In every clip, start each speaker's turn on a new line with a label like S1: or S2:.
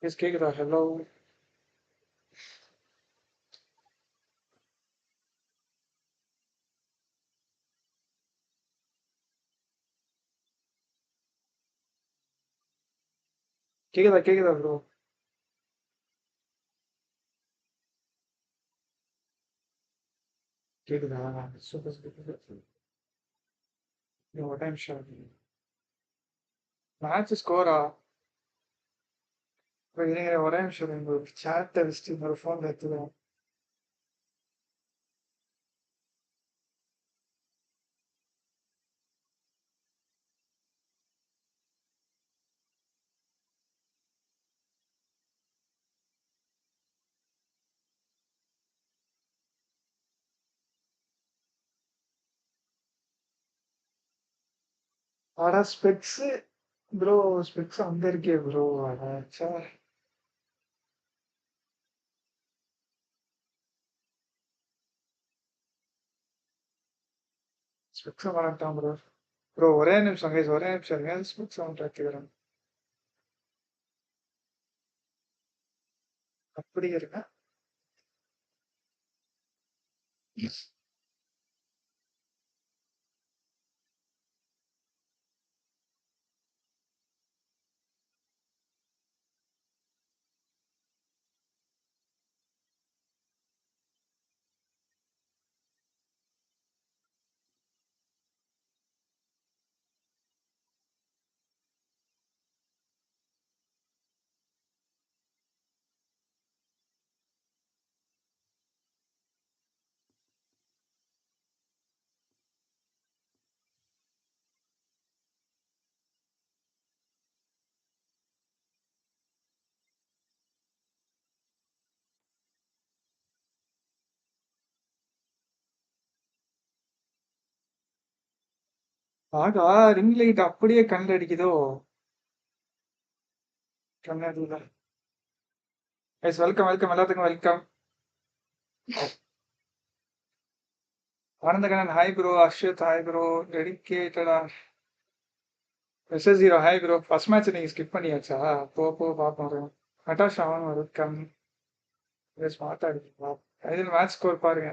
S1: S கேக்குதா? Hello. கேக்குதா bro? கேக்குதா? Super super. ஒரு நிமிஷம். மேட்ச் ஸ்கோரா? இருங்க ஒரே நிமிஷம். இந்த சேட்டை வச்சுட்டு இன்னொரு ஃபோன்ல எடுத்துக்கிறேன். ஆடா ஸ்பெக்ஸ் ப்ரோ, ஸ்பெக்ஸ் அங்க இருக்கே ப்ரோ. அடாச்சா. ஸ்பெக்ஸ் வரட்டான் ப்ரோ. ப்ரோ ஒரே நிமிஷம் கைஸ், ஒரே நிமிஷம் இருங்க. ஸ்பெக்ஸ் அவன் எடுத்துக்கிறேன். அப்படி இருங்க. ஆகா, ரிங் லைட் அப்படியே கண்ணில் அடிக்குதோ? கண்ணாடியில. கைஸ் வெல்கம் வெல்கம், எல்லாத்துக்கும் welcome. Anandakannan hi bro. Arshad hi bro. டெடிக்கேட்டடா SS0 hi bro. First match நீங்க ஸ்கிப் பண்ணியாச்சா? போ பார்ப்போம். Natasha welcome. ஸ்மார்ட்டா இருக்கீங்களா? இதில் மேட்ச் ஸ்கோர் பாருங்க.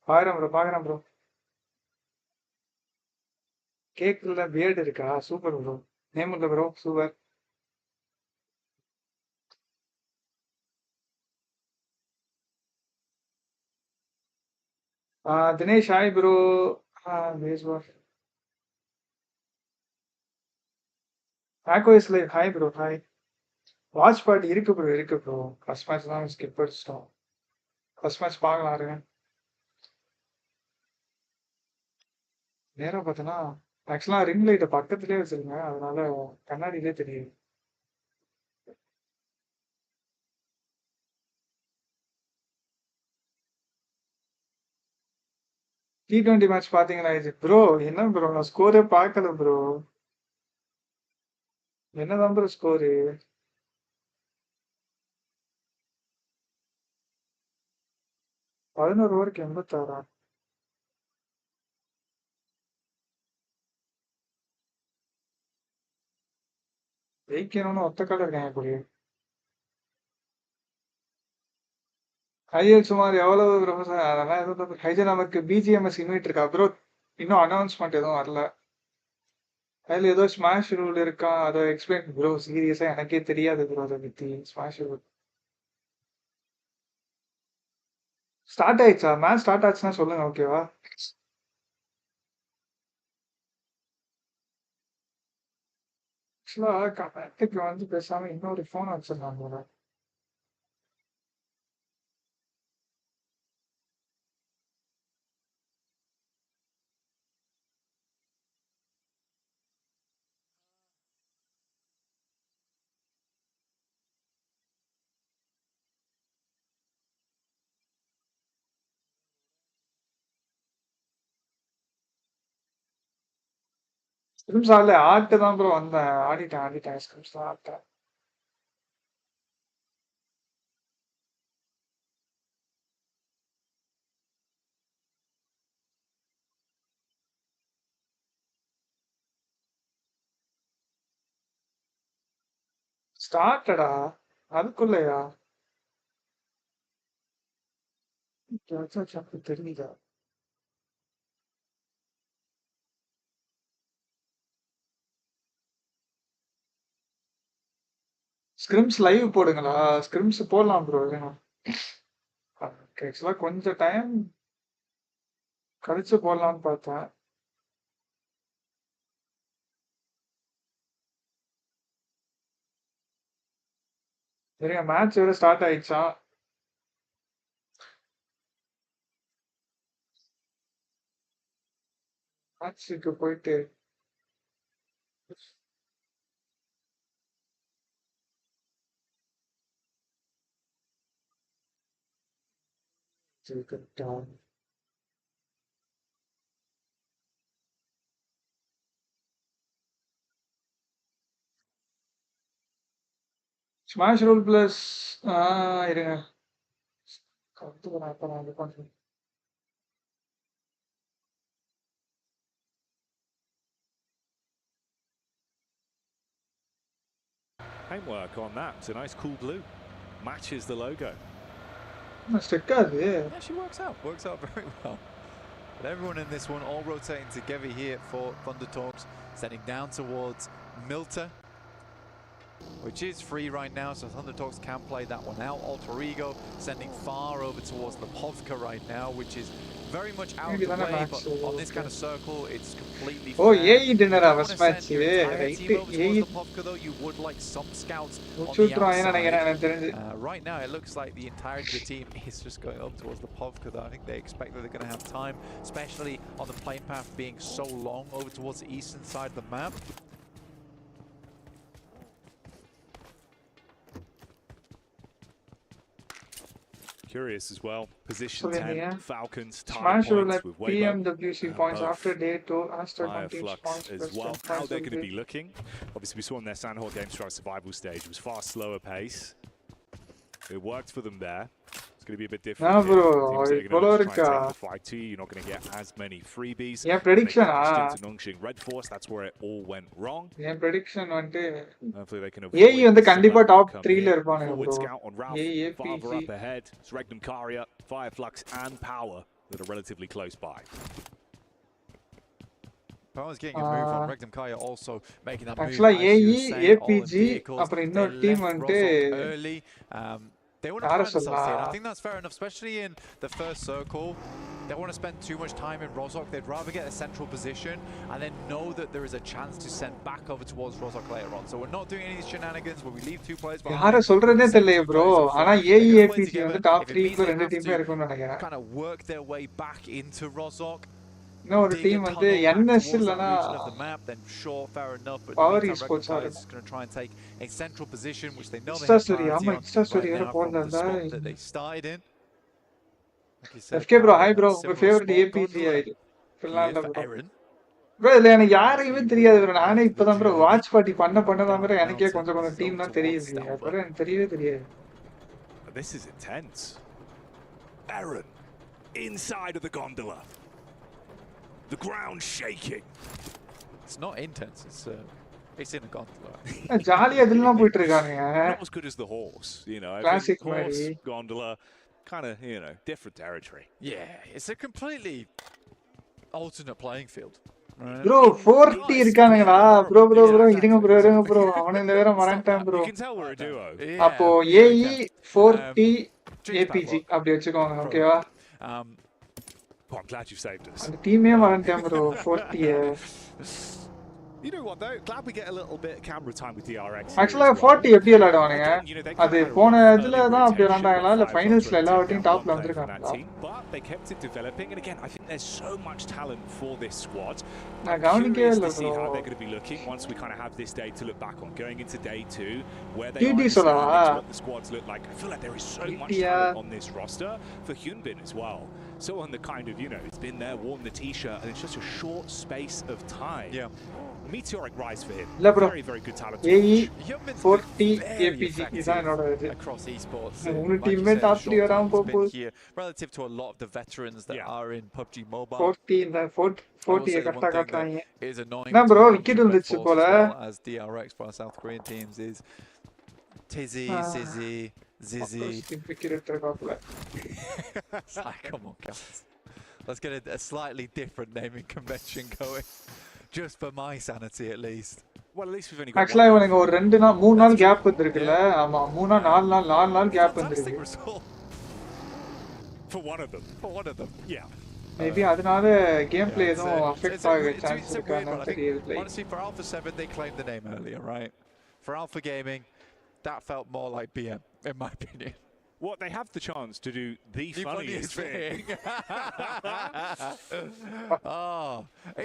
S1: பார்க்குறேன் ப்ரோ. கேக்குல பியர்டு இருக்கா? Super bro. நேம் இல்ல bro, super. Dinesh hi bro. Baseball ஆக்கோ is live hi bro. Hi. Watch party இருக்கு ப்ரோ. ஃபர்ஸ்ட் மேட்ச் தான் ஸ்கிப் அடிச்சிட்டோம். ஃபர்ஸ்ட் மேட்ச் பார்க்கலாம் இருங்க. நேரம் பார்த்தோன்னா ஆக்சுவலாக ரிங் லைட்டை பக்கத்துலேயே வச்சிருங்க, அதனால கண்ணாடியிலே தெரியுது. T20 மேட்ச் பார்த்தீங்களா இது ப்ரோ? என்ன ப்ரோ, நான் ஸ்கோரே பார்க்கல ப்ரோ. என்னதான் ப்ரோ ஸ்கோரு? 11 ஓவருக்கு 86. ஜெயிக்கணும்னு ஒத்த கால இருக்காங்க கூடிய. ஹையர் சுமார் எவ்வளவு ப்ரொஃபஸர்? அதெல்லாம் எதுவும் ஹைஜன் நமக்கு BGMS இன்வைட் இருக்கா ப்ரோ? இன்னும் அனௌன்ஸ்மெண்ட் எதுவும் வரல. அதில் ஏதோ ஸ்மாஷ் ரூல் இருக்கா, அதை எக்ஸ்பிளைன் ப்ரோ. சீரியஸாக எனக்கே தெரியாது ப்ரோ அதை பற்றி. ஸ்மாஷ் ரூல் ஸ்டார்ட் ஆயிடுச்சா? மேட்ச் ஸ்டார்ட் ஆச்சுன்னா சொல்லுங்க, ஓகேவா? ஆக்சுவலாக கமெண்ட்டுக்கு வந்து பேசாமல் இன்னொரு ஃபோன் வச்சிடலாம் போல. ஸ்கிரிம்ஸ் ஆடல, ஆட்டு தான் ப்ரோ வந்தேன். ஆடிட்டேன் ஸ்கிரிம்ஸ் தான் ஆட்டேன். ஸ்டார்டடா? அதுக்குள்ளயா தெரியல. ஸ்கிரிம்ஸ் லைவ் போடுங்களா? ஸ்கிரிம்ஸ் போடலாம் ப்ரோ. ஆக்சுவலா கொஞ்சம் டைம் கழிச்சு போடலாம்னு பார்த்தேன். சரிங்க, மேட்ச் வேற ஸ்டார்ட் ஆயிடுச்சா? மேட்ச்சுக்கு போயிட்டு ஸ்மாஷ் ரூல் பிளஸ் இருங்க.
S2: Paintwork on that. It's a nice cool blue. Matches the logo.
S3: Yeah, she works out very well. But everyone in this one all rotating together here for Thunder Talks, sending down towards Milta, which is free right now, so Thunder Talks can play that one out. Alter Ego sending far over towards Lipovka right now, which is very much out of the way, but on this kind of circle, it's completely fair.
S1: Oh, AE dinner
S3: If you
S1: was
S3: want to
S1: match.
S3: send your entire team over towards Lipovka, though, you would like some scouts on the outside. Right now, it looks like the entirety of the team is just going up towards Lipovka, though. I think they expect that they're going to have time, especially on the plane path being so long over towards the eastern side of the map.
S2: Curious as well. Position 10, Falcons,
S1: Smash
S2: target points with
S1: PMWC points after day 2, after
S2: Flux as well. How they're going to be looking. Obviously, we saw in their Sandhawk Game Strike survival stage, it was far slower pace. It worked for them there. It's going to be a bit different.
S1: Yeah, bro.
S2: Teams that are going to try and take the fight to you. You're not going to get as many freebies.
S1: Yeah, prediction.
S2: Red Force, that's where it all went wrong.
S1: Yeah, prediction.
S2: Hopefully they can avoid.
S1: Yeah, on the Kandipa top 3 layer.
S2: Forward scout on Ralph. Farther up ahead. It's Regnum Karia, Fireflux, and Power that are relatively close by.
S3: Power's getting a move on. Regnum Karia also making that move.
S1: Actually, AE, APG, team
S3: early. They want to try themselves in. I think that's fair enough, especially in the first circle. They don't want to spend too much time in Rozhok. They'd rather get a central position and then know that there is a chance to send back over towards Rozhok later on. So we're not doing any of these shenanigans where we leave 2 players behind.
S1: Bro. AE, APG on the top 3
S3: kind of work their way back into Rozhok.
S1: No, the team on the NS
S3: of the map, then sure, fair enough. But
S1: Power Esports
S3: is going to try and take a central position, which they know they
S1: that
S3: have they started in. Like
S1: FK bro, hi bro, my favorite APG bro, இல்ல எனக்கு யாரையுமே தெரியாது bro. நானே இப்பதான் bro watch party பண்ண bro எனக்கே கொஞ்சம் team தான் தெரியுது. அப்புறம் எனக்கு தெரியவே தெரியாது.
S2: This is intense. Baron inside of the gondola. The ground shaking.
S3: It's not intense. It's in a gondola.
S1: ஜாலியா இதெல்லாம் போயிட்டு இருக்கானுங்க.
S2: Not as good as the horse, you know.
S1: Classic
S2: horse, gondola, kind of, you know, different territory.
S3: Yeah, it's a completely alternate playing field.
S1: Bro, 40 இருக்கானுங்கடா. bro இருங்க bro. அவனுங்க வேற மறந்துட்டேன் bro.
S2: You can tell we're a duo.
S1: அப்போ AE 40 APG அப்படி வெச்சுக்கோங்க, ஓகேவா?
S2: Oh, I'm glad you saved us.
S1: அந்த டீமே மறந்துட்டேன் bro, 40.
S2: You know what though? Glad we get a little bit of camera time with DRX.
S1: Actually 40 எப்படி விளையாடுவானுங்க? அது போன இதுல தான் அப்படி விளையாண்டாங்களா இல்ல ஃபைனல்ஸ்ல எல்லாவற்றையும் டாப்ல வந்திருக்காங்களா?
S2: But they kept it developing, and again, I think there's so much talent for this squad.
S1: நான் கவனிக்கவே இல்ல
S2: to see
S1: bro.
S2: how they're going to be looking once we kind of have this day to look back on, going into day 2, where they what the squads look like. I feel like there is so much talent on this roster for Hyunbin as well. So on the kind of, you know, it's been there, worn the t-shirt, and it's just a short space of time.
S3: Yeah.
S2: Meteoric rise for him.
S1: Very,
S2: very good talent.
S1: AE 40 APG is
S3: across esports.
S1: Teammate
S3: here relative to a lot of the veterans that are in PUBG Mobile.
S1: 40 கட்டாங்க.
S3: Is annoying.
S1: bro wicket இருந்துச்சு போல.
S3: As DRX for our South Korean teams is Tizzy, Zizzy, Zizzy. It's like, come on, guys. Let's get a slightly different naming convention going. Just for my sanity, at least.
S2: Well, at least we've only got
S1: Actually, இவனுக்கு ஒரு 2 நாள் 3 நாள் gap வந்திருக்குல. ஆமா 3 நாள் 4 நாள் gap வந்திருக்கு.
S2: For one of them.
S3: For one of them.
S2: Yeah.
S1: Maybe அதனால game play எதுவும் அஃபெக்ட் ஆக சான்ஸ் இருக்கான்னு தெரியல.
S3: Honestly, for Alpha 7 they claimed the name earlier, right? For Alpha Gaming, that felt more like BM, in my opinion.
S2: What, they have the chance to do the funniest thing.
S3: Oh,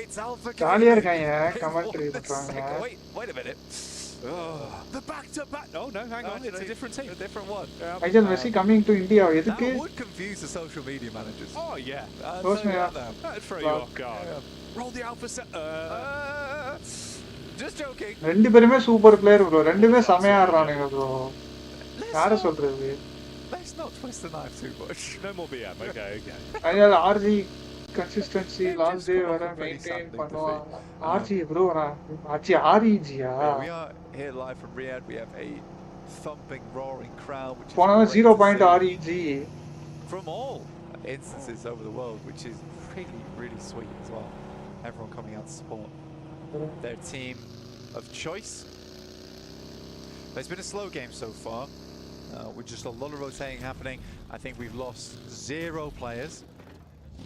S3: it's Alpha Gaming.
S1: ஜாலியா இருக்காங்க commentary பண்றாங்க.
S3: Wait a minute.
S2: The back-to-back. Oh no, hang on, it's a different team.
S3: A different one.
S1: Michael Messi coming to India. எதுக்கு?
S3: That would confuse the social media managers.
S2: Oh yeah.
S3: That'd
S2: throw you off guard. Roll the Alpha set.
S3: Just joking.
S1: ரெண்டு பேருமே super player bro. ரெண்டுமே செமையா ஆடுறானுங்க bro. யார சொல்றது?
S3: Let's not twist the knife too much.
S2: No more BM. Okay.
S1: அதனால RG consistency last day வர maintain பண்ணுவாங்க. RG bro RG REG
S3: We are here live from Riyadh. We have a thumping, roaring crowd, which is
S1: போனா 0.REG
S3: from all instances over the world, which is really sweet as well. Everyone coming out to support their team of choice. But it's been a slow game so far, with just a lot of rotating happening. I think we've lost 0 players.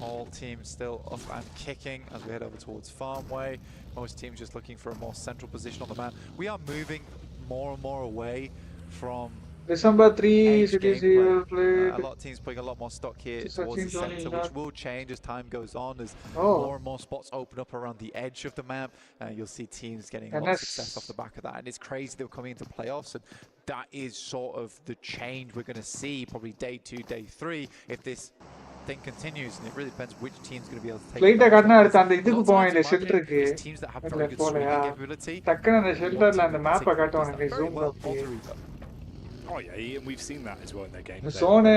S3: All teams still up and kicking as we head over towards Farmway. Most teams just looking for a more central position on the map. We are moving more and more away from
S1: December 3 cities will play.
S3: A lot of teams putting a lot more stock here towards the center, which will change as time goes on, as more and more spots open up around the edge of the map. You'll see teams getting a lot of success off the back of that, and it's crazy they're coming into playoffs, and that is sort of the change we're going to see probably day 2, day 3 if this thing continues, and it really depends which team's going to be able to take
S1: Flight கார்ட்னா அடுத்து அந்த இதுக்கு போவாங்க ஷெல்டருக்கு.
S3: teams that have very good swimming capability.
S1: டக்குனு அந்த ஷெல்டர்ல அந்த மேப்பை காட்டுவாங்க zoom பண்ணி.
S2: Oh yeah, and we've seen that as well in their game.
S1: Zone.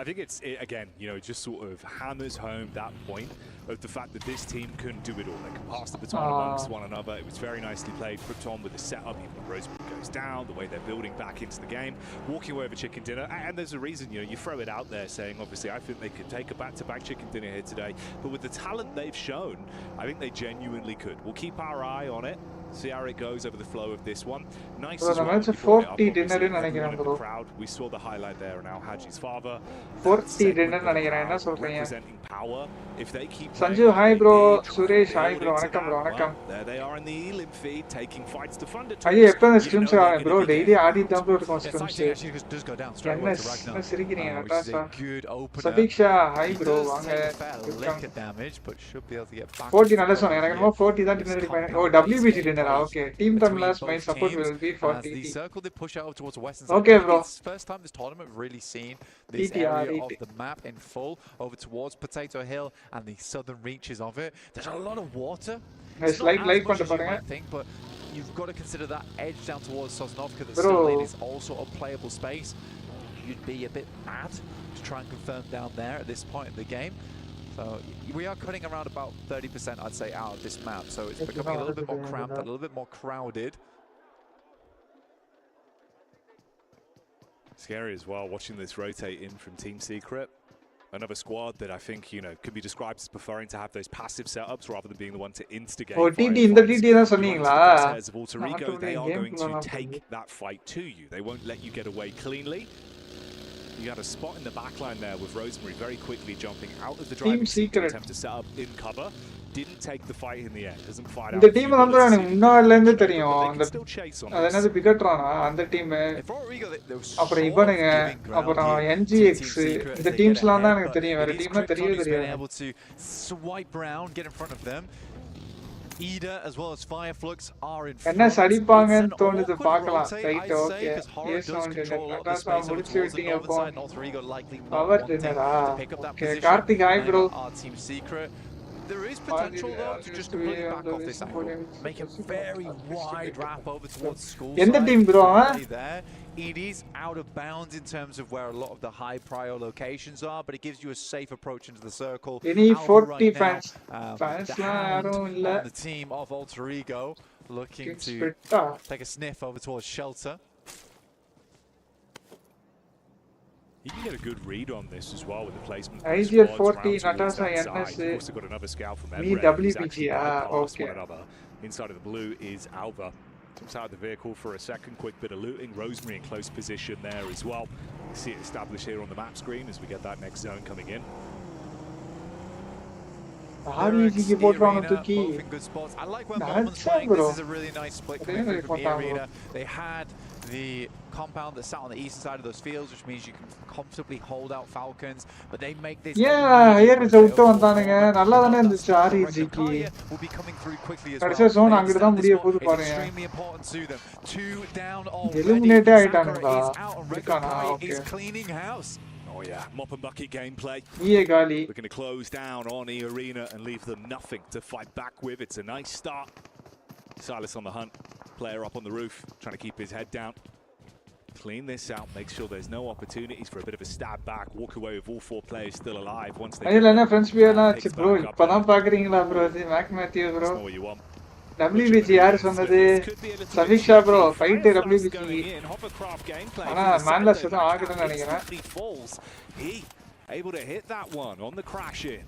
S2: I think again, it just sort of hammers home that point of the fact that this team can do it all. They can pass the baton amongst one another. It was very nicely played. Krypton with the setup, even when Rosewood goes down, the way they're building back into the game, walking away with chicken dinner. And there's a reason, you throw it out there saying, obviously, I think they could take a back-to-back chicken dinner here today. But with the talent they've shown, I think they genuinely could. We'll keep our eye on it. See how it goes over the flow of this one. Nice as well.
S1: 40 dinner நினைக்கிறேன் bro.
S2: We saw the highlight there and now Haji's father.
S1: 40 dinner நினைக்கிறேன் என்ன சொல்றீங்க?
S2: Representing power. If they keep
S1: Sanju hi bro, Suresh hi bro, வணக்கம் bro, வணக்கம்.
S2: There they are in the Elim feed taking fights to fund it.
S1: ஐயா எப்ப இந்த streams ஆகும் bro? Daily ஆடி தான் bro இருக்கும் ஸ்ட்ரீம்ஸ். என்ன சிரிக்கிறீங்க நட்டாஷா? சதீக்ஷா hi bro, வாங்க.
S3: Damage, but should be able to get back.
S1: 40 நல்ல சொன்னேன். எனக்கு என்னமோ 40 தான் dinner அடிப்பாங்க. ஓ WBG dinner. Okay, Team Tamla's main support will be for TT.
S3: The circle they push out towards the western
S1: okay,
S3: side.
S1: Bro.
S3: It's the first time this tournament we've really seen this area of the map in full over towards Potato Hill and the southern reaches of it. There's a lot of water.
S1: It's like
S3: much as you might think, but you've got to consider that edge down towards Sosnovka. The center lane is also a playable space. You'd be a bit mad to try and confirm down there at this point in the game. So we are cutting around about 30%, I'd say, out of this map. So it's becoming a little bit more cramped, a little bit more crowded.
S2: Scary as well, watching this rotate in from Team Secret. Another squad that I think, could be described as preferring to have those passive setups rather than being the one to instigate.
S1: Oh, TT, in the TT தான் சொன்னீங்களா?
S2: They are going to take that fight to you. They won't let you get away cleanly. You had a spot in the backline there with Rosemary very quickly jumping out of the driving seat to attempt to set up in cover. Didn't take the fight in the end. Doesn't fight out.
S1: இந்த team வந்து எனக்கு முன்னாடில இருந்து தெரியும். அந்த அது என்னது பிகட்ரானா அந்த team. அப்புறம் இவனுங்க அப்புறம் NGX இந்த டீம்ஸ்லாம் தான் எனக்கு தெரியும். வேற டீம்லாம் தெரியவே தெரியாது.
S3: Able to swipe around, get in front of them. Ida as well as Fireflux are in front.
S1: என்ன சடிப்பாங்கன்னு தோணுது பார்க்கலாம். Right okay. S one Natasha முடிச்சு விட்டீங்க அப்போ. பவர் டின்னரா? Okay Karthik hi bro.
S3: Team Secret. There is potential though to just completely back off this angle. Make a very wide wrap over towards school.
S1: எந்த team bro அவன்?
S3: It is out of bounds in terms of where a lot of the high prio locations are, but it gives you a safe approach into the circle.
S1: Any 40 fans யாரும் இல்ல.
S3: The team of Alter Ego looking to take a sniff over towards Shelter.
S2: You can get a good read on this as well with the placement.
S1: IGL 40, Natasha, NS,
S2: You've also got another scout from
S1: me
S2: Emre, who's
S1: WPG,
S2: actually bypassed
S1: okay.
S2: one another. Inside of the blue is Alva. Comes out of the vehicle for a second quick bit of looting. Rosemary in close position there as well. You see it established here on the map screen as we get that next zone coming in.
S1: REG both
S3: in good spots. I like when Moment's playing. This is a really nice split coming through from the arena. They had the compound that sat on the eastern side of those fields, which means you can comfortably hold out Falcons, but they make this
S1: here is out வந்தானுங்க நல்லா தான இருந்துச்சு REGக்கு
S3: will be coming through quickly as well.
S1: கடைசியா zone அங்க தான் முடிய போகுது
S3: It's
S1: பாருங்க
S3: extremely important to them. 2 down already.
S1: Eliminate ஆயிட்டானுங்களா
S3: is cleaning house.
S2: Oh yeah, mop and bucket gameplay.
S1: காலி
S2: We're going to close down on E Arena and leave them nothing to fight back with. It's a nice start. Silas on the hunt, player up on the roof, trying to keep his head down. Clean this out, make sure there's no opportunities for a bit of a stab back, walk away with all 4 players still alive once they
S1: get friends bro, இப்பதான் பாக்குறீங்களா bro இது மேக் மேத்யூ bro.
S2: That's not what you want.
S1: WBG யார் சொன்னது? சவிக்ஷா bro, fight WBG. ஆனா மேன்லஸ் தான் ஆகுதுன்னு நினைக்கிறேன்.
S2: He able to hit that one on the crash in.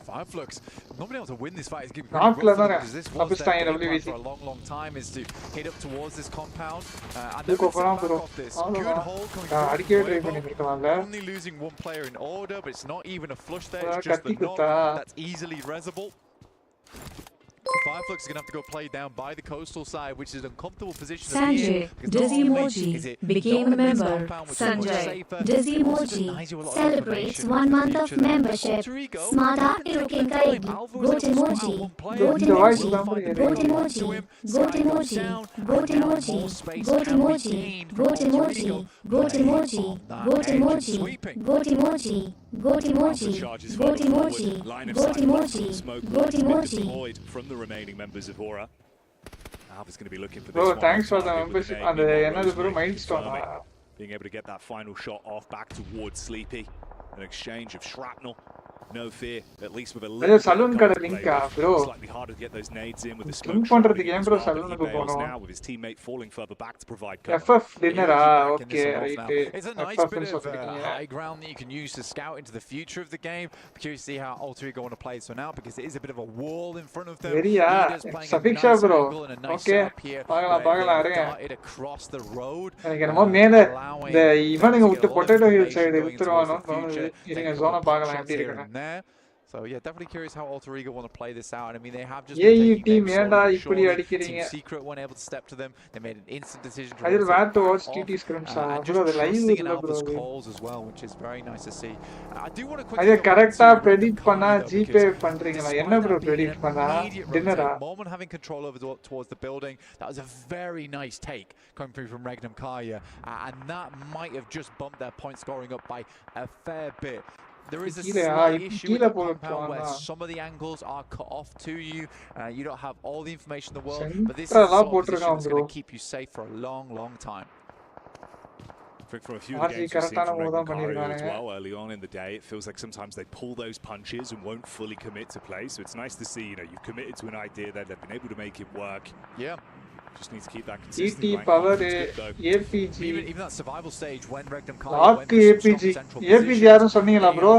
S3: Fireflux, not being able to win this fight is giving
S1: because
S3: this was their game plan for a long time is to hit up towards this compound and then back off this. Good hold coming through. Only losing 1 player in order, but it's not even a flush there, it's just the knock that's easily resable. Fireflux is going to have to go play down by the coastal side, which is an uncomfortable position to be in.
S4: Dizzymoji became a member. Sanjay Dizzymoji celebrates 1 month of membership. Smada Irukinkaigi Goat emoji. Goat emoji. Goat emoji. Goat emoji. Goat emoji. Goat emoji. Goat emoji. Goat emoji. Goat emoji. Goat emoji. Goat emoji. Goat emoji. Goat emoji. Goat emoji.
S2: From the remaining members of Aura. Alva's going to be looking for this.
S1: Bro,
S2: one.
S1: thanks for the membership and another bro milestone.
S2: Being able to get that final shot off back towards Sleepy. An exchange of shrapnel. No fear, at least with a little
S1: saloon kada link bro.
S2: Slightly harder to get those nades in with the smoke பண்றதுக்கு
S1: ஏன் bro saloon க்கு போறோம்
S2: now with his teammate falling further back to provide cover.
S1: FF dinner okay right.
S3: It's a nice bit of high ground that you can use to scout into the future of the game. I'm curious to see how UltraEagle want to play this one out because it is a bit of a wall in front of them.
S1: Safiksha bro. Okay. பார்க்கலாம்
S3: it across the road.
S1: எனக்கு என்னமோ மேல இந்த இவனுங்க விட்டு potato hill side எடுத்துறானோ தோணுது. இருங்க ஜோனை பார்க்கலாம் எப்படி இருக்குன்னு.
S3: So yeah, definitely curious how UltraEagle want to play this out. I mean, they have just
S1: team Team
S3: Secret weren't able to step to them. They made an instant decision to
S1: I just want to watch TT scrims.
S3: Trusting in Alpha's calls as well, which is very nice to see. I do want to quickly
S1: I correct predict பண்ணா GPay பண்றீங்களா என்ன bro predict பண்ணா dinner
S3: Moment having control over towards the building. That was a very nice take coming through from Regnum Kaya, and that might have just bumped their point scoring up by a fair bit. There is a slight issue with the compound where some of the angles are cut off to you. You don't have all the information in the world, but this is a sort of position that's going to keep you safe for a long, long time.
S2: From a few of the games we've seen from Regnum as well early on in the day, it feels like sometimes they pull those punches and won't fully commit to play. So it's nice to see, you've committed to an idea that they've been able to make it work.
S3: Yeah.
S2: Just need to keep that consistency.
S1: ET power APG.
S3: Even that survival stage when Regnum
S1: Lock APG. APG யாரும் சொன்னீங்களா bro?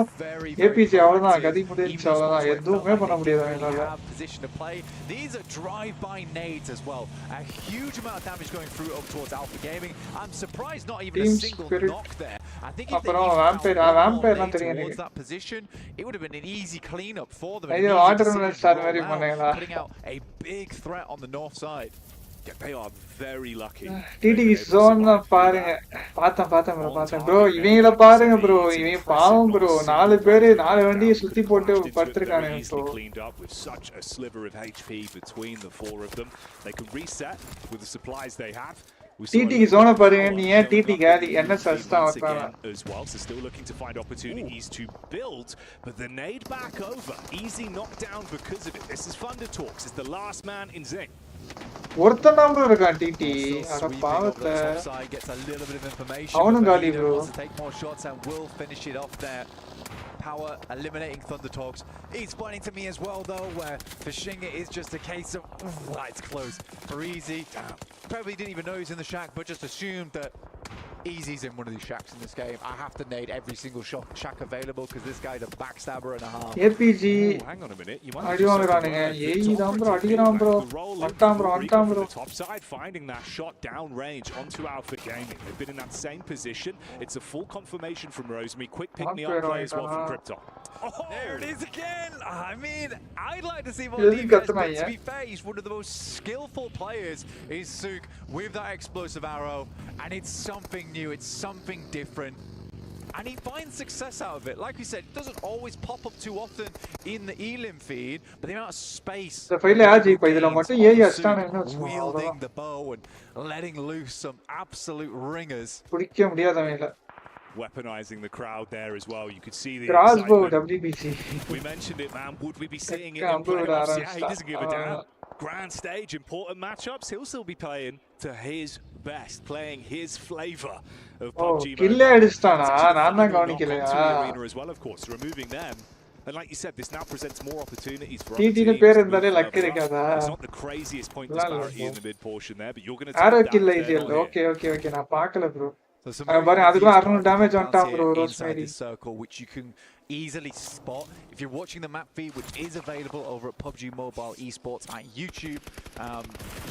S1: APG அவ்வளவுதான் கதி முடிஞ்சு அவ்வளவுதான் எதுவுமே பண்ண முடியாது என்னால.
S3: Position to play. These are drive-by nades as well. A huge amount of damage going through up towards Alpha Gaming. I'm surprised not even a single knock there. I think if they vampire towards that position, it would have been an easy cleanup for them. Putting out a big threat on the north side.
S2: Yeah, they are very lucky.
S1: TT zone பாருங்க பார்த்தேன் bro இவங்கள பாருங்க bro இவன் பாவம் bro 4 பேர் 4 வண்டியை சுத்தி போட்டு படுத்துறானே bro
S2: cleaned up with such a sliver of HP between the 4 of them. They can reset with the supplies they have.
S1: TT zone பாருங்க நீ ஏன் TT காலி என்ன சஸ்தான் வர்றானா
S2: as well, so still looking to find opportunities to build, but the nade back over. Easy knockdown because of it. This is Thunder Talks. It's the last man in Zing.
S1: ஒருத்தன் number இருக்கான் DD அட பாவத்தை அவனும் காலி bro
S3: Power eliminating Thunder Talks. It's pointing to me as well though, where for Shing it is just a case of it's close for easy. Probably didn't even know he's in the shack, but just assumed that Easy's in one of these shacks in this game. I have to nade every single shack available because this guy's a backstabber and a half.
S1: APG.
S2: Oh, hang on a minute. You
S1: அடி வாங்குறானுங்க. ஏய் தான் bro அடிக்குறான் bro. வந்துட்டான் bro.
S2: Top side finding that shot down range onto Alpha Gaming. They've been in that same position. It's a full confirmation from Rosemary. Quick pick me up play as well from Krypton.
S3: Oh, there it is again. I mean, I'd like to see more defense, but to be fair, he's one of the most skillful players is Sook with that explosive arrow, and it's something new, it's something different. And he finds success out of it. Like we said, it doesn't always pop up too often in the Elim feed, but the amount of space wielding the bow and letting loose some absolute ringers.
S2: Weaponizing the crowd there as well. You could see the
S1: crossbow WBC.
S2: We mentioned it, man. Would we be seeing it in playoffs? Yeah, he doesn't give a damn. Grand stage, important matchups. He'll still be playing to his best, playing his flavor of PUBG.
S1: Kill edistana. Naan ganikaleya.
S2: Arena as well, of course, removing them. And like you said, this now presents more opportunities for
S1: other teams.
S2: It's not the craziest point disparity in the mid portion there, but you're going to take
S1: arrow kill okay. Na paakala bro. Damage on top, bro.
S3: Inside this circle, which you can easily spot if you're watching the map feed, which is available over at PUBG Mobile Esports at YouTube.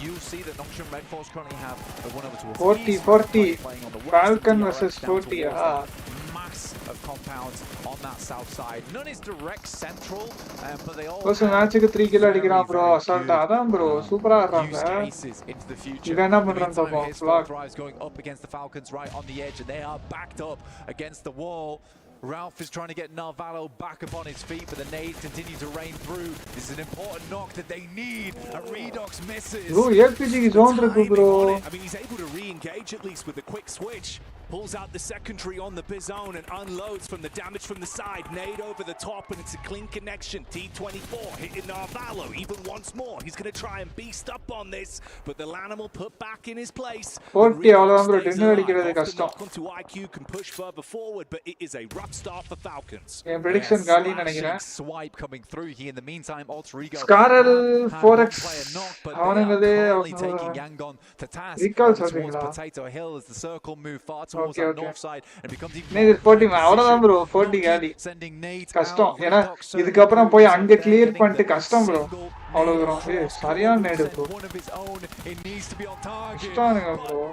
S3: You'll see that Noxian Red Force currently have a
S1: 1-over-2 40. Falcon versus 40.
S3: Mass of compounds on that south side. None is direct central, but they all
S1: match 3 kill அடிக்கிறான் bro. அசால்ட்டா அதான் bro. சூப்பரா ஆடுறாங்க.
S3: Into the future.
S1: இவன் என்ன பண்றான் பாப்போம். Vlog
S3: drives going up against the Falcons right on the edge, and they are backed up against the wall. Ralph is trying to get Narvalo back up on his feet, but the nades continue to rain through. This is an important knock that they need. A Redox misses.
S1: Bro, RPG is on bro.
S2: I mean, he's able to re-engage at least with a quick switch. Pulls out the secondary on the Bizone and unloads from the damage from the side. Nade over the top, and it's a clean connection. T24 hitting Narvalo even once more. He's going to try and beast up on this, but the Lanimal put back in his place.
S1: 40 அவ்வளவுதான் bro. 10 அடிக்கிறது கஷ்டம்.
S2: Onto iQOO can push further forward, but it is a rough start for Falcons.
S1: N prediction காலி நினைக்கிறேன்.
S3: Swipe coming through here in the meantime. MrIGL
S1: Scarrel 4x
S3: அவனுங்களே taking Yangon to task.
S1: Recall
S3: towards Potato Hill as the circle move far towards that north side and becomes even
S1: nade 40 அவ்வளவுதான் bro. 40 காலி.
S3: Sending nades
S1: கஷ்டம். ஏனா இதுக்கு அப்புறம் போய் அங்க clear பண்ணிட்டு கஷ்டம் bro. அவ்வளவு தூரம் சரியான நேடு bro.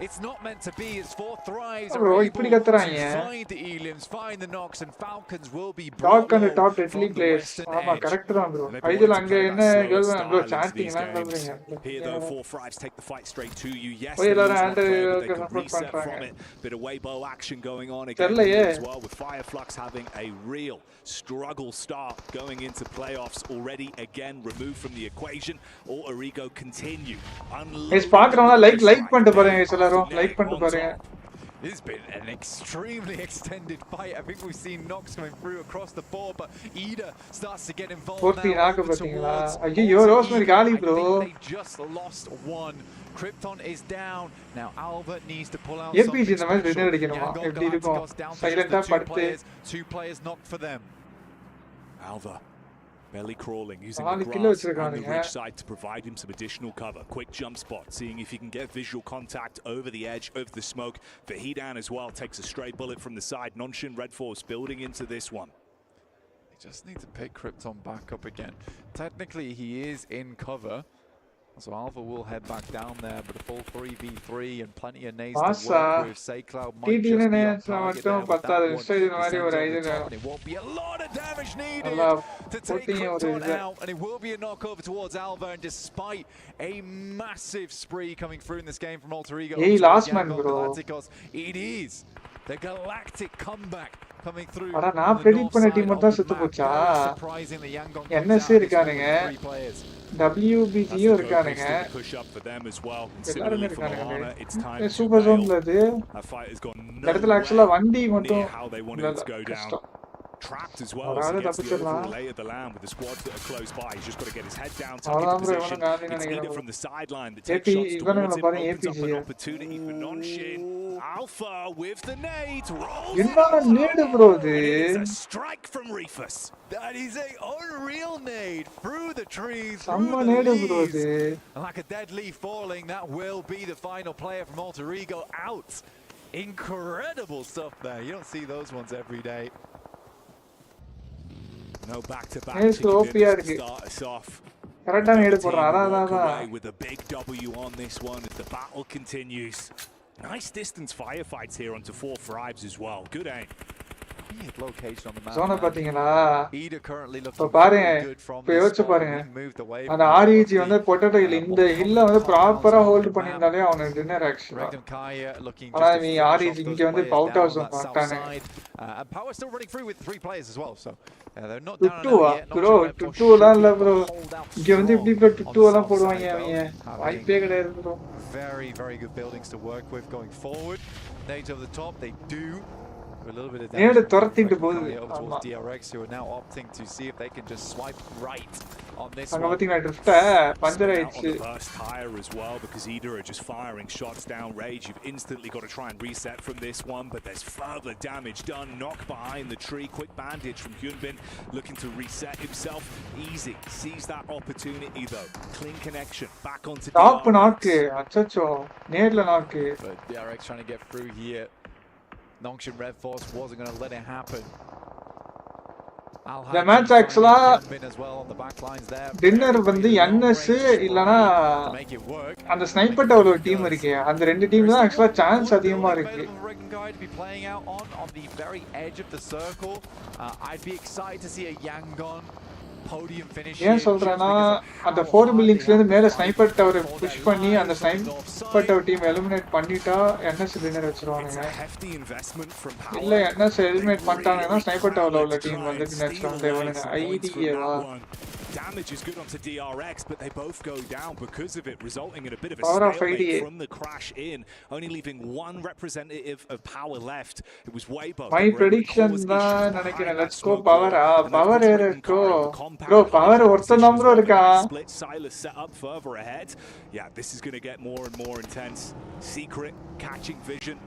S3: It's not meant to be. It's for thrives.
S1: Bro, இப்படி கத்துறாங்க.
S3: Find the Elims, find the knocks, and Falcons will be
S1: Talk on the top deadly players. ஆமா கரெக்ட் தான் bro. ஐஜல் அங்க என்ன கேள்வி bro சாட்டிங் எல்லாம் பண்றீங்க.
S2: Here though, 4 Thrives take the fight straight to you. Yes,
S1: they
S2: can reset from it. Bit of waybow action going on again as well, with Fireflux having a real struggle start going into playoffs already. Again, removed from the equation. MrIGL continue.
S1: Guys, பாக்குறவங்க like பண்ணிட்டு பாருங்க guys எல்லாரும் like பண்ணிட்டு பாருங்க.
S3: This has been an extremely extended fight. I think we've seen knocks coming through across the board, but Ida starts to get involved
S1: 40 நாக்கு பாத்தீங்களா? ஐயோ rosemary காலி bro.
S3: They just lost one. Krypton is down. Now Albert needs to pull out
S1: APG இந்த மாதிரி ரெண்டு அடிக்கணுமா? எப்படி இருக்கும்? சைலண்டா படுத்து
S3: 2 players knocked for them.
S2: Alva belly crawling, using the grass on the ridge side to provide him some additional cover. Quick jump spot, seeing if he can get visual contact over the edge, over the smoke. Vahidan as well takes a stray bullet from the side. Nonshin Red Force building into this one.
S3: They just need to pick Krypton back up again. Technically, he is in cover. So Alva will head back down there, but a full 3v3 and plenty of nades to work with. SayCloud might just be on target there with that one. It won't be a lot of damage needed to take Krypton out, and it will be a knock over towards Alva, and despite a massive spree coming through in this game from MrIGL,
S1: hey, last man bro.
S3: It is the Galactic comeback coming through.
S1: அட நான் predict பண்ண team மட்டும் செத்து போச்சா? NSC இருக்கானுங்க. WBG இருக்கானுங்க. எல்லாரும் இருக்கானுங்க. சூப்பர் ஜோன்ல இது. இடத்துல ஆக்சுவலா வண்டி மட்டும் கஷ்டம்.
S2: Trapped as well, so he gets the overall lay of the land with the squads that are close by. He's just got to get his head down, tuck into position. It's Ida from the sideline that takes shots towards him, opens up an opportunity for Nonshin. Alpha with the nade, rolls it is a strike from Reefus.
S3: That is a unreal nade through the trees, through the leaves. And like a dead leaf falling, that will be the final player from MrIGL out. Incredible stuff there. You don't see those ones every day.
S2: No back-to-back
S1: Yes,
S2: to
S1: OPR
S2: start us off.
S1: கரெக்டா நேடு
S2: Another team
S1: போடுறான்
S2: will walk
S1: அதான்
S2: away with a big W on this one as the battle continues. Nice distance firefights here onto 4 Fribes as well. Good aim.
S3: Location on the map.
S1: Sona பாத்தீங்களா
S3: Ida currently
S1: இப்ப
S3: looking
S1: பாருங்க
S3: very good from
S1: இப்ப
S3: this
S1: யோசிச்சு
S3: spot.
S1: பாருங்க
S3: Moved away
S1: அந்த
S3: from
S1: REG
S3: the
S1: வந்து potato hill இந்த ஹில்ல வந்து ப்ராப்பரா ஹோல்ட் பண்ணியிருந்தாலே அவனுக்கு டின்னர் ஆக்சுவலா
S3: Regnum Kaya looking
S1: ஆனா
S3: just to
S1: நீ
S3: finish
S1: ஆர்இஜி
S3: off
S1: இங்க
S3: those
S1: வந்து
S3: players
S1: பவுட்
S3: down
S1: house
S3: on that south
S1: பார்த்தானே
S3: side. And Power still running through with 3 players as well, so they're not down and
S1: டுட்டுவா
S3: out yet.
S1: Bro
S3: Not sure for
S1: டுட்டுவெல்லாம் இல்ல
S3: sure,
S1: bro
S3: but hold out
S1: இங்க வந்து
S3: strong
S1: எப்படி bro
S3: on the
S1: டுட்டுவெல்லாம்
S3: south
S1: போடுவாங்க
S3: side,
S1: அவங்க
S3: though.
S1: வாய்ப்பே கிடையாது bro
S3: Very, very good buildings to work with going forward. Nades over the top, they do a little bit of
S1: நேடு
S3: damage.
S1: துரத்திட்டு போகுது
S3: Over
S1: ஆமா
S3: towards DRX, who are now opting to see if they can just swipe right on this
S1: அங்க
S3: one.
S1: பாத்தீங்களா ட்ரிஃப்ட puncture
S2: Out on
S1: ஆயிடுச்சு
S2: the burst tire as well because Ida are just firing shots down Rage. You've instantly got to try and reset from this one, but there's further damage done. Knock behind the tree. Quick bandage from Hyunbin looking to reset himself. Easy. Sees that opportunity though. Clean connection. Back onto
S1: top
S2: DRX.
S1: நாக்கு அச்சச்சோ நேர்ல நாக்கு
S3: But DRX trying to get through here. Nongshin Red Force wasn't going to let it happen.
S1: The match actually dinner வந்து NS இல்லனா அந்த sniper tower ஒரு team இருக்கு அந்த ரெண்டு டீம் தான் ஆக்சுவலா சான்ஸ் அதிகமா இருக்கு ஏன் சொல்றேன்னா அந்த 4 பில்டிங்ஸ்ல இருந்து மேல ஸ்னைப்பர் டவர் புஷ் பண்ணி அந்த ஸ்னைப்பர் டவர் டீம் எலிமினேட் பண்ணிட்டா என்எஸ் டின்னர் வச்சிருவானுங்க இல்ல என்எஸ் எலிமினேட் பண்ணிட்டாங்கன்னா ஸ்னைப்பர் டவர்ல உள்ள டீம் வந்து நெக்ஸ்ட் ரவுண்ட் தேவனுங்க ஐடிஏவா
S2: Damage is good onto DRX, but they both go down because of it, resulting in a bit of a
S1: Power of
S2: stalemate
S1: 88.
S2: from the crash in, only leaving one representative of Power left. It was Weibo.
S1: My prediction தான் நினைக்கிறேன் let's go power power இருக்கோ bro power ஒருத்த number இருக்கா
S2: Split Silas set up further ahead. Yeah, this is going to get more and more intense. Secret catching vision.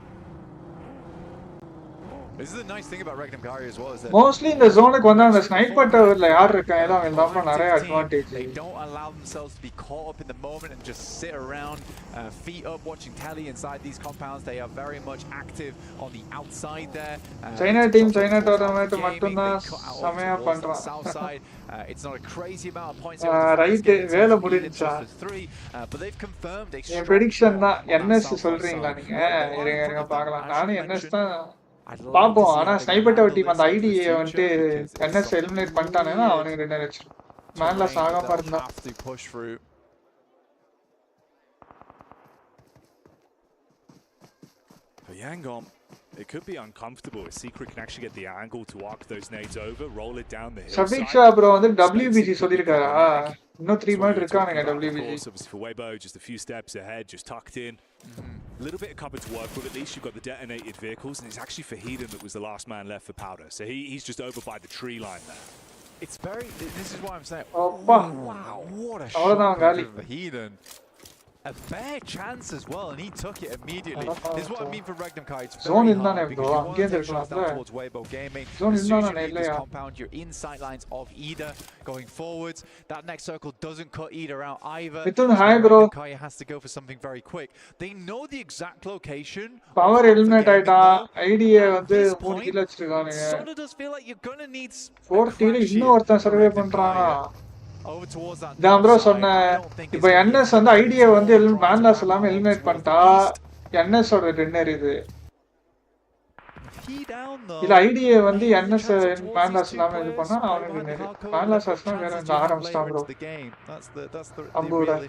S3: This is the nice thing about Regnum Kari as well is that
S1: mostly இந்த ஜோனுக்கு வந்து அந்த sniper டவர்ல யார் இருக்காங்களோ அவங்க தான் நிறைய advantage
S3: they don't allow themselves to be caught up in the moment and just sit around feet up watching telly inside these compounds. They are very much active on the outside there.
S1: China team China tournament மட்டும் தான் சமயா பண்றான்
S3: it's not a crazy amount of points
S1: right வேலை முடிஞ்சுச்சா
S3: but they've confirmed
S1: N prediction தான் NS சொல்றீங்களா நீங்க இருங்க பார்க்கலாம் நானும் NS தான் பாப்போம் ஆனா ஸ்னைப்பர் டவர் டீம் அந்த ஐடியை வந்து என்எஸ் எலிமினேட் பண்ணிட்டானேன்னா அவனுக்கு டின்னர் வச்சு மேல சாகாம இருந்தா
S2: For Yangon, it could be uncomfortable. A Secret can actually get the angle to arc those nades over, roll it down the hillside.
S1: சபிக்ஷா ப்ரோ வந்து WBG சொல்லிருக்காரா இன்னும் 3 மினிட் இருக்கானுங்க WBG
S2: For Weibo, just a few steps ahead, just tucked in. A little bit of cover to work with at least. You've got the detonated vehicles, and it's actually for Hedon that was the last man left for Powder. So he's just over by the tree line there.
S3: It's very, this is why I'm saying,
S1: wow,
S3: what a shot for Hedon. A fair chance as well, and he took it immediately. This is what I mean for Regnum Kai. It's very hard because you want to take shots down towards Weibo Gaming. As soon as you leave this compound, you're in sight lines of Ida going forwards. That next circle doesn't cut Ida out either.
S1: Regnum
S3: Kai has to go for something very quick. They know the exact location.
S1: Power eliminate ஆயிட்டா ஐடியை வந்து 3 kill வச்சிருக்கானுங்க
S3: Sort of does feel like you're gonna need
S1: 4 kill இன்னும் ஒருத்தன் survey பண்றானா நான் bro சொன்னேன் இப்போ என்எஸ் வந்து ஐடியை வந்து மேன்லாஸ் இல்லாம எலிமினேட் பண்ணிட்டா என்எஸ் ஓட டின்னர் இது இல்ல ஐடியை வந்து என்எஸ் மேன்லாஸ் இல்லாம இது பண்ணா அவனுக்கு டின்னர் மேன்லாஸ் ஆஸ்னா வேற இந்த ஆரம்பிச்சிட்டான் bro அம்பூட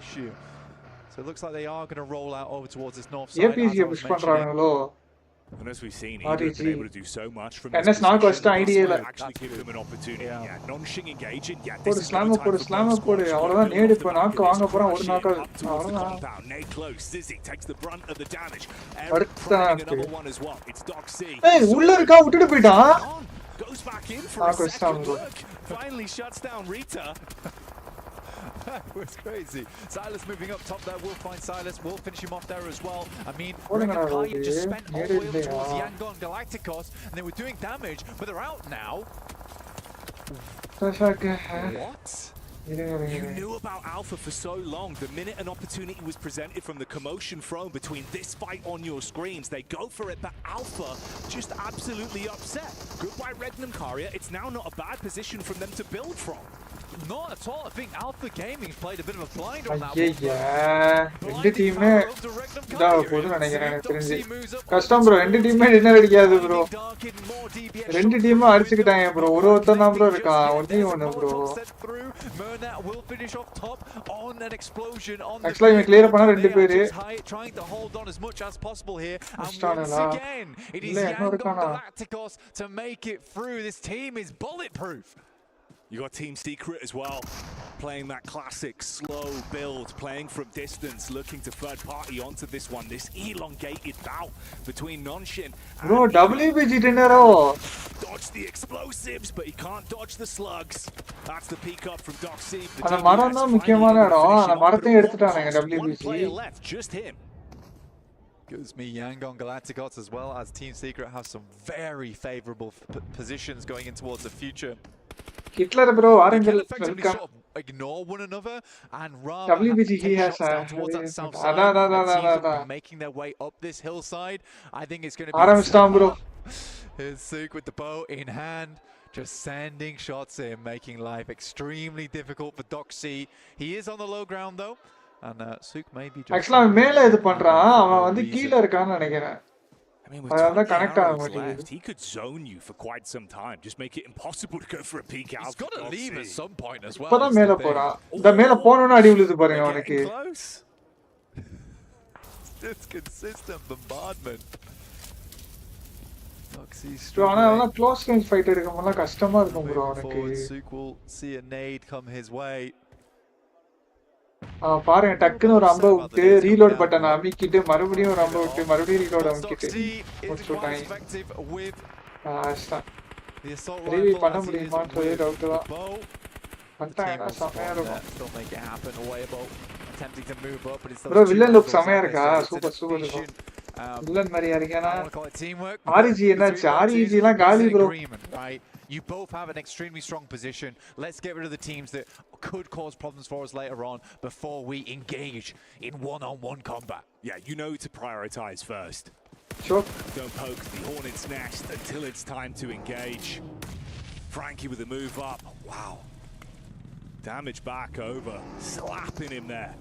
S3: So it looks like they are going to roll out over towards this north side.
S1: APC push பண்றாங்களோ
S2: And as we've seen, Ida have been able to do so much from
S1: NS knock first idea
S2: actually give them an opportunity. Yeah, non-shing engaging. Yeah,
S1: this is slam போடு அவ்வளவுதான் நேடு இப்ப knock வாங்க போறான் ஒரு knock அவ்வளவுதான்
S2: Nate close. Zizzy takes the brunt of the damage.
S1: Another
S2: one as well. It's Doc C.
S1: ஏய் உள்ள இருக்கா விட்டுட்டு போய்டான்
S2: Goes back in for a second look. Finally shuts down Rita.
S3: That was crazy. Silas moving up top there. We'll find Silas. We'll finish him off there as well. I mean, Kai just spent all the way towards Yangon Galacticos, and they were doing damage, but they're out now.
S1: What?
S2: You knew about Alpha for so long. The minute an opportunity was presented from the commotion thrown between this fight on your screens, they go for it, but Alpha just absolutely upset. Goodbye Regnum Karya. It's now not a bad position for them to build from.
S3: Not at all. I think Alpha Gaming's played a bit of a blind on that
S1: one. End team da podu nenikren therinji custom bro end team dinner adiyadhu bro rendu team adichikitaanga bro oru ottana bro iruka only one bro
S3: will finish off top on an explosion on the
S1: actually me clear panna rendu peru
S3: trying to hold on as much as possible here and once again it is Galacticos to make it through. This team is bulletproof.
S2: You got Team Secret as well, playing that classic slow build, playing from distance, looking to third party onto this one. This elongated bout between Nonshin and
S1: bro WBG dinner
S2: dodge the explosives, but he can't dodge the slugs. That's the peek up from Doc C.
S1: ana maram da mukkiyamaana idam ana marathai eduthitaanga WBG
S2: left, just him.
S3: Gives me Yangon Galacticos as well as Team Secret has some very favorable positions going in towards the future.
S1: Hitler bro RNGL welcome
S3: ignore one another and
S1: WBG he has
S3: making their way up this hillside. I think it's going to be
S1: Aram Storm bro.
S3: Here's Sook with the bow in hand, just sending shots in, making life extremely difficult for Doc C. He is on the low ground though, and Sook may be just
S1: actually மேல இது பண்றான் அவன் வந்து கீழ இருக்கான்னு நினைக்கிறேன்.
S2: I mean, with 20 arrows left, he could zone you for quite some time. Just make it impossible to go for a peek out.
S3: He's got to leave at some point as well.
S1: இப்பதான் மேல போறான். இந்த மேல போனோம்னா அடி விழுது பாருங்க அவனுக்கு.
S3: This consistent bombardment.
S1: Bro, ஆனா close range fight எடுக்கும்போது கஷ்டமா இருக்கும் bro அவனுக்கு.
S3: Sook will see a nade come his way.
S1: பாருங்க டக்குன்னு ஒரு அம்ப விட்டு ரீலோட் பட்டன் அமுக்கிட்டு மறுபடியும் ஒரு அம்ப விட்டு மறுபடியும் ரீலோட் அமுக்கிட்டு முடிச்சுட்டாங்க. ரீவி பண்ண முடியுமான்றது டவுட் தான். பண்ணிட்டாங்கன்னா செமையா இருக்கும். ப்ரோ வில்லன் லுக் செமையா இருக்கா? சூப்பர் சூப்பர் இருக்கும். வில்லன் மாதிரியா இருக்கானா? ஆர்ஜி என்னாச்சு? ஆர்ஜி எல்லாம் காலி bro.
S3: You both have an extremely strong position. Let's get rid of the teams that could cause problems for us later on before we engage in one-on-one combat.
S2: Yeah, you know to prioritize first.
S1: Sure.
S2: Don't poke the hornet's nest until it's time to engage. Frankie with a move up. Wow. Damage back over. Slapping him there.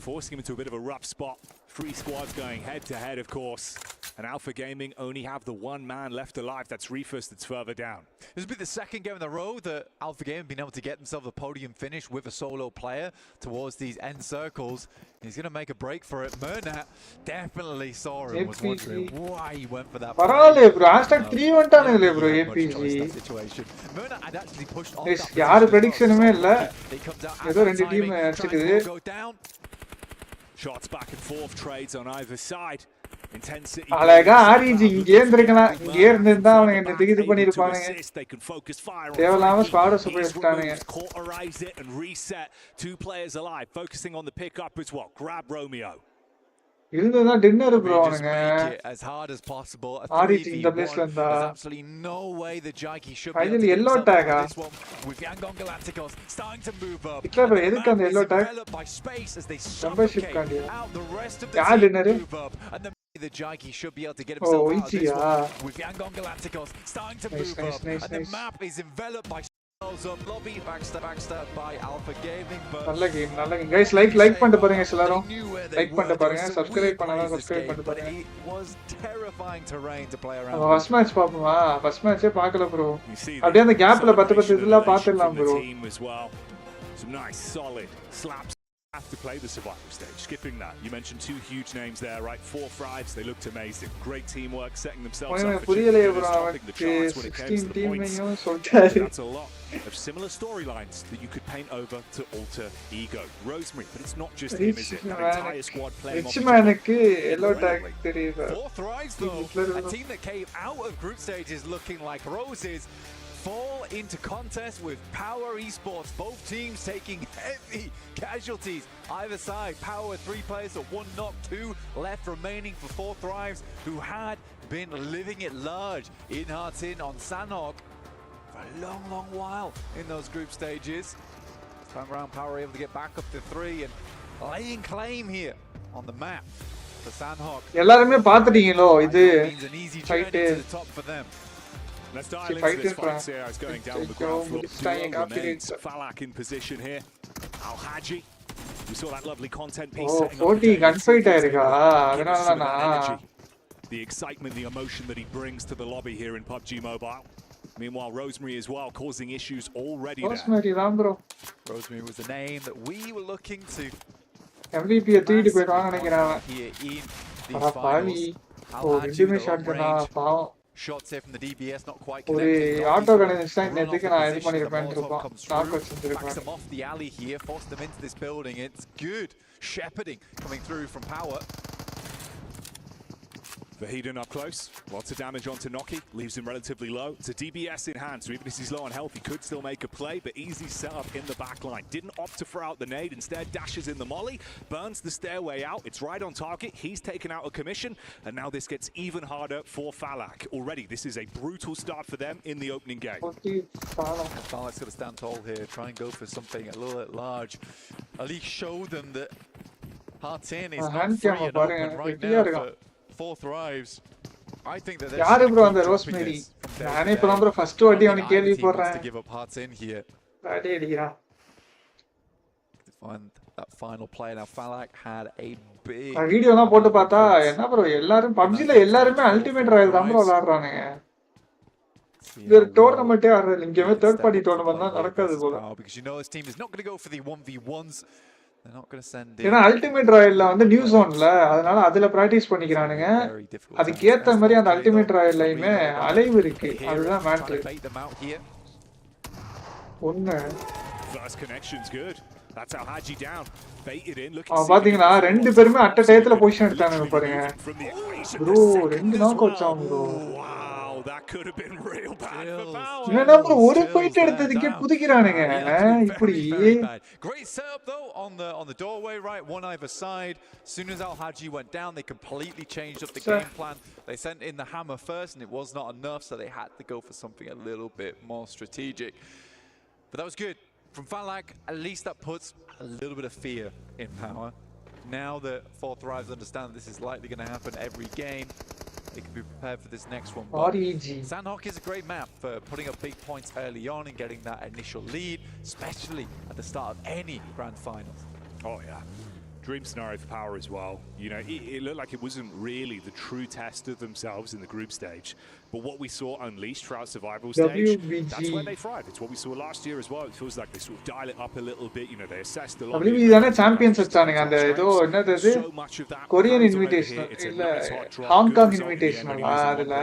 S2: Forcing him into a bit of a rough spot. 3 squads going head-to-head, of course. And Alpha Gaming only have the one man left alive. That's Reefus that's further down.
S3: This will be the second game in a row that Alpha Gaming have been able to get themselves a podium finish with a solo player towards these end circles. He's going to make a break for it. Murnat definitely saw him, was wondering why he went for that.
S1: Parale bro, hashtag 3 vantaanengale bro APG.
S3: Murnat had actually pushed off.
S1: Yes, yaar prediction me illa. Edo rendu team adichukudhu.
S2: Shots back and forth, trades on either side. Intensity.
S1: அழகா ஆரிஜி இங்கே இருந்திருக்கலாம். இங்கே இருந்திருந்தா அவனுங்க என்ன திகிது பண்ணிருப்பானுங்க. தேவலாம ஸ்குவாட super ஸ்டானுங்க.
S2: Cauterize it and reset. 2 players alive, focusing on the pickup as well. Grab Romeo.
S1: இருந்ததா dinner bro அவனுங்க.
S3: As hard as possible.
S1: ஆரிஜி இந்த பிளேஸ்ல இருந்தா.
S3: There's absolutely no way the Jackie should be.
S1: Finally yellow tag
S3: with Yangon Galacticos starting to move up.
S1: Ikla எதுக்கு அந்த yellow tag?
S3: By space as they
S1: membership காண்டி.
S3: out the rest of the team move up and the Jackie should be able to get himself out of this one with Yangon Galacticos starting to move up and the map is enveloped by lobby backstab by Alpha Gaming.
S1: நல்ல game guys like பண்ணிட்டு பாருங்க எல்லாரும் like பண்ணிட்டு பாருங்க subscribe பண்ணாதா subscribe பண்ணிட்டு பாருங்க.
S3: It was terrifying terrain to play around.
S1: first match பாப்போமா? first match பார்க்கல bro. அப்படியே அந்த கேப்ல 10 இதெல்லாம் பாத்துறலாம் bro.
S2: Some nice solid slaps. Have to play the survival stage. Skipping that, you mentioned 2 huge names there, right? 4 thrives, they looked amazing. Great teamwork, setting themselves up for topping the charts when it came to the points. That's a lot of similar storylines that you could paint over to Alter Ego. Rosemary, but it's not just him, is it? That entire squad playing off
S1: yellow tag தெரியுதா?
S3: 4 thrives though. A team that came out of group stages looking like roses fall into contest with Power Esports. Both teams taking heavy casualties either side. Power 3 players at 1 knock, 2 left remaining for 4 thrives who had been living it large in Hearts in on Sanhok for a long while in those group stages. Turnaround Power able to get back up to 3 and laying claim here on the map for Sandhawk.
S1: எல்லாரும் பாத்துட்டீங்களோ இது
S3: Means an easy journey to the top for them.
S2: Let's dial into this fight here. It's going down the ground floor. Duo remains. Falak in position here. Al Haji. We saw that lovely content piece.
S1: Oh, 40 gunfight ஆயிருக்கா அதனால நான்
S2: the excitement, the emotion that he brings to the lobby here in PUBG Mobile. Meanwhile, Rosemary as well, causing issues already there.
S1: Rosemary தான் bro.
S3: Rosemary was the name that we were looking to.
S1: MVP தூக்கிட்டு போய்ட்டான்னு நினைக்கிறேன். பாவி. ஓ ரெண்டுமே shot தானா பாவம்.
S3: Shots here from the DBS, not quite
S1: connected. Auto gun instant நேத்துக்கு நான் இது பண்ணிருப்பேன் இருப்பான். நாக் வச்சிருப்பான்.
S3: Them off the alley here, forced them into this building. It's good shepherding coming through from Power.
S2: Vahidin up close, lots of damage onto Noki, leaves him relatively low. It's a DBS in hand, so even if he's low on health, he could still make a play, but easy setup in the back line. Didn't opt to throw out the nade, instead dashes in the molly, burns the stairway out, it's right on target, he's taken out a commission, and now this gets even harder for Falak. Already, this is a brutal start for them in the opening game.
S3: Falak's got to stand tall here, try and go for something a little bit large. At least show them that Heartin is not free and open right now for 4 thrives. I think that
S1: யாரு bro அந்த rosemary நானே இப்பதான் bro first வாட்டி அவனுக்கு கேள்வி போடுறேன்
S3: to give up Heartin here.
S1: அடே அடிடா
S3: Find that final play. Now Falak had a big
S1: வீடியோலாம் போட்டு பார்த்தா என்ன bro எல்லாரும் PUBGல எல்லாரும் அல்டிமேட் ராயல் தான் bro விளையாடுறானுங்க இது டோர்னமென்ட்டே ஆடுறது இங்கவே third party டோர்னமென்ட் தான் நடக்குது போல
S3: because you know this team is not going to go for the 1v1s. They're not going to send in.
S1: ஏனா அல்டிமேட் ராயல்ல வந்து நியூ ஜோன்ல அதனால அதுல பிராக்டீஸ் பண்ணிக்கறானுங்க அதுக்கு ஏத்த மாதிரி அந்த அல்டிமேட் ராயல்லையுமே அலைவ் இருக்கு அதுதான் மேட்டர் ஒண்ணு
S2: First connection's good. That's how Haji down. Baited in. Look
S1: பாத்தீங்களா ரெண்டு பேருமே அட்ட டயத்துல பொசிஷன் எடுத்தாங்க பாருங்க bro ரெண்டு நாக் வச்சாங்க bro
S2: that could have been real bad for Power.
S1: என்னடா bro ஒரு ஃபைட் எடுத்ததுக்கே குதிக்குறானுங்க இப்படி
S3: Great setup though on the doorway, right, one either side. As soon as Al Haji went down, they completely changed up the game plan. They sent in the hammer first and it was not enough, so they had to go for something a little bit more strategic. But that was good from Falak. At least that puts a little bit of fear in Power. Now that 4th Thrives understand that this is likely going to happen every game, they can be prepared for this next one. Sandhawk is a great map for putting up big points early on and getting that initial lead, especially at the start of any grand finals.
S2: Oh yeah, dream scenario for Power as well. You know, it looked like it wasn't really the true test of themselves in the group stage, but what we saw unleashed throughout survival stage, that's where they thrived. It's what we saw last year as well. It feels like they sort of dial it up a little bit. You know, they assessed a lot.
S1: WBG தான champions வச்சானுங்க அந்த ஏதோ என்னது Korean invitation இல்ல Hong Kong invitation அதுல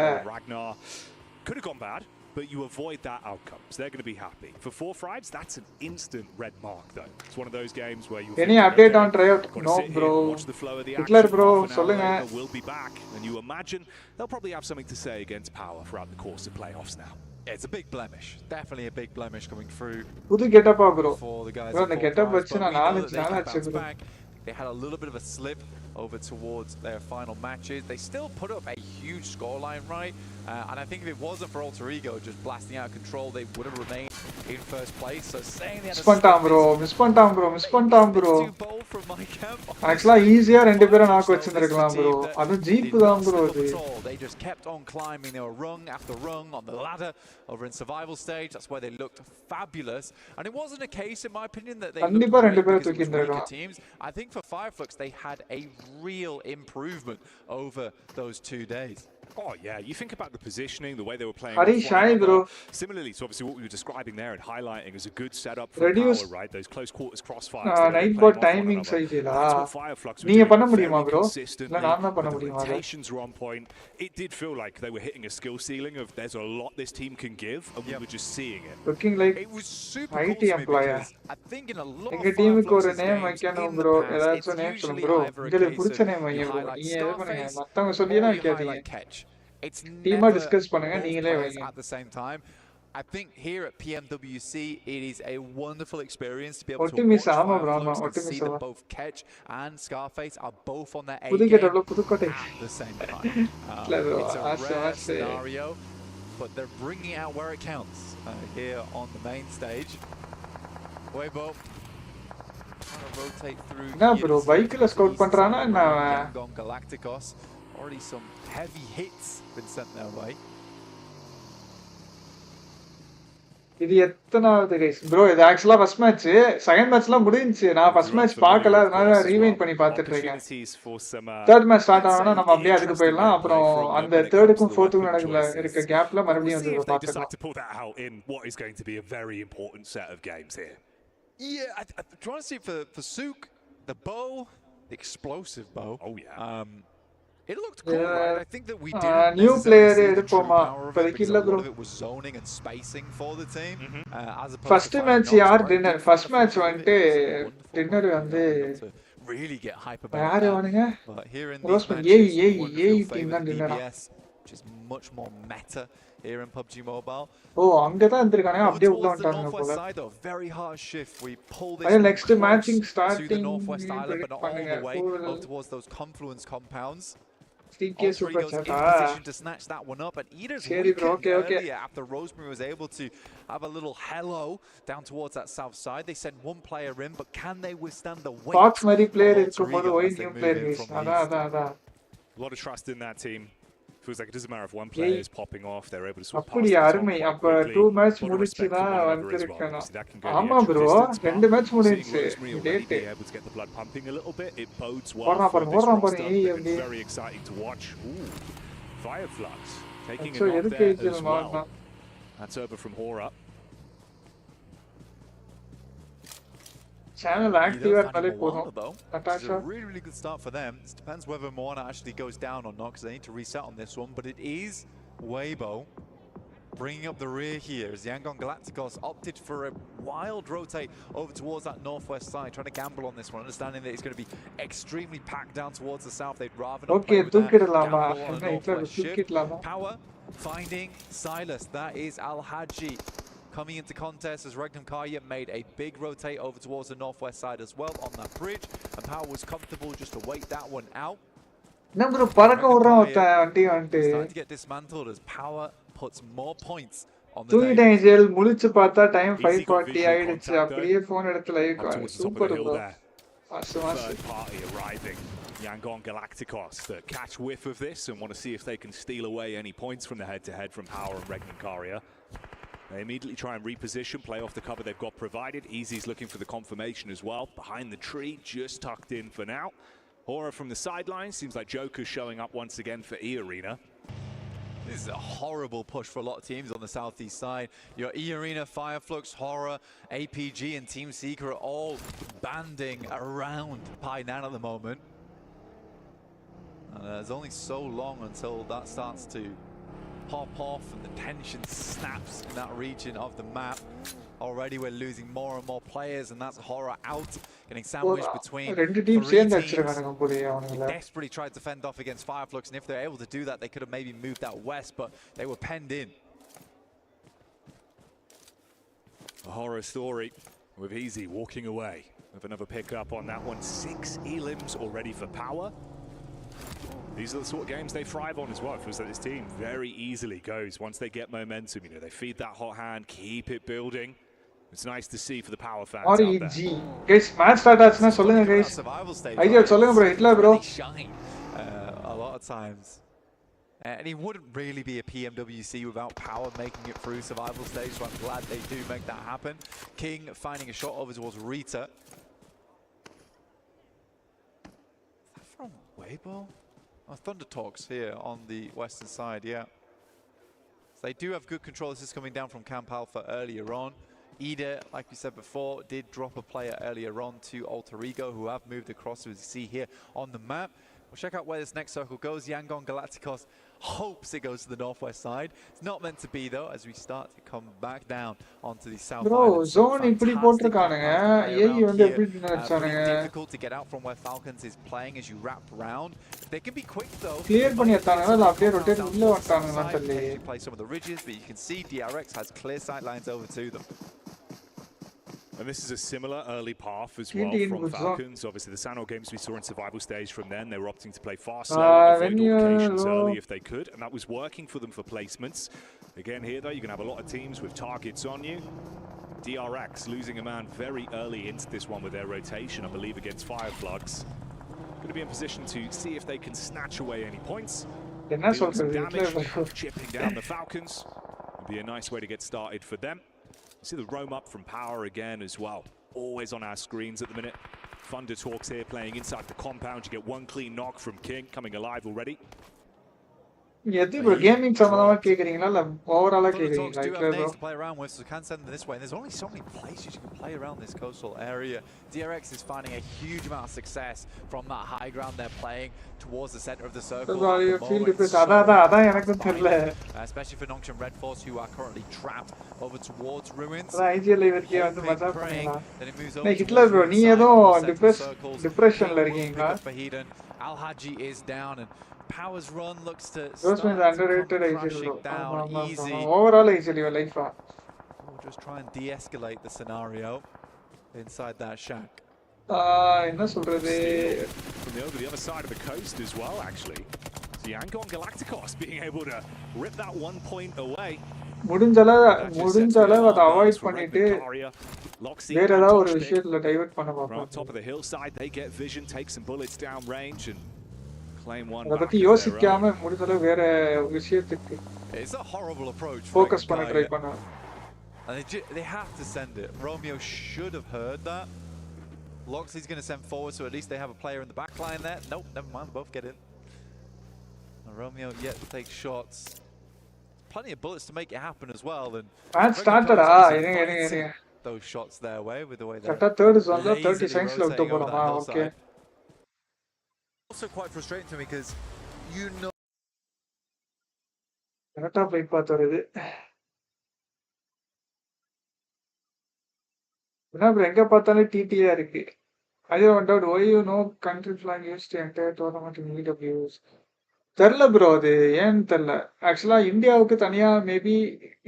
S2: could have gone bad, but you avoid that outcome, so they're going to be happy. For 4 Thrives, that's an instant red mark though. It's one of those games where you
S1: any update on tryout? No bro, Hitler bro solunga
S2: we'll be back, and you imagine they'll probably have something to say against Power throughout the course of playoffs now.
S3: Yeah, it's a big blemish, definitely a big blemish coming through
S1: pudu getup bro
S3: for the guys
S1: bro the getup vachina naalachu
S3: they had a little bit of a slip over towards their final matches. They still put up a huge scoreline, right? And I think if it wasn't for MrIGL just blasting out of control, they would have remained in first place. So saying they had
S1: miss pantam bro
S3: too bold from my camp.
S1: Actually easier rendu pera knock vechirukkalam bro adu jeep dhaan bro
S3: They just kept on climbing. They were rung after rung on the ladder over in survival stage. That's why they looked fabulous. And it wasn't a case, in my opinion, that they looked
S1: rendu pera thukkindirukkalam
S3: teams. I think for Fireflux they had a real improvement over those 2 days.
S2: Oh yeah, you think about the positioning, the way they were playing.
S1: Very shy, bro.
S2: Similarly, so obviously what we were describing there and highlighting is a good setup for Power, right? Those close quarters crossfires.
S1: Nightbot timing saidila. Neenga panna mudiyuma bro? Illa naan dhaan panna mudiyuma?
S2: Rotations were on point. It did feel like they were hitting a skill ceiling of there's a lot this team can give, and we were just seeing it.
S1: Looking like
S3: it was super
S1: IT employer.
S3: I think in a lot
S1: enga team ku oru name vaikkanum bro. Edaachu name sollu bro. Idile pudicha name vaiyum bro. Neenga edhu pannunga mattavanga solliyana vekkadinga.
S3: It's
S1: team discuss பண்ணுங்க நீங்களே வைங்க
S3: at the same time. I think here at PMWC it is a wonderful experience to be able to watch and see that both Ketch and Scarface are both on their A game at the same time. It's a rare scenario, but they're bringing out where it counts here on the main stage. Weibo rotate through.
S1: என்ன bro பைக்ல scout பண்றானா என்ன அவன்?
S3: Yangon Galacticos. Already some heavy hits been sent their way.
S1: இது எத்தனாவது guys bro இது ஆக்சுவலா first match second மேட்ச்லாம் முடிஞ்சிச்சு நான் ஃபர்ஸ்ட் மேட்ச் பார்க்கல அதனால ரீவைண்ட் பண்ணி பார்த்துட்டு இருக்கேன் தேர்ட் மேட்ச் ஸ்டார்ட் ஆனா நம்ம அப்படியே அதுக்கு போயிடலாம் அப்புறம் அந்த தேர்டுக்கும் ஃபோர்த்துக்கும் நடக்குற இருக்க கேப்ல மறுபடியும் வந்து பார்க்கலாம்.
S3: Yeah, I'm trying to see for Sook, the bow, the explosive bow.
S2: Oh yeah.
S3: It looked cool, right? I think that we did
S1: new player எடுப்போமா இப்போதைக்கு இல்ல bro.
S3: It was zoning and spacing for the team. As opposed
S1: first match யார் dinner first match வந்து dinner வந்து
S3: really get hype about
S1: யார் வானுங்க
S3: but here in
S1: A team தான் dinner
S3: which is much more meta here in PUBG Mobile.
S1: ஓ அங்க தான் வந்திருக்கானே அப்படியே உள்ள வந்துட்டாங்க போல.
S3: Very hard shift. We pull this
S1: next matching starting
S3: to the northwest island but not all the way up towards those confluence compounds.
S1: Super
S3: in position to snatch that one up, and Eater's earlier after Rosemary was able to have a little hello down towards that south side. They sent one player in, but can they withstand the weight?
S1: Fox Mary player irukkumbodhu why new player is ada.
S2: A lot of trust in that team. Feels like it doesn't matter if one player is popping off, they're able to swap past
S1: அப்படியே அருமை அப்ப 2 match முடிச்சினா வந்திருக்கணும். ஆமா bro 2 match முடிஞ்சிச்சு date
S2: able to get the blood pumping a little bit. It bodes well. Very exciting to watch. Ooh, Fireflux taking it off there as well. That's over from Hora.
S1: Channel active at
S3: It's a really good start for them. It depends whether Moana actually goes down or not because they need to reset on this one. But it is Weibo bringing up the rear here as Yangon Galacticos opted for a wild rotate over towards that northwest side, trying to gamble on this one, understanding that it's going to be extremely packed down towards the south. They'd rather not play with that. Power finding Silas. That is Al-Haji. Coming into contest as Regnum Karya made a big rotate over towards the northwest side as well on that bridge, and Power was comfortable just to wait that one out.
S1: Starting
S3: to get dismantled as Power puts more points on the
S1: MrIGL முழிச்சு பார்த்தா time 5:40 ஆயிடுச்சு அப்படியே phone எடுத்து live super bro
S2: Third party arriving. Yangon Galacticos that catch whiff of this and want to see if they can steal away any points from the head-to-head from Power and Regnum Karya. They immediately try and reposition, play off the cover they've got provided. Easy's looking for the confirmation as well. Behind the tree, just tucked in for now. Hora from the sidelines. Seems like Joker's showing up once again for E-Arena.
S3: This is a horrible push for a lot of teams on the southeast side. Your E-Arena, Fireflux, Hora, APG and Team Seeker are all banding around Painan at the moment. And there's only so long until that starts to pop off and the tension snaps in that region of the map. Already we're losing more and more players, and that's Hora out, getting sandwiched between three teams. They desperately tried to fend off against Fireflux, and if they're able to do that, they could have maybe moved out west, but they were penned in.
S2: A horror story with Easy walking away with another pickup on that one. 6 elims already for Power. These are the sort of games they thrive on as well. It feels like this team very easily goes once they get momentum. You know, they feed that hot hand, keep it building. It's nice to see for the Power fans out there.
S1: Guys, match start aachna solunga guys. IGL solunga bro, hitla bro.
S3: A lot of times. And he wouldn't really be a PMWC without Power making it through survival stage, so I'm glad they do make that happen. King finding a shot over towards Rita. Is that from Weibo? Oh, Thunder Talks here on the western side, yeah. So they do have good control. This is coming down from Camp Alpha earlier on. Ida, like we said before, did drop a player earlier on to Alter Ego, who have moved across, as you see here on the map. We'll check out where this next circle goes. Yangon Galacticos hopes it goes to the northwest side. It's not meant to be, though, as we start to come back down onto the south
S1: bro,
S3: island.
S1: zone இப்படி போட்டுருக்கானுங்க ஏய் வந்து எப்படி நினைச்சானுங்க
S3: difficult to get out from where Falcons is playing as you wrap around. They can be quick, though.
S1: Clear பண்ணி எடுத்தானுங்க இல்ல அப்படியே rotate உள்ள வந்தானுங்க தெரியல.
S3: Play some of the ridges, but you can see DRX has clear sight lines over to them.
S2: And this is a similar early path as well from Falcons. Obviously, the Sanor games we saw in survival stage from then, they were opting to play far slow, avoid locations early if they could, and that was working for them for placements. Again, here though, you're going to have a lot of teams with targets on you. DRX losing a man very early into this one with their rotation, I believe, against Fireflugs. Going to be in position to see if they can snatch away any points. Dealing some damage, chipping down the Falcons. Would be a nice way to get started for them. You see the roam up from Power again as well. Always on our screens at the minute. Thunder Talks here playing inside the compound. You get one clean knock from King, coming alive already.
S1: எது bro gaming சம்பந்தமா கேக்குறீங்களா இல்ல ஓவராலா கேக்குறீங்களா
S3: do have names to play around with, so can send them this way. And there's only so many places you can play around this coastal area. DRX is finding a huge amount of success from that high ground they're playing towards the center of the circle.
S1: அதான் எனக்கும் தெரியல.
S3: Especially for Nongshim Red Force, who are currently trapped over towards ruins.
S1: IGL இவர்க்கே வந்து மஜா பண்ணலாம். நான் Hitler bro நீ ஏதோ டிப்ரஷன்ல இருக்கீங்களா?
S3: Al-Haji is down and Power's run looks to
S1: underrated
S3: down easy.
S1: Overall easily life.
S3: We'll just try and de-escalate the scenario inside that shack.
S1: என்ன சொல்றது?
S2: From the other side of the coast as well, actually. Yangon Galacticos being able to rip that 1 point away.
S1: முடிஞ்ச அளவு அதை avoid பண்ணிட்டு வேற ஏதாவது ஒரு விஷயத்துல டைவர்ட் பண்ண பார்ப்போம்.
S2: On top of the hillside, they get vision, take some bullets down range and claim one.
S1: அதை பத்தி யோசிக்காம முடிஞ்ச அளவு வேற விஷயத்துக்கு
S3: It's a horrible approach.
S1: Focus பண்ண ட்ரை பண்ணா.
S3: And they have to send it. Romeo should have heard that. Loxley's going to send forward, so at least they have a player in the back line there. Nope, never mind, both get in. And Romeo yet to take shots. Plenty of bullets to make it happen as well. And
S1: started
S3: those shots their way with the way
S1: they're third is on the 30 seconds left to go. Okay.
S3: Also quite frustrating to me because you know
S1: கரெக்டா போய் பார்த்தது என்ன எங்க பார்த்தாலும் டிடியா இருக்கு. I just wondered why you know country flag used the entire tournament in EWs. தெரியல bro அது ஏன்னு தெரியல. ஆக்சுவலா இந்தியாவுக்கு தனியா மேபி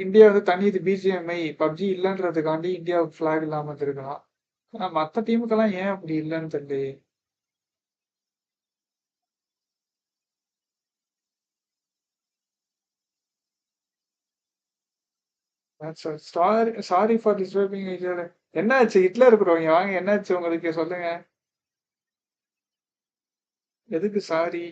S1: இந்தியா வந்து தனி இது BGMI பப்ஜி இல்லைன்றதுக்காண்டி இந்தியாவுக்கு ஃபிளாக் இல்லாம இருக்கலாம். ஆனா மற்ற டீமுக்கெல்லாம் ஏன் அப்படி இல்லைன்னு தெரியல. Sorry for disturbing. என்னாச்சு ஹிட்லர் ப்ரோ இங்க வாங்க, என்னாச்சு உங்களுக்கு சொல்லுங்க, எதுக்கு sorry?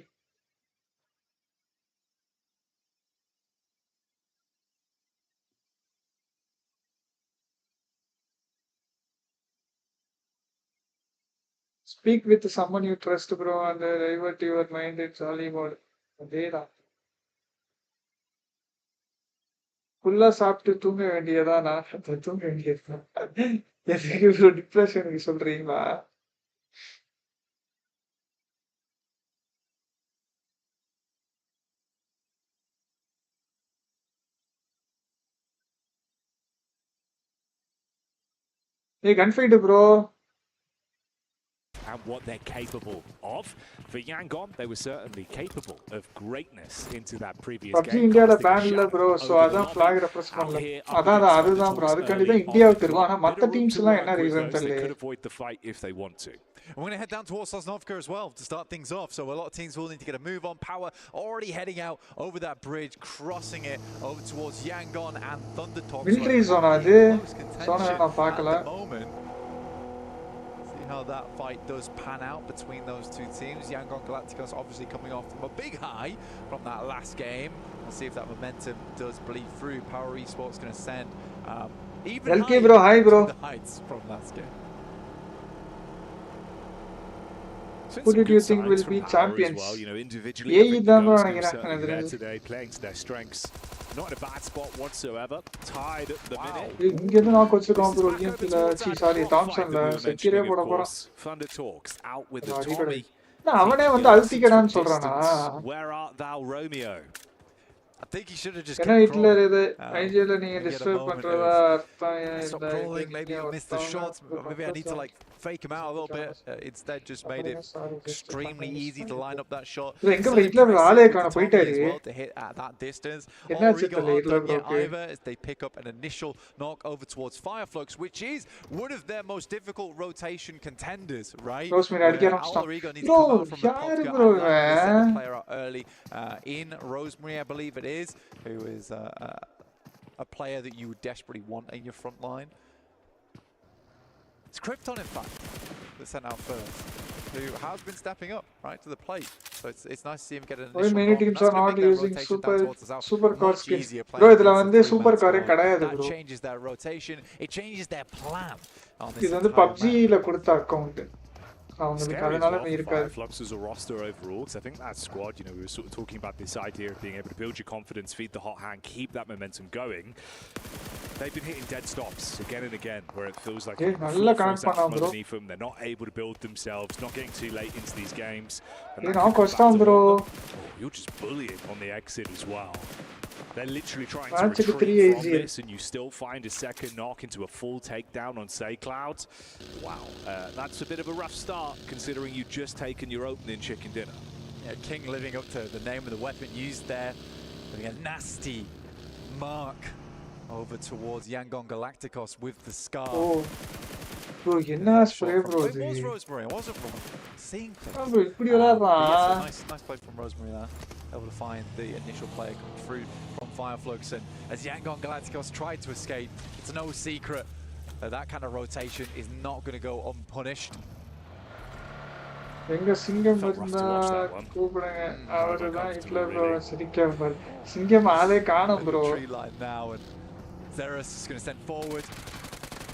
S1: Speak with someone you trust bro and divert your mind. It's all about அதேதான். ஃபுல்லா சாப்பிட்டு தூங்க வேண்டியதா? நான் தூங்க வேண்டியதுதான். எதுக்கு டிப்ரெஷனுக்கு சொல்றீங்களா? Hey, gunfight bro.
S2: And what they're capable of. For Yangon, they were certainly capable of greatness into that previous
S1: PUBG
S2: game.
S1: India ban illa bro, so adan flag represent பண்ணல. அதான் bro, அதுக்காண்டி தான் இந்தியாவுக்கு இருக்கு. ஆனா மத்த டீம்ஸ் எல்லாம் என்ன ரீசன் தெரியல.
S2: They could avoid the fight if they want to.
S3: We're going to head down towards Sosnovka as well to start things off. So a lot of teams will need to get a move on. Power already heading out over that bridge, crossing it over towards Yangon and Thunder Talks.
S1: Military zone அது. Zone நான் பார்க்கல.
S3: How that fight does pan out between those two teams. Yangon Galacticos obviously coming off from a big high from that last game. We'll see if that momentum does bleed through. Power Esports going to send even
S1: LK bro, hi bro.
S3: The heights from last game.
S1: Who did you think will be champions?
S2: Well, you know, individually, today playing to their strengths. Not in a bad spot whatsoever. Tied at the minute.
S1: இங்க நான் coach காம்பரோ இல்ல sorry தாம்சன்ல செக்கிரே போட போறான்.
S2: Thunder Talks out with the Tommy.
S1: அவனே வந்து அல்டிக்கடான்னு சொல்றானா?
S2: Where art thou Romeo?
S3: I think he should have just
S1: kept Hitler இது IGL நீங்க டிஸ்டர்ப் பண்றதா அர்த்தம்
S3: maybe I missed the shots. Maybe I need to like fake him out a little bit. Instead, just made it extremely easy to line up that shot.
S1: Still
S3: Still
S1: impressive
S3: impressive with Tommy as well to hit at that distance. MrIGL aren't done yet either as they pick up an initial knock over towards Fireflux, which is one of their most difficult rotation contenders, right? MrIGL needs to come out from the pop and set the player out early in Rosemary, I believe it is, who is a player that you would desperately want in your front line. It's Krypton, in fact, that sent out first, who has been stepping up right to the plate. So it's nice to see him get an initial
S1: many teams are not using super car skins. Bro, idhula super car kadayadu bro.
S3: That changes their rotation. It changes their plan.
S1: This is PUBG la kudutha account.
S2: Scary as well for Fireflux as a roster overall, because I think that squad, you know, we were sort of talking about this idea of being able to build your confidence, feed the hot hand, keep that momentum going. They've been hitting dead stops again and again, where it feels like falls out from underneath them. They're not able to build themselves, not getting too late into these games.
S1: Bro.
S2: You're just bullying on the exit as well. They're literally trying to retreat from this, and you still find a second knock into a full takedown on SayCloud. Wow, that's a bit of a rough start, considering you've just taken your opening chicken dinner.
S3: Yeah, King living up to the name of the weapon used there, doing a nasty mark over towards Yangon Galacticos with the scar.
S1: Oh, bro, enna spray bro.
S3: It was Rosemary, I wasn't wrong. Seeing things.
S1: Oh, bro, ipdi vilaadra.
S3: Nice play from Rosemary there. Able to find the initial player coming through from Fireflux, and as Yangon Galacticos tried to escape, it's no secret that that kind of rotation is not going to go unpunished.
S1: Enga Singam varna koopudanga avarada Hitler bro sirikkavar. Singam aale kaanum bro.
S3: Tree line now, and Zerus is going to send forward.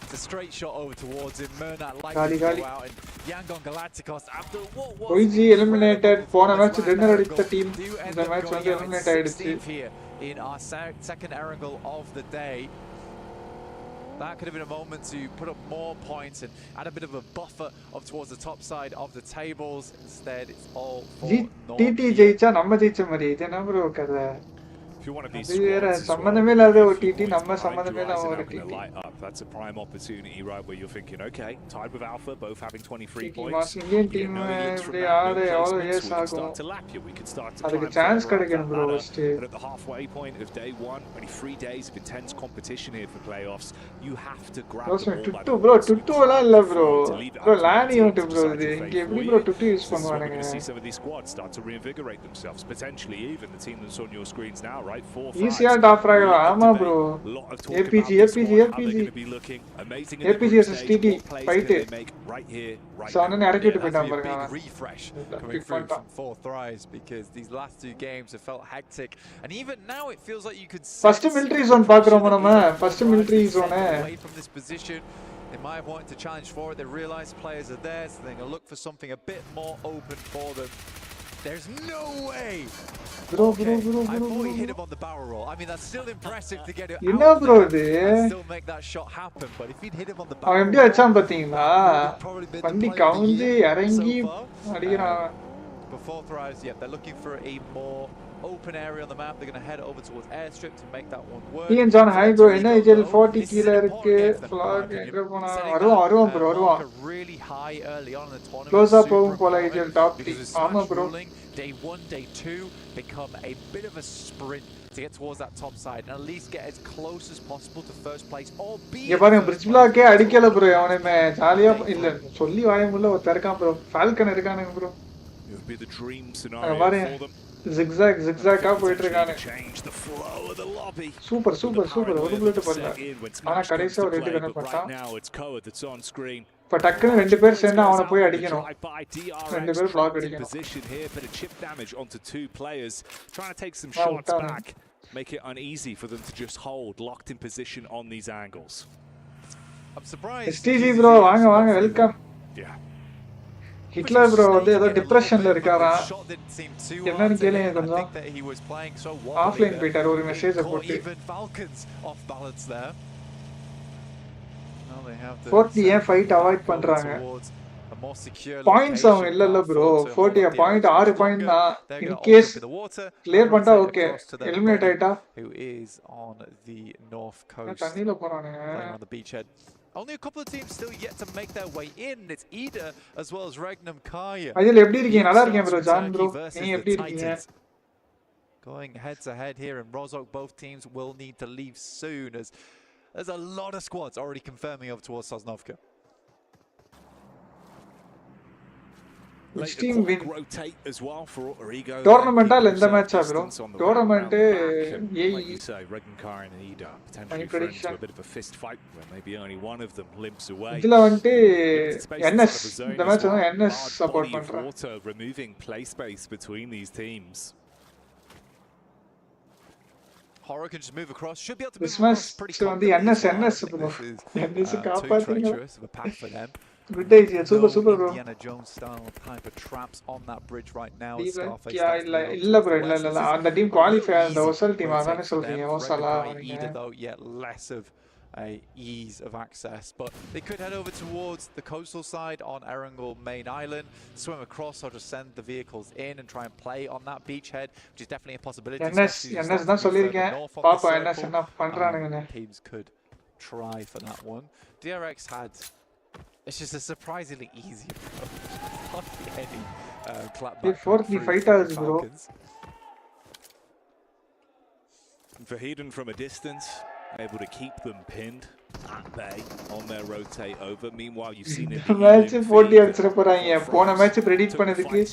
S3: It's a straight shot over towards him. Murnat likely to go out, and Yangon Galacticos after what was
S1: OG eliminated. Pona match dinner aditha team. The match vandu eliminate aiduchu.
S3: Here in our second Erangel of the day. That could have been a moment to put up more points and add a bit of a buffer up towards the top side of the tables. Instead, it's all for
S1: TT jeicha namma jeicha mari idena bro kada.
S2: If you're one of these squads as well, that's a prime opportunity, right, where you're thinking, okay, tied with Alpha, both having 23 points.
S1: Indian team
S2: start to lap you. We could start to climb
S1: chance
S2: but at the halfway point of day one, only 3 days of intense competition here for playoffs, you have to grab the ball
S1: bro, Tuttu alla illa bro. Bro, Lani untu bro. Inge eppadi bro Tuttu use
S2: We're going
S1: பண்ணுவானுங்க.
S2: to see some of these squads start to reinvigorate themselves, potentially even the team that's on your screens now, right?
S1: Easier top fraggle, ama bro. APG versus TT fight. So anna irakittu poitan
S3: big refresh coming through from Fourth Rise, because these last 2 games have felt hectic, and even now it feels like you could
S1: first military zone paakroma nama. First military zone
S3: away from this position. They might have wanted to challenge for it. They realize players are there, so they're going to look for something a bit more open for them. There's no way.
S1: Bro.
S3: I thought he hit him on the barrel roll. I mean, that's still impressive to get it
S1: out
S3: there and still make that shot happen. But if he'd hit him on the barrel roll,
S1: எப்படி அடிச்சான் பாத்தீங்களா? வண்டி கவுந்து இறங்கி அடிக்கிறான்.
S3: Before Thrives, yeah, they're looking for a more open area on the map. They're going to head over towards airstrip to make that one work.
S1: Ian John high bro, MrIGL 40 கீழ இருக்கு. flag எங்க போனா வருவான் bro வருவான்.
S3: Really high early on in the tournament.
S1: Close up போகும் போல MrIGL top 3. ஆமா bro.
S3: Day 1, day 2 become a bit of a sprint to get towards that top side and at least get as close as possible to first place or be.
S1: இங்க பாருங்க bridge block அடிக்கல bro. அவனே ஜாலியா இல்ல சொல்லி வாயமுள்ள ஒருத்தர் இருக்கான் bro. Falcon இருக்கானுங்க bro.
S2: It would be the dream scenario for them.
S1: zigzag போயிட்டு இருக்கானே. சூப்பர் ஒரு புல்லட் பண்ணல. ஆனா கடைசியா ஒரு ஹிட் கனெக்ட் பண்ணான். இப்ப டக்குன்னு 2 பேர் சேர்ந்து அவனை போய் அடிக்கணும். 2 பேர் பிளாக் அடிக்கணும்.
S2: Make it uneasy for them to just hold locked in position on these angles.
S3: I'm surprised.
S1: STG bro வாங்க வெல்கம்.
S2: Yeah.
S1: Hitler bro வந்து ஏதோ டிப்ரஷன்ல இருக்காரா? என்னன்னு கேளுங்க கொஞ்சம். ஆஃப்லைன் போயிட்டார் ஒரு மெசேஜ் போட்டு. 40 ஏன் ஃபைட் அவாய்ட் பண்றாங்க? பாயிண்ட்ஸ் அவங்க இல்ல bro. 40 பாயிண்ட் 6 பாயிண்ட் தான். இன் கேஸ் கிளியர் பண்ணிட்டா ஓகே. எலிமினேட் ஆயிட்டா
S3: who is on the north coast
S1: தண்ணில போறானே.
S3: on the beachhead. Only a couple of teams still yet to make their way in. It's Ida as well as Regnum Kaya.
S1: Ajil எப்படி இருக்கீங்க? நல்லா இருக்கேன் bro. John bro. நீங்க எப்படி இருக்கீங்க?
S3: Going head to head here in Rozhok, both teams will need to leave soon as there's a lot of squads already confirming over towards Sosnovka.
S1: Which team win?
S2: Rotate as well for MrIGL.
S1: Tournament all in the match bro. Tournament
S2: like you say, Regnum and Ida potentially friends to a bit of a fist fight where maybe only one of them limps away.
S1: இதுல வந்து NS இந்த match வந்து NS support பண்றாங்க.
S2: Auto removing play space between these teams.
S3: Horror can just move across. Should be able to move
S1: across
S3: pretty
S1: quickly. So the NS bro. NS
S3: too treacherous of a path for them.
S1: Good idea. Super bro.
S3: Indiana Jones style type of traps on that bridge right now.
S1: இல்ல bro இல்ல அந்த team qualify அந்த ஒசல் team அதானே சொல்றீங்க ஒசலா
S3: either though yet less of a ease of access, but they could head over towards the coastal side on Erangel main island, swim across or just send the vehicles in and try and play on that beachhead, which is definitely a possibility.
S1: NS தான் சொல்லிருக்கேன் பாப்பா NS என்ன பண்றானுங்க.
S3: Teams could try for that one. DRX had it's just a surprisingly easy any clapback.
S1: Fourth fighters bro.
S2: Verheiden from a distance, able to keep them pinned at bay on their rotate over. Meanwhile, you've seen it.
S1: Match 40 அடிச்சற போறாங்க. போன match predict பண்ணதுக்கு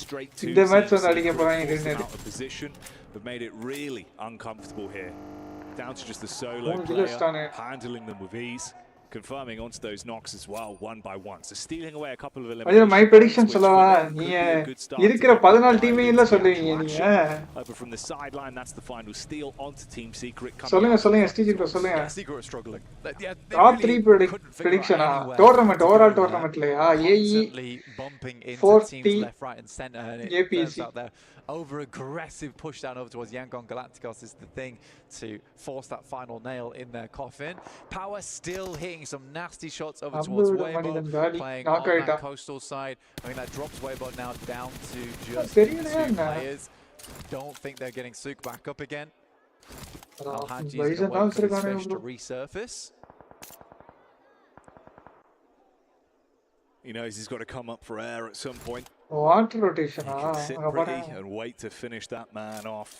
S1: இந்த match வந்து அடிக்க போறாங்க grenade.
S2: Position have made it really uncomfortable here. Down to just the solo player handling them with ease. Confirming onto those knocks as well, one by one. So stealing away a couple of eliminations.
S1: My prediction சொல்லவா நீங்க இருக்கிற 14 டீமே இல்ல சொல்றீங்க நீங்க.
S2: Over from the sideline, that's the final steal onto Team Secret.
S1: சொல்லுங்க STG bro சொல்லுங்க.
S3: Secret is struggling.
S1: Top 3 prediction tournament overall tournamentலயா AE
S3: bumping into teams left right and center and it
S1: APC
S3: out there. Over aggressive push down over towards Yangon Galacticos is the thing to force that final nail in their coffin. Power still hitting some nasty shots over towards Weibo, playing on that coastal side. I mean that drops Weibo now down to just 2 players. Don't think they're getting Sook back up again. Alhaji is going to wait for this fish to resurface.
S2: He knows he's got to come up for air at some point.
S1: Water rotation.
S2: He can sit pretty and wait to finish that man off.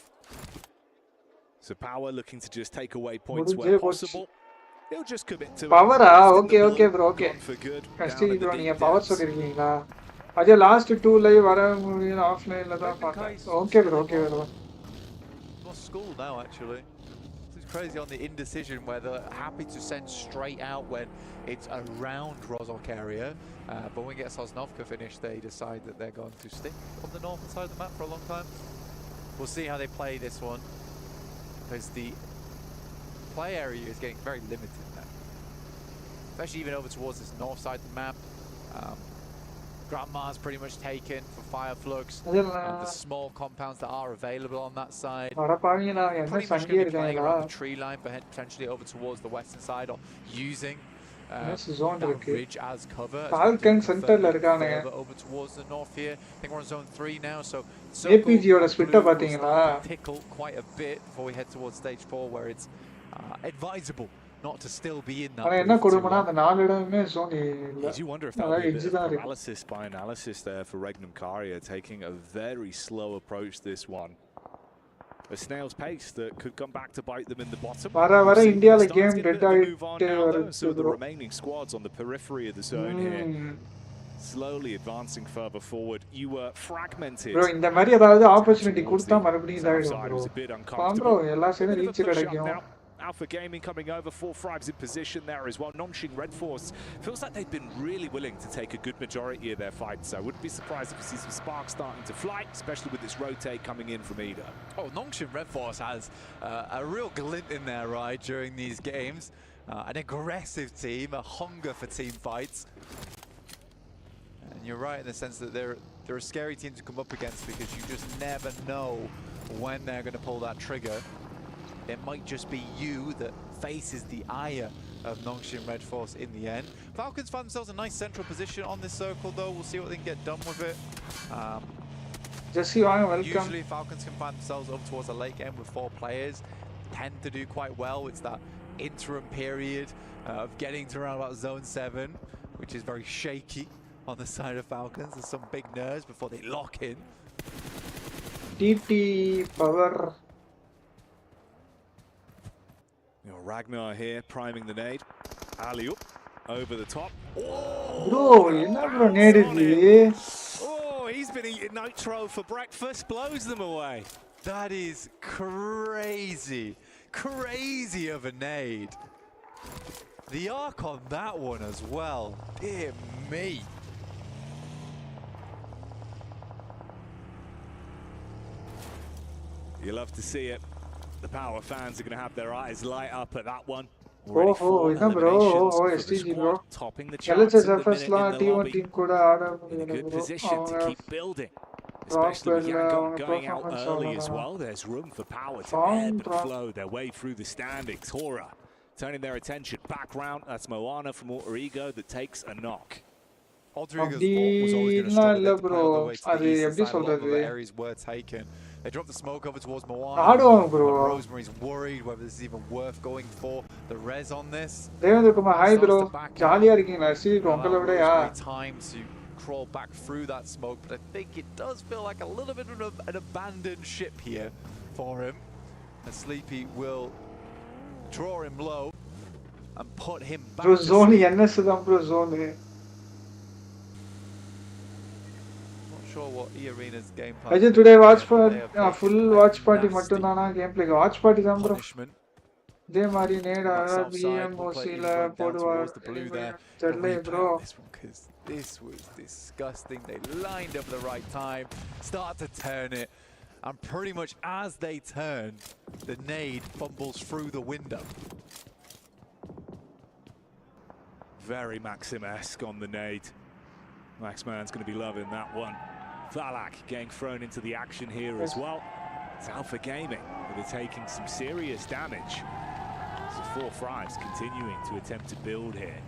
S2: So Power looking to just take away points where possible. He'll just commit to
S1: Power okay bro okay. STG bro நீங்க power சொல்லிருக்கீங்களா? Ajay last 2 live வர முடியல ஆஃப்லைன்ல தான் பார்த்தேன். Okay bro.
S3: Lost school now actually. It's crazy on the indecision where they're happy to send straight out when it's around Rozhok area. But when we get Sosnovka finished, they decide that they're going to stick on the northern side of the map for a long time. We'll see how they play this one, because the play area is getting very limited now, especially even over towards this north side of the map. Grandma's pretty much taken for Fireflux. The small compounds that are available on that side. Pretty much going to be playing around the tree line, potentially over towards the western side, or using that ridge as cover.
S1: Falcon centerல இருக்கானுங்க.
S3: Over towards the north here. I think we're on zone 3 now, so
S1: APG ஓட ஸ்பிட்ட பாத்தீங்களா?
S3: Tickle quite a bit before we head towards stage 4, where it's advisable not to still be in that.
S1: என்ன கொடுமனா அந்த நாலு இடமே zone இல்ல.
S2: You wonder if that would be a paralysis by analysis there for Regnum Kaya, taking a very slow approach this one. A snail's pace that could come back to bite them in the bottom.
S1: வர இந்தியால game dead ஆயிட்டே வருது.
S2: So the remaining squads on the periphery of the zone here, slowly advancing further forward. You were fragmented.
S1: Bro இந்த மாதிரி ஏதாவது opportunity கொடுத்தா மறுபடியும் இதாயிடும் bro. bro எல்லா சைடும் ரீச் கிடைக்கும்.
S2: Alpha Gaming coming over, 4 Fribes in position there as well. Nongshing Red Force feels like they've been really willing to take a good majority of their fights, so I wouldn't be surprised if we see some sparks starting to fly, especially with this rotate coming in from Ida.
S3: Oh, Nongshing Red Force has a real glint in their eye during these games. An aggressive team, a hunger for team fights. And you're right in the sense that they're a scary team to come up against, because you just never know when they're going to pull that trigger. It might just be you that faces the ire of Nongshim Red Force in the end. Falcons find themselves a nice central position on this circle though. We'll see what they can get done with it.
S1: Jesse, welcome.
S3: Usually Falcons can find themselves up towards a late game with 4 players. Tend to do quite well. It's that interim period of getting to around about zone 7, which is very shaky on the side of Falcons. There's some big nerves before they lock in.
S1: TT power.
S2: You know, Ragnar here priming the nade. Alley-oop over the top. Oh,
S1: bro, enna bro nade idu?
S2: Oh, he's been eating nitro for breakfast. Blows them away.
S3: That is crazy. Crazy of a nade. The arc on that one as well. Dear me.
S2: You love to see it. The Power fans are going to have their eyes light up at that one.
S1: Oh, enna bro? Oh, STG bro.
S2: Topping the charts
S1: LHSFS la T1 team kuda aada
S2: in a good position to keep building.
S1: Rock
S2: Especially with
S1: well,
S2: going out
S1: performance
S2: early as
S1: all
S2: well. There's room for Power to
S1: Form
S2: ebb and
S1: drop.
S2: flow their way through the standings. Hora turning their attention back round. That's Moana from MrIGL that takes a knock.
S3: Alterigo's was always going to struggle. They had to play all the way to the
S1: அது
S3: east
S1: எப்படி
S3: side. A lot of the
S1: சொல்றது?
S3: areas were taken. They dropped the smoke over towards Moana.
S1: ஆடுவாங்க bro.
S3: But Rosemary's worried whether this is even worth going for the res on this.
S1: Devendrakumar hi bro. ஜாலியா இருக்கீங்களா? சீக்கிரம் உங்களை விடயா?
S3: Time to crawl back through that smoke, but I think it does feel like a little bit of an abandoned ship here for him. And Sleepy will draw him low and put him back.
S1: Bro zone NS தான் bro zone.
S3: Sure what E-Arena's game plan.
S1: I just today watch party full watch party மட்டும் தானா gameplay watch party தான் bro. இதே மாதிரி நேரா BMOC ல போடுவார். தெரியல bro.
S3: This was disgusting. They lined up the right time, start to turn it, and pretty much as they turn, the nade fumbles through the window.
S2: Very Maxim-esque on the nade. Maxman's going to be loving that one. Thalak getting thrown into the action here as well. It's Alpha Gaming, but they're taking some serious damage. So 4 Fries continuing to attempt to build here.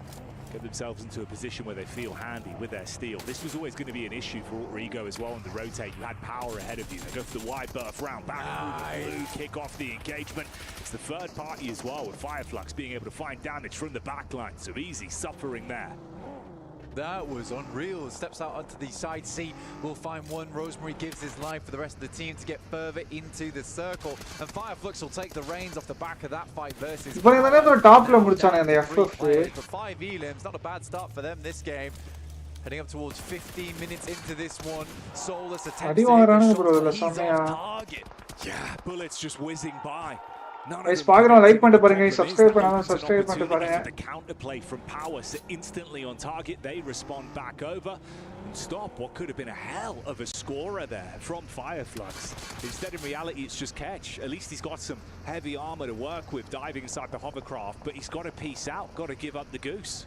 S2: Get themselves into a position where they feel handy with their steal. This was always going to be an issue for MrIGL as well on the rotate. You had Power ahead of you. They go for the wide berth round back through the blue, kick off the engagement. It's the third party as well with Fireflux being able to find damage from the backline. So easy suffering there.
S3: That was unreal. Steps out onto the side C. We'll find one. Rosemary gives his life for the rest of the team to get further into the circle. And Fireflux will take the reins off the back of that fight versus...
S1: இப்போ இந்த டாப்ல முடிச்சானே அந்த FF.
S3: For 5 elims, not a bad start for them this game. Heading up towards 15 minutes into this one. Soulless attempts to hit the shot. He's off target.
S2: Yeah, bullets just whizzing by.
S1: Guys, பாக்குறோம் like பண்ணிட்டு பாருங்க, subscribe பண்ணாம subscribe பண்ணிட்டு பாருங்க.
S2: The counterplay from Power, so instantly on target they respond back over and stop what could have been a hell of a scorer there from Fireflux. Instead, in reality, it's just catch. At least he's got some heavy armor to work with diving inside the hovercraft, but he's got to peace out, got to give up the goose.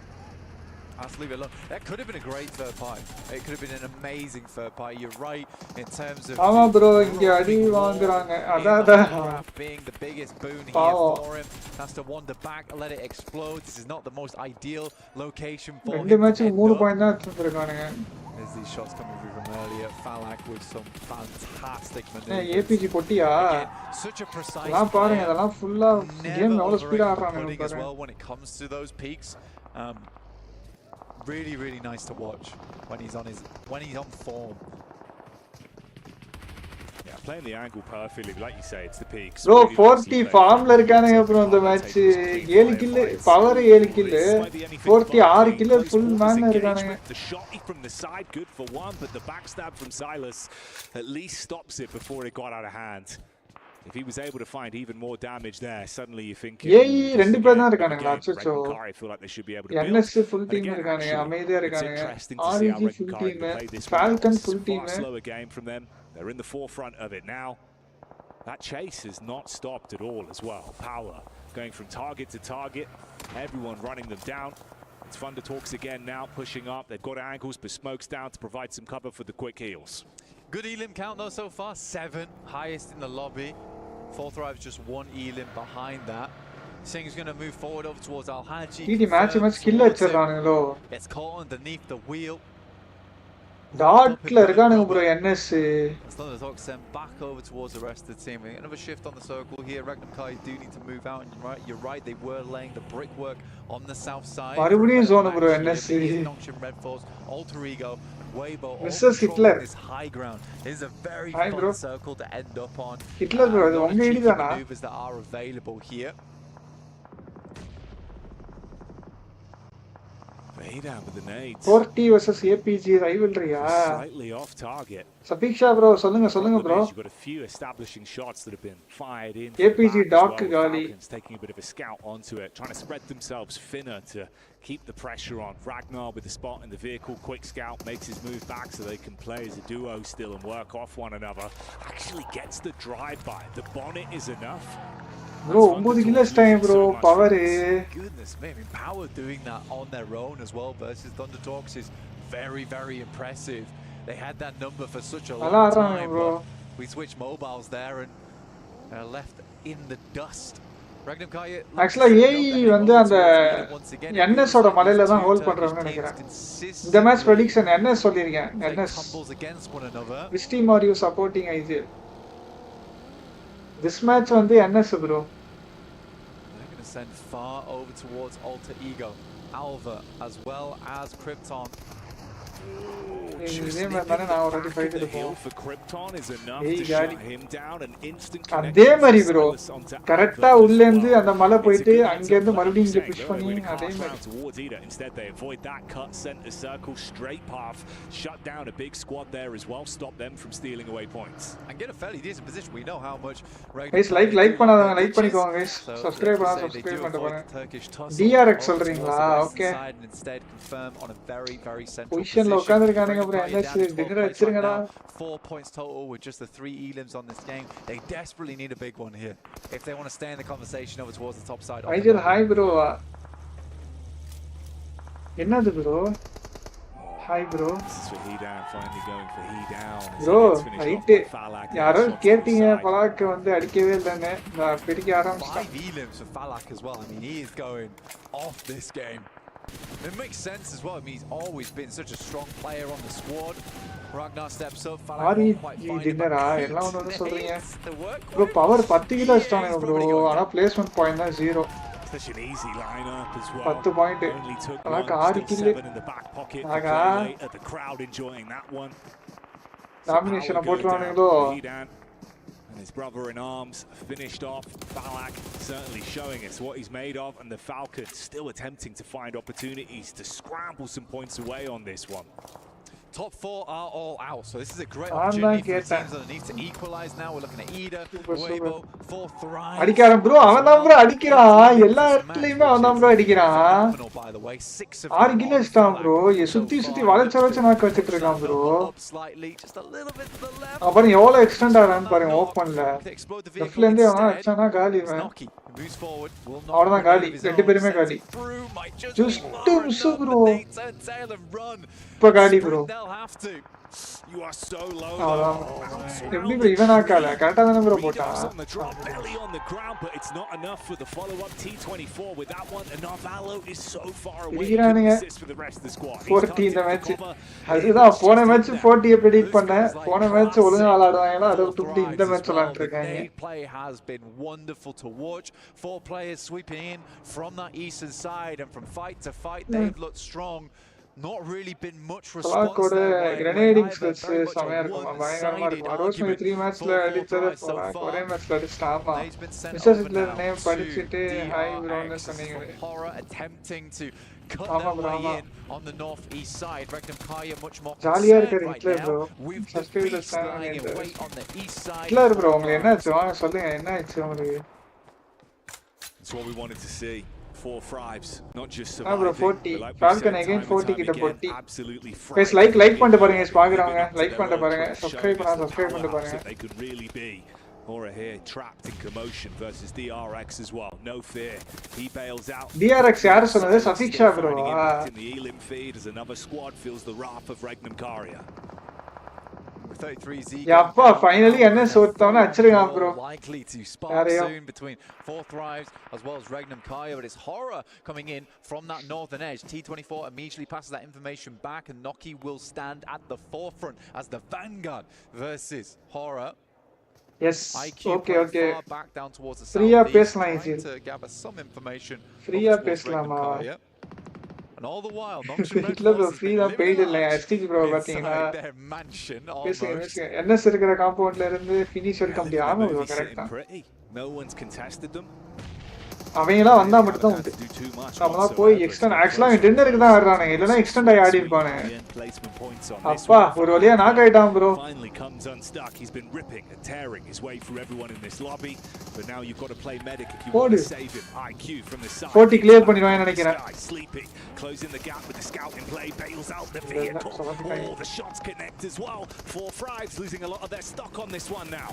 S3: Let's leave it alone. That could have been a great third party. It could have been an amazing third party. You're right in terms of
S1: ஆமா bro, இங்க அடி வாங்குறாங்க. அதான்
S3: being the biggest boon here for him. Has to wander back, let it explode. This is not the most ideal location for him.
S1: ரெண்டு match 3 point தான் எடுத்துட்டானுங்க.
S3: There's these shots coming through from earlier. Falak with some fantastic maneuvers.
S1: APG கொட்டியா?
S3: Such a precise.
S1: நான் பாருங்க, அதெல்லாம் ஃபுல்லா game எவ்வளவு speedo ஆடுறாங்க
S3: as well when it comes to those peaks. Really, really nice to watch when he's on form.
S2: Yeah, playing the angle perfectly, like you say, it's the peaks.
S1: Bro, 40 ஃபார்ம்ல இருக்கானுங்க bro இந்த match. 7 kill, power 7 kill, 40 6 kill full man இருக்கானுங்க.
S2: The shot from the side good for one, but the backstab from Silas at least stops it before it got out of hand. If he was able to find even more damage there, suddenly you think
S1: ரெண்டு பேர் தான் இருக்கானுங்க. அச்சச்சோ.
S2: I feel like they should be able to build.
S1: NS full team இருக்கானுங்க, அமைதியா இருக்கானுங்க. RG full team, Falcon full team.
S2: Slower game from them. They're in the forefront of it now. That chase has not stopped at all as well. Power going from target to target, everyone running them down. It's Thunder Talks again now, pushing up. They've got angles, but Smoke's down to provide some cover for the quick heals.
S3: Good elim count though so far, 7, highest in the lobby. Fourth Thrive's just 1 elim behind that. Singh's going to move forward over towards Al-Haji.
S1: match kill achirraanengalo.
S3: Gets caught underneath the wheel.
S1: டாட்ல இருக்கானுங்க bro NS.
S3: Thunderdogs sent back over towards the rest of the team. Another shift on the circle here. Regnum Kai do need to move out, and you're right, they were laying the brickwork on the south side.
S1: மறுபடியும் zone bro NS.
S3: Red Force, Alter Ego, Weibo,
S1: Mrs. Hitler.
S3: this high ground. This is a very
S1: Hi,
S3: fun
S1: bro.
S3: circle to end up on.
S1: Hitler bro, இது உங்க
S3: cheeky
S1: ஐடிதானா?
S3: maneuvers that are available here.
S2: Down with the nades.
S1: 4T versus APG rivalry.
S2: Slightly off target.
S1: Sabiksha bro, சொல்லுங்க bro.
S2: You've got a few establishing shots that have been fired in.
S1: APG Doc Gali
S2: taking a bit of a scout onto it, trying to spread themselves thinner to keep the pressure on. Ragnar with the spot in the vehicle, quick scout makes his move back so they can play as a duo still and work off one another. Actually gets the drive by. The bonnet is enough.
S1: Bro, 9 kills time bro, power.
S3: Goodness me, I mean, Power doing that on their own as well versus Thunderdogs is very, very impressive. They had that number for such a long time, bro. We switched mobiles there and left in the dust.
S1: Actually, AI வந்து அந்த NS ஓட மலையில தான் hold பண்றாங்கன்னு நினைக்கிறேன். இந்த match prediction NS சொல்லிருக்கேன். NS. Which team are you supporting IGL? This match வந்து NS bro.
S3: They're going to send far over towards Alter Ego, Alva as well as Krypton.
S1: அதே மாதிரி ப்ரோ கரெக்டா உள்ள இருந்து அந்த மலை போயிட்டு அங்க இருந்து மறுபடியும் இங்க புஷ் பண்ணி அதே மாதிரி
S2: instead they avoid that cut center circle straight path shut down a big squad there as well, stop them from stealing away points
S3: and get a fairly decent position. We know how much
S1: guys like பண்ணாதவங்க like பண்ணிக்கோங்க guys, subscribe பண்ணா subscribe பண்ணிட்டு பாருங்க. DRX சொல்றீங்களா? Okay
S3: instead confirm on a very very central
S1: பொசிஷன்ல உட்கார்ந்திருக்கானுங்க bro. NS dinner வச்சிருங்கடா.
S3: 4 points total with just the 3 elims on this game. They desperately need a big one here if they want to stay in the conversation over towards the top side.
S1: IGL hi bro. என்னது bro? Hi bro.
S2: This is for he down, finally going for he down.
S1: Bro, right. யாரோ கேட்டிங்க பலாக் வந்து அடிக்கவே இல்லன்னு நான் பிடிக்க ஆரம்பிச்சேன்.
S3: 5 elims for Falak as well. I mean, he is going off this game. It makes sense as well. I mean, he's always been such a strong player on the squad. Ragnar steps up.
S1: Falak quite fine. Dinner எல்லாம் ஒன்னு சொல்றீங்க. Bro, power 10 kilo ஸ்டானே bro. ஆனா placement point தான் 0.
S2: Such an easy lineup as well.
S1: 10 point.
S2: Only took
S1: 6 kill
S2: in the back pocket. The crowd enjoying that one.
S1: Domination போட்றானுங்களோ.
S2: And his brother in arms finished off. Falak certainly showing us what he's made of, and the Falcons still attempting to find opportunities to scramble some points away on this one.
S3: Top 4 are all out, so this is a great opportunity for the teams underneath to equalize now. We're looking at Ida, Weibo, 4th Thrive.
S1: அடிக்காரன் bro, அவன் தான் bro அடிக்கிறான். எல்லா இடத்துலயுமே அவன் தான் bro அடிக்கிறான். 6 kills தான் bro. சுத்தி வளைச்சு நாக்க வச்சிட்டு இருக்கான் bro. அப்புறம் எவ்வளவு எக்ஸ்டெண்ட் ஆறான்னு பாருங்க ஓபன்ல. லெஃப்ட்ல இருந்து அவன் அடிச்சானா காலி இவன். அவ்வளவுதான் காலி. ரெண்டு பேருமே காலி. Just miss bro. இப்ப காலி bro.
S2: You are so low.
S1: எப்படி bro இவன் ஆக்கல கரெக்ட்டா தான bro போட்டான்.
S2: Belly on the ground, but it's not enough for the follow-up T24 with that one. Navallo is so far away. For the rest of the squad.
S1: 40 இந்த match. அதுதான் போன match 40 predict பண்ணேன். போன match ஒழுங்கா விளையாடுவாங்களா அத விட்டு இந்த மேட்ச் விளையாடிட்டு இருக்காங்க.
S3: Play has been wonderful to watch. 4 players sweeping in from that eastern side, and from fight to fight they've looked strong. Not really been much response there.
S1: Grenading skills செமையா இருக்கும் பயங்கரமா இருக்கும். ரோஸ் 3 மேட்ச்ல அடிச்சது ஒரே மேட்ச்ல அடிச்சாமா. மிஸ்டர் ஹிட்லர் நேம் படிச்சிட்டு high ப்ரோன்னு சொன்னீங்க.
S3: Horror attempting to cut their way in on the northeast side. Regnum Kaya much more
S1: ஜாலியா இருக்கு Hitler bro. Subscribers
S3: on the east side.
S1: Hitler bro உங்களுக்கு என்ன ஆச்சு வாங்க சொல்லுங்க என்ன ஆச்சு உங்களுக்கு?
S2: That's what we wanted to see. 4 thrives, not just
S1: surviving. Bro 40. Falcon again 40 கிட்ட 40.
S2: Absolutely.
S1: Guys like பண்ணிட்டு பாருங்க guys பாக்குறவங்க லைக் பண்ணிட்டு பாருங்க subscribe பண்ணிட்டு பாருங்க.
S2: They could really be. Aura here trapped in commotion versus DRX as well. No fear. He bails out.
S1: DRX யாரு சொன்னது? Sabiksha bro.
S2: In the Elim feed as another squad feels the wrath of Regnum Karya.
S3: 33Z.
S1: Yappa, finally NS ஒருத்தவன அடிச்சிருக்கான் bro.
S3: Likely to spark soon between 4 Thrives as well as Regnum Kaya, but it's Horror coming in from that northern edge. T24 immediately passes that information back, and Noki will stand at the forefront as the vanguard versus Horror.
S1: Yes. Okay.
S3: Far back down towards the
S1: Free-ஆ
S3: southeast,
S1: பேசலாம்
S3: trying
S1: easy.
S3: to gather some information.
S1: Free-ஆ பேசலாமா?
S3: And all the while, Noxian Red
S1: இல்ல bro,
S3: Force has
S1: free
S3: been
S1: தான் paid இல்ல.
S3: living
S1: STG bro பாத்தீங்கன்னா
S3: inside their mansion almost.
S1: NS இருக்கிற காம்பவுண்ட்ல இருந்து finish எடுக்க முடியாம bro கரெக்ட்டா.
S2: No one's contested them.
S1: அவங்கலாம் வந்தா மட்டும் தான் உண்டு. நம்மளா போய் எக்ஸ்டெண்ட் ஆக்சுவலா டின்னருக்கு தான் ஆடுறானுங்க. இல்லனா எக்ஸ்டெண்ட் ஆகி ஆடி இருப்பானே. அப்பா ஒரு வழியா நாக் ஆயிட்டான் bro.
S2: Finally comes unstuck. He's been ripping and tearing his way through everyone in this lobby, but now you've got to play medic if you want to save him. iQOO from the side.
S1: 40 clear பண்ணிடுவான்னு நினைக்கிறேன்.
S2: Sleeping, closing the gap with the scout in play, bails out the vehicle. Oh, the shots connect as well. 4 Thrives losing a lot of their stock on this one now.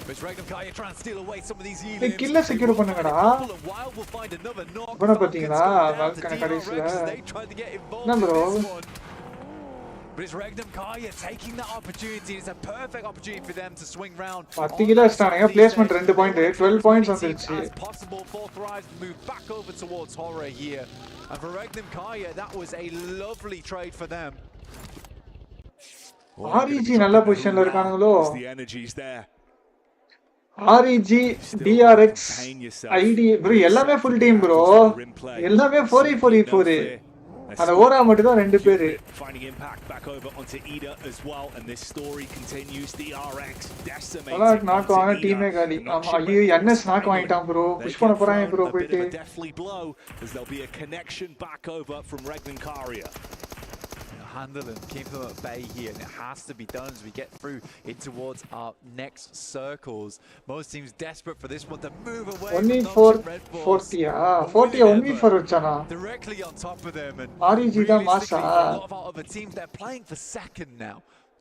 S3: But Regnum Kaya trying to steal away some of these elims.
S1: Hey, kill secure பண்ணுங்கடா. bro பாத்தீங்களா வால்கன கடைசில என்ன bro
S3: But it's Regnum Kaya taking that opportunity. It's a perfect opportunity for them to swing round.
S1: 10 kilo ஸ்டானங்க placement 2 point 12 points வந்துருச்சு.
S3: Possible 4 Thrives move back over towards Horror here. And for Regnum Kaya, that was a lovely trade for them.
S1: REG நல்ல பொசிஷன்ல இருக்கானுங்களோ.
S2: The energy's there.
S1: REG, DRX, ID bro எல்லாமே full team bro. எல்லாமே 4-4-4. அந்த ஓரா மட்டும் தான் ரெண்டு பேரு.
S2: Finding impact back over onto Ida as well, and this story continues. DRX decimating.
S1: அதான் நாக் ஆன டீமே காலி. ஆமா ஐயோ NS நாக் வாங்கிட்டான் bro. புஷ் பண்ண போறாங்க bro போயிட்டு.
S2: Definitely blow as there'll be a connection back over from Regnum Kaya.
S3: Handle and keep them at bay here, and it has to be done as we get through in towards our next circles. Most teams desperate for this one to move away.
S1: Only for 40 only for Chana.
S3: Directly on top of them, and
S1: REG da masa.
S3: A lot of our other teams, they're playing for second now.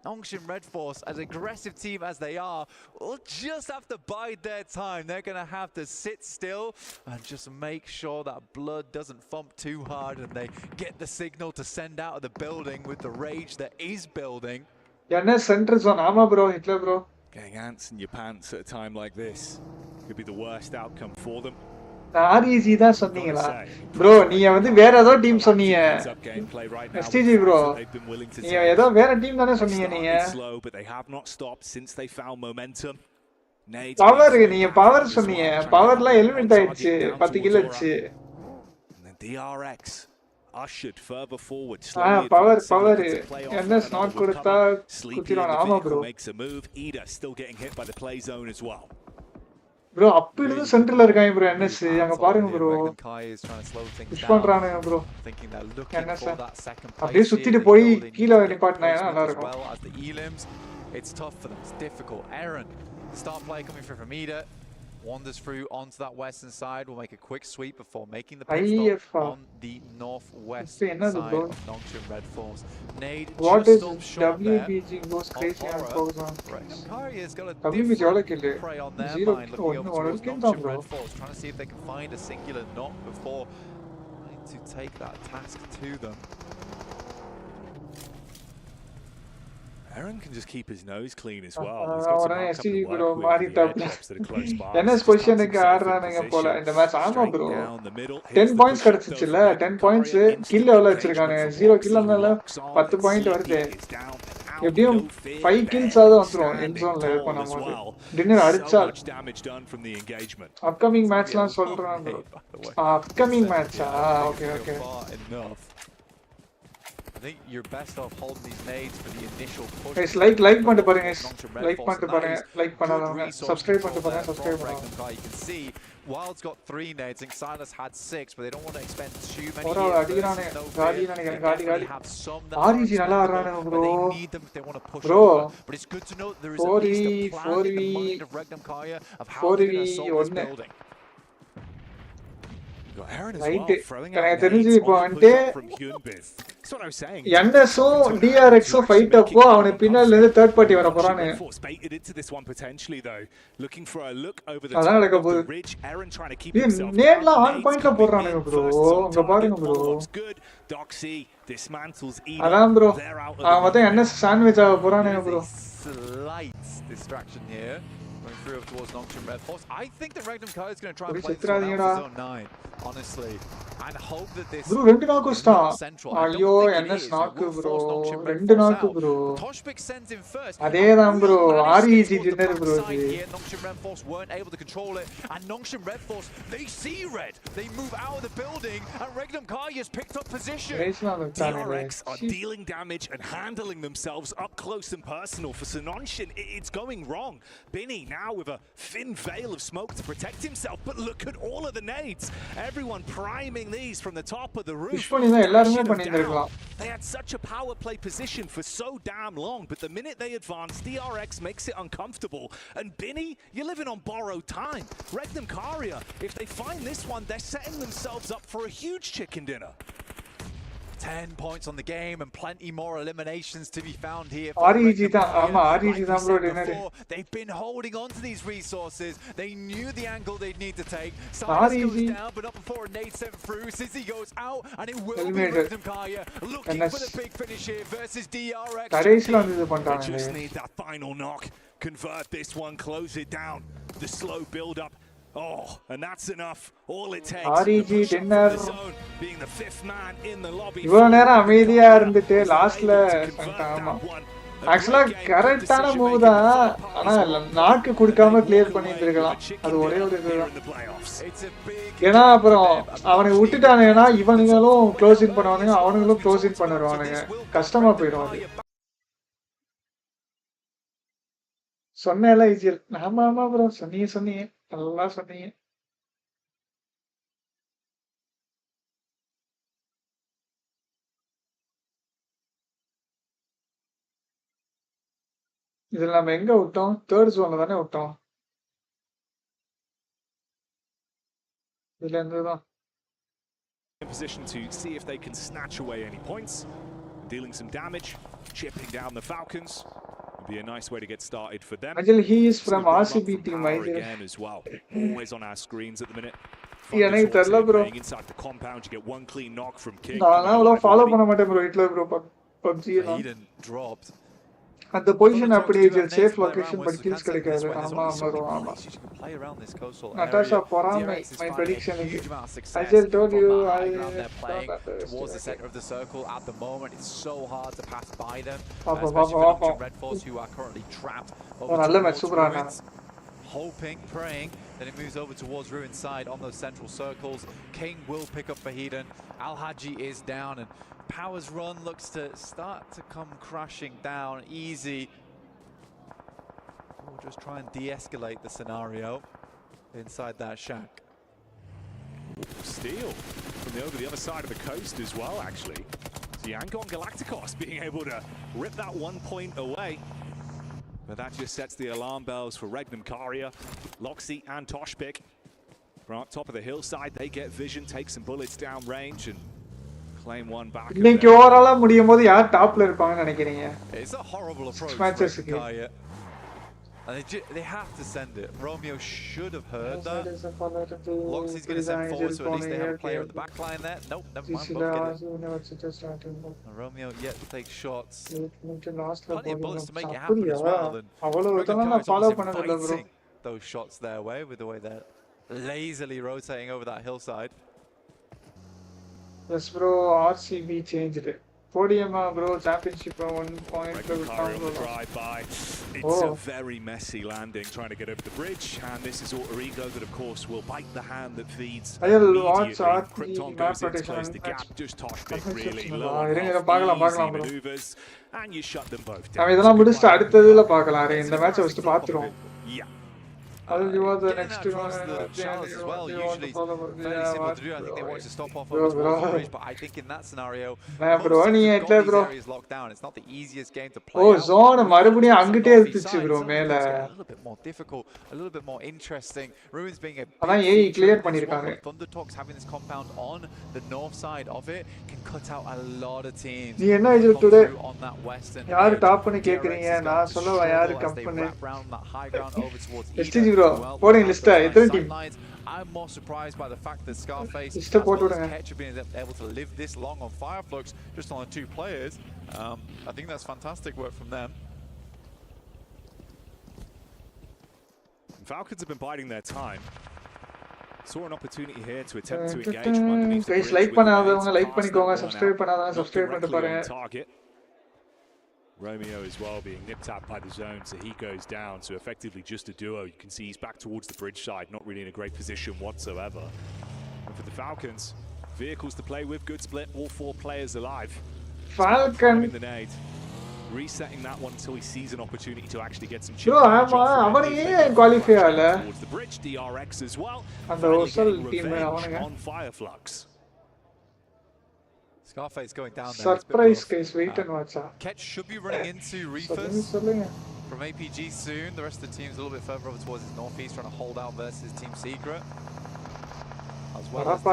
S3: Nongshin Red Force, as aggressive team as they are, will just have to bide their time. They're going to have to sit still and just make sure that blood doesn't thump too hard, and they get the signal to send out of the building with the rage that is building.
S1: Yeah, center zone. Ama bro, Hitler bro.
S2: Getting ants in your pants at a time like this could be the worst outcome for them.
S1: REG தான் சொன்னீங்களா bro? நீங்க வந்து வேற ஏதோ team சொன்னீங்க. STG bro, நீங்க ஏதோ வேற டீம் தானே சொன்னீங்க நீங்க. பவர் நீங்க பவர் சொன்னீங்க. பவர்லாம் எலிமினேட் ஆயிடுச்சு. 10 கிலோ ஆச்சு.
S2: DRX ushered further forward.
S1: Power NS not கொடுத்தா குத்திரானா. ஆமா bro.
S2: Makes a move. Ida still getting hit by the play zone as well.
S1: bro அப்பல இருந்து சென்டர்ல இருக்காங்க bro NS. அங்க பாருங்க bro. புஷ் பண்றானுங்க bro. NS அப்படியே சுத்திட்டு போய் கீழ நிப்பாட்டினானா நல்லா இருக்கும்.
S3: It's tough for them. It's difficult. Aaron, the start play coming through from Ida, wanders through onto that western side. Will make a quick sweep before making the pit stop on the northwest side of Nongshin Red Force. Nade
S1: what
S3: just
S1: is
S3: stops short
S1: WBG goes crazy and goes on.
S3: Karia's got a
S1: WBG
S3: different prey on their mind, looking over towards Nongshin Red Force, trying to see if they can find a singular knock before trying to take that task to them.
S2: Aaron can just keep his nose clean as well.
S1: STG bro மாறி top. NS பொசிஷனுக்கு ஆடுறானுங்க போல இந்த match. ஆமா bro 10 points கிடைச்சிச்சுல. 10 points kill எவ்வளவு வச்சிருக்கானே. 0 kill இருந்தால 10 point வருது. எப்படியும் 5 kills ஆவது வந்துரும் எண்ட் ஜோன்ல இருப்போம் நம்ம. டின்னர் அடிச்சா அப்கமிங் மேட்ச்லாம் சொல்றாங்க bro. அப்கமிங் மேட்சா? Okay okay.
S3: I think you're best off holding these nades for the initial push.
S1: Guys, like பண்ணிட்டு பாருங்க guys. Like பண்ணிட்டு பாருங்க. Like பண்ணாதவங்க subscribe பண்ணிட்டு பாருங்க. Subscribe பண்ணுங்க.
S3: You can see Wild's got 3 nades. I think Silas had 6, but they don't want to expend too many.
S1: Ora அடிறானே. காடி REG நல்லா ஆடுறானே bro.
S3: They need them if they want to push
S1: bro
S3: over. But it's good to know there is at least a plan in the mind of Regnum Kaya of how they're going to solve this building.
S2: Got Aaron as well, throwing out
S1: nades from Hyunbin.
S2: That's what I was saying.
S1: NSும் DRXும் fight அப்போ அவனை பின்னால இருந்து third party வர போறானே.
S2: Baited into this one potentially though, looking for a look over the top of the ridge. Aaron trying to keep himself.
S1: நேட்ல on பாயிண்ட்ல போறானுங்க bro. அங்க பாருங்க bro.
S2: Good. Doxy dismantles Eden.
S1: அதான் bro. அவன் வந்து NS சாண்ட்விச் ஆக போறானுங்க bro.
S3: Slight distraction here. Going through towards Nongshim Red Force. I think that Regnum Kai is going to try and play this one out for zone 9, honestly. And hope that this
S1: bro ரெண்டு நாக்கு ஸ்டா ஐயோ NS நாக்கு bro ரெண்டு நாக்கு bro
S3: Toshbik sends him first
S1: அதேதான் bro REG dinner bro
S3: Nongshim Red Force weren't able to control it and Nongshim Red Force they see red they move out of the building and Regnum Kai has picked up position.
S2: DRX are dealing damage and handling themselves up close and personal for Sononshin. It's going wrong. Binny now with a thin veil of smoke to protect himself, but look at all of the nades. Everyone priming these from the top of the roof. They had such a power play position for so damn long, but the minute they advance, DRX makes it uncomfortable. And Binny, you're living on borrowed time. Regnum Karia, if they find this one, they're setting themselves up for a huge chicken dinner.
S3: 10 points on the game and plenty more eliminations to be found here.
S1: REG தான் bro dinner.
S3: They've been holding on to these resources. They knew the angle they'd need to take. Silas goes down, but not before a nade sent through. Sissy goes out, and it will be Regnum Kaya looking for the big finish here versus DRX.
S1: They
S2: just need that final knock. Convert this one, close it down. The slow build-up. Oh, and that's enough. All it takes.
S1: REG dinner.
S2: Being the fifth man in the lobby.
S1: இவ்வளவு நேரம் அமைதியா இருந்துட்டு லாஸ்ட்ல ஆமா ஆக்சுவலா கரெக்டான move தான் ஆனா நாக்கு குடுக்காம கிளியர் பண்ணிட்டு இருக்கலாம் அது ஒரே ஒரு இதுதான் ஏன்னா அப்புறம் அவனை விட்டுட்டானுங்கன்னா இவனுங்களும் க்ளோஸ் இன் பண்ணுவானுங்க அவனுங்களும் க்ளோஸ் இன் பண்ணிடுவானுங்க கஷ்டமா போயிடும் அது சொன்னேன்ல ஈஸியல் ஆமா ஆமா ப்ரோ சொன்னீங்க நல்லா சொன்னீங்க இதுல நம்ம எங்க விட்டோம் தேர்ட் ஜோன்ல தானே விட்டோம் இதுல இருந்துதான்
S2: in position to see if they can snatch away any points, dealing some damage, chipping down the Falcons. Would be a nice way to get started for them.
S1: Ajal, he is from RCB team
S2: again as well. Always on our screens at the minute.
S1: எனக்கு தெரியல bro.
S2: Inside the compound, you get one clean knock from King.
S1: நான் follow பண்ண மாட்டேன் bro Hitler bro PUBG
S3: dropped.
S1: At the position அப்படியே safe location but kills கிடைக்காது ஆமா bro ஆமா Natasha Porame my prediction I just told you I
S3: towards the center of the circle at the moment it's so hard to pass by them Red Force who are currently trapped
S1: நல்ல match சூப்பரா ஆனாங்க
S3: hoping praying that it moves over towards Ruin side on those central circles. King will pick up Fahidan. Al Haji is down and Power's run looks to start to come crashing down easy. We'll just try and de-escalate the scenario inside that shack.
S2: Steal from over the other side of the coast as well, actually. Yangon Galacticos being able to rip that 1 point away. But that just sets the alarm bells for Regnum Karia, Loxy and Toshbik. From up top of the hillside, they get vision, take some bullets down range and claim one back.
S1: இன்னைக்கு ஓவராலா முடியும்போது யார் டாப்ல இருப்பாங்கன்னு நினைக்கிறீங்க?
S3: It's a horrible approach. Karia. And they have to send it. Romeo should have heard that. Loxy's going to send forward, so at least they have a player at the back line there. Nope, never mind. Romeo yet to take shots. Plenty of bullets to make it happen as well. And those shots their way with the way they're lazily rotating over that hillside.
S1: Yes, bro. RCB changed it. Podium, bro. Championship, 1 point.
S2: On the drive-by. It's a very messy landing, trying to get over the bridge. And this is MrIGL that, of course, will bite the hand that feeds immediately. Krypton goes in to close the gap. Just Toshbik really low. Easy maneuvers. And you shut them both down.
S1: இதெல்லாம் முடிச்சிட்டு அடுத்ததுல பார்க்கலாம். இந்த மேட்சை first பாத்துறோம்.
S2: Yeah.
S1: You want the
S3: getting
S1: next
S3: that across the shallows as well. Usually fairly simple to do. I think they want to stop off over towards the bridge, but I think in that scenario, most teams have got these areas locked down. It's not the easiest game to play out.
S1: Zone மறுபடியும் அங்கிட்டே இருந்துச்சு bro மேல.
S3: A little bit more difficult, a little bit more interesting. Ruins being a
S1: அதான் ஏய் clear பண்ணிருக்காங்க.
S3: Thunder Talks having this compound on the north side of it can cut out a lot of teams.
S1: நீ என்ன இது today
S3: on that western.
S1: யாரு top பண்ணி கேக்குறீங்க? நான் சொல்லவா யாரு கம்பெனி? STG bro போடுங்க லிஸ்ட் எத்தனை team?
S3: I'm more surprised by the fact that Scarface
S1: List போட்டு விடுங்க.
S3: has been able to live this long on Fireflux just on the 2 players. I think that's fantastic work from them.
S2: Falcons have been biding their time. Saw an opportunity here to attempt to engage from underneath.
S1: Guys like பண்ணாதவங்க like பண்ணிக்கோங்க, subscribe பண்ணாதவங்க subscribe பண்ணிட்டு பாருங்க.
S2: Romeo as well being nipped at by the zone, so he goes down. So effectively just a duo. You can see he's back towards the bridge side, not really in a great position whatsoever. And for the Falcons, vehicles to play with, good split, all 4 players alive.
S1: Falcon
S2: in the nade, resetting that one until he sees an opportunity to actually get some.
S1: Bro, அவனுக்கு ஏன் qualify ஆகல?
S2: Towards the bridge, DRX as well.
S1: அந்த hostel team அவனுங்க.
S2: On Fireflux.
S3: Scarface going down there.
S1: Surprise guys, wait and watch.
S3: Ketch should be running into Reefers from APG soon. The rest of the team's a little bit further over towards his northeast, trying to hold out versus Team Secret. As well as the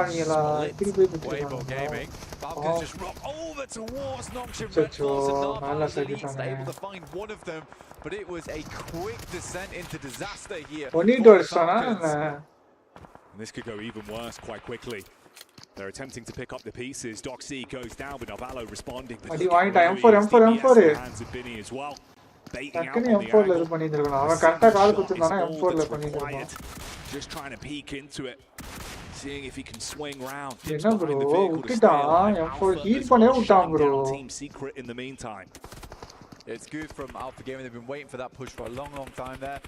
S3: split Weibo Gaming. Falcons just rock over towards Nongshin Red Force and Narval Elites, able to find one of them, but it was a quick descent into disaster here.
S2: This could go even worse quite quickly. They're attempting to pick up the pieces. Doxy goes down, but Narvalo responding.
S1: M4
S2: hands of Binny as well. Baiting out
S1: on
S2: the angle. Just trying to peek into it. Seeing if he can swing round. Dips behind the vehicle to stay alive. Team Secret in the meantime.
S3: It's good from Alpha Gaming. They've been waiting for that push for a long time there.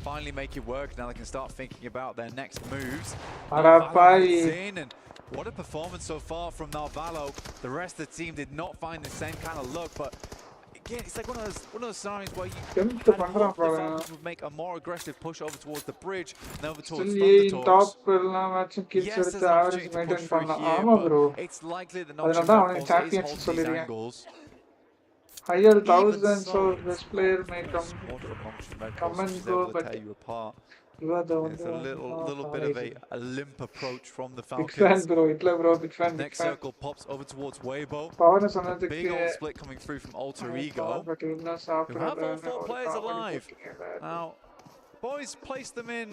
S3: Finally make it work. Now they can start thinking about their next moves. And what a performance so far from Narvalo. The rest of the team did not find the same kind of look, but again, it's like one of those scenarios where you the Falcons would make a more aggressive push over towards the bridge and over towards Thundertalks. Yes, there's an opportunity to push through here, but it's likely that Noxious Red Force is holding these angles.
S1: Higher thousands of this player may come and go, but
S3: you apart.
S1: You are the
S3: it's a little bit of a limp approach from the Falcons.
S1: Big fan, bro. Hitler, bro. Big fan.
S3: Next circle pops over towards Weibo. Big old split coming through from Alter Ego. Who have all 4 players alive. Now, boys place them in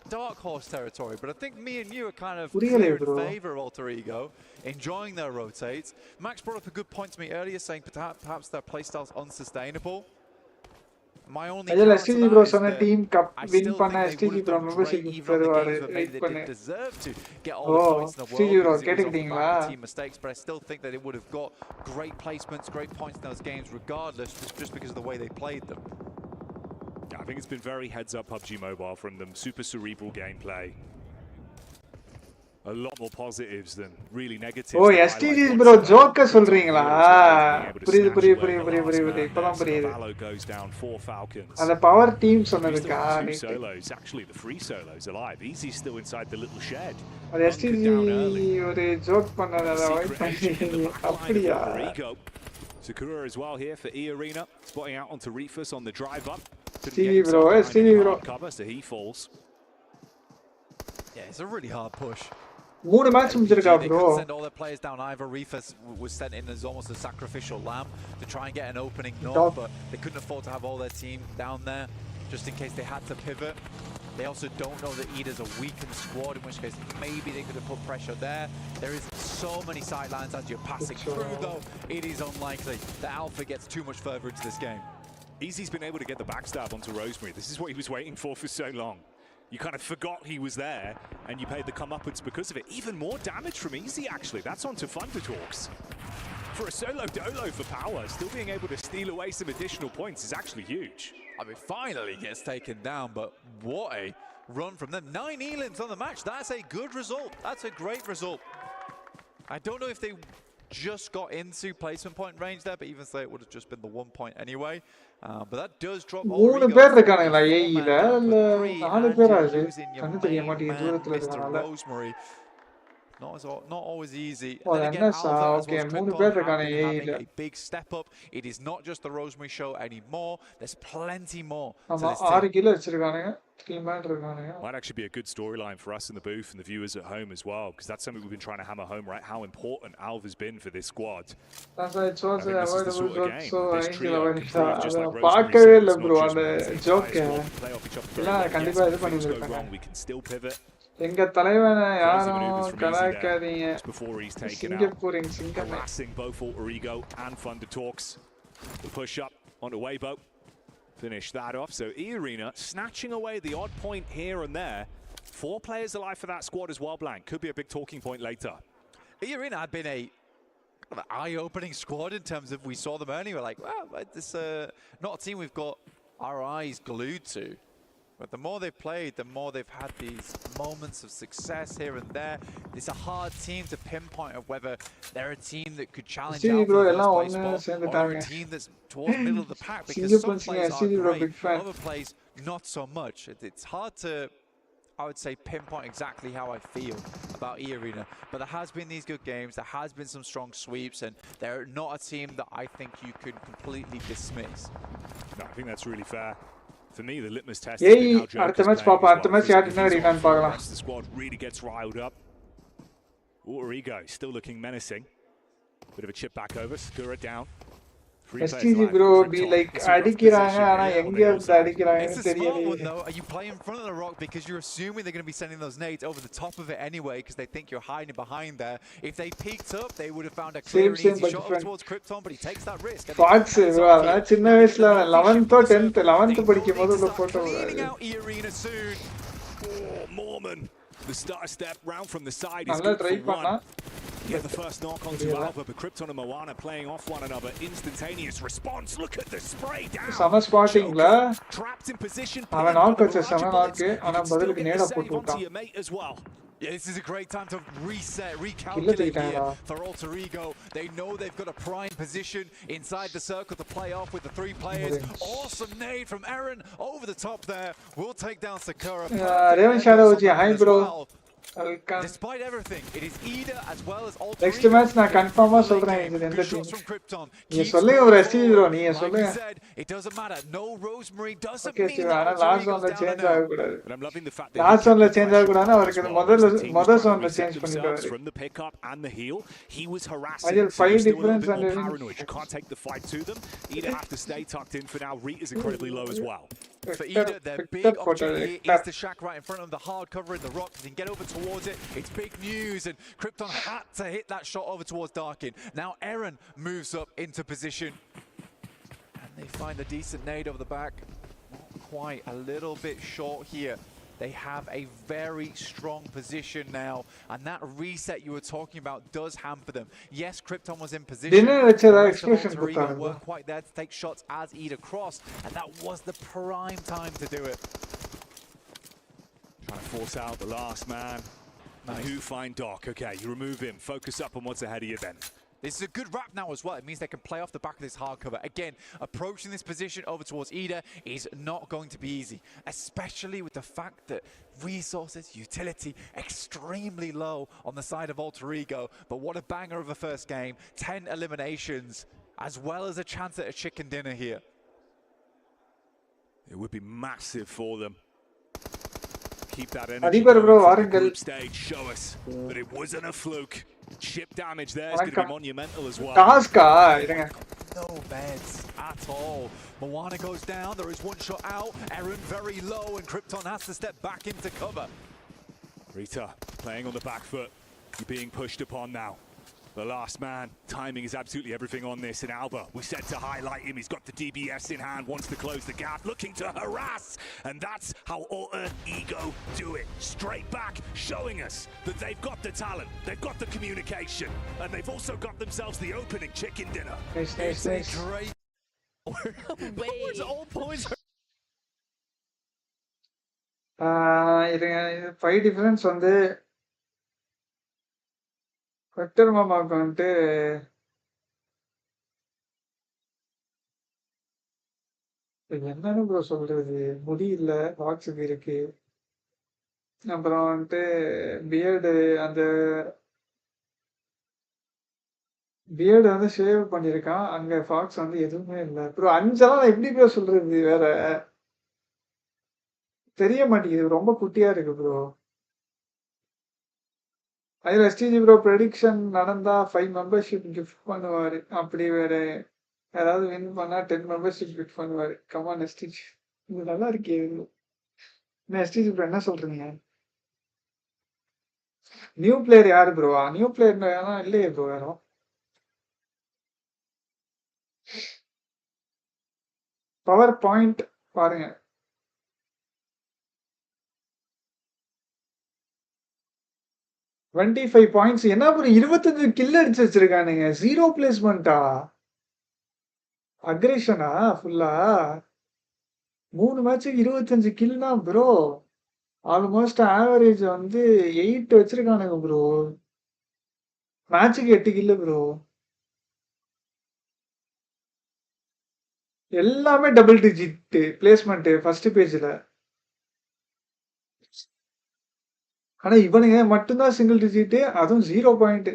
S3: dark horse territory, but I think me and you are kind of clear in favor of Alter Ego, enjoying their rotates. Max brought up a good point to me earlier, saying perhaps their playstyle's unsustainable. My only
S1: STG bro சொன்ன team cup win பண்ண STG bro membership தருவாரு wait பண்ணு STG bro கேட்டிங்களா
S3: team mistakes, but I still think that it would have got great placements, great points in those games regardless, just because of the way they played them.
S2: Yeah, I think it's been very heads up PUBG Mobile from them, super cerebral gameplay. A lot more positives than really negatives.
S1: Oh, STGs bro, joke சொல்றீங்களா? புரியுது. இப்பதான் புரியுது.
S2: Goes down 4 Falcons.
S1: அந்த power team சொன்னதுக்கா?
S2: Solos, actually the free solos alive. Easy's still inside the little shed.
S1: அது STG ஒரு joke பண்ணாத avoid பண்ணி அப்படியா?
S2: Sakura as well here for E Arena, spotting out onto Reefus on the drive up.
S1: STG bro.
S2: Cover, so he falls.
S3: Yeah, it's a really hard push.
S1: 3 match முடிஞ்சிருக்கா bro.
S3: They couldn't send all their players down either. Reefus was sent in as almost a sacrificial lamb to try and get an opening north, but they couldn't afford to have all their team down there just in case they had to pivot. They also don't know that Eda's a weakened squad, in which case maybe they could have put pressure there. There is so many sidelines as you're passing through, though. It is unlikely that Alpha gets too much further into this game.
S2: Easy's been able to get the backstab onto Rosemary. This is what he was waiting for so long. You kind of forgot he was there, and you paid the comeuppance because of it. Even more damage from Easy, actually. That's onto Thunder Talks. For a solo dolo for power, still being able to steal away some additional points is actually huge.
S3: I mean, finally gets taken down, but what a run from them. 9 elims on the match. That's a good result. That's a great result. I don't know if they just got into placement point range there, but even so, it would have just been the 1 point anyway. But that does drop
S1: மூணு
S3: Origo
S1: பேர்
S3: from
S1: இருக்கானுங்களா
S3: a 4-man
S1: ஏஇல
S3: down
S1: இல்ல
S3: to 3,
S1: 4
S3: and
S1: பேரா
S3: you're
S1: அது
S3: losing your
S1: கண்ணு தெரிய
S3: main
S1: மாட்டேங்குது
S3: man,
S1: தூரத்துல
S3: Mr.
S1: இருக்கறனால
S3: Rosemary. Not always easy.
S1: Oh
S3: And then again,
S1: NS
S3: Alva as
S1: okay
S3: well as
S1: மூணு
S3: Krypton
S1: பேர்
S3: have
S1: இருக்கானே
S3: been having
S1: ஏஇல
S3: a big step up. It is not just the Rosemary show anymore. There's plenty more to
S1: ஆமா
S3: this
S1: 6
S3: team.
S1: Kilo வச்சிருக்கானுங்க 3 man இருக்கானுங்க.
S2: Might actually be a good storyline for us in the booth and the viewers at home as well, because that's something we've been trying to hammer home, right? How important Alva's been for this squad.
S1: That's why it was
S2: I think this is the
S1: avoidable
S2: sort of
S1: joke,
S2: game
S1: so
S2: that this
S1: I
S2: trio can prove, just like
S1: பார்க்கவே
S2: Rosemary
S1: இல்ல
S2: said,
S1: bro
S2: it's not
S1: அந்த
S2: just one
S1: joke
S2: entire squad can play off each other very
S1: இல்ல
S2: well. Yes,
S1: கண்டிப்பா இது
S2: when things go
S1: பண்ணிருக்காங்க.
S2: wrong, we can still pivot.
S1: எங்க தலைவனை
S2: Crazy
S1: யாரும்
S2: maneuvers from Easy there,
S1: கலாய்க்காதீங்க.
S2: just before he's taken out.
S1: சிங்கப்பூரின் சிங்கமே.
S2: Harassing both MrIGL and Thunder Talks. The push up onto Weibo. Finish that off. So E-Arena snatching away the odd point here and there. 4 players alive for that squad as well, Blank. Could be a big talking point later.
S3: E-Arena had been a eye-opening squad in terms of we saw them earlier. We're like, wow, this not a team we've got our eyes glued to. But the more they've played, the more they've had these moments of success here and there. It's a hard team to pinpoint of whether they're a team that could challenge out for the first place spot, or a team that's towards the middle of the pack, because some plays are great, other plays not so much. It's hard to, I would say, pinpoint exactly how I feel about E-Arena, but there has been these good games, there has been some strong sweeps, and they're not a team that I think you could completely dismiss.
S2: No, I think that's really fair. For me, the litmus test
S1: Hey,
S2: has been how Joker's
S1: அடுத்த match
S2: playing
S1: பாப்பா,
S2: as
S1: அடுத்த
S2: well.
S1: match
S2: Physically,
S1: யார் என்ன
S2: he's
S1: அடிக்கிறான்னு
S2: on form.
S1: பார்க்கலாம்.
S2: The squad really gets riled up. MrIGL still looking menacing. Bit of a chip back over, Skura down.
S1: STG bro be like அடிக்கிறாங்க ஆனா எங்க இருந்து அடிக்கிறாங்கன்னு தெரியலையே.
S3: Are you playing in front of the rock because you're assuming they're going to be sending those nades over the top of it anyway because they think you're hiding behind there? If they peeked up, they would have found a clear and easy shot towards Krypton, but he takes that risk.
S1: Fox bro, நான் சின்ன வயசுல 11th or 10th படிக்கும்போது உள்ள photo.
S3: E-Arena soon.
S2: Oh, Mormon. The starter step round from the side is
S1: நல்லா
S2: good
S1: try
S2: for
S1: பண்ணா.
S2: one. Get the first knock onto Alva, but Krypton and Moana playing off one another. Instantaneous response. Look at the spray down.
S1: Summer spottingல
S2: trapped in position.
S1: அவன் knock வச்ச சம knock ஆனா பதிலுக்கு நேரா போட்டு விட்டான்.
S2: as well.
S3: Yeah, this is a great time to reset, recalculate here for MrIGL. They know they've got a prime position inside the circle to play off with the 3 players. Awesome nade from Aaron over the top there. We'll take down Sakura.
S1: Raven Shadow hi bro.
S3: Despite everything, it is Ida as well as Alter
S1: Next match நான் கன்ஃபார்மா சொல்றேன் இது எந்த team. நீ சொல்லுங்க ஒரு STG bro நீ சொல்லுங்க.
S3: It doesn't matter. No Rosemary doesn't
S1: mean that. ஆனா லாஸ்ட் ஒன்ல சேஞ்ச் ஆக கூடாது.
S2: But I'm loving the fact that
S1: last ஒன்ல சேஞ்ச் ஆக கூடாதுனா அவருக்கு முதல் ஒன்ல சேஞ்ச் பண்ணிடுவாரு.
S2: From the pickup and the heel, he was harassing.
S1: I did 5 difference and
S2: paranoid. You can't take the fight to them. Ida have to stay tucked in for now. Reet is incredibly low as well.
S3: For Ida, their big opportunity is the shack right in front of them, the hard cover in the rock. They can get over towards it. It's big news, and Krypton had to hit that shot over towards Darkin. Now Aaron moves up into position, and they find a decent nade over the back. Not quite, a little bit short here. They have a very strong position now, and that reset you were talking about does hamper them. Yes, Krypton was in position. Weren't quite there to take shots as Ida crossed, and that was the prime time to do it.
S2: Trying to force out the last man. Nice. Who find Doc? Okay, you remove him. Focus up on what's ahead of you then.
S3: This is a good wrap now as well. It means they can play off the back of this hard cover. Again, approaching this position over towards Ida is not going to be easy, especially with the fact that resources, utility, extremely low on the side of MrIGL. But what a banger of a first game. 10 eliminations, as well as a chance at a chicken dinner here.
S2: It would be massive for them. Keep that energy going for the group stage. Show us that it wasn't a fluke. Chip damage there is going to be monumental as well.
S3: No beds at all. Moana goes down. There is one shot out. Aaron very low, and Krypton has to step back into cover.
S2: Rita playing on the back foot. You're being pushed upon now. The last man. Timing is absolutely everything on this. And Alba, we said to highlight him. He's got the DBS in hand, wants to close the gap, looking to harass. And that's how MrIGL do it. Straight back, showing us that they've got the talent, they've got the communication, and they've also got themselves the opening chicken dinner.
S1: Nice.
S3: Great. All points.
S1: இது 5 difference வந்து vector மாமாவுக்கு வந்துட்டு என்னன்னு bro சொல்றது, முடி இல்ல, வாட்ஸுக்கு இருக்கு. அப்புறம் வந்துட்டு பியர்டு, அந்த பியர்டு வந்து ஷேவ் பண்ணியிருக்கான். அங்க ஃபாக்ஸ் வந்து எதுவுமே இல்லை ப்ரோ. அஞ்செல்லாம் நான் எப்படி ப்ரோ சொல்றது, வேற தெரிய மாட்டேங்குது, ரொம்ப குட்டியா இருக்கு ப்ரோ. அதில் எஸ்டிஜி ப்ரோ ப்ரெடிக்ஷன் நடந்தா 5 மெம்பர்ஷிப் கிஃப்ட் பண்ணுவாரு. அப்படி வேற யாராவது வின் பண்ணா 10 மெம்பர்ஷிப் கிஃப்ட் பண்ணுவாரு. கமான் எஸ்டிஜி, இது நல்லா இருக்கே. என்ன எஸ்டிஜி ப்ரோ என்ன சொல்றீங்க? நியூ பிளேயர் யாரு ப்ரோவா? நியூ பிளேயர் யாரும் இல்லையே ப்ரோ யாரும். பவர் பாயிண்ட் பாருங்க. 25 பாயிண்ட்ஸ். என்ன ப்ரோ 25 கில் அடிச்சு வச்சிருக்கானுங்க. 0 பிளேஸ்மெண்டா? அக்ரேஷனா ஃபுல்லா? 3 மேட்சுக்கு 25 கில்னா ப்ரோ ஆல்மோஸ்ட் ஆவரேஜ் வந்து 8 வச்சிருக்கானுங்க ப்ரோ. மேட்சுக்கு 8 கில்லு ப்ரோ. எல்லாமே டபுள் டிஜிட் பிளேஸ்மெண்ட் ஃபர்ஸ்ட் பேஜ்ல. ஆனா இவனுங்க மட்டும்தான் சிங்கிள் டிஜிட், அதுவும் 0 பாயிண்ட்.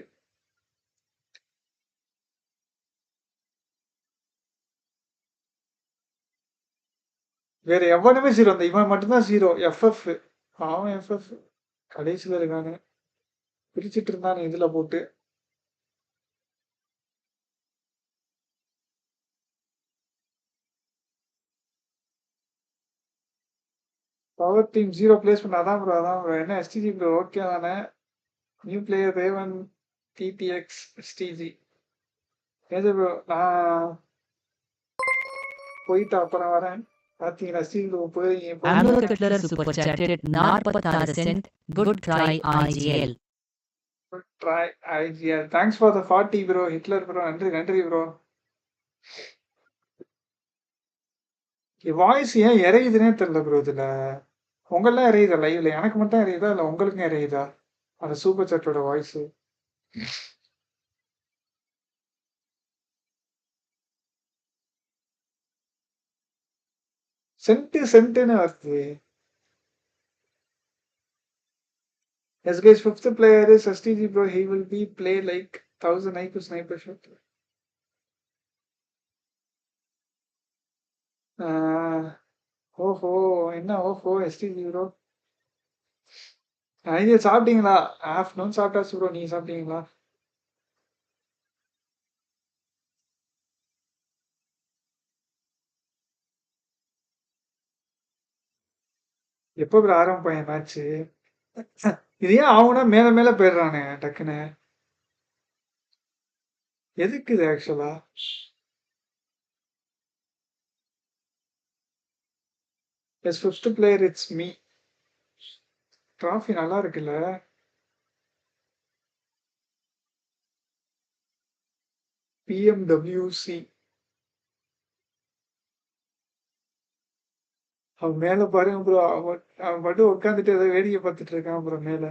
S1: வேற எவனுமே 0. அந்த இவன் மட்டும்தான் 0. எஃப்எஃப் அவன் எஃப்எஃப் கடைசியில் இருக்கானு பிரிச்சுட்டு இருந்தானு இதுல போட்டு. Power team 0 placement. அதான் ப்ரோ, அதான் ப்ரோ. என்ன எஸ்டிஜி ப்ரோ ஓகே தானே? New player Raven DTX SDG. ஏது ப்ரோ நான் போயிட்டு அப்புறம் வரேன். பாத்தீங்களா எஸ்டிஜி ப்ரோ போயிருக்கீங்க.
S5: Amrotler super chatted 46 cent. Good try IGL.
S1: Try IGL. Thanks for the 40 bro. Hitler bro நன்றி நன்றி ப்ரோ. வாய்ஸ் ஏன் இறையுதுன்னே தெரியல ப்ரோ இதுல. உங்களெல்லாம் இறையுதா லைவ்ல? எனக்கு மட்டும் இறையுதா இல்லை உங்களுக்கும் இறையுதா அந்த சூப்பர் சாட்டோட வாய்ஸ்? சென்ட்டுன்னு வருது. Yes guys, fifth player is STG bro. He will be play like 1000 IQ sniper shot. ஓஹோ என்ன ஓஹோ எஸ்டிஜி ப்ரோ. இது சாப்பிட்டீங்களா? ஆஃப்டர்நூன் சாப்பிட்டாச்சு ப்ரோ. நீங்க சாப்பிட்டீங்களா? எப்போ ப்ரோ ஆரம்பிப்பாங்க மேட்ச்சு? இது ஏன் ஆகுனா மேல மேல போயிடுறானே டக்குன்னு. எதுக்கு இது ஆக்சுவலா? Yes fifth player it's me. Trophy நல்லா இருக்குல்ல? பிஎம்டபிள்யூசி. அவன் மேல பாருங்க ப்ரோ. அவன் மட்டும் உட்காந்துட்டு ஏதோ வேடிக்கை பார்த்துட்டு இருக்கான் ப்ரோ மேல.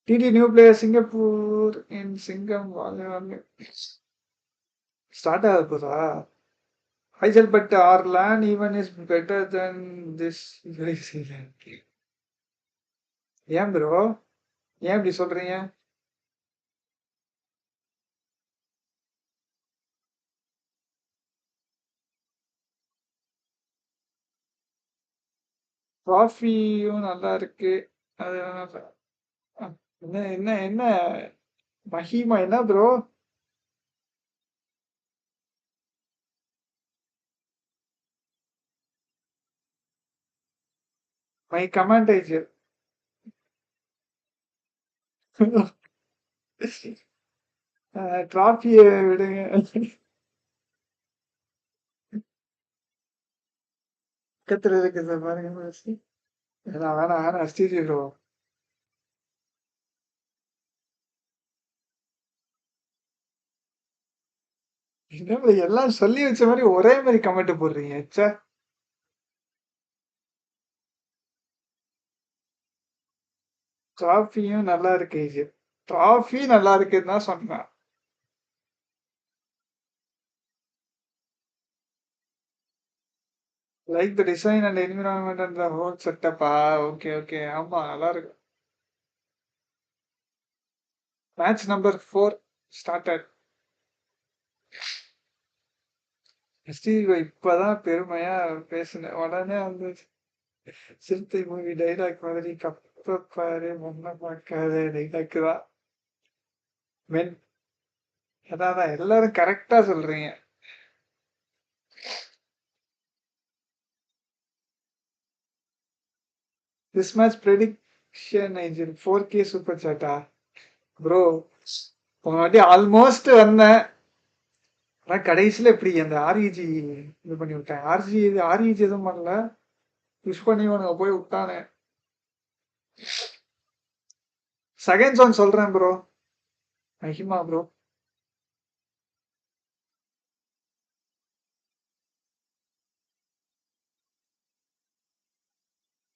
S1: DD new player Singapore in சிங்கம் வாங்க வாங்க. ஸ்டார்ட் ஆக போதா? ஐஜல் but are land even is better than this. ஏன் ப்ரோ ஏன் இப்படி சொல்றீங்க? ட்ராஃபியும் நல்லா இருக்கு. அது என்ன என்ன என்ன மஹிமா என்ன ப்ரோ? மை கமாண்ட் ஐஜல். ட்ராஃபியை விடுங்க. பக்கத்துல இருக்குது பாருங்க. வேணாம் வேணாம் வேணாம் எஸ்டிஜி ப்ரோ. என்ன bro எல்லாம் சொல்லி வச்ச மாதிரி ஒரே மாதிரி கமெண்ட் போடுறீங்க ச்சே. டிராஃபியும் நல்லா இருக்கு இது. டிராஃபி நல்லா இருக்குன்னு தான் சொன்னேன். Like the design and environment and the whole செட்டப்பா. ஓகே ஓகே ஆமா நல்லா இருக்கு. Match number 4 started. இப்பதான் பெருமையா பேசினேன். உடனே வந்து சிறுத்தை மூவி டைலாக் மாதிரி கப்ப பாரு முன்ன பார்க்காத டைலாக் தான். மென் அதான் எல்லாரும் கரெக்டா சொல்றீங்க. This match prediction 4K super சாட்டா ப்ரோ. போன வாட்டி ஆல்மோஸ்ட் வந்தேன். ஆனா கடைசியில எப்படி அந்த ஆர்இஜி இது பண்ணி விட்டேன். ஆர்இஜி எதுவும் பண்ணல, புஷ் பண்ணி உனக்கு போய் விட்டானே. செகண்ட் ஜோன் சொல்றேன் ப்ரோ. மஹிமா ப்ரோ.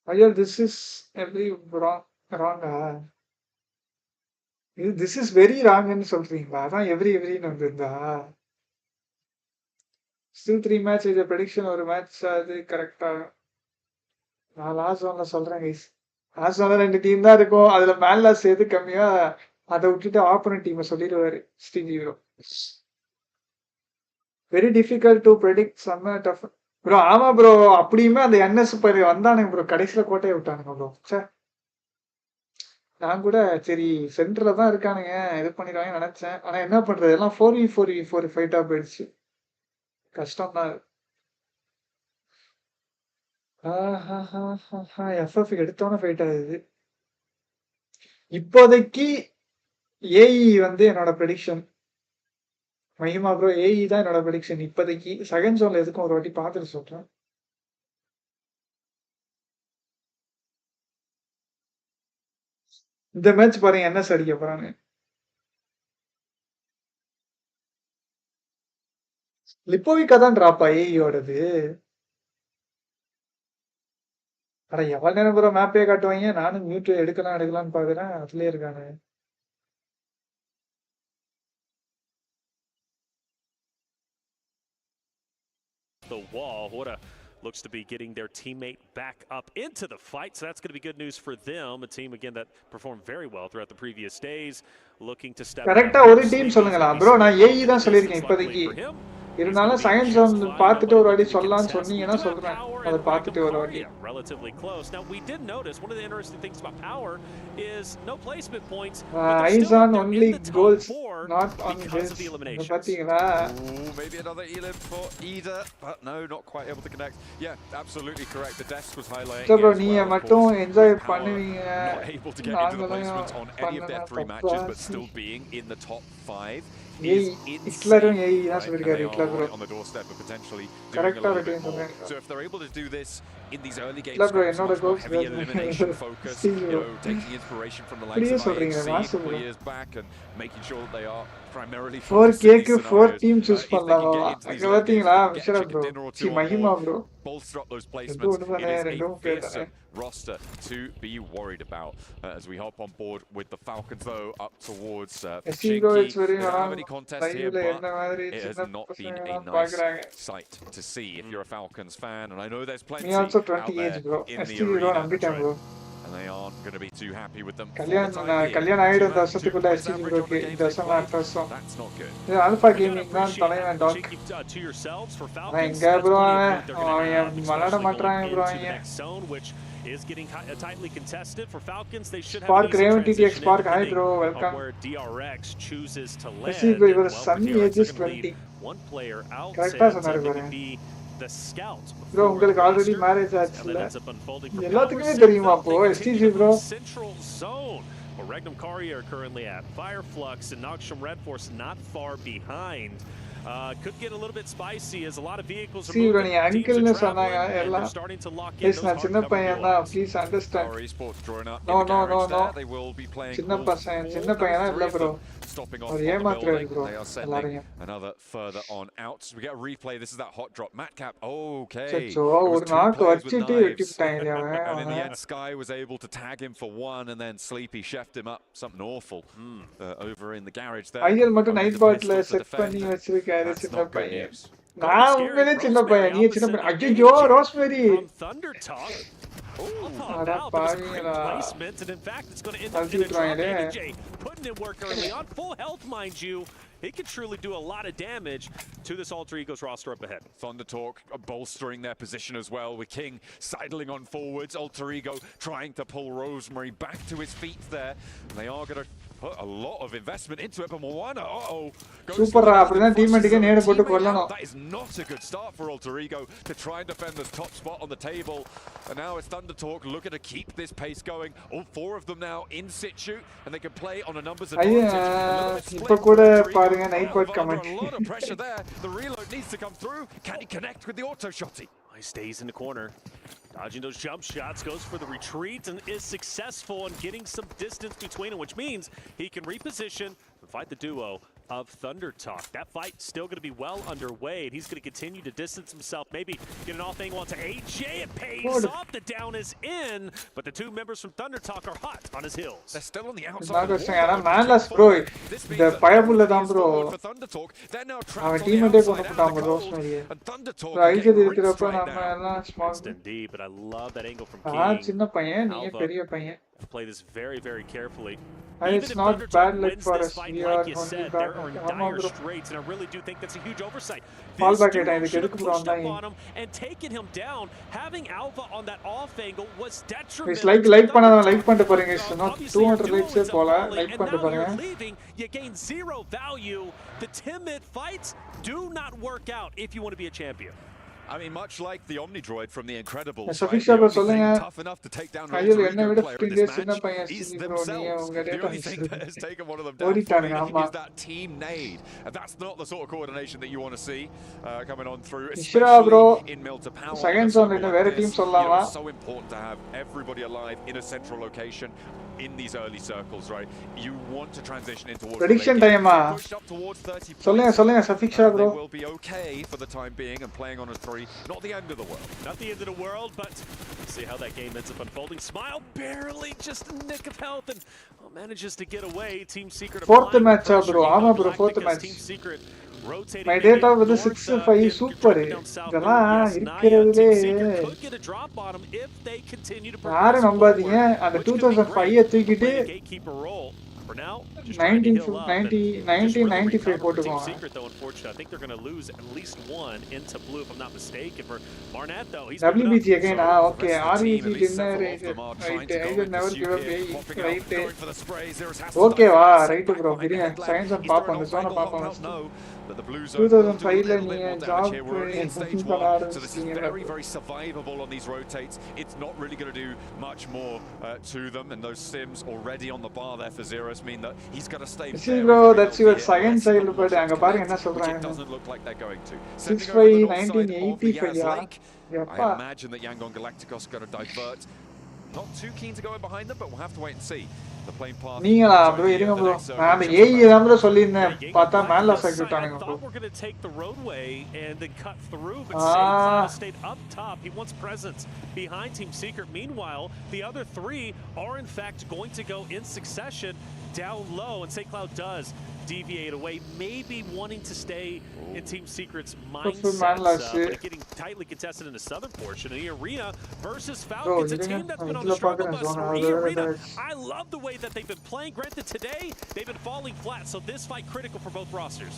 S1: ஐயோ திஸ் இஸ் எவ்ரி ராங்கா? இது திஸ் இஸ் வெரி ராங்னு சொல்றீங்களா? அதான் எவ்ரின்னு வந்திருந்தா. ஸ்டில் 3 மேட்ச் இது ப்ரெடிக்ஷன். ஒரு மேட்ச் அது கரெக்டா. நான் லாஸ்ட் ஜோன்ல சொல்றேன் கைஸ். லாஸ்ட் ஜோன்ல 2 டீம் தான் இருக்கும். அதுல மேன்லாஸ் எது கம்மியா அதை விட்டுட்டு ஆப்போனன்ட் டீமை சொல்லிடுவாரு Stevie bro. Very difficult to predict. செம்ம டஃப் ப்ரோ. ஆமா ப்ரோ, அப்படியுமே அந்த என்எஸ் வந்தானுங்க ப்ரோ. கடைசியில கோட்டையை விட்டானுங்க ப்ரோ. சே, நான் கூட சரி சென்டர்ல தான் இருக்கானுங்க இது பண்ணிடுவாங்கன்னு நினைச்சேன். ஆனா என்ன பண்றது, எல்லாம் 4v4 ஃபைட்டா போயிடுச்சு. கஷ்டம் தான். எஃப்எஃப் எடுத்தோன்னே ஃபைட் ஆகுது. இப்போதைக்கு ஏஇ வந்து என்னோட ப்ரெடிக்ஷன். மகிமா ப்ரோ ஏஇ தான் என்னோட ப்ரெடிக்ஷன் இப்போதைக்கு. செகண்ட் ஜோன்ல எதுக்கும் ஒரு வாட்டி பார்த்துட்டு சொல்றேன். இந்த மேட்ச் பாருங்க என்ன அடிக்க போறான்னு. லிப்போவிக்கா தான் டிராப்பா ஏஇயோடது. அட எவ்வளவு நேரம் ப்ரோ மேப்பே காட்டுவாங்க. நானும் மியூட் எடுக்கலாம்னு பாக்குறேன். அதுலயே இருக்கானு.
S6: The wall. Hora looks to be getting their teammate back up into the fight, so that's going to be good news for them. A team again that performed very well throughout the previous days, looking to step.
S1: கரெக்ட்டா ஒரு team சொல்லுங்களா bro? நான் AE தான் சொல்லிருக்கேன் இப்போதைக்கு. இருந்தாலும் second zone பார்த்துட்டு ஒரு வாட்டி சொல்லலாம்னு சொன்னீங்கன்னா சொல்றேன். அதை பார்த்துட்டு ஒரு வாட்டி.
S6: Relatively close. Now we did notice one of the interesting things about Power is no placement points.
S1: Eyes on only goals, not on
S6: because of the
S1: his.
S6: eliminations.
S1: பாத்தீங்களா?
S3: Maybe another elim for Ida, but no, not quite able to connect. Yeah, absolutely correct. The desk was highlighting.
S1: So bro, நீங்க மட்டும் enjoy பண்ணுவீங்க.
S3: Not able to get into the placements on any of their 3 matches, but still being in the top 5.
S1: ஹிட்லரும் AE தான் சொல்லிருக்காரு. Hitler bro
S3: on the doorstep of potentially
S1: கரெக்ட்டா
S3: doing a little
S1: rotate
S3: bit more.
S1: பண்ணுங்க.
S3: So if they're able to do this in these early games,
S1: Hitler bro, என்னோட goals
S3: heavy elimination focus, taking inspiration from the likes of iQOO 4 years back and making sure that they are primarily
S1: 4K க்கு 4 team choose பண்ணலாமா? அங்க பாத்தீங்களா Mishra bro. See Mahima bro.
S3: bolster up those placements. It is a fearsome roster to be worried about as we hop on board with the Falcons though up towards Pachinki. They don't have any contest here, but it has not been a nice sight to see if you're a Falcons fan, and I know there's plenty
S1: Me also
S3: out
S1: 20
S3: there
S1: age bro.
S3: in the
S1: STV bro நம்பிட்டேன்
S3: arena,
S1: bro.
S3: and they aren't going to be too happy with them.
S1: கல்யாணம் ஆயிடும் இந்த வருஷத்துக்குள்ள STV ப்ரோக்கு. இந்த வருஷம் அடுத்த வருஷம்.
S3: That's not good.
S1: இது ஆல்பா கேமிங் தான் தலைவன் டாக். நான் எங்க ப்ரோ அவன் விளையாட மாட்டான் ப்ரோ அவன்.
S6: Is getting tightly contested for Falcons. They should
S1: Spark,
S6: have
S1: Raven TTX Spark, hi bro, welcome.
S6: where DRX chooses to land.
S1: See bro, your son age is 20.
S6: One player out
S1: Correct-ஆ சொன்னாரு பாருங்க.
S6: be the scout.
S1: Bro உங்களுக்கு already marriage ஆச்சுல. எல்லாத்துக்குமே தெரியுமா அப்போ STG bro?
S6: Central zone. Where Regnum Courier currently at. Fireflux and Noxum Red Force not far behind. Could get a little bit spicy as a lot of vehicles are
S1: See,
S6: moving.
S1: uncle
S6: Teams
S1: na
S6: are traveling,
S1: சொன்னாங்க
S6: and
S1: எல்லாம்
S6: they're starting to lock in
S1: Yes,
S6: those
S1: நான் சின்ன
S6: hard-cover
S1: பையன் தான்,
S6: BOIs.
S1: please understand.
S3: Our esports drawing up
S1: No,
S3: in the
S1: no,
S3: garage
S1: no.
S3: there. They will be playing
S1: சின்ன
S3: all
S1: பசங்க
S3: four,
S1: சின்ன பையனா
S3: no,
S1: இல்ல
S3: three of
S1: bro.
S3: them stopping off
S1: ஒரு
S3: on the
S1: ஏமாத்துறாரு
S3: building.
S1: bro
S3: They are sending
S1: எல்லாரையும்.
S3: another further on out. So we get a replay. This is that hot drop. Matcap. Okay.
S1: சச்சோ
S3: It was
S1: ஒரு
S3: two
S1: நாக்கு
S3: players with
S1: வச்சிட்டு
S3: knives.
S1: வெட்டி விட்டாங்க
S3: And in the
S1: அவன்.
S3: end, Sky was able to tag him for one, and then Sleepy chefed him up. Something awful over in the garage there.
S1: Iyer மட்டும் night பாட்ல set பண்ணி வச்சிருக்காரு சின்ன பையன். நான் உண்மையிலே சின்ன பையன், நீ சின்ன பையன். ஐயோ ரோஸ்மெரி.
S6: From Thunder Talk.
S1: அட பாவிங்களா.
S6: Placement, and in fact, it's going to end up in a drop. AJ putting in work early on, full health, mind you. He could truly do a lot of damage to this Alter Egos roster up ahead.
S3: Thunder Talk bolstering their position as well, with King sidling on forwards. Alter Ego trying to pull Rosemary back to his feet there. They are going to put a lot of investment into it, but Moana,
S1: Super அப்படினா டீம்மேட்டுக்கே நேடு போட்டு கொல்லணும்.
S3: That is not a good start for Alter Ego to try and defend this top spot on the table. And now it's Thunder Talk looking to keep this pace going. All four of them now in situ, and they can play on a numbers advantage.
S1: இப்ப கூட பாருங்க night pot comment.
S3: A lot of pressure there. The reload needs to come through. Can he connect with the auto shotty?
S6: He stays in the corner, dodging those jump shots, goes for the retreat, and is successful in getting some distance between them, which means he can reposition and fight the duo of Thunder Talk. That fight still going to be well underway, and he's going to continue to distance himself. Maybe get an off angle onto AJ. It pays off. The down is in, but the two members from Thunder Talk are hot on his heels.
S3: They're still on the outside.
S1: manless bro. The பயபுள்ள தான் bro. அவன் டீம்மேட்டே கொண்டு போட்டான் bro rosemary. Right இருக்கிறப்ப நம்ம எல்லாம் smart.
S6: Indeed, but I love that angle from King.
S1: சின்ன பையன், நீ பெரிய பையன்.
S6: Play this very, very carefully.
S1: It's not bad luck for us. We are
S6: like you
S1: only
S6: said,
S1: back.
S6: they're in dire straits, and I really do think that's a huge oversight.
S1: Fall
S6: This
S1: back
S6: duo
S1: at
S6: should have pushed up on him and taken him down. Having Alpha on that off angle was detrimental.
S1: It's like பண்ணாத like பண்ணிட்டு பாருங்க. It's not 200 likes போல like பண்ணிட்டு பாருங்க.
S6: You gain zero value. The timid fights do not work out if you want to be a champion.
S3: I mean, much like the Omni Droid from The Incredibles,
S1: So
S3: right?
S1: Fisher,
S3: The only
S1: சொல்லுங்க.
S3: thing tough enough to take down an
S1: ஐயோ
S3: Alter
S1: என்ன
S3: Ego
S1: விட
S3: player in
S1: 15
S3: this
S1: days சின்ன
S3: match
S1: பையன்
S3: is
S1: bro, நீ
S3: themselves.
S1: உங்க
S3: The
S1: data
S3: only thing that has taken one of them down
S1: ஓடிட்டாங்க
S3: fully
S1: ஆமா.
S3: is that team nade, and that's not the sort of coordination that you want to see coming on through,
S1: Ishra bro,
S3: especially in Milta Power.
S1: second zone இன்ன வேற team சொல்லலாமா?
S3: It's so important to have everybody alive in a central location in these early circles, right? You want to transition in towards
S1: Prediction time
S3: pushed up towards 30
S1: சொல்லுங்க சஃபிக்ஷா bro.
S3: They will be okay for the time being and playing on a 3. Not the end of the world.
S6: Not the end of the world, but we'll see how that game ends up unfolding. Smile barely, just a nick of health, and manages to get away. Team Secret
S1: Fourth match bro. ஆமா bro, fourth match.
S6: Team Secret rotating.
S1: My data with the 6-5 super. இதெல்லாம் இருக்கிறதுலே
S6: could get a drop on them if they continue to
S1: யாரை நம்பாதீங்க. அந்த 2005 தூக்கிட்டு
S6: gatekeeper role. For now,
S1: 1995 போட்டுக்கோங்க.
S6: Secret though, unfortunately, I think they're going to lose at least one into blue, if I'm not mistaken. For Barnett though, he's
S1: WBG again. Okay, RVG dinner right. I will never give up. Right. Okay, right bro. Girina science and pop on the zone of pop on.
S3: But the Blues
S1: 2005 la nee job
S3: so this is very, very survivable on these rotates. It's not really going to do much more to them, and those sims already on the bar there for Zeros mean that he's got to stay.
S1: See bro, that's your science child, but anga பாருங்க என்ன சொல்றாங்க.
S3: It doesn't look like they're going to.
S1: 6-5 1985
S3: I imagine that Yangon Galacticos is going to divert. Not too keen to go in behind them, but we'll have to wait and see. The plane path.
S1: நீங்களா bro இருங்க bro. நான் ஏய் தான் bro சொல்லிருந்தேன். பார்த்தா மேல சைக்கிட்டானுங்க bro.
S6: We're going to take the roadway and then cut through, but Safe stayed up top. He wants presence behind Team Secret. Meanwhile, the other three are in fact going to go in succession down low, and St. Cloud does deviate away, maybe wanting to stay in Team Secret's mindset, but getting tightly contested in the southern portion of the arena versus Falcons, a team that's been on the struggle bus for arena. I love the way that they've been playing. Granted, today they've been falling flat, so this fight critical for both rosters.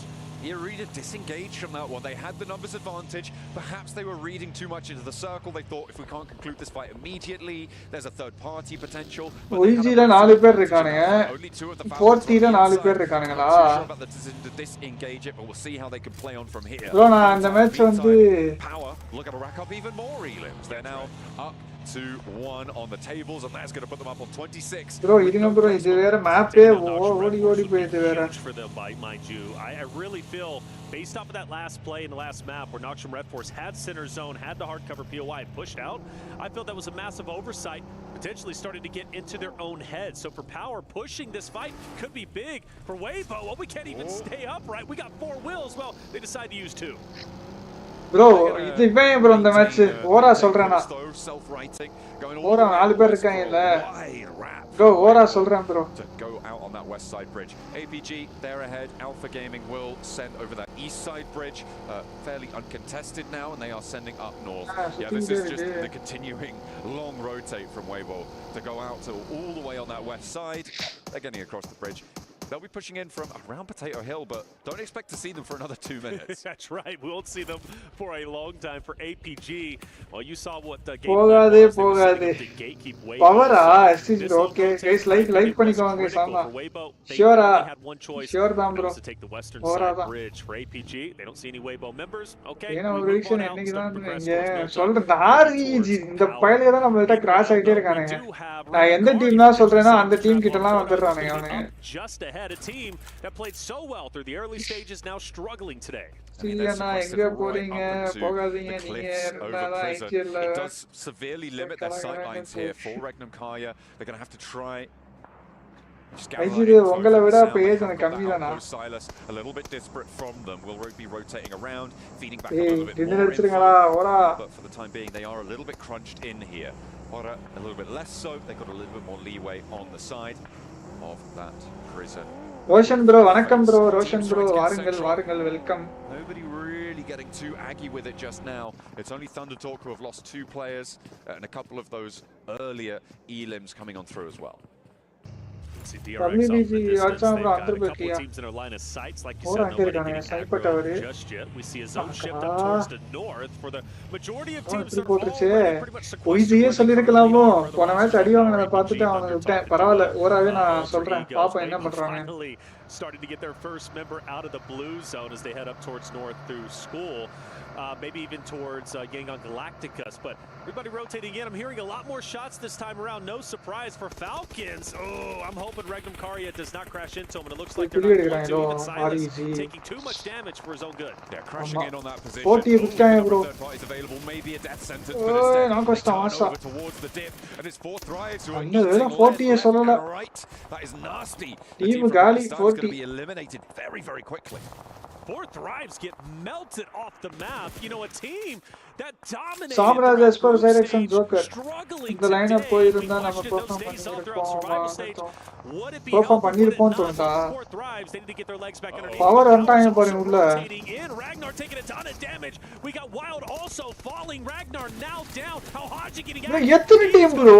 S3: Arena disengaged from that one. They had the numbers advantage. Perhaps they were reading too much into the circle. They thought if we can't conclude this fight immediately, there's a third party potential.
S1: OG-ல 4 பேர் இருக்கானுங்க. 4th ல 4 பேர் இருக்கானுங்களா?
S3: About the decision to disengage it, but we'll see how they can play on from here.
S1: bro நான் அந்த match வந்து
S3: Power looking to rack up even more elims. They're now up 3-2-1 on the tables, and that's going to put them up on 26.
S1: Bro, bro, this is map
S6: huge for them, mind you. I really feel, based off of that last play in the last map where Noxium Red Force had center zone, had the hardcover POI pushed out, I felt that was a massive oversight, potentially starting to get into their own heads. So for Power, pushing this fight could be big. For Weibo, well, we can't even stay upright. We got 4 wills. Well, they decide to use 2.
S1: Bro, இது இவன் bro இந்த match ஓரா சொல்றேனா ஓரா 4 பேர் இருக்காங்கல bro ஓரா சொல்றேன் bro
S3: to go out on that west side bridge. APG they're ahead. Alpha Gaming will send over that east side bridge, fairly uncontested now, and they are sending up north. Yeah, this is just the continuing long rotate from Weibo to go out to all the way on that west side. They're getting across the bridge. They'll be pushing in from around Potato Hill, but don't expect to see them for another 2 minutes.
S6: That's right. We won't see them for a long time for APG. Well, you saw what the game
S1: was.
S6: Power,
S1: okay. Guys, like பண்ணிக்கோங்க guys. ஆமா. Sure. Sure தான் bro.
S6: To take the western side bridge for APG. They don't see any Weibo members. Okay.
S1: ஏனா ஒரு விஷயம் என்னைக்கு தான் இங்க சொல்றது REG இந்த பையலே தான் நம்மள்ட்ட கிராஸ் ஆயிட்டே இருக்கானுங்க. நான் எந்த டீம் தான் சொல்றேனோ அந்த டீம் கிட்டலாம் வந்துறானுங்க அவனுங்க.
S6: Just ahead, a team that played so well through the early stages, now struggling today.
S1: It
S3: does severely limit their sight lines here for Regnum Kaya. They're going to have to try. Silas, a little bit disparate from them, will be rotating around, feeding back a little bit more. But for the time being, they are a little bit crunched in here. Ora a little bit less so. They've got a little bit more leeway on the side of that prison.
S1: Roshan bro, vanakkam bro, Roshan bro, varangal, welcome.
S3: Nobody really getting too aggy with it just now. It's only Thunder Talk who have lost 2 players and a couple of those earlier elims coming on through as well.
S1: WBG
S6: teams in our line of sights, like you said, nobody getting just yet. We see a zone shift up towards the north for the majority of teams that are already pretty much sequestered.
S1: சொல்லிருக்கலாமோ போன match அடி வாங்குனத பார்த்துட்டு அவனை விட்டேன் பரவாயில்லை ஓராவே நான் சொல்றேன் பாப்போம் என்ன பண்றாங்க.
S6: Starting to get their first member out of the blue zone as they head up towards north through school. Maybe even towards Yangon Galacticus, but everybody rotating in. I'm hearing a lot more shots this time around. No surprise for Falcons. Oh, I'm hoping Regnum Kaya does not crash into him, and it looks like they're not going to. Even Silas taking too much damage for his own good.
S3: Yeah, crashing in on that position.
S1: 40 bro.
S3: Third party's available, maybe a death sentence, but instead over towards the dip, and it's 4 thrives who are
S1: 40
S3: right. That is nasty.
S1: Team Gali 40
S3: going to be eliminated very, very quickly.
S6: 4 Thrives get melted off the map. You know, a team that dominated
S1: Samraj as per direction Joker.
S6: The
S1: lineup போயிருந்தா நம்ம perform பண்ணிருப்போம் தோணுதா. Power வந்துட்டாங்க பாருங்க உள்ள.
S6: Ragnar taking a ton of damage. We got Wild also falling. Ragnar now down. How Haji getting out?
S1: எத்தனை team bro?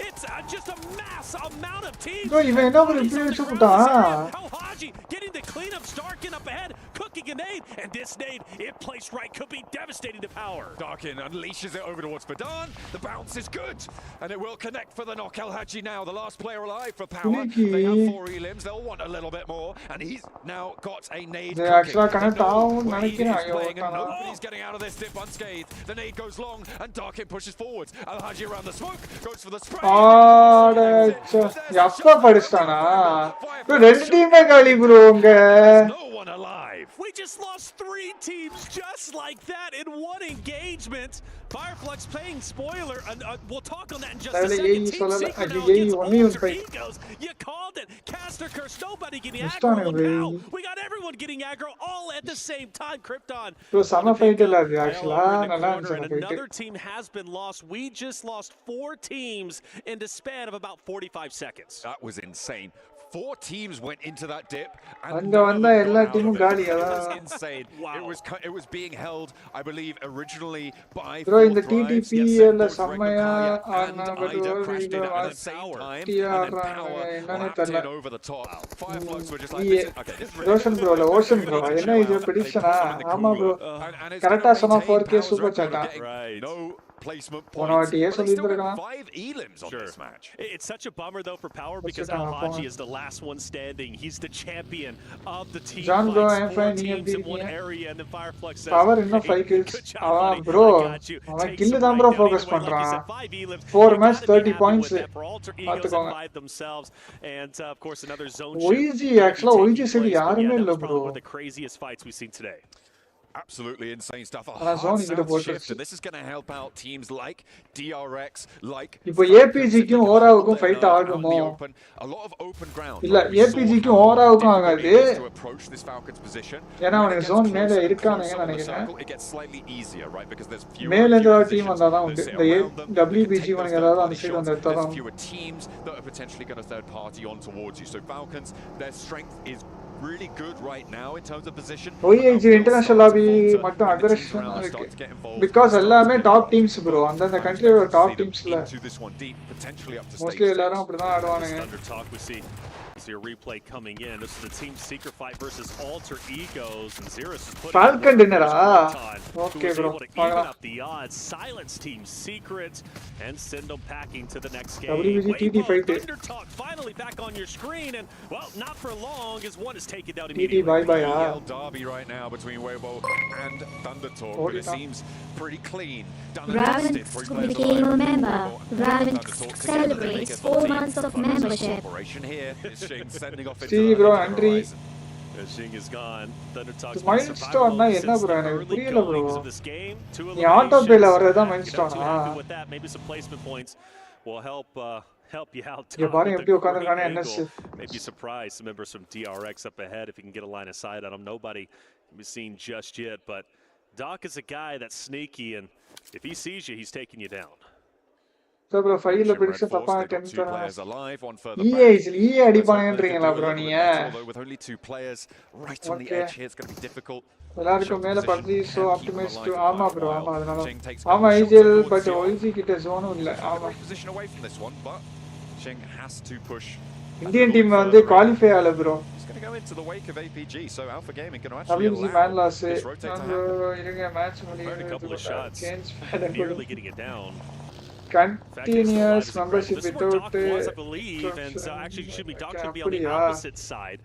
S6: It's just a mass amount of teams.
S1: bro இவன் என்ன bro இப்படி வெச்சுட்டான்?
S6: How Haji getting the cleanup, Starkin up ahead, cooking a nade, and this nade, if placed right, could be devastating to Power.
S3: Darkin unleashes it over towards Badan. The bounce is good, and it will connect for the knock. El Hadji now, the last player alive for Power. They have 4 elims. They'll want a little bit more, and he's now got a nade.
S1: They actually connect down.
S3: Nobody's getting out of this dip unscathed. The nade goes long, and Darkin pushes forwards. El Hadji around the smoke, goes for the spray.
S1: எப்ப படிச்சானா? ரெண்டு டீமே காலி bro உங்க.
S3: No one alive.
S6: We just lost 3 teams just like that in one engagement. Fireflux playing spoiler, and we'll talk on that in just a second. Team Secret now against Alter Egos. You called it. Caster Curse, nobody getting aggro. Look now. We got everyone getting aggro all at the same time. Krypton.
S1: So sama fight la actually.
S6: Another team has been lost. We just lost 4 teams in the span of about 45 seconds.
S3: That was insane. 4 teams went into that dip,
S1: and ella team gaali
S3: it was insane. Wow. It was being held, I believe, originally by
S1: bro in the TTP ella samaya
S3: and Ida crashed in at the same time, and then Power over the top. Fireflux were just like this is
S1: Roshan bro Ocean bro enna idu prediction ama bro correct ah sona 4K super chat
S3: right. No placement points. They still get 5 elims on this match.
S6: It's such a bummer though for Power because Al Haji is the last one standing. He's the champion of the team fights, 4 teams in one area, and then Fireflux says,
S1: Power இன்னும் 5 kills. bro அவன் kill தான் bro focus பண்றான். 4 match 30 points. பாத்துக்கோங்க.
S6: And of course another zone
S1: OG actually OG side யாருமே இல்ல bro.
S6: One of the craziest fights we've seen today.
S3: Absolutely insane stuff. A hard south shift, and this is going to help out teams like DRX, like.
S1: இப்போ APG-க்கும் ஓராவுக்கும் fight ஆகுமோ?
S3: A lot of open ground.
S1: இல்ல APG-க்கும் ஓராவுக்கும் ஆகாது.
S3: To approach this Falcons position.
S1: ஏன்னா அவனுக்கு zone மேல இருக்கானுங்க நினைக்கிறேன்.
S3: It gets slightly easier, right? Because there's fewer.
S1: மேல இருந்த டீம் வந்தாதான் உண்டு. இந்த WBG வனுங்க ஏதாவது அந்த சைடு வந்து எடுத்தாதான்.
S3: There's fewer teams that are potentially going to third party on towards you. So Falcons, their strength is really good right now in terms of position.
S1: OEG international lobby மட்டும் aggression இருக்கு. Because எல்லாமே top teams bro. அந்த கண்ட்ரியோட top டீம்ஸ்ல mostly எல்லாரும் அப்படிதான் ஆடுவானுங்க.
S6: See a replay coming in. This is the team secret fight versus alter egos, and Xerus is putting
S1: Falcon dinner. Okay bro.
S6: Even up the odds. Silence team secret and send them packing to the next game.
S1: WBG TT fight.
S6: Thundertalk finally back on your screen, and well, not for long as one is taken down
S1: TT
S6: immediately.
S1: bye bye.
S3: Derby right now between Weibo and Thundertalk, but it seems pretty clean.
S4: Arwin became a member. Arwin celebrates 4 months of membership.
S3: Sending off
S1: See bro, Andri.
S6: Shing is gone. Thundertalk's
S1: milestone na enna bro எனக்கு புரியல bro. நீ auto பேல வரதா milestone ah?
S6: Maybe some placement points will help you out.
S1: இங்க பாருங்க எப்படி உட்கார்ந்திருக்கானே NS.
S6: Maybe surprise some members from DRX up ahead if he can get a line of sight on him. Nobody can be seen just yet, but Doc is a guy that's sneaky, and if he sees you, he's taking you down.
S1: So bro, file prediction தப்பா 10 EA அடிப்பாங்கன்றீங்களா bro நீங்க?
S3: With only 2 players right on the edge here, it's going to be difficult.
S1: எல்லாருக்கும் மேல பத்தி so optimise to ஆமா bro ஆமா அதனால ஆமா IGL but OG கிட்ட ஜோனும் இல்ல ஆமா
S3: position away from this one, but Shing has to push.
S1: Indian team வந்து குவாலிஃபை ஆல bro.
S3: It's going to go into the wake of APG, so Alpha Gaming going to actually
S1: WBG man loss
S3: இருங்க
S1: match
S6: a couple of shots nearly getting it down.
S1: Continuous membership without
S6: I believe, and actually should be Doc should be on the opposite side.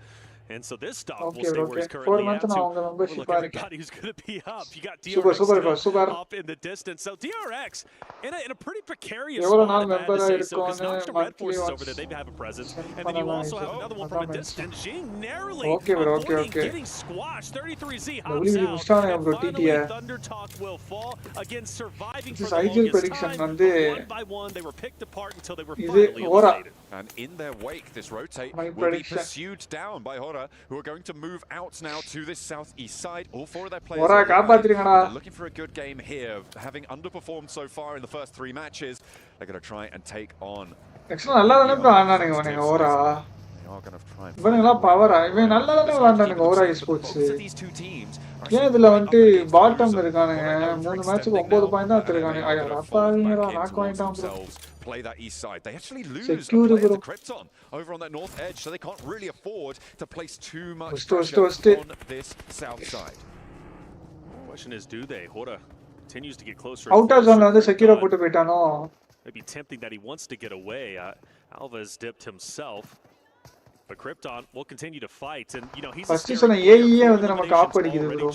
S6: And so this stock will stay where he's currently at. Look, everybody who's going to be up. You got DRX up in the distance. So DRX in a pretty precarious spot, I have to say so, because not the Red Forces over there, they have a presence. And then you also have another one from a distance. Jing narrowly avoiding getting squashed. 33Z hops out. And finally, Thundertalk will fall. Again, surviving for the longest time. One by one, they were picked apart until they were finally eliminated.
S3: And in their wake, this rotate will be pursued down by Hora, who are going to move out now to this southeast side. All 4 of their players are looking for a good game here. Having underperformed so far in the first 3 matches, they're going to try and take on.
S1: Actually, நல்லா தான bro ஆனானுங்க அவனுங்க ஓரா.
S3: They are going to try and
S1: இவனுங்க power இவன் நல்லா தான விளையாண்டானுங்க ஓரா sports. ஏன் இதுல வந்து பாட்டம்ல இருக்கானுங்க 3 மேட்ச்க்கு 9 பாயிண்ட் தான் எடுத்துருக்கானுங்க. ஐயா அப்பாவிங்கடா நாக் வாங்கிட்டான் bro.
S3: Play that east side. They actually lose a player of the Krypton over on that north edge, so they can't really afford to place too much pressure on this south side.
S6: Question is, do they? Hora continues to get closer.
S1: Outer zone வந்து செக்யூரா போட்டு போய்ட்டானோ?
S6: Maybe tempting that he wants to get away. Alva has dipped himself. But Krypton will continue to fight, and you know he's
S1: first season AE வந்து நமக்கு app அடிக்குது bro.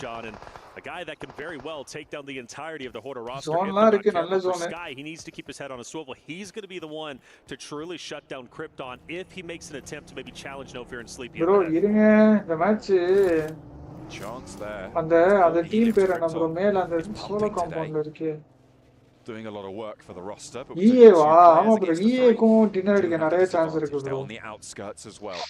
S6: A guy that can very well take down the entirety of the Horde roster.
S1: Zone la irukku nalla zone.
S6: Sky, he needs to keep his head on a swivel. He's going to be the one to truly shut down Krypton if he makes an attempt to maybe challenge No Fear and Sleepy.
S1: Bro, இருங்க இந்த match
S3: chance there.
S1: அந்த team பேர் என்ன bro மேல அந்த solo காம்பவுண்ட்ல இருக்கு.
S3: Doing a lot of work for the roster, but
S1: EA வா ஆமா bro EA க்கும் டின்னர் அடிக்க நிறைய சான்ஸ் இருக்கு bro.
S3: On the outskirts as well.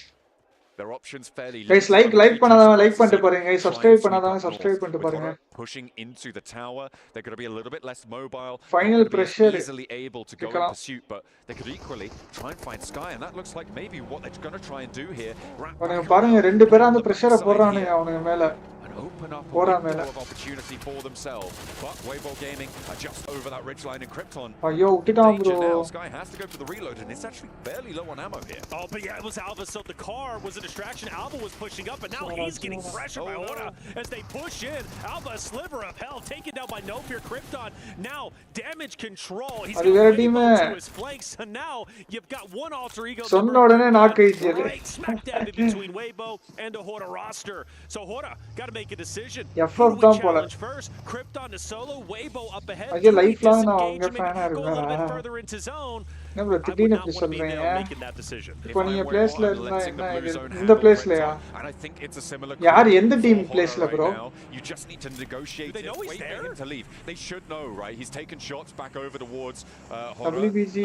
S3: Their options fairly
S1: guys like பண்ணாதவங்க லைக் பண்ணிட்டு பாருங்க guys subscribe பண்ணாதவங்க subscribe பண்ணிட்டு பாருங்க.
S3: Pushing into the tower, they're going to be a little bit less mobile.
S1: Final pressure
S3: easily able to go in pursuit, but they could equally try and find Sky, and that looks like maybe what they're going to try and do here.
S1: பாருங்க ரெண்டு பேரும் அந்த பிரஷரை போடுறானுங்க அவனுங்க மேல.
S7: open up a window of opportunity for themselves. But Weibo Gaming are just over that ridgeline in Krypton. Danger now. Sky has to go for the reload, and it's actually barely low on ammo here.
S6: Oh, but yeah, it was Alva, so the car was a distraction. Alva was pushing up, and now he's getting pressured by Hora as they push in. Alva, a sliver of hell, taken down by No Fear. Krypton now damage control. He's got Weibo to his flanks, and now you've got one alter ego right smack dab in between Weibo and the Hora roster. So Hora got to make a decision. Who do we challenge first? Krypton to solo, Weibo up ahead. Go a little bit further into zone. I would not want to be there making that decision.
S1: இப்போ நீங்க பிளேஸ்ல இருந்தா இந்த பிளேஸ்லயா யார் எந்த team பிளேஸ்ல bro
S7: you just need to negotiate it, wait for him to leave. They should know, right? He's taken shots back over towards
S1: WBG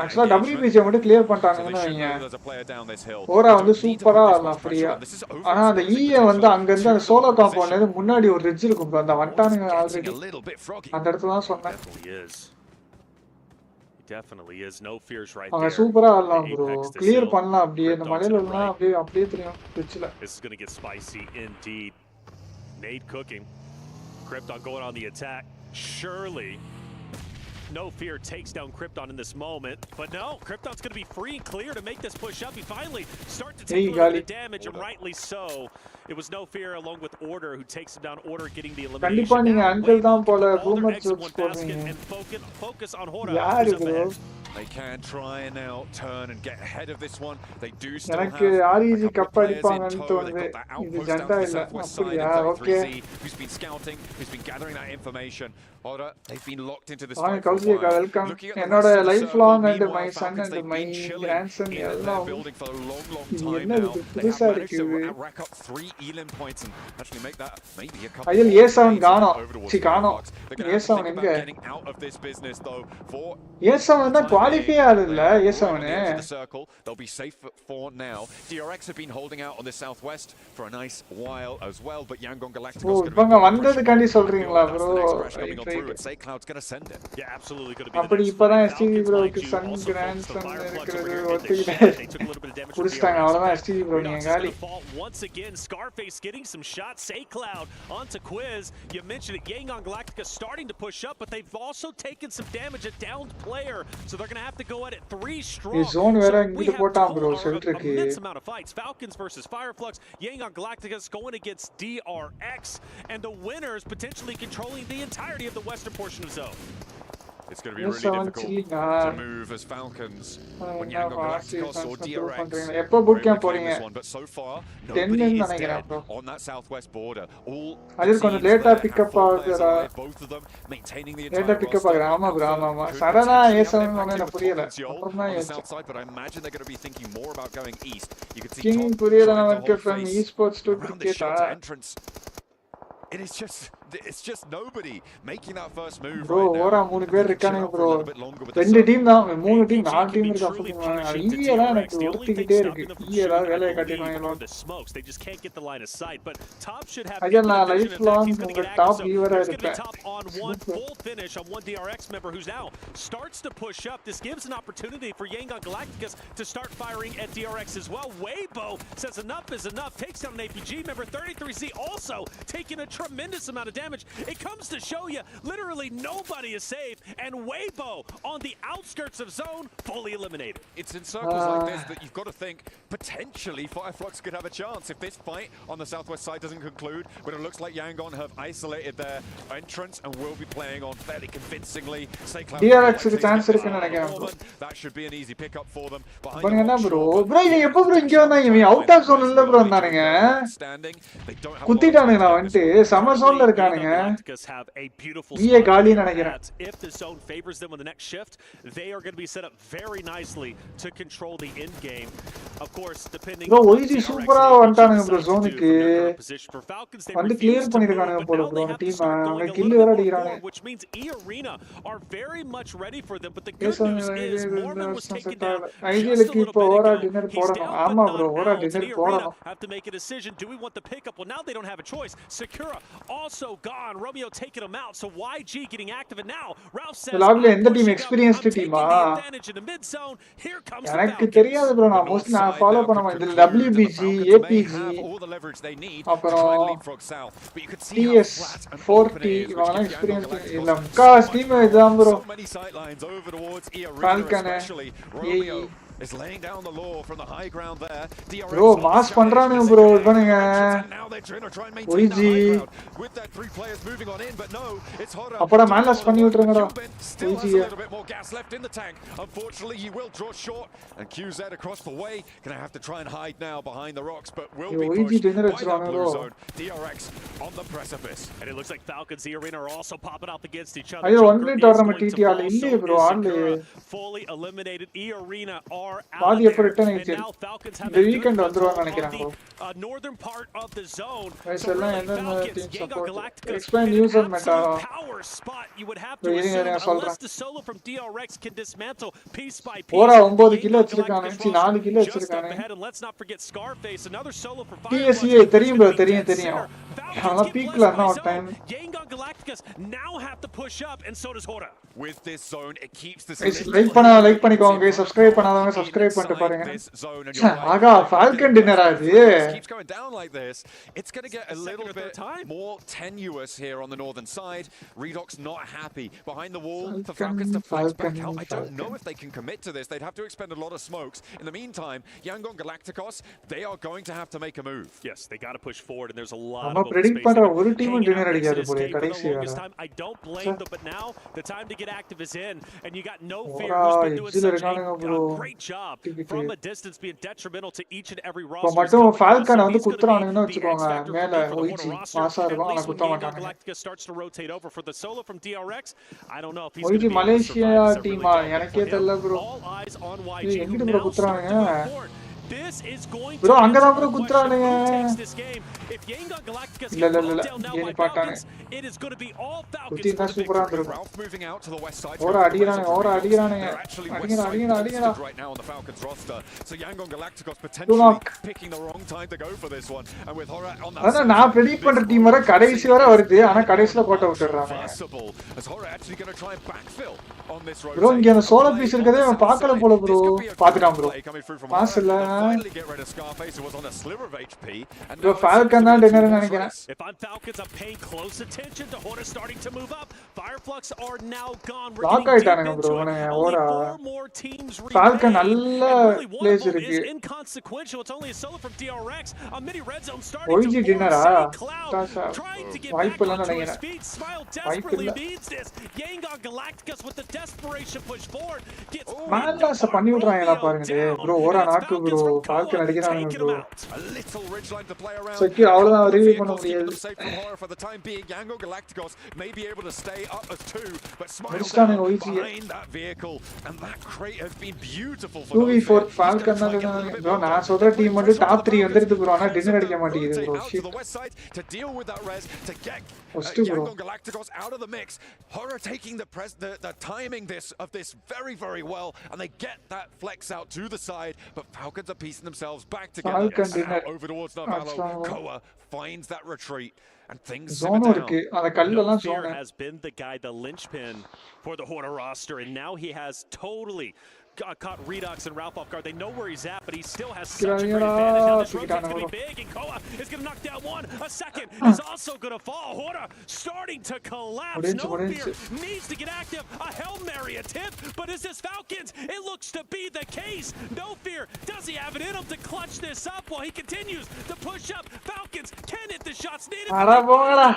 S1: actually WBG மட்டும் clear பண்ணிட்டாங்கன்னு வைங்க ஓரா வந்து சூப்பரா ஆடலாம் ஃப்ரீயா ஆனா அந்த ஈய வந்து அங்க இருந்து அந்த சோலோ காம்பவுண்ட்ல இருந்து முன்னாடி ஒரு ரிட்ஜ் இருக்கும் bro அந்த வண்டானுங்க ஆல்ரெடி அந்த இடத்துல தான் சொன்னேன்
S6: Definitely is. No fears right
S1: there.
S6: Super
S1: bro. Clear பண்ணலாம் அப்படியே இந்த மலையில எல்லாம் அப்படியே தெரியும் பிட்ச்ல.
S6: This is going to get spicy indeed. Nade cooking. Krypton going on the attack. Surely No Fear takes down Krypton in this moment, but no, Krypton's going to be free and clear to make this push up. He finally starts to take a little bit of damage, and rightly so. It was No Fear along with Order who takes him down. Order getting the elimination.
S1: கண்டிப்பா நீங்க uncle தான் போல boomer jokes போடுறீங்க.
S6: And focus on Hora.
S1: யாரு bro?
S7: They can try and now turn and get ahead of this one. They do still have
S1: எனக்கு REG cup அடிப்பாங்கன்னு தோணுது. இது ஜண்டா இல்ல. அப்படியா? Okay.
S7: Who's been scouting, who's been gathering that information. Order, they've been locked into this
S1: fight. Welcome. என்னோட life long and my son and my grandson எல்லாம்
S7: building for a long time now. They have managed to rack up 3 elim points and actually make that maybe a couple.
S1: ஐயோ A7 காணோம். காணோம். A7 எங்க?
S7: Getting out of this business though for
S1: A7 தான் qualify ஆகல A7
S7: they'll be safe for now. DRX have been holding out on the southwest for a nice while as well, but Yangon Galacticos
S1: இவங்க வந்ததுக்காண்டி சொல்றீங்களா bro?
S7: Say Cloud's going to send it.
S6: Yeah, absolutely going to be.
S1: அப்படி இப்பதான் STV ப்ரோக்கு Sun grandson இருக்குது ஒத்துக்கிட்டே புடிச்சாங்க அவ்வளவுதான் STV bro நீங்க காலி.
S6: Once again Scarface getting some shots. Say Cloud onto Quiz. You mentioned it, Yangon Galactica starting to push up, but they've also taken some damage, a downed player, so they're going to have to go at it 3 strong.
S1: This zone வேற இங்க போட்டான் bro செல்ட்ருக்கு.
S6: Amount of fights. Falcons versus Fireflux. Yangon Galacticos going against DRX, and the winners potentially controlling the entirety of the western portion of zone.
S7: It's going to be really difficult to move as Falcons when Yangon Galacticos or DRX
S1: எப்போ boot camp போறீங்க?
S7: But so far nobody is dead on that southwest border. All
S1: அது கொஞ்சம் லேட்டா pick up ஆகுதுடா.
S7: Both of them maintaining the
S1: லேட்டா pick up ஆகுது. ஆமா bro ஆமா. சடனா A7 ஒண்ணே புரியல. அப்புறமா
S7: south side, but I imagine they're going to be thinking more about going east. You can see
S1: King புரியல நமக்கு from esports to cricket
S7: entrance. It's just nobody making that first move
S1: bro
S7: right now.
S1: ஓரா மூணு பேர் இருக்கானுங்க bro ரெண்டு team தான் மூணு team நாலு team இருக்கு அப்படி ஈயலாம் எனக்கு ஒருத்திக்கிட்டே இருக்கு ஈயலா வேலைய கட்டிடுவாங்க
S6: they just can't get the line of sight, but top should have
S1: again நான் லைஃப் லாங் உங்க டாப் வியூவரா இருப்பேன்
S6: on one full finish on one DRX member who's now starts to push up. This gives an opportunity for Yangon Galacticos to start firing at DRX as well. Weibo says enough is enough, takes down an APG member. 33Z also taking a tremendous amount of damage. It comes to show you literally nobody is safe, and Weibo on the outskirts of zone fully eliminated.
S7: It's in circles like this that you've got to think potentially Fireflux could have a chance if this fight on the southwest side doesn't conclude, but it looks like Yangon have isolated their entrance and will be playing on fairly convincingly.
S1: DRX க்கு chance இருக்குன்னு நினைக்கிறேன்.
S7: That should be an easy pick up for them.
S1: But என்ன bro நீ எப்போ bro இங்க வந்தாங்க இவன் out of zone இல்ல bro வந்தானுங்க குத்திட்டானுங்க நான் வந்து சமர் ஜோன்ல இருக்கானுங்க
S6: have a beautiful
S1: if
S6: the zone favors them on the next shift, they are going to be set up very nicely to control the end game. Of course, depending
S1: bro OG சூப்பரா வந்தானுங்க bro ஜோனுக்கு வந்து clear பண்ணிருக்கானுங்க போல bro team அவங்க kill வேற அடிக்குறாங்க,
S6: which means E Arena are very much ready for them, but the good news is Mormon was taken down
S1: ஐடியலுக்கு இப்போ ஓரா dinner போடணும். ஆமா bro ஓரா dinner போடணும்.
S6: Have to make a decision. Do we want the pickup? Well, now they don't have a choice. Sakura also gone. Romeo taking him out. So YG getting active, and now Ralph says,
S1: லாப்ல
S6: I'm
S1: எந்த team
S6: pushing up.
S1: Experienced
S6: I'm taking
S1: டீமா
S6: the advantage in the mid zone. Here comes the
S1: எனக்கு
S6: Falcons.
S1: தெரியாது bro
S7: The
S1: நான்
S7: north
S1: mostly நான்
S7: side
S1: follow
S7: now
S1: பண்ண
S7: could
S1: மாட்டேன் இந்த
S7: conclude, and the
S1: WBG
S7: Falcons may
S1: APG
S7: have all the leverage they need to try and
S1: அப்புறம்
S7: leapfrog south. But you could see how
S1: TS
S7: flat and open
S1: 40
S7: it is, which
S1: இவங்கலாம்
S7: gives Yangon
S1: experience இல்ல
S7: Galacticos
S1: முக்காவாசி
S7: so
S1: team
S7: much
S1: இதுதான் bro
S7: power. So many sightlines over towards E-Arena
S1: Falcon
S7: especially. Romeo is laying down the law from the high ground there.
S1: Bro mass பண்றானுங்க bro இவனுங்க OG
S7: with that 3 players moving on in, but no, it's Hora.
S1: அப்படா மேலஸ் பண்ணி விட்டுருங்கடா
S7: Still has
S1: OG
S7: a little bit more gas left in the tank. Unfortunately, he will draw short, and QZ across the way gonna have to try and hide now behind the rocks, but will be
S1: OG
S7: pushed
S1: dinner
S7: by that blue
S1: bro.
S7: zone. DRX on the precipice,
S6: and it looks like Falcons E-Arena are also popping up against each other.
S1: ஐயோ
S6: Joker
S1: only
S6: is
S1: tournament
S6: going to
S1: டிடி ஆல
S6: fall,
S1: இல்லையே
S6: so
S1: bro
S6: is
S1: ஆளு
S6: Sakura. Fully eliminated. E-Arena are out
S1: பாதி எப்ப
S6: there,
S1: return
S6: and
S1: ஆயிடுச்சு
S6: now Falcons have
S1: இந்த
S6: a good
S1: weekend
S6: foothold
S1: வந்துருவாங்க
S6: on
S1: நினைக்கிறேன் bro
S6: the northern part of the zone.
S1: Guys
S6: So
S1: எல்லாம்
S6: really,
S1: என்னென்ன
S6: Falcons,
S1: team
S6: Yangon
S1: support
S6: Galacticos,
S1: explain
S6: in an
S1: user meta
S6: absolute power spot, you would have to
S1: இருங்க
S6: assume,
S1: நான்
S6: unless
S1: சொல்றேன்
S6: the solo from DRX can dismantle piece by piece.
S1: போரா 9 kilo
S6: Yangon
S1: வச்சிருக்கானே
S6: Galacticos
S1: சி 4 kilo
S6: just up
S1: வச்சிருக்கானே
S6: ahead, and let's not forget Scarface, another solo for
S1: TSA
S6: Fireflux.
S1: தெரியும் bro தெரியும் தெரியும் அவன் பீக்ல இருந்தா ஒரு time
S6: Yangon Galacticos now have to push up, and so does Hora.
S7: with this zone, it keeps the
S1: guys like பண்ணிக்கோங்க subscribe பண்ணாதவங்க subscribe பண்ணிட்டு பாருங்க ஆகா ஃபால்கன் டின்னரா இது
S7: keeps going down like this. It's going to get a little bit more tenuous here on the northern side. Redox not happy behind the wall for Falcons to flex back out. I don't know if they can commit to this. They'd have to expend a lot of smokes. In the meantime, Yangon Galacticos, they are going to have to make a move.
S6: Yes, they got to push forward, and there's a lot
S1: நம்ம
S6: of
S1: predict பண்ற ஒரு team dinner அடிக்காது போல கடைசி வரை
S6: I don't blame them, but now the time to get active is in, and you got no fear.
S1: Ora,
S6: Who's been doing
S1: இதுல
S6: such
S1: இருக்கானுங்க bro.
S6: a great job from a distance, being detrimental to each and every
S1: இப்போ
S6: roster.
S1: மட்டும் Falcon வந்து குத்துறானுங்கன்னு வச்சுக்கோங்க மேல OG மாசா இருக்கும் ஆனா குத்த மாட்டாங்க
S6: Galactica starts to rotate over for the solo from DRX. I don't know if he's
S1: OG
S6: going to be
S1: Malaysia
S6: able to survive.
S1: டீமா எனக்கே தெரியல bro
S6: All eyes on YG,
S1: எங்கிட்டு
S6: who
S1: bro
S6: now
S1: குத்துறானுங்க
S6: start to move forward. This is going to
S1: bro
S6: be
S1: அங்கதான்
S6: a
S1: bro
S6: question
S1: குத்துறானுங்க
S6: who takes this game. If Yangon Galacticos
S1: இல்ல
S6: get
S1: இல்ல இல்ல
S6: brought down now
S1: any
S6: by
S1: பாட்டானே
S6: Falcons, it is going to be all Falcons
S1: குத்தினா
S6: for the
S1: சூப்பரா
S6: victory.
S1: இருந்திருக்கும்
S7: Ralph moving out to the west side.
S1: ஓரா அடிக்குறானுங்க ஓரா அடிக்குறானுங்க
S7: They're actually west
S1: அடிங்கடா
S7: side
S1: அடிங்கடா
S7: bolstered right now on the Falcons roster. So Yangon Galacticos
S1: Do
S7: potentially
S1: not.
S7: picking the wrong time to go for this one. And with Hora on that
S1: அதான்
S7: side,
S1: நான் predict பண்ற team வர கடைசி வரை வருது ஆனா கடைசில கோட்டை விட்டுறாங்க
S7: reversible. As Hora actually going to try and backfill on this rotation.
S1: Bro இங்க அந்த சோலோ பீஸ் இருக்கதே அவன் பார்க்கல போல ப்ரோ பாத்துட்டான் ப்ரோ மாஸ் இல்ல
S7: Finally get rid of Scarface, who was on a sliver of HP. And
S1: bro
S7: now
S1: Falcon தான் dinner நினைக்கிறேன்
S6: If I'm Falcons, I'm paying close attention to Hora starting to move up. Fireflux are now gone. We're
S1: Lock
S6: getting deep
S1: ஆயிட்டானுங்க
S6: into
S1: bro
S6: it.
S1: அவனுங்க
S6: Only
S1: ஓரா
S6: 4 more teams
S1: Falcon
S6: remain.
S1: நல்ல
S6: And really, one
S1: place
S6: of them
S1: இருக்கு
S6: is inconsequential. It's only a solo from DRX. A mini red zone starting
S1: OG
S6: to
S1: டின்னரா
S6: form. St. Cloud
S1: Tasa
S6: trying to get
S1: வாய்ப்பு
S6: back
S1: இல்லன்னு
S6: onto his
S1: நினைக்கிறேன்
S6: feet. Smile
S1: வாய்ப்பு
S6: desperately
S1: இல்ல
S6: needs this. Yangon Galacticos with the desperation push forward gets
S1: மேலாஸ் பண்ணி விடுறாங்கடா பாருங்க bro ஓரா நாக்கு ப்ரோ ஃபால்கன் அடிக்குறானுங்க bro
S7: a little ridge line to play around.
S1: Secure அவ்வளவுதான் ரிவ்யூ பண்ண
S7: Vehicles keeping
S1: முடியாது
S7: them safe from Hora for the time being. Yangon Galacticos may be able to stay up as 2, but Smile
S1: முடிச்சிட்டானுங்க
S7: down
S1: OG
S7: behind that vehicle, and that crate has been beautiful for
S1: 2v4
S7: those.
S1: Falcon தான் bro நான் சொல்ற team வந்து top 3 வந்துருது bro ஆனா dinner அடிக்க மாட்டேங்குது bro
S7: Out to the west side to deal with that res, to get
S1: First bro.
S7: Yangon Galacticos out of the mix. Hora taking the timing of this very, very well, and they get that flex out to the side, but Falcons are piecing themselves back together.
S1: Falcon
S7: And
S1: dinner.
S7: out over towards Navalo.
S1: That's
S7: Koa finds that retreat, and things simmer
S1: zone
S7: down.
S1: இருக்கு அந்த
S6: No
S1: கல்லெல்லாம்
S6: fear
S1: zone
S6: has been the guy, the linchpin for the Hora roster, and now he has totally caught Redux and Ralph off guard. They know where he's at, but he still has such a great advantage. Now this rotate's going to be big, and Koa is going to knock down one. A second is also going to fall. Hora starting to collapse. No fear needs to get active. A Hail Mary attempt, but is this Falcons? It looks to be the case. No fear. Does he have it in him to clutch this up while he continues to push up? Falcons can hit the shots needed.
S1: அட போங்கடா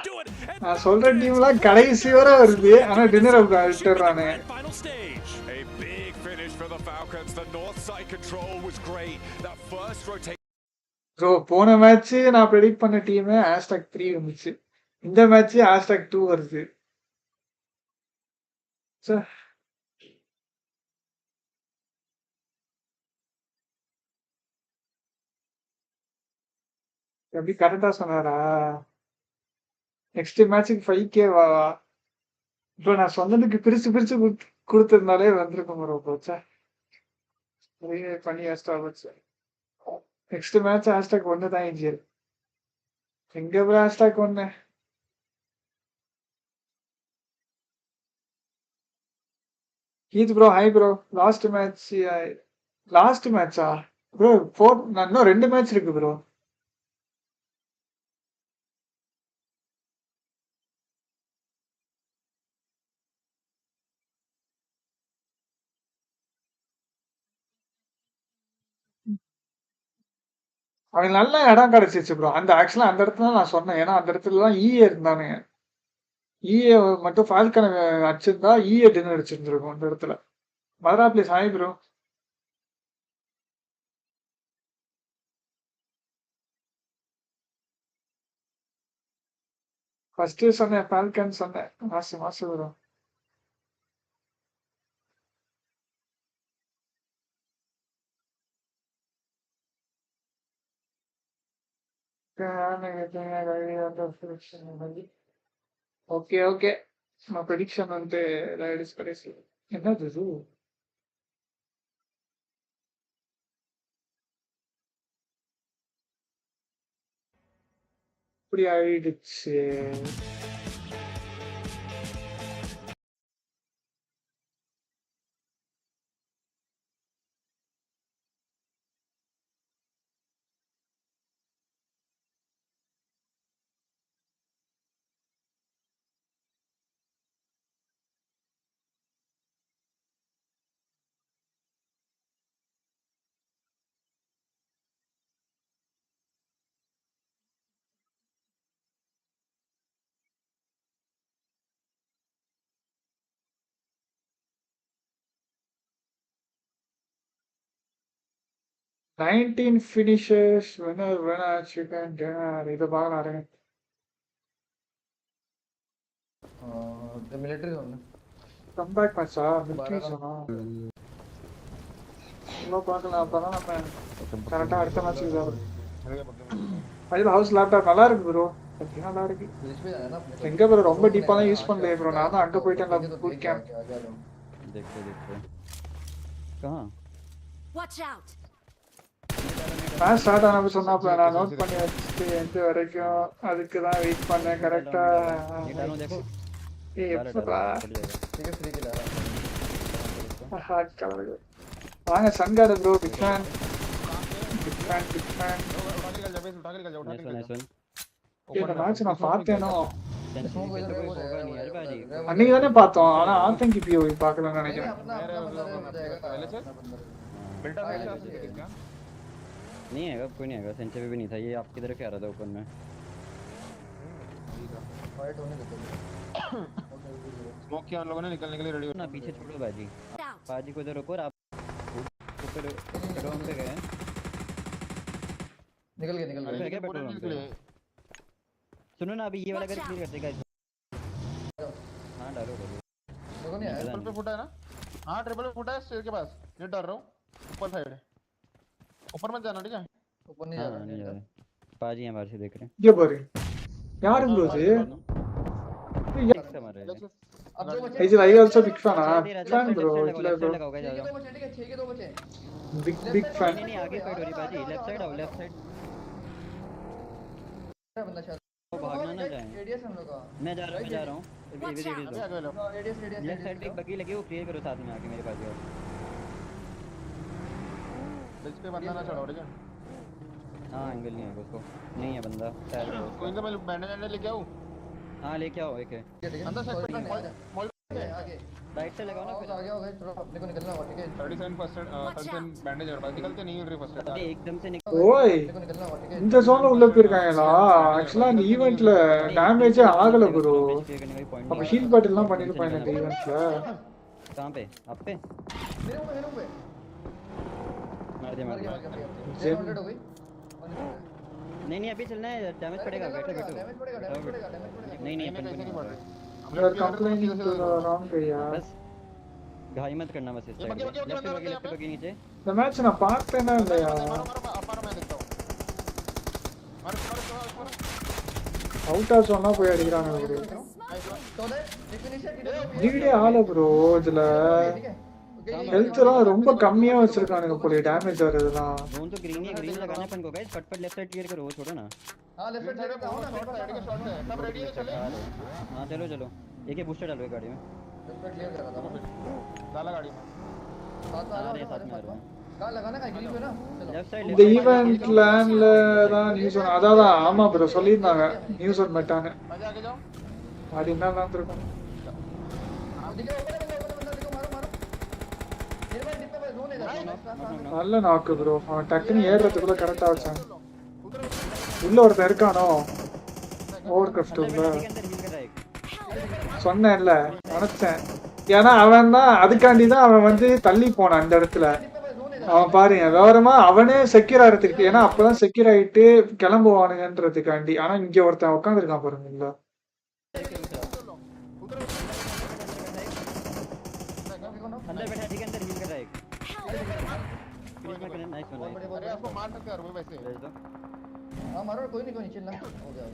S1: நான் சொல்ற டீம்லாம் கடைசி வரை வருது ஆனா dinner விட்டுறானே
S6: Final stage.
S7: A big finish for the Falcons. The north side control was great. That first rotation.
S1: Bro போன match நான் ப்ரெடிக்ட் பண்ண டீம் #3 வந்துச்சு இந்த மேட்ச் #2 வருது சே எப்படி கரெக்டா சொன்னாரா நெக்ஸ்ட் மேட்சுக்கு 5K வா இப்போ நான் சொன்னதுக்கு பிரிச்சு பிரிச்சு கொடுத்திருந்தாலே வந்திருக்கும் ப்ரோ போச்சா பண்ணி வேஸ்டா போச்சு நெக்ஸ்ட் மேட்ச் #1 தான் இன்ஜியர் எங்க bro #1 Keith bro, hi bro. Last match, last match bro. 4 no 2 match இருக்கு bro. அவன் நல்ல இடம் கிடைச்சிச்சு ப்ரோ. அந்த ஆக்சுவலா அந்த இடத்துல நான் சொன்னேன். ஏன்னா அந்த இடத்துல தான் ஈஏ இருந்தானே. ஈஏ மட்டும் ஃபால்கன் அடிச்சிருந்தா ஈஏ டின்னர் அடிச்சிருந்திருக்கும் அந்த இடத்துல. Madhura please hi bro. First சொன்னேன் ஃபால்கன் சொன்னேன். மாசம் ப்ரோ. Okay okay. நான் ப்ரெடிக்ஷன் வந்து ரைடர்ஸ் கடைசி. என்னது இது? இப்படி ஆயிடுச்சு. Nineteen finishes, winner, chicken dinner. இது பார்க்கலாம்.
S8: The military zone.
S1: Comeback match military zone. இன்னும் பார்க்கலாம். அப்பதான் நம்ம கரெக்டா அடுத்த மேட்ச் வரும். அதுல ஹவுஸ் லேப்டாப் நல்லா இருக்கு ப்ரோ. நல்லா இருக்கு. எங்க ப்ரோ ரொம்ப டீப்பா தான் யூஸ் பண்ணல ப்ரோ. நான் தான் அங்க போயிட்டேன் பூட் கேம்ப்.
S9: देखो कहां
S4: Watch out.
S1: நான் ஸ்டார்ட் ஆனப்ப சொன்னாப்ல நான் நோட் பண்ணி வச்சுட்டு எந்த வரைக்கும் அதுக்கு தான் வெயிட் பண்ணேன் கரெக்டா. எப்படா வாங்க சங்காத ப்ரோ. Big fan. இந்த மேட்ச் நான் பார்த்தேனோ அன்னைக்கு தானே பார்த்தோம். ஆனா ஆத்தங்கி பிஓ பார்க்கலன்னு நினைக்கிறேன்.
S9: नहीं आएगा, कोई नहीं आएगा। सेंचुरी भी नहीं था ये, आपकी तरफ आ रहा था ओपन में।
S8: फाइट होने देते
S7: स्मोक किया उन लोगों ने, निकलने के लिए रेडी हो
S9: ना पीछे छोड़ो बाजी। बाजी को इधर रोको और आप ऊपर ड्रोन पे गए।
S8: निकल गए
S9: पेट्रोल पंप पे। सुनो ना अभी ये वाला घर क्लियर करते गाइस। हां डालो
S8: देखो नहीं
S7: ट्रिपल पे फुटा है ना। हां ट्रिपल पे फुटा है स्टेयर के पास। ये डर रहा हूं ऊपर साइड है। ऊपर मत जाना ठीक है।
S8: ऊपर नहीं जा रहा।
S9: बाजी हैं बाहर से देख रहे हैं।
S1: ये बोले यार ब्रो ये
S8: अब दो बचे।
S1: Is I also big fan fan bro
S8: ठीक है दो बचे।
S1: Big fan.
S9: नहीं आगे फाइट हो रही बाजी। लेफ्ट साइड आओ, लेफ्ट साइड।
S8: बंदा शायद
S9: वो भागना ना जाए।
S8: रेडियस हम लोग का।
S9: मैं जा रहा हूं
S8: रेडियस
S9: लेफ्ट साइड पे एक बग्गी लगी, वो क्लियर करो साथ में आके मेरे पास जाओ।
S7: इस पे बंदा ना चढ़ाओ ठीक है।
S9: हां एंगल नहीं है उसको, नहीं है बंदा शायद।
S7: कोई ना मैं बैंडेज लेके आऊं।
S9: हां लेके आओ एक है
S7: अंदर साइड पे मॉल
S8: आगे
S9: राइट से लगाओ ना।
S8: फिर आगे हो गए थोड़ा अपने को निकलना होगा ठीक है।
S7: 37 फर्स्ट एड 37 बैंडेज और निकलते नहीं है फर्स्ट एड।
S9: अरे एकदम से
S1: ஓய்
S8: को निकलना होगा ठीक है।
S1: இந்த ஜோன்ல உள்ள போயிருக்காங்களா? ஆக்சுவலா இந்த ஈவென்ட்ல டேமேஜே ஆகல ப்ரோ. அப்ப ஹீல் பேட்டில்லாம் பண்ணிருப்பாங்க இந்த ஈவென்ட்ல.
S9: कहां पे? आप पे
S8: मेरे पे
S9: मार दे
S8: हो गई।
S9: नहीं अभी चलना है। डैमेज पड़ेगा, बैठो
S8: डैमेज पड़ेगा
S9: नहीं
S7: नहीं नहीं पड़ रहा।
S1: यार कंप्लेनिंग टू द रॉन्ग यार।
S9: बस घाई मत करना बस। इस साइड लेफ्ट पे नीचे
S1: இந்த மேட்ச் நான் பார்த்தேனா இல்லையா?
S7: मारो मैं देखता हूं। मारो
S1: அவுட் ஆஃப் சொன்னா போய் அடிக்குறாங்க ப்ரோ.
S8: तो दे एक फिनिशर
S1: ஜிடி ஆல ப்ரோ. இதுல ஹெல்த்லாம் ரொம்ப கம்மியா வச்சிருக்கானுங்க போல டேமேஜ் வரதுலாம்.
S9: जोन तो ग्रीन लगाने अपन को गाइस। फटफट लेफ्ट साइड क्लियर करो, छोड़ो ना।
S8: हां लेफ्ट साइड पे आओ ना।
S7: शॉट है सब रेडी है चले।
S9: हां चलो एक बूस्टर डालो गाड़ी में।
S8: मैं क्लियर कर रहा था
S10: डाला गाड़ी में
S8: साथ में आ जाओ कहां लगाना का ग्रिप है ना चलो
S9: लेफ्ट साइड
S1: இந்த ஈவென்ட் லேண்ட்ல தான் நியூஸ் ஒன் அதான் ஆமா ப்ரோ சொல்லிருந்தாங்க நியூஸ் ஒன் மெட்டானு
S10: आगे आगे जाओ
S1: அது என்ன நடந்துருக்கும்
S8: दिख रहा है ऊपर देखो मारो मारो मेरे भाई डिप पे जोन है
S1: நல்ல நாக்கு ப்ரோ அவன் டக்குன்னு ஏறதுக்குள்ள கரெக்டா வச்சான் உள்ள ஒருத்தன் இருக்கானோ ஓவர் கிராஃப்ட் உள்ள சொன்னேன்ல நினைச்சேன் ஏன்னா அவன் தான் அதுக்காண்டி தான் அவன் வந்து தள்ளி போனான் அந்த இடத்துல அவன் பாருங்க விவரமா அவனே செக்யூர் ஆகிறதுக்கு ஏன்னா அப்பதான் செக்யூர் ஆயிட்டு கிளம்புவானுங்கன்றதுக்காண்டி ஆனா இங்க ஒருத்தன் உட்காந்துருக்கான் பாருங்க இல்ல
S9: अंदर बैठा ठीक है अंदर हिल कर रहा है फिनिश में करना नाइस बना
S10: अरे आपको मार सकते हैं वैसे
S8: हां मारो कोई नहीं चिल्ला हो गया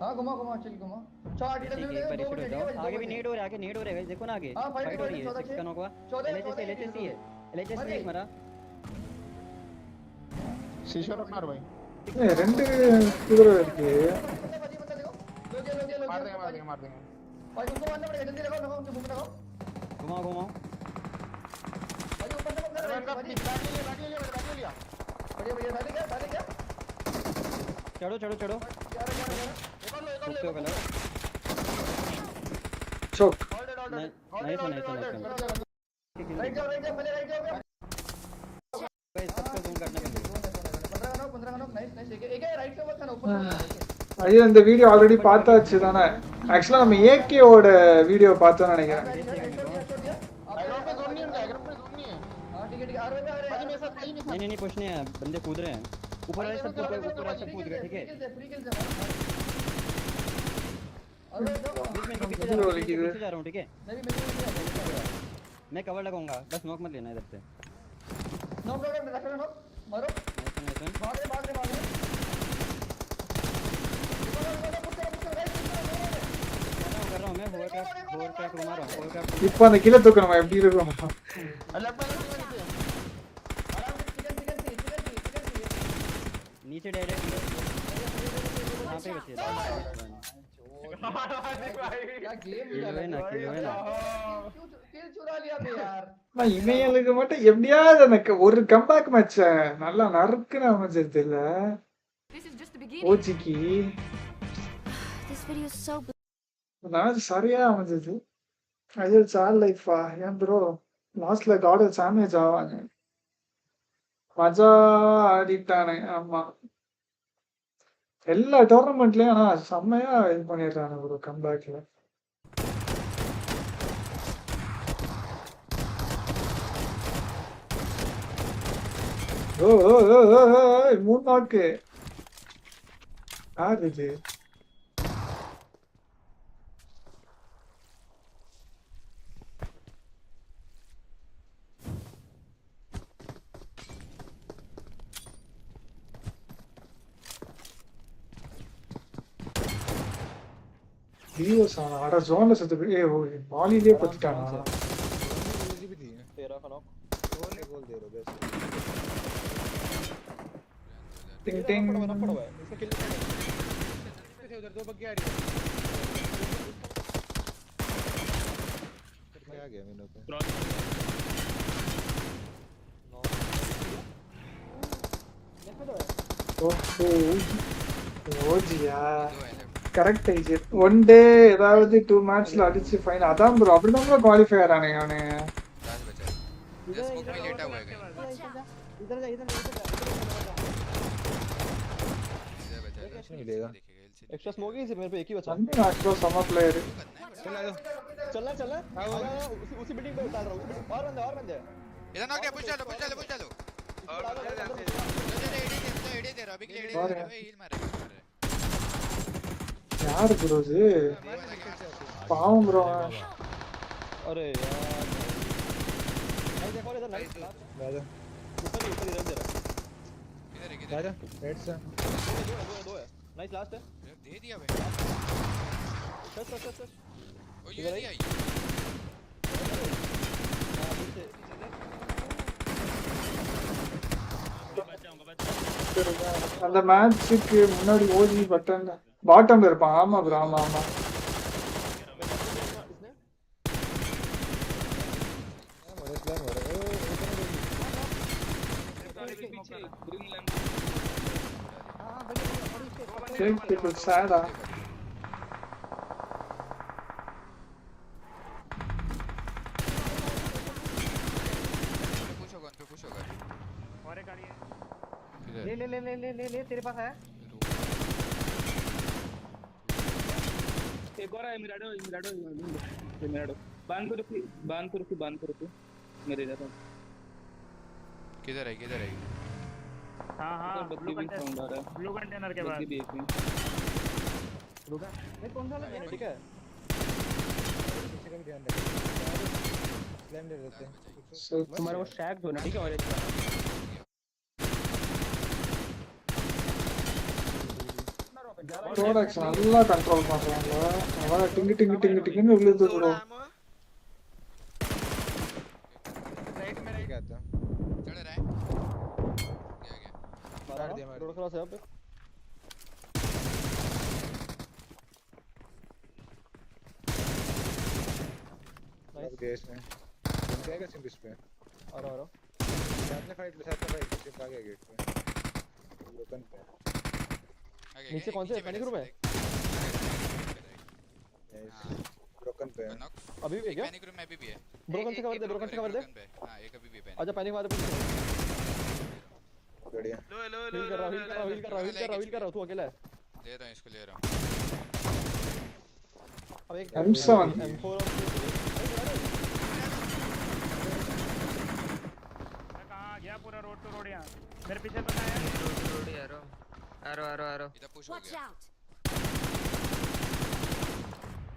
S8: हां घुमा घुमा चिल घुमा चार डी
S9: ठीक है एक बार रिसेट हो जाओ आगे भी नीड हो रहा है आगे नीड हो रहा है गाइस देखो ना आगे फाइट हो रही है 6 का नॉक हुआ एलएचएस है एलएचएस ने एक मारा
S10: शीशा रख मार भाई
S1: ரெண்டு குதிரை இருக்கு
S10: मार देंगे
S8: भाई उनको मारना पड़ेगा जल्दी लगाओ उनको भूख लगाओ
S9: घुमाओ घुमाओ
S8: भाई ऊपर से बंदा
S10: बैठ लिया
S8: बढ़िया बढ़िया साले क्या
S9: चढ़ो चढ़ो चढ़ो
S8: निकालो
S1: चोक
S9: नाइस नाइस
S8: राइट जाओ पहले राइट जाओ
S9: गाइस सबको जूम करने के लिए
S8: 15 का नॉक नाइस एक है राइट से मत खाना ऊपर
S1: ஐயோ இந்த வீடியோ ஆல்ரெடி பார்த்தாச்சு தானே ஆக்சுவலா நம்ம ஏகேவோட வீடியோ பார்த்தோம்னு நினைக்கிறேன்
S9: नहीं नहीं कुछ नहीं है बंदे कूद रहे हैं ऊपर वाले सब कूद गए ठीक है पीछे जा रहा हूं ठीक है मैं कवर लगाऊंगा बस नॉक मत लेना इधर से
S8: नॉक मारो भाग रहे
S9: कर रहा हूं मैं होवर क्रैक घुमा रहा हूं होवर क्रैक
S1: இப்போ அந்த கீழ தூக்கணுமா எப்படி இருக்கும்
S9: नीचे डायरेक्ट यहां पे बचे
S8: क्या गेम
S9: है ना
S8: किल चुरा लिया बे यार
S1: நான் இமையலுக்கு மட்டும் எப்படியாவது எனக்கு ஒரு கம்பேக் மேட்ச் நல்லா நறுக்குன்னு அமைஞ்சது இல்ல ஓச்சிக்கு நான் சரியா அமைஞ்சது ஐயோ சார் லைஃபா ஏன் ப்ரோ லாஸ்ட்ல கார்டர் சாமேஜ் ஆவாங்க மஜா ஆடிட்டானே ஆமா எல்லா டோர்னமெண்ட்லயும் ஆனா செம்மையா இது பண்ணிடுறானு ப்ரோ கம்பேக்ல ஓ மூணு நாக்கு யார் இது Dios ஆனா அட ஜோன்ல செத்து போய் பாலிலே பத்திட்டானா
S10: तेरा का नॉक गोल दे रहे बस
S1: टिंग टिंग
S10: पड़ा हुआ है इसका किल थे उधर दो बग्गे आ रही है आ गया मेनू पे
S1: ஓ ஜியா கரெக்ட் ஐஜி ஒன் டே ஏதாவது 2 மேட்ச்ல அடிச்சு ஃபைன் அதான் ப்ரோ அப்படிதான் ப்ரோ குவாலிஃபை ஆறானே அவனே
S11: स्मोक में लेटा हुआ है
S9: इधर जा
S10: नहीं मिलेगा एक्स्ट्रा स्मोक ही मेरे पे एक ही बचा
S1: வந்து एक्स्ट्रा सम प्लेयर
S10: चलना उसी बिल्डिंग पे उतार रहा हूं और बंदे
S11: इधर ना क्या पुश डालो और एडी दे रहा अभी हील मारे
S1: यार ब्रो जी पाऊं ब्रो
S10: अरे यार भाई देखो इधर नाइस राजा ऊपर इधर दे रहा राजा हेड से दो है नाइस लास्ट है
S11: दे दिया भाई
S10: सच
S11: ओ ये दिया
S1: அந்த மேட்ச்சுக்கு முன்னாடி ஓஜி பட்டன் பாட்டம்ல இருப்பான் ஆமா ப்ரோ ஆமா People sad.
S9: ले तेरे पास है
S10: एक और है मिराडो बांध को मेरे इधर
S11: किधर है
S10: हां ब्लू कंटेनर के बाद
S9: रुका मैं कौन सा लगा ठीक है
S10: किसी का भी ध्यान रखो स्लैम दे देते हैं
S9: तुम्हारा वो शैक जो ना ठीक है ऑरेंज का
S1: प्रोडक्ट्स நல்லா कंट्रोल பண்றாங்க அவன டிங் உள்ளது bro
S10: राइट में क्या आता
S11: चढ़ रहा है
S10: मार दिया मार
S9: थोड़ा सा पे
S10: नाइस गेस में जाएगा सिम इस पे आ रहा साथ में फाइट सिम आ गया गेट पे लोकन पे
S9: नीचे कौन से पैनिक रूम है
S10: ब्रोकन पे
S9: अभी भी है क्या
S11: पैनिक रूम में भी है
S9: ब्रोकन से कवर दे
S11: हां एक अभी भी है
S9: आजा पैनिक मार दे
S10: बढ़िया
S9: हील कर रहा हूं तू अकेला है
S11: ले रहा हूं इसको ले रहा हूं
S9: अब एक
S1: M7
S9: M4
S10: मैं कहां गया पूरा रोड टू रोड यहां मेरे पीछे तो है रोड यार आरो
S11: इधर पुश हो गया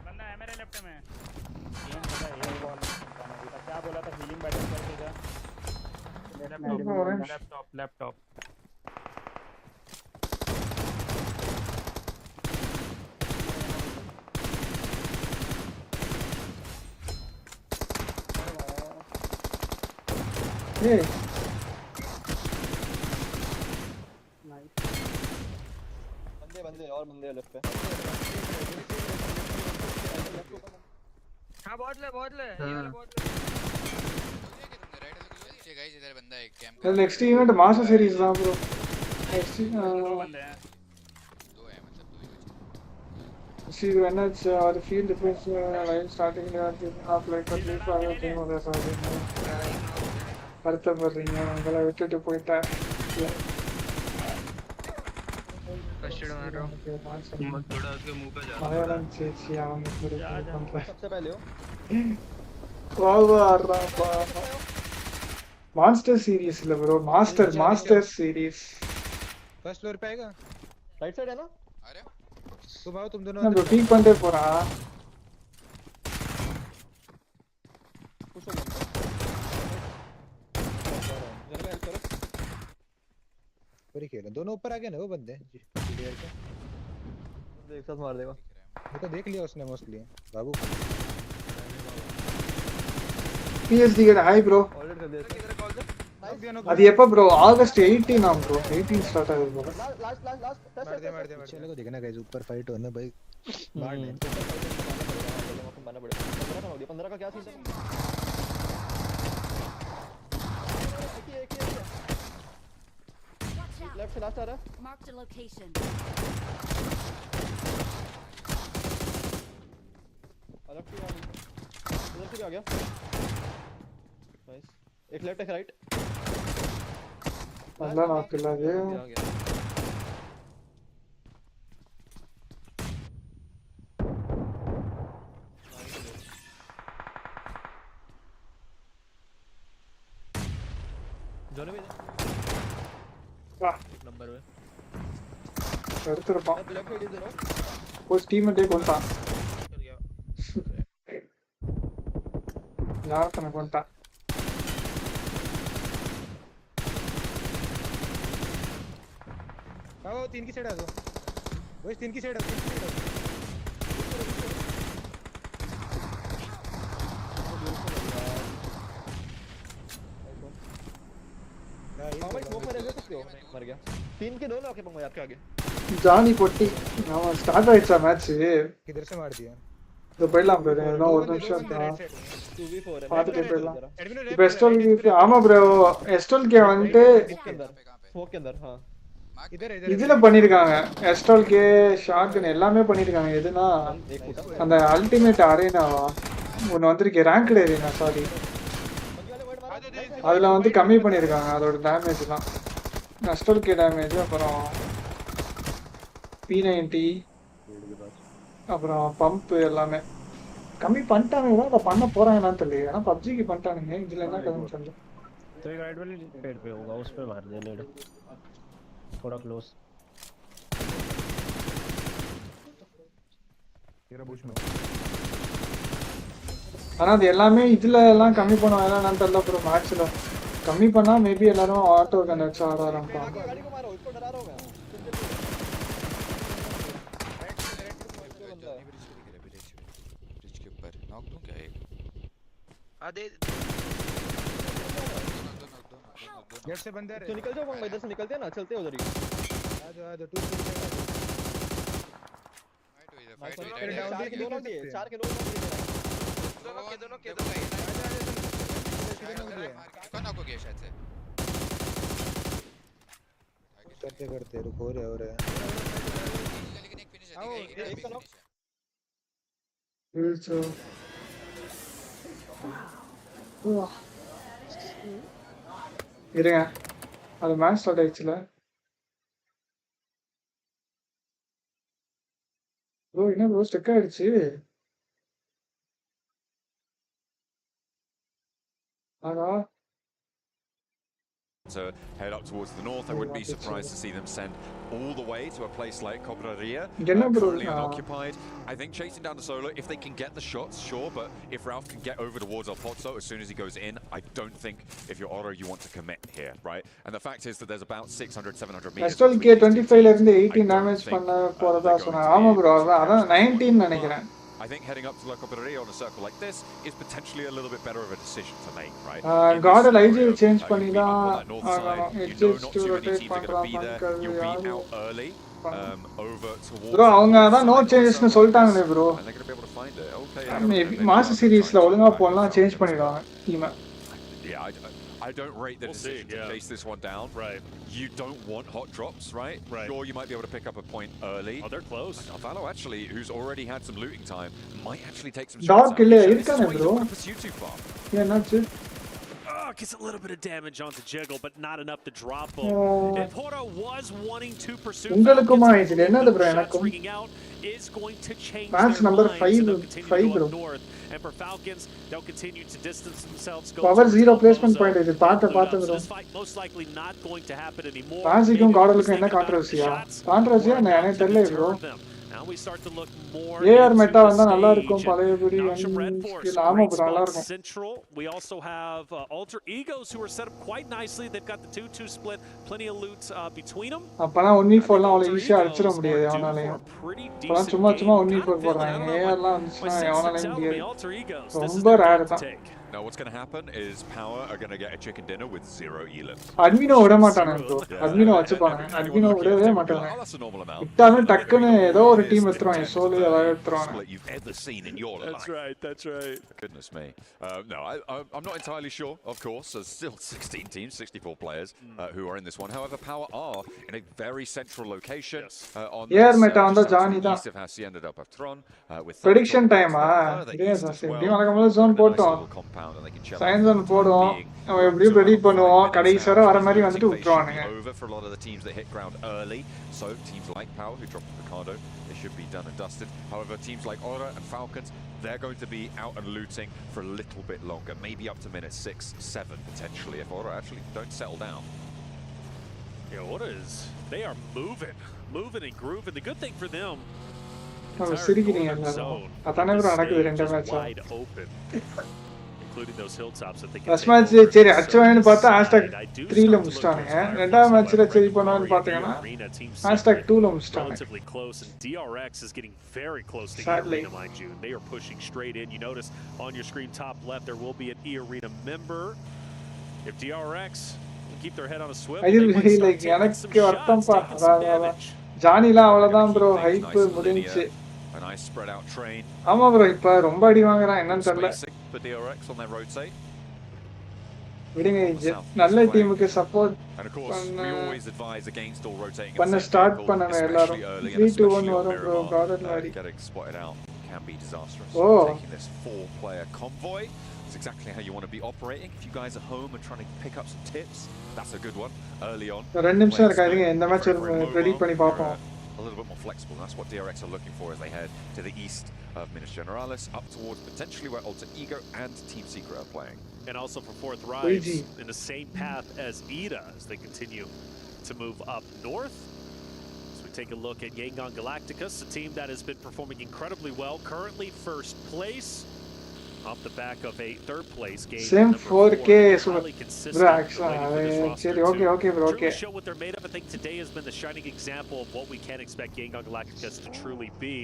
S10: बंदा है मेरे लेफ्ट में ये बॉल क्या बोला था हीलिंग बैटल करके जा लैपटॉप
S1: Hey.
S9: बंदे लेफ्ट पे
S10: हां बहुत ले ये वाला बहुत
S11: ले गाइस इधर बंदा है camp
S1: The next event master series था bro. Next
S10: दो बंदे हैं
S11: दो है मतलब दो ही
S1: see when it's the field defense line starting half like but leave for the thing on the side. அடுத்த பண்றீங்க உங்களை விட்டுட்டு போயிட்டா
S10: फर्स्ट मार रहा हूं मत थोड़ा उसके मुंह पे जा
S1: மலையாளம் சேச்சி அவங்க பண்ற
S9: सबसे पहले हो
S1: வாவா மாஸ்டர் சீரிஸ் இல்ல bro master series
S10: first floor पे आएगा
S9: राइट साइड है ना
S11: अरे
S10: तुम आओ तुम दोनों
S1: நான் ரொட்டீட் பண்ணிட்டே போறேன்
S9: पुश हो गया जरा हेल्प करो
S10: पूरी खेल दोनों ऊपर आ गए ना वो बंदे क्लियर के
S9: एक साथ मार देगा
S10: वो तो देख लिया उसने मोस्टली बाबू
S1: PSG get high bro
S9: already कर दिया
S1: அது எப்ப bro ஆகஸ்ட் 18 ஆம் bro 18 ஸ்டார்ட் ஆகுது bro
S9: लास्ट
S10: मार दे चलो को देखना गाइस ऊपर फाइट होना भाई मारने
S9: मारना पड़ेगा 15 का क्या सीन था लेफ्ट से लास्ट आ रहा है
S4: Mark the location.
S9: अलग से इधर से भी आ गया नाइस एक लेफ्ट एक राइट
S1: நல்லா நாக்கல அது
S9: आ गया जोने में नंबर में
S1: எடுத்துறோம்
S9: लेफ्ट साइड इधर
S1: ஒரு டீம்மேட் கொண்டா யார் கன கொண்டா
S10: आओ तीन की साइड आ जाओ वो तीन की साइड आ
S9: भाई स्मोक में रह सकते हो मर गया तीन के दो ना ओके पंगो आपके आगे
S1: ஜானி பொட்டி அவன் ஸ்டார்ட் ஆயிடுச்சா மேட்ச்
S10: किधर से मार दिया
S1: இது போயிடலாம் ப்ரோ இன்னும் ஒரு நிமிஷம்
S9: 2v4 है
S1: பாத்துட்டு போயிடலாம் இப்போ எஸ்டோல் ஆமா ப்ரோ எஸ்டோல் கே வந்து
S9: स्मोक के अंदर हां
S1: இதுல பண்ணிருக்காங்க எஸ்டால்கே ஷாட்கன் எல்லாமே பண்ணிருக்காங்க எதுனா அந்த அல்டிமேட் அரேனாவா ஒன்னு வந்திருக்கு ரேங்க்டு அரேனா சாரி அதுல வந்து கம்மி பண்ணிருக்காங்க அதோட டேமேஜ்லாம் எஸ்டால்கே டேமேஜ் அப்புறம் P90 அப்புறம் பம்ப் எல்லாமே कमी பண்ணிட்டானுங்க அத பண்ண போறாங்கன்னு தெரியல ஏன்னா PUBG की பண்ணிட்டானுங்க இதுல என்ன கதன்னு தெரியல
S10: तो एक राइट वाले पेड़ पे होगा उस पे मार दे नेड थोड़ा क्लोज तेरा बुश में
S1: ஆனா அது எல்லாமே இதுல எல்லாம் கம்மி பண்ணுவாங்க நான் தெரியல ப்ரோ மேட்ச்ல கம்மி பண்ணா மேபி எல்லாரும் ஆட்டோ கன் வச்சு ஆட ஆரம்பிப்பாங்க
S10: गाड़ी को मारो इसको डरा रहा हूं मैं
S11: ब्रिज के ऊपर नॉक दूं क्या एक आधे
S10: गेट से बंदे तो निकल जाओ मैं इधर से निकलते हैं ना चलते हैं उधर ही आ जाओ टू फाइट डाउन दिए 4 के लोग
S11: दोनों के कौन आपको गया शायद से
S10: करते रुको रे हो रहे
S11: लेकिन एक फिनिश है एक का नॉक
S1: இருங்க அது மேட்ச் ஸ்டார்ட் ஆயிடுச்சுல ப்ரோ என்ன ப்ரோ ஸ்டக் ஆயிடுச்சு ஆனா
S7: to head up towards the north. I wouldn't be surprised to see them send all the way to a place like Cobraria, currently unoccupied. I think chasing down the solo, if they can get the shots, sure, but if Ralph can get over towards El Pozzo as soon as he goes in, I don't think if you're Oro you want to commit here, right? And the fact is that there's about 600-700 meters.
S1: SLK 25 ல இருந்து 18 damage பண்ண போறதா சொன்னாங்க ஆமா bro அதான் 19 நினைக்கிறேன்
S7: I think heading up to La Cobraria on a circle like this is potentially a little bit better of a decision to make, right?
S1: Guard IG change பண்ணி தான்
S7: edges to rotate பண்றாங்க you'll be out early over towards
S1: bro அவங்க அதான் no changes னு சொல்லிட்டாங்களே bro
S7: they're going to be able to find it. Okay.
S1: Maybe master சீரிஸ்ல ஒழுங்கா போலாம் சேஞ்ச் பண்ணிடுவாங்க team
S7: Yeah, I don't rate the decision to chase this one down.
S6: Right.
S7: You don't want hot drops, right? Sure, you might be able to pick up a point early.
S6: Oh, they're close.
S7: Vallo actually, who's already had some looting time, might actually take some
S1: dog
S7: shots.
S1: kill irukane bro.
S7: Pursue too far.
S1: Yeah, not too.
S6: Gets a little bit of damage onto Jiggle, but not enough to drop him. If Horo was wanting to pursue,
S1: ungalukuma idile enadhu bro enakkum
S6: is going to change
S1: match number 5 bro.
S6: And for Falcons, they'll continue to distance themselves.
S1: Power 0 placement point idu paatha bro.
S6: This fight most likely not going to happen anymore.
S1: Paasikum Godalukku enna controversy na ene therilla bro.
S6: Now we start to look more
S1: AR meta vanda nalla irukum palayapadi skill aama bro nalla irukum
S6: central. We also have alter egos who are set up quite nicely. They've got the 2-2 split, plenty of loot between them.
S1: அப்பனா 1v4 லாம் அவளை ஈஸியா அடிச்சிர முடியாது அவனாலயும் அப்பலாம் சும்மா 1v4 போடுறாங்க AR லாம் வந்துச்சுனா அவனாலயும் முடியாது ரொம்ப ரேர் தான்
S7: Now what's going to happen is Power are going to get a chicken dinner with 0 elim.
S1: Admino விட மாட்டானுங்க bro. Admino வச்சுப்பாங்க. Admino விடவே மாட்டாங்க. இட்டானே டக்குன்னு ஏதோ ஒரு டீம் எடுத்துறாங்க. சோலோ ஏதாவது எடுத்துறாங்க.
S7: You've ever seen in your life.
S6: That's right.
S7: Goodness me. No, I'm not entirely sure, of course. There's still 16 teams, 64 players who are in this one. However, Power are in a very central location on
S1: AR meta vanda Johnny da.
S7: East of Hacienda of Tron with
S1: prediction time yes எப்படி வழக்கம்போல zone போட்டோம் science one போடுவோம் அவன் எப்படியும் predict பண்ணுவோம் கடைசி வரை வர மாதிரி வந்துட்டு விட்டுருவானுங்க
S7: over for a lot of the teams that hit ground early. So teams like Power who dropped Ricardo, they should be done and dusted. However, teams like Aura and Falcons, they're going to be out and looting for a little bit longer, maybe up to minute 6-7 potentially if Aura actually don't settle down.
S6: Yeah, Aura is, they are moving and grooving. The good thing for them,
S1: சிரிக்கிறீங்க எல்லாரும் அதானே bro நடக்குது ரெண்டு match
S6: including those hilltops that they can.
S1: First match சரி அச்சவன்னு பார்த்தா #3 ல முடிச்சிட்டாங்க ரெண்டாவது மேட்ச்ல சரி பண்ணான்னு பார்த்தீங்கன்னா #2 ல முடிச்சிட்டாங்க
S6: relatively close and DRX is getting very close to E-Arena, mind you. They are pushing straight in. You notice on your screen top left there will be an E-Arena member. If DRX can keep their head on a swivel,
S1: I really like எனக்கு வருத்தம் பா ஜானிலாம் அவ்வளவுதான் bro hype முடிஞ்சு
S7: a nice spread out train.
S1: ஆமா bro இப்ப ரொம்ப அடி வாங்குறான் என்னன்னு தெரியல
S7: for DRX on their rotate.
S1: விடுங்க நல்ல டீமுக்கு support
S7: And of course, we always advise against all rotating in
S1: பண்ண
S7: the same
S1: ஸ்டார்ட்
S7: vehicle,
S1: பண்ணனும் எல்லாரும்
S7: especially early
S1: 3
S7: and
S1: 2
S7: especially
S1: 1
S7: on
S1: வரும் ப்ரோ
S7: Miramar.
S1: கார்டன் மாதிரி
S7: Getting spotted out can be disastrous.
S1: Oh.
S7: Taking this 4-player convoy is exactly how you want to be operating. If you guys are home and trying to pick up some tips, that's a good one early on.
S1: 2 நிமிஷம் இருக்காதுங்க இந்த match predict பண்ணி பாப்போம்.
S7: A little bit more flexible. That's what DRX are looking for as they head to the east of Minas Generalis, up towards potentially where iQOO and Team Secret are playing.
S6: And also for fourth rise in the same path as Ida as they continue to move up north. So we take a look at Yangon Galacticus, a team that has been performing incredibly well, currently first place. Off the back of a third place game.
S1: Same 4K highly consistent. Okay, bro. Okay.
S6: Show what they're made of. I think today has been the shining example of what we can expect Yangon Galacticus to truly be.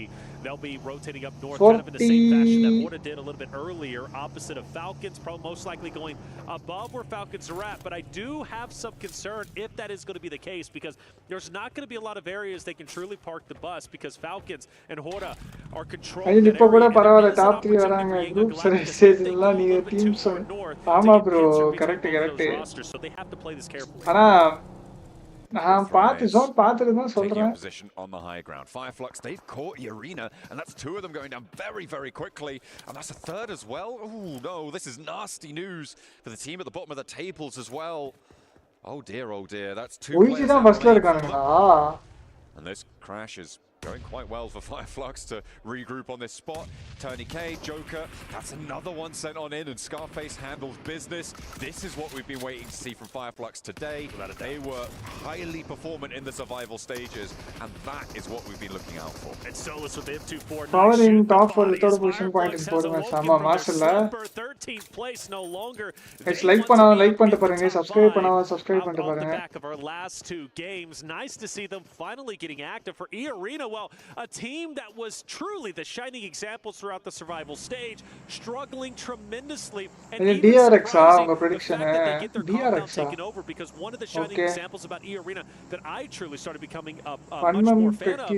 S6: They'll be rotating up north, kind of in the same fashion that Horda did a little bit earlier, opposite of Falcons, probably most likely going above where Falcons are at. But I do have some concern if that is going to be the case, because there's not going to be a lot of areas they can truly park the bus, because Falcons and Horda are controlling that area.
S1: Top 3 வராங்க group ஸ்டேஜ்லாம் நீங்க team ஆமா bro correct ஆனா நான் பார்த்து zone பார்த்துட்டு தான் சொல்றேன்.
S7: Position on the high ground. Fireflux, they've caught the arena, and that's 2 of them going down very, very quickly, and that's a 3rd as well. Oh no, this is nasty news for the team at the bottom of the tables as well. Oh dear, that's 2
S1: players தான் ஃபர்ஸ்ட்ல இருக்கானுங்களா?
S7: And this crash is going quite well for Fireflux to regroup on this spot. Tony K, Joker, that's another one sent on in, and Scarface handles business. This is what we've been waiting to see from Fireflux today. They were highly performant in the survival stages, and that is what we've been looking out for.
S6: And Solus with M24.
S1: Power in top for the third position point is போடுங்க சாமா மாஸ்ல.
S6: 13th place no longer.
S1: It's like பண்ணிட்டு பாருங்க, subscribe பண்ணிட்டு பாருங்க.
S6: Back of our last 2 games. Nice to see them finally getting active for E-Arena. Well, a team that was truly the shining examples throughout the survival stage, struggling tremendously. And
S1: DRX உங்க prediction DRX
S6: taken over, because one of the shining examples about E-Arena that I truly started becoming a much more fan of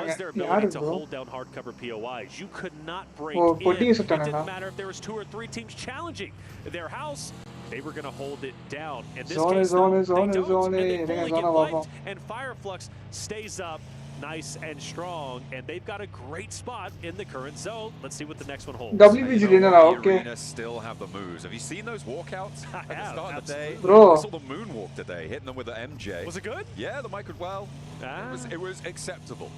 S6: was their ability to hold down hardcover POIs. You could not break in. It didn't matter if there was 2 or 3 teams challenging their house. They were going to hold it down. And this case, they get wiped, and Fireflux stays up nice and strong, and they've got a great spot in the current zone. Let's see what the next one holds.
S1: WBG dinner, okay.
S7: Arena still have the moves. Have you seen those walkouts at the start of the day?
S1: Bro,
S7: I saw the moonwalk today, hitting them with the MJ.
S6: Was it good?
S7: Yeah, the mic was well. It was acceptable.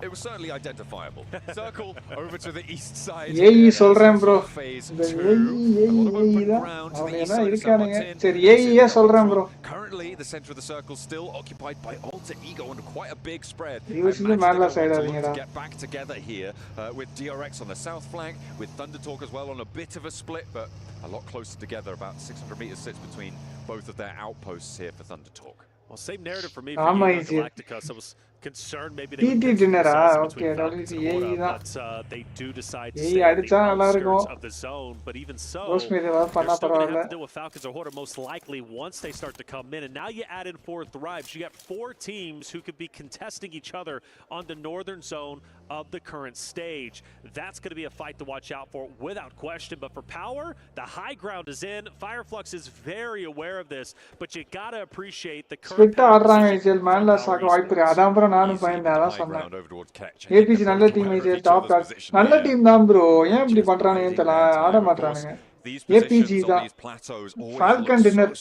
S7: It was certainly identifiable. Circle over to the east side.
S1: ஏய் சொல்றேன் bro.
S7: Phase 2. A lot of open ground to the east side of
S1: இருக்கானுங்க. சரி ஏய் சொல்றேன் bro.
S7: Currently, the center of the circle still occupied by iQOO under quite a big spread.
S1: To
S7: get back together here with DRX on the south flank, with Thundertalk as well on a bit of a split, but a lot closer together. About 600 meters sits between both of their outposts here for Thundertalk.
S6: Well, same narrative for me for Galacticus. I was concerned maybe they would get
S1: okay,
S6: but they do decide to stay on the outskirts of the zone. But even so, they're still going to have to deal with Falcons or Horda most likely once they start to come in. And now you add in 4th Thrives. You got 4 teams who could be contesting each other on the northern zone of the current stage. That's going to be a fight to watch out for without question. But for power, the high ground is in. Fireflux is very aware of this, but you got to appreciate the current
S1: நானும் பயந்தேன் அதான் சொன்னேன். ABC நல்ல team top நல்ல team தான் bro. ஏன் இப்படி பண்றானுங்கன்னு தெரியல, ஆட மாட்டானுங்க. ஏபிசி தான் ஃபால்கன் டின்னர்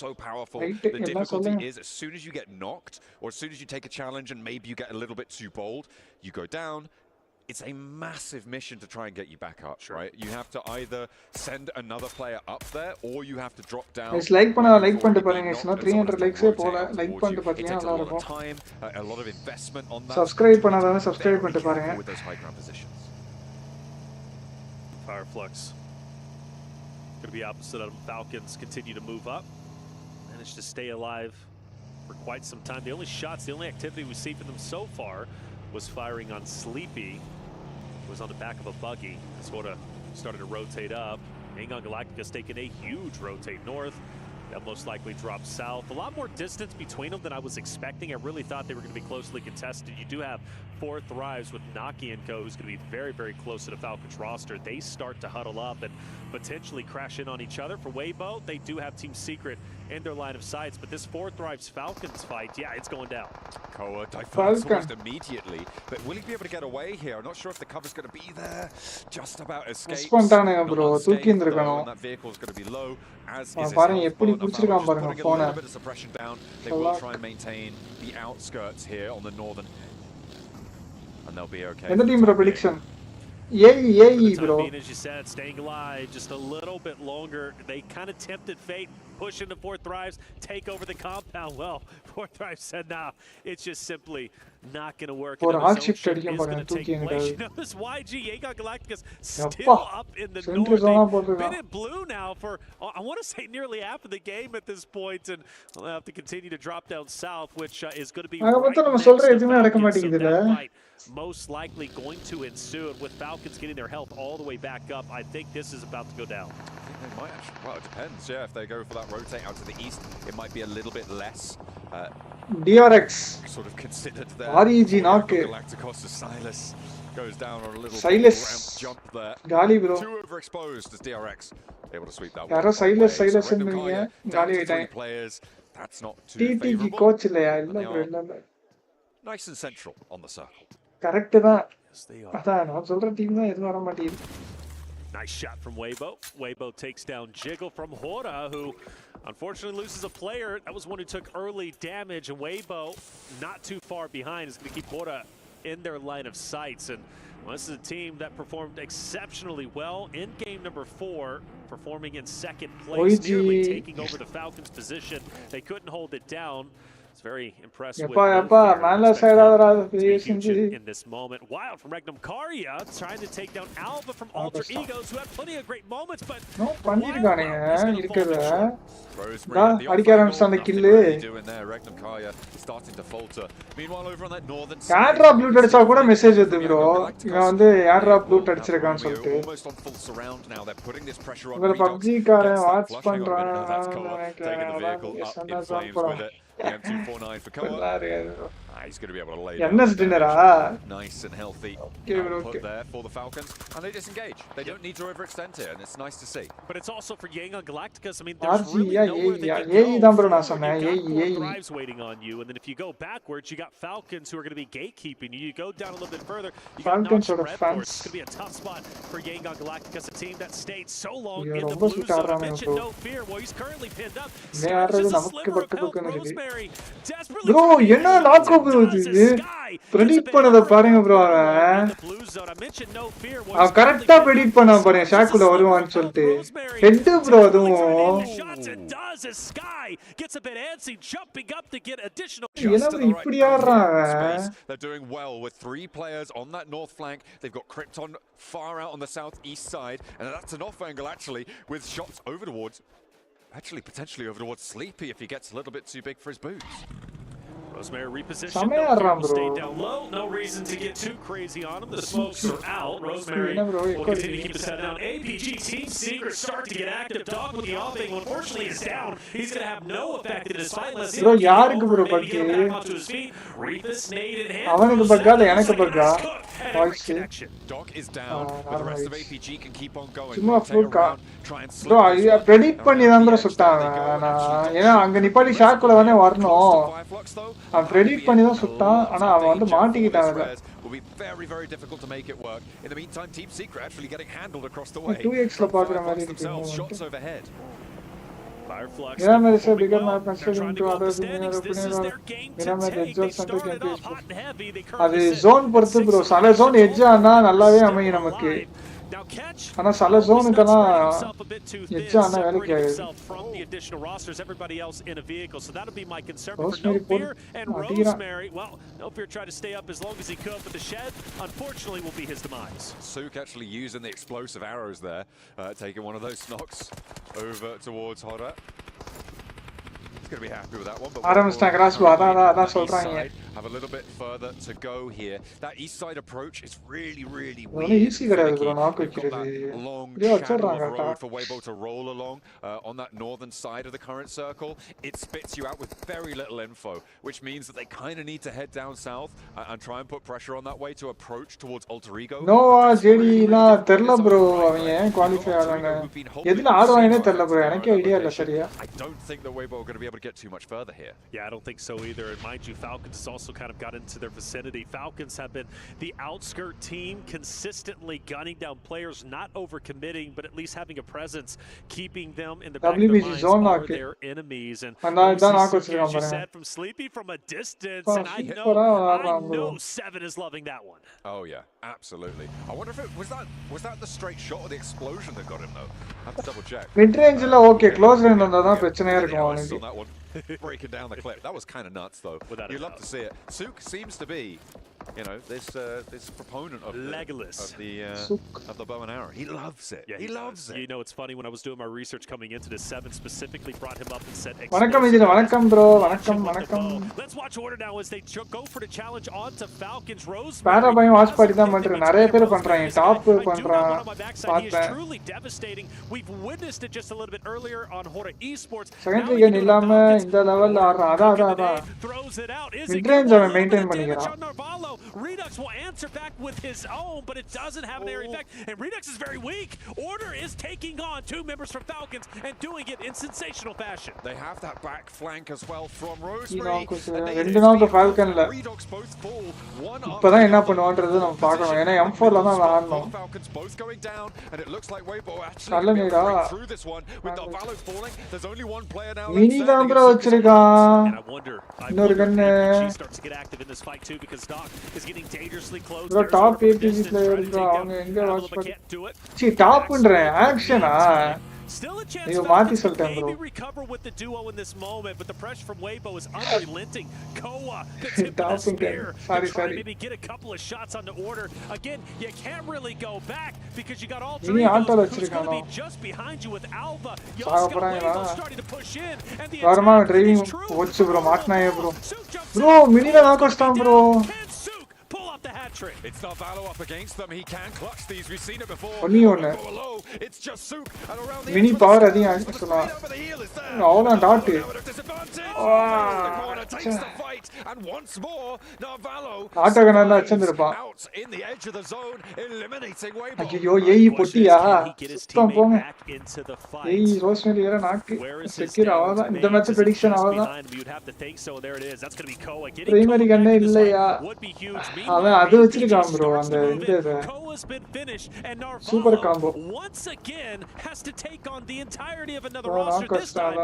S1: என்ன சொல்லுங்க.
S7: As soon as you get knocked, or as soon as you take a challenge and maybe you get a little bit too bold, you go down. It's a massive mission to try and get you back up, right? You have to either send another player up there, or you have to drop down.
S1: It's like பண்ணிட்டு பாருங்க. It's not 300 likes போல. Like பண்ணிட்டு பாத்தீங்கன்னா நல்லா இருக்கும்.
S7: A lot of investment on that.
S1: Subscribe பண்ணாதவங்க subscribe பண்ணிட்டு பாருங்க.
S7: With those high ground positions.
S6: Fireflux going to be opposite of them. Falcons continue to move up, managed to stay alive for quite some time. The only shots, the only activity we've seen from them so far was firing on Sleepy. Was on the back of a buggy. Sort of started to rotate up. Yangon Galacticus taking a huge rotate north. They'll most likely drop south. A lot more distance between them than I was expecting. I really thought they were going to be closely contested. You do have 4 Thrives with Naki and Co, who's going to be very, very close to the Falcons roster. They start to huddle up and potentially crash in on each other. For Weibo, they do have Team Secret in their line of sights, but this 4 Thrives Falcons fight, yeah, it's going down.
S7: Koa diverts almost immediately, but will he be able to get away here? I'm not sure if the cover's going to be there. Just about escapes.
S1: That
S7: vehicle's going to be low, as is his
S1: putting a little
S7: bit of suppression down. They will try and maintain the outskirts here on the northern, and they'll be okay.
S1: End team prediction. Yay, bro.
S6: As you said, staying alive just a little bit longer. They kind of tempted fate, push into 4 Thrives, take over the compound. Well, 4 Thrives said, nah, it's just simply not going to work.
S1: For hard shift
S6: is going to take place. You notice YG, Jaeger Galacticus still up in the north. They've been in blue now for, I want to say, nearly half of the game at this point, and they'll have to continue to drop down south, which is going to be right next to Falcons, so that fight most likely going to ensue. And with Falcons getting their health all the way back up, I think this is about to go down.
S7: I think they might actually, well, it depends, yeah. If they go for that rotate out to the east, it might be a little bit less
S1: DRX
S7: sort of considered there.
S1: REG knock.
S7: Galacticos to Silas goes down on a little
S1: Silas
S7: ramp jump there.
S1: Gali, bro.
S7: Too overexposed as DRX able to sweep that
S1: one. Silas
S7: in the Gali players. That's not too favorable.
S1: Coach
S7: nice and central on the circle.
S1: Correct that.
S6: Nice shot from Weibo. Weibo takes down Jiggle from Hora, who unfortunately loses a player. That was one who took early damage, and Weibo, not too far behind, is going to keep Hora in their line of sights. And well, this is a team that performed exceptionally well in game number 4, performing in 2nd place, nearly taking over the Falcons' position. They couldn't hold it down. It's very impressive in this moment. Wild from Regnum Karya trying to take down Alva from Alter Egos, who had plenty of great moments, but
S7: Rosemary doing there. Regnum Karya starting to falter. Meanwhile, over on that northern side, almost on full surround now. They're putting this pressure on Redox. Taking the vehicle up in flames with it. M249 for Koa. He's going to be able to lay down nice and healthy output there for the Falcons, and they disengage. They don't need to overextend here, and it's nice to see.
S6: But it's also for Yang on Galacticus. I mean, there's really nowhere they can go. You've got 4 Thrives waiting on you, and then if you go backwards, you got Falcons who are going to be gatekeeping you. You go down a little bit further, you got Nox and Red Force. It's going to be a tough spot for Yang on Galacticus, a team that stayed so long in the blue zone. I mentioned No Fear. Well, he's currently pinned up. Just a sliver of health. Rosemary desperately
S1: predict பண்ணத பாருங்க bro அவன் கரெக்ட்டா predict பண்ணா பாருங்க ஷாக்குல வருவான்னு சொல்லிட்டு head bro அதுவும் இப்படி ஆடுறான்.
S7: They're doing well with 3 players on that north flank. They've got Krypton far out on the southeast side, and that's an off angle actually with shots over towards, actually potentially over towards Sleepy if he gets a little bit too big for his boots.
S6: Rosemary repositioned, stay down low. No reason to get too crazy on him. The smokes are out. Rosemary will continue to keep his head down. APG Team Secret start to get active. Dog with the offing, unfortunately, is down. He's going to have no effect in his fight unless he can get back onto his feet. Reapus, nade in hand.
S7: Doc is down, but the rest of APG can keep on going.
S1: Bro, predict பண்ணி தான் bro சுட்டாங்க. ஏனா அங்க நிப்பாட்டி ஷாக்குல வந்து வரணும். அவன் predict பண்ணி தான் சுட்டான். ஆனா அவன் வந்து மாட்டிக்கிட்டாங்க.
S7: Will be very difficult to make it work. In the meantime, Team Secret actually getting handled across the way.
S1: 2x ல பாக்குற மாதிரி இருக்கு.
S7: Shots overhead.
S6: Fireflux.
S1: Yeah, man, it's a bigger map considering to others in the opinion of அது zone பொறுத்து bro. சில zone edge ஆனா நல்லாவே அமையும் நமக்கு. ஆனா சில zoneக்கெல்லாம் edge ஆனா வேலைக்கு ஆகாது.
S6: Rosemary, well, No Fear tried to stay up as long as he could, but the shed, unfortunately, will be his demise.
S7: Sook actually using the explosive arrows there, taking one of those knocks over towards Hora. He's going to be happy with that one. But have a little bit further to go here. That east side approach is really weird.
S1: Easy கிடையாது bro knock வைக்கிறது.
S7: Long
S1: இதே
S7: channel
S1: வச்சிராங்க
S7: of road for Weibo to roll along on that northern side of the current circle. It spits you out with very little info, which means that they kind of need to head down south and try and put pressure on that way to approach towards Alter Ego.
S1: No JD la தெரியல bro அவங்க ஏன் qualify ஆறாங்க எதுல ஆடுவாங்கனே தெரியல bro எனக்கு idea இல்ல சரியா.
S7: I don't think that Weibo are going to be able to get too much further here.
S6: Yeah, I don't think so either. And mind you, Falcons has also kind of got into their vicinity. Falcons have been the outskirt team, consistently gunning down players, not overcommitting, but at least having a presence, keeping them in the back of their minds are their enemies. And as you said, from Sleepy from a distance, and I know Seven is loving that one.
S7: Oh yeah, absolutely. I wonder if it was that the straight shot or the explosion that got him though. I have to double check.
S1: Mid range la okay, close range onda da prachana irukum
S7: avunku. Breaking down the clip. That was kind of nuts though. You love to see it. Sook seems to be, you know, this proponent of the bow and arrow. He loves it.
S6: Yeah,
S7: he loves it.
S6: You know, it's funny, when I was doing my research coming into this, Seven specifically brought him up and said,
S1: vanakkam bro, vanakkam.
S6: Let's watch order now as they go for the challenge onto Falcons. Rose
S1: para bhai watch party da pandra nariya per pandranga top pandra
S6: he is truly devastating. We've witnessed it just a little bit earlier on Hora Esports.
S1: Secondary gun illama inda level adha
S6: throws it out. Is
S1: mid range ava maintain panikiran.
S6: Redux will answer back with his own, but it doesn't have an area effect, and Redux is very weak. Order is taking on two members from Falcons and doing it in sensational fashion.
S7: They have that back flank as well from Rosemary.
S1: ரெண்டு நாள் Falconல இப்பதான் என்ன பண்ணுவான்றது நம்ம பார்க்கணும். ஏனா M4 ல தான் ஆடணும்.
S7: Falcons both going down, and it looks like Weibo
S1: நல்ல
S7: actually
S1: நேரா
S7: through this one with the Valo falling. There's only one player now.
S1: Mini தான் bro வச்சிருக்கான்.
S6: And I wonder
S1: இன்னொரு கன்
S6: she starts to get active in this fight too, because Doc is getting dangerously close.
S1: bro top APG player bro அவங்க எங்க watch பண்ணி C டாப்ன்றேன் ஆக்ஷனா
S6: Still a chance to maybe recover with the duo in this moment, but the pressure from Weibo is unrelenting. Koa, the tip of the spear, trying to maybe get a couple of shots on the order. Again, you can't really go back because you got all three of those who's going to be just behind you with Alva. You also got Weibo starting to push in, and the attack is true.
S1: Bro, mini la nakostam bro.
S6: Pull off the hat trick.
S7: It's not Valo up against them. He can clutch these. We've seen it before. It's just Sook and around the
S1: mini power adhiga solla. Avula dot.
S7: Takes the fight, and once more Narvalo
S1: ஆட்டகனல்ல அச்சந்திருப்பா.
S7: out in the edge of the zone, eliminating Weibo.
S1: ஐயோ ஏய் பொட்டியா சுத்தம் போங்க. ஏய் rosemary வேற நாக்கு secure ஆவாதா இந்த match prediction ஆவாதா. Primary கண்ணே இல்லையா. அவன் அது வச்சிருக்கான் bro அந்த இந்த super combo.
S6: Once again has to take on the entirety of another roster this time.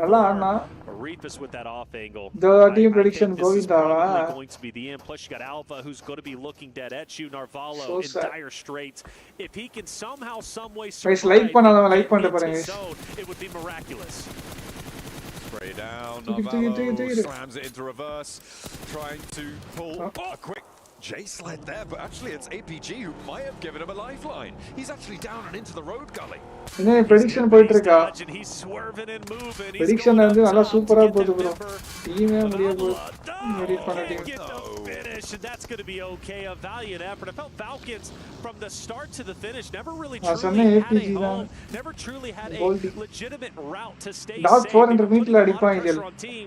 S1: நல்லா ஆனா
S6: Reapus with that off angle.
S1: The team prediction Govindava.
S6: Going to be the end. Plus you got Alpha who's going to be looking dead at you. Narvalo
S1: so
S6: in dire straits. If he can somehow, some way
S1: survive, like
S6: it would be miraculous.
S7: Spray down. Narvalo slams it into reverse, trying to pull a quick J-sled there, but actually it's APG who might have given him a lifeline. He's actually down and into the road gully.
S1: என்ன prediction போயிட்டு இருக்கா.
S6: He's swerving and moving.
S1: Prediction வந்து நல்லா சூப்பரா போகுது bro. டீமே முடிய போகுது. வெரி பண்ண team.
S6: And that's going to be okay. A valiant effort. I felt Falcons from the start to the finish never really
S1: truly
S6: had a home, never truly had a legitimate route to stay
S1: safe. 400 மீட்டர்ல
S6: அடிப்பான்
S1: இதில்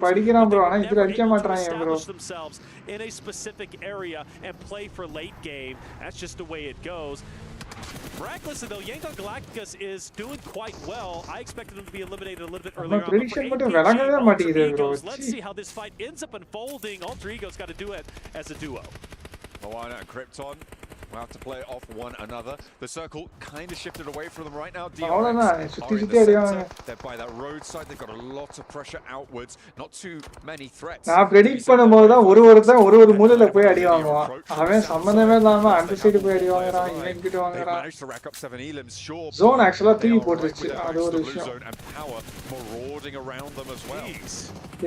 S1: படிக்கிறான் bro. ஆனா இதுல அடிக்க மாட்டறாங்க bro.
S6: Themselves in a specific area and play for late game. That's just the way it goes. Miraculously though, Yangon Galacticus is doing quite well. I expected him to be eliminated a little bit earlier on.
S1: Prediction மட்டும் விளங்கவே மாட்டேங்குது bro.
S6: Let's see how this fight ends up unfolding. Alter Ego's got to do it as a duo.
S7: Moana and Krypton will have to play off one another. The circle kind of shifted away from them right now. They're by that roadside. They've got a lot of pressure outwards. Not too many threats.
S1: நான் predict பண்ணும்போது தான் ஒரு மூலையில போய் அடி வாங்குவான். அவன் சம்பந்தமே இல்லாம அந்த சைடு போய் அடி வாங்குறான். இவன் இங்கிட்டு வாங்குறான். Zone actually 3 போட்டுருச்சு. அது ஒரு விஷயம்.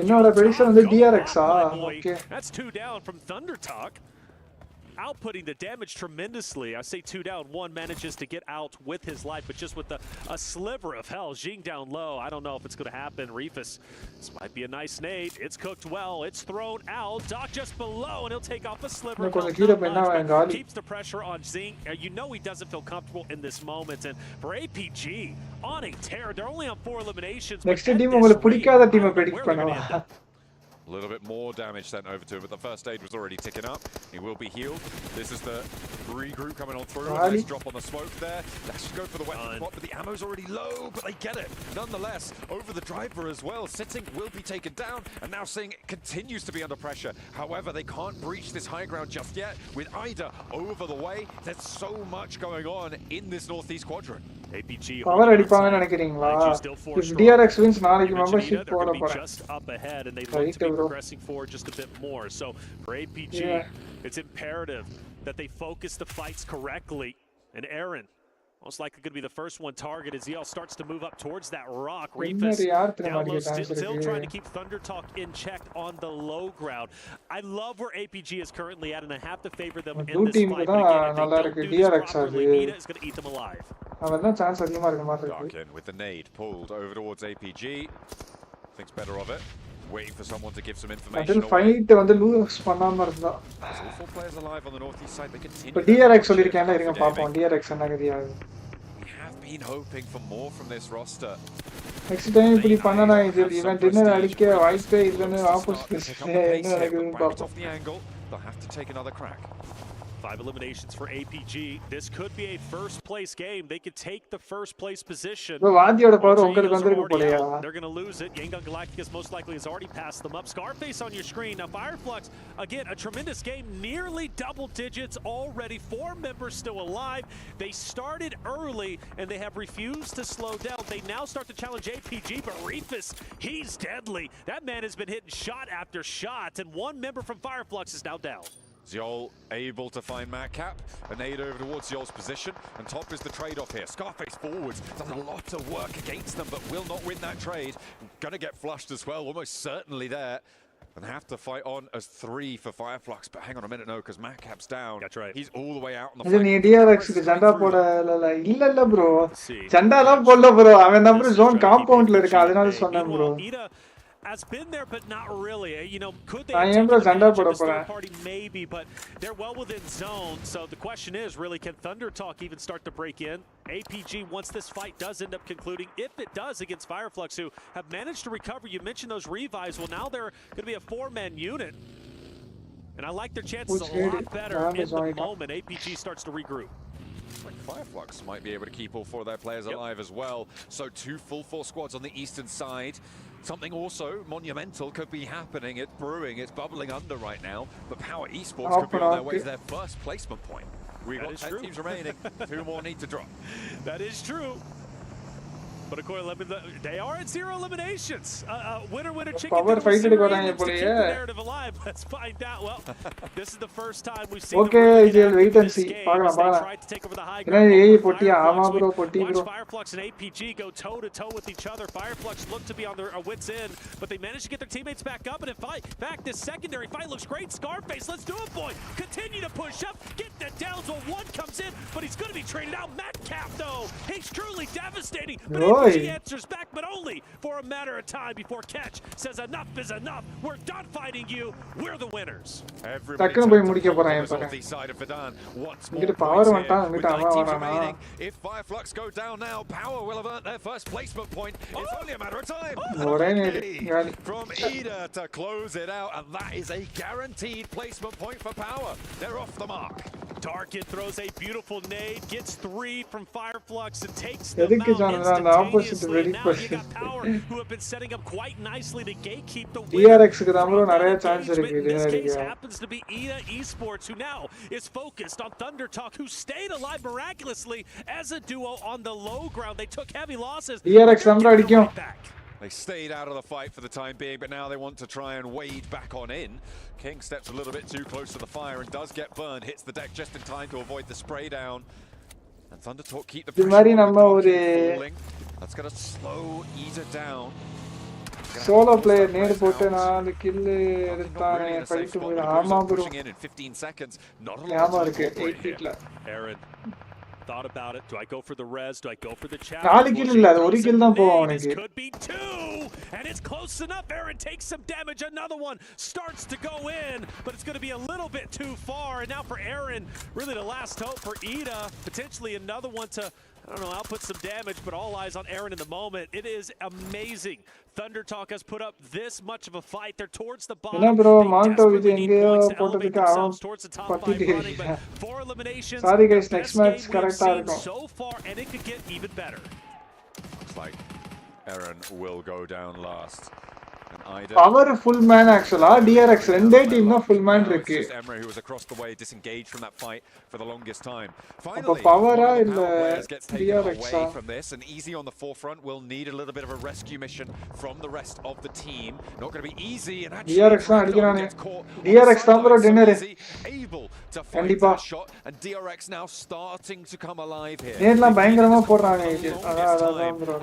S1: என்னோட prediction வந்து DRX. Okay.
S6: That's 2 down from Thunder Talk. outputting the damage tremendously. I say 2 down, 1 manages to get out with his life, but just with a sliver of hell. Jing down low. I don't know if it's going to happen. Reefus, this might be a nice nade. It's cooked well. It's thrown out. Doc just below, and he'll take off a sliver of health. Keeps the pressure on Zing. You know he doesn't feel comfortable in this moment. And for APG, on a tear. They're only on 4 eliminations.
S1: Next team, உங்களுக்கு பிடிக்காத டீமை predict பண்ணவா?
S7: A little bit more damage sent over to him, but the first aid was already ticking up. He will be healed. This is the regroup coming on through. A nice drop on the smoke there. Let's just go for the weapon spot, but the ammo's already low, but they get it. Nonetheless, over the driver as well. Sitting will be taken down, and now Sing continues to be under pressure. However, they can't breach this high ground just yet. With Ida over the way, there's so much going on in this northeast quadrant.
S6: APG
S1: power அடிப்பாங்கன்னு நினைக்கிறீங்களா? If DRX wins நாளைக்கு membership போட போறேன்.
S6: Just up ahead and they look to be progressing forward just a bit more. So for APG, it's imperative that they focus the fights correctly. And Aaron, most likely going to be the first one targeted. ZL starts to move up towards that rock. Reefus down low, still trying to keep Thunder Talk in check on the low ground. I love where APG is currently at, and I have to favor them in this fight. But again, if they don't do this properly, Nita is going to eat them alive.
S7: Dark in with the nade pulled over towards APG. Thinks better of it. Waiting for someone to give some information.
S1: Fight வந்து lose பண்ணாம இருந்தா.
S7: All 4 players alive on the northeast side. They continue.
S1: But DRX சொல்லிருக்கேன்ல இருங்க பாப்போம். DRX என்ன கதியாகுது.
S7: We have been hoping for more from this roster.
S1: Next time இப்படி பண்ணனா இது இவன் டின்னர் அடிக்க வாய்ப்பே இல்லன்னு ஆப்போசிட் என்ன நடக்குதுன்னு பாப்போம்.
S7: Off the angle, they'll have to take another crack.
S6: 5 eliminations for APG. This could be a first place game. They could take the first place position.
S1: வாதியோட பவர் உங்களுக்கு வந்திருக்கு போலயா?
S6: They're going to lose it. Yangon Galacticus most likely has already passed them up. Scarface on your screen. Now Fireflux, again, a tremendous game. Nearly double digits already. 4 members still alive. They started early and they have refused to slow down. They now start to challenge APG, but Reefus, he's deadly. That man has been hitting shot after shot, and 1 member from Fireflux is now down.
S7: Zyol able to find Madcap. A nade over towards Zyol's position. And top is the trade-off here. Scarface forwards. Done a lot of work against them, but will not win that trade. Gonna get flushed as well. Almost certainly there. And have to fight on as 3 for Fireflux. But hang on a minute, no, because Madcap's down.
S6: That's right.
S7: He's all the way out on the
S1: fight. நீ DRXக்கு ஜண்டா போடல இல்ல bro. ஜண்டாலாம் போடல bro. அவன் நம்ம zone compoundல இருக்கான். அதனால சொன்னேன் bro.
S6: Has been there, but not really. You know, could they? Party maybe, but they're well within zone. So the question is, really, can Thunder Talk even start to break in? APG, once this fight does end up concluding, if it does against Fireflux, who have managed to recover. You mentioned those revives. Well, now they're going to be a 4-man unit, and I like their chances a lot better in the moment. APG starts to regroup.
S7: Like Fireflux might be able to keep all 4 of their players alive as well. So 2 full force squads on the eastern side. Something also monumental could be happening. It's brewing, it's bubbling under right now. But Power Esports could be on their way to their first placement point. We've got 10 teams remaining. 2 more need to drop.
S6: That is true. But according to they are at 0 eliminations. Winner, chicken dinner to keep the narrative alive. Let's find out. Well, this is the first time we've seen
S1: wait and see.
S6: They tried to take over the high ground. Watch Fireflux and APG go toe-to-toe with each other. Fireflux look to be on their wits' end, but they managed to get their teammates back up. And in fact, this secondary fight looks great. Scarface, let's do it, boy. Continue to push up. Get the downs while 1 comes in, but he's going to be traded out. Madcap, though. He's truly devastating. But APG answers back, but only for a matter of time before Catch says enough is enough. We're done fighting you. We're the winners.
S7: Everybody side of Verdan. Once more points here with 9 teams remaining. If Fireflux go down now, Power will have earned their first placement point. It's only a matter of time. From Ida to close it out, and that is a guaranteed placement point for Power. They're off the mark.
S6: Darkin throws a beautiful nade, gets 3 from Fireflux and takes them out instantaneously. Now you got Power, who have been setting up quite nicely to gatekeep the
S1: DRX
S6: in this case happens to be Ida Esports, who now is focused on Thunder Talk, who stayed alive miraculously as a duo on the low ground. They took heavy losses.
S1: DRX
S7: They stayed out of the fight for the time being, but now they want to try and wade back on in. King steps a little bit too close to the fire and does get burned. Hits the deck just in time to avoid the spray down. And Thunder Talk keep the pressure falling. That's going to slow Ida down.
S1: solo player நேடு போட்டு 4 kill எடுத்தானே fight போய் ஆமா bro ஞாபகம் இருக்கு 8 feetல
S6: Aaron thought about it. Do I go for the res? Do I go for the challenge?
S1: 4 kill இல்ல அது 1 kill தான் போகும் அவனுக்கு.
S6: Could be 2 and it's close enough. Aaron takes some damage. Another one starts to go in, but it's going to be a little bit too far. And now for Aaron, really the last hope for Ida, potentially another one to I don't know, output some damage, but all eyes on Arwin in the moment. It is amazing. Thunder Talk has put up this much of a fight. They're towards the bottom.
S1: என்ன bro
S6: They
S1: மாண்டோ இது
S6: desperately need
S1: எங்கேயோ
S6: points to elevate
S1: போட்டதுக்கு
S6: themselves towards the top 5
S1: பத்திட்டு
S6: running, but 4 eliminations.
S1: Sorry guys,
S6: the
S1: next
S6: best
S1: match
S6: game we've
S1: correct-ஆ
S6: seen
S1: இருக்கும்.
S6: so far, and it could get even better.
S7: Looks like Aaron will go down last.
S1: Power full man actually. DRX ரெண்டே team தான் full man இருக்கு.
S7: Emre who was across the way disengaged from that fight for the longest time.
S1: அப்ப பவரா இல்ல DRX
S7: from this and easy on the forefront will need a little bit of a rescue mission from the rest of the team. Not going to be easy and actually
S1: DRX தான் அடிக்குறானே. DRX தான் bro dinner.
S7: Able to fight that shot and DRX now starting to come alive here.
S1: நேர்லாம் பயங்கரமா போடுறாங்க இது. அதான் bro.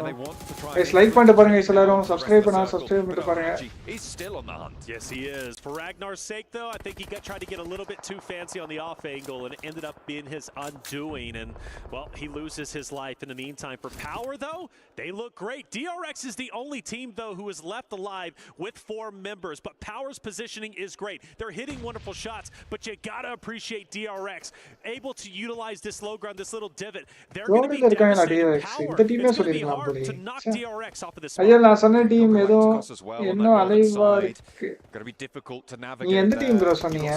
S1: guys like பண்ணிட்டு பாருங்க எல்லாரும் subscribe பண்ணா subscribe பண்ணிட்டு பாருங்க.
S7: He's still on the hunt.
S6: Yes, he is. For Ragnar's sake, though, I think he tried to get a little bit too fancy on the off angle, and it ended up being his undoing. And, well, he loses his life in the meantime. For Power, though, they look great. DRX is the only team, though, who is left alive with 4 members. But Power's positioning is great. They're hitting wonderful shots, but you gotta appreciate DRX. Able to utilize this low ground, this little divot. They're going to be devastating. Power, it's going to be hard to knock DRX off of this spot.
S1: ஐயா நான் சொன்ன team ஏதோ இன்னும் அலைவா இருக்கு.
S7: Going to be difficult to
S1: நீ
S7: navigate.
S1: எந்த team bro சொன்னீங்க?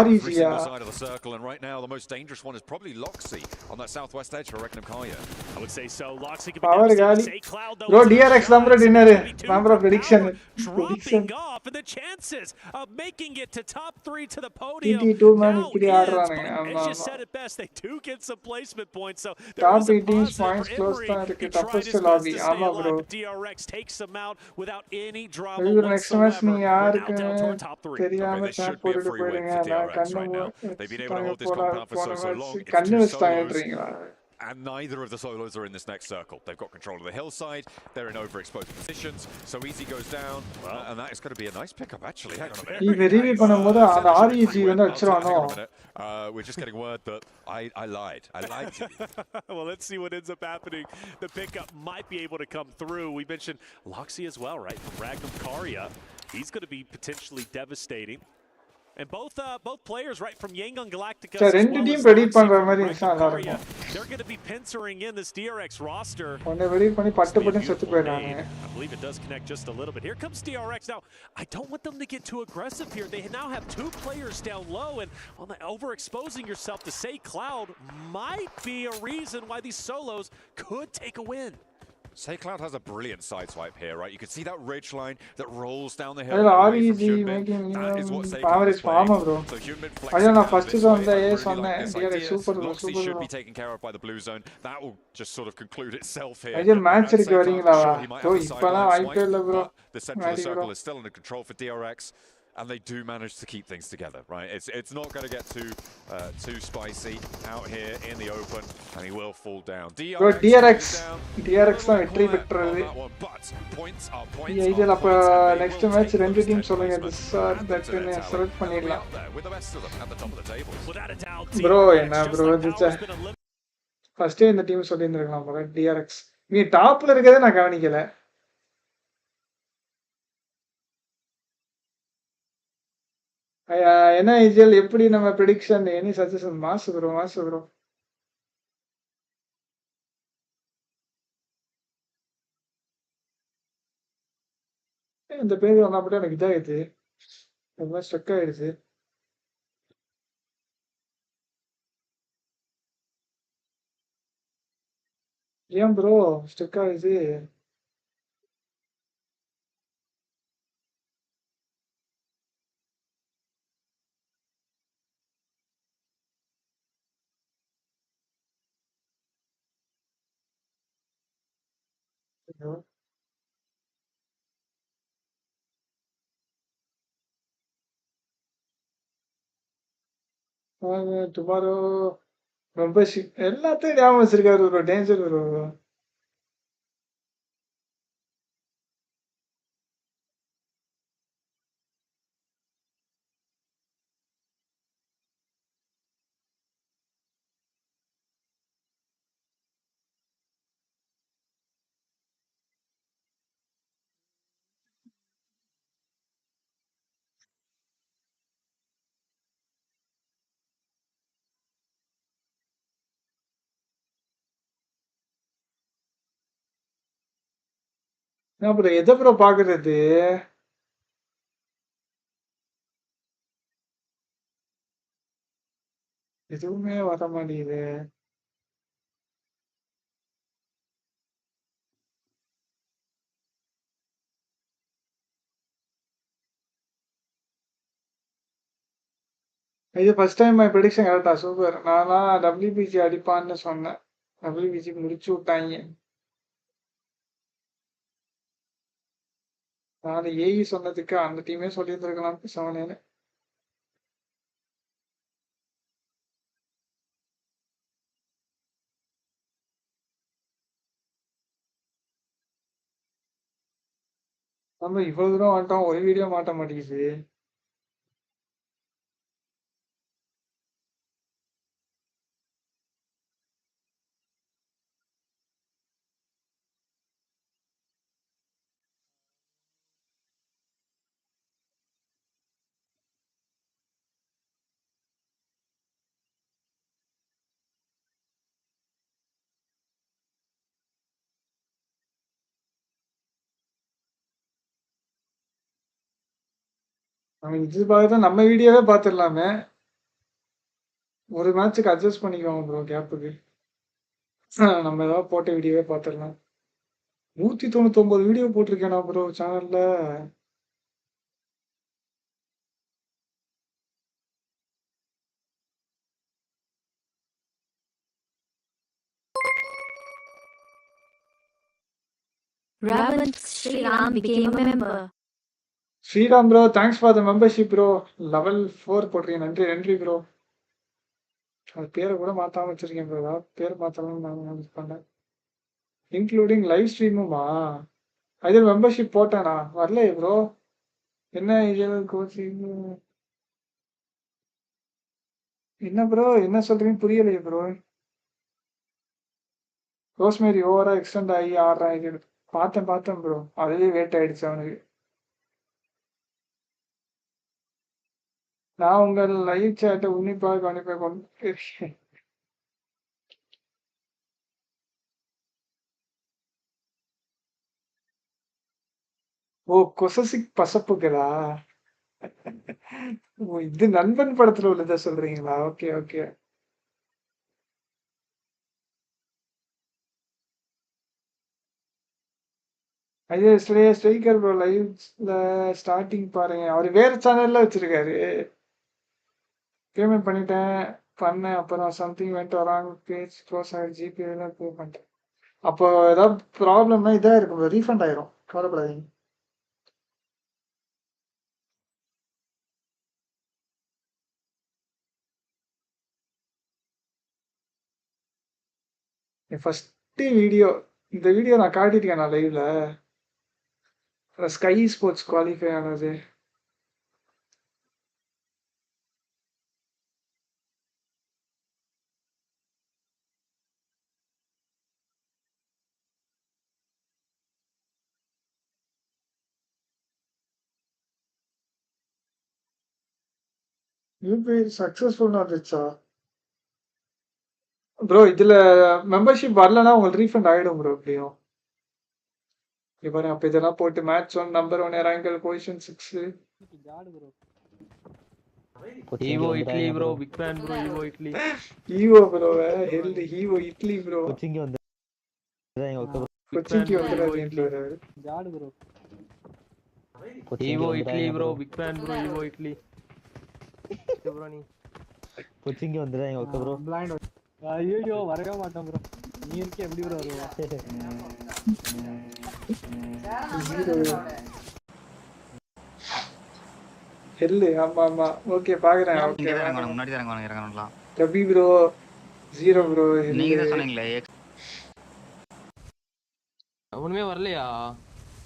S1: REGயா?
S7: Side of the circle, and right now the most dangerous one is probably Loxy on that southwest edge for Karya.
S6: I would say so. Loxy could
S1: Power
S6: be
S1: gali.
S6: Say Cloud though.
S1: Bro DRX number dinner. Number prediction.
S6: Dropping off and the chances of making it to top 3 to the podium.
S1: TT2 man இப்படி ஆடுறானே.
S6: As you said it best, they do get some placement points. So
S1: top 18 points close தான் இருக்கு. toughest lobby. ஆமா bro.
S6: DRX takes them out without any drama
S1: next match நீ யாருக்கு தெரியாம
S7: This should
S1: சாப்
S7: be a
S1: போட்டுட்டு
S7: free win
S1: போயிடுங்க
S7: for
S1: நான்
S7: DRX right now. They've been able to hold this compound for so long.
S1: கண்ணு
S7: It's two
S1: வச்சிட்டாங்கன்றீங்களா?
S7: And neither of the solos are in this next circle. They've got control of the hillside. They're in overexposed positions. So Easy goes down, and that is going to be a nice pickup, actually. Hang on a minute.
S1: இவ review பண்ணும்போது அந்த REG வந்து அடிச்சிரானோ.
S7: We're just getting word that I lied. I lied to you.
S6: Well, let's see what ends up happening. The pickup might be able to come through. We mentioned Loxy as well, right? From Ragnar Karya. He's going to be potentially devastating. And both players, right, from Yangon Galactica.
S1: So, ரெண்டு team predict பண்ற மாதிரி இருந்துச்சு நல்லா இருக்கும்.
S6: They're going to be pincering in this DRX roster.
S1: ஒண்ணே predict பண்ணி பட்டு செத்து போயிடாங்க.
S6: I believe it does connect just a little bit. Here comes DRX. Now, I don't want them to get too aggressive here. They now have 2 players down low, and overexposing yourself to say Cloud might be a reason why these solos could take a win.
S7: Say Cloud has a brilliant sideswipe here, right? You can see that ridge line that rolls down the hill.
S1: REG making average farmer bro.
S7: So Hyunbin
S1: flexing na first zone da yes on DRX super
S7: Loxy should be taken care of by the blue zone. That will just sort of conclude itself here.
S1: ஐயா match இருக்கு வரீங்களா bro இப்பலாம் வாய்ப்பே இல்ல bro.
S7: The center of the circle is still under control for DRX. And they do manage to keep things together, right? It's not going to get too spicy out here in the open, and he will fall down.
S1: DRX தான் வெற்றி பெற்றது. இதில் அப்ப next match ரெண்டு team சொல்லுங்க this or that ன்னு select பண்ணிடலாம். bro என்ன bro இதுச்சா ஃபர்ஸ்ட் இந்த டீம் சொல்லி இருந்திருக்கலாம் போல DRX. நீ டாப்ல இருக்கதே நான் கவனிக்கல. என்ன ஐஜிஎல் எப்படி நம்ம ப்ரெடிக்ஷன் எனி சஜஷன் மாசு ப்ரோ இந்த பேர் வந்தப்பட்ட எனக்கு இதாகிடுது ரொம்ப ஸ்ட்ரக் ஆயிடுச்சு ஏன் ப்ரோ ஸ்ட்ரக் ஆயிடுச்சு டுமாரோ ரொம்ப எல்லாத்தையும் ஞாபகம் வச்சிருக்காரு ப்ரோ டேஞ்சர் ப்ரோ அப்புறம் எதை ப்ரோ பாக்குறது? எதுவுமே வர மாட்டேங்குது. இது ஃபர்ஸ்ட் டைம் மை ப்ரெடிக்ஷன் கரெக்டா? சூப்பர். நானா WBG அடிப்பான்னு சொன்னேன். WBG முடிச்சு விட்டாங்க. நான் ஏஇ சொன்னதுக்கு அந்த டீமே சொல்லியிருந்திருக்கலாம் பேசாமனேன்னு. நம்ம இவ்வளவு தூரம் வந்துட்டோம், ஒரு வீடியோ மாட்ட மாட்டேங்குது. அவன் இது பார்த்து நம்ம வீடியோவே பார்த்துடலாமே. ஒரு மேட்சுக்கு அட்ஜஸ்ட் பண்ணிக்குவாங்க ப்ரோ கேப்புக்கு. நம்ம ஏதாவது போட்ட வீடியோவே பார்த்துடலாம். 199 வீடியோ போட்டிருக்கேனா ப்ரோ சேனல்ல.
S4: Ravant Sriram became a member.
S1: Sriram bro thanks for the membership bro. Level 4 போடுறீங்க. நன்றி நன்றி ப்ரோ. அது பேரை கூட மாத்தாம வச்சிருக்கேன் ப்ரோ. ஏதாவது பேர் மாத்தலாம்னு நான் யூஸ் பண்ணேன். இன்க்ளூடிங் லைவ் ஸ்ட்ரீமுமா? அது மெம்பர்ஷிப் போட்டேனா? வரலையே ப்ரோ. என்ன இது கோச்சிங்? என்ன ப்ரோ என்ன சொல்றீங்க புரியலையே ப்ரோ. ரோஸ்மேரி ஓவரா எக்ஸ்டெண்ட் ஆகி ஆடுறான். இது பார்த்தேன் ப்ரோ. அதுவே வேட் ஆயிடுச்சு அவனுக்கு. நான் உங்கள் லைவ் சேட்டை உன்னிப்பாக கவனிப்பை கொண்டு ஓ கொசசிக் பசப்புகளா? ஓ இது நண்பன் படத்துல உள்ளத சொல்றீங்களா? Okay okay. ஐயோ ஸ்ட்ரைக்கர் ப்ரோ லைவ்ல ஸ்டார்டிங் பாருங்க. அவர் வேற சேனல்ல வச்சிருக்காரு. பேமெண்ட் பண்ணேன். அப்புறம் சம்திங் வெண்ட் வராங்க. பேஜ் க்ளோஸ் ஆகிடுச்சு. ஜிபேல பே பண்ணிட்டேன். அப்போ ஏதாவது ப்ராப்ளம்னா இதாக இருக்கும், ரீஃபண்ட் ஆயிரும். கவலைப்படாதீங்க. என் ஃபர்ஸ்ட் வீடியோ இந்த வீடியோ நான் காட்டியிருக்கேன் நான் லைவ்ல. ஸ்கை ஸ்போர்ட்ஸ் குவாலிஃபை ஆனது. யூபிஐ சக்ஸஸ்ஃபுல் வந்துச்சா ப்ரோ? இதுல மெம்பர்ஷிப் வரலன்னா உங்களுக்கு ரீஃபண்ட் ஆயிடும் ப்ரோ. எப்படியும் இப்போ அப்போ இதெல்லாம் போட்டு மேட்ச் 1 நம்பர் 1 ரேங்கல் position 6
S10: Evo idli bro. Big fan bro. Evo idli.
S1: Evo bro health Evo idli bro.
S10: கொச்சிங்க வந்து
S1: கொச்சிக்கு வந்துறாரு.
S10: ஜாடு bro. Evo idli bro. Big fan bro. Evo idli bro. நீ கொச்சிங்க வந்துறாங்க. Okay bro. பிளைண்ட். ஐயோ வரவே மாட்டோம் ப்ரோ. நீ இருக்கே எப்படி ப்ரோ வருவா?
S1: ஹெல்லு ஆமா ஓகே பாக்குறேன். ஓகே
S12: முன்னாடி தான் இறங்கணும்லாம்.
S1: ரபி ப்ரோ 0 ப்ரோ.
S12: நீங்க தான் சொன்னீங்களே
S10: ஒண்ணுமே வரலையா?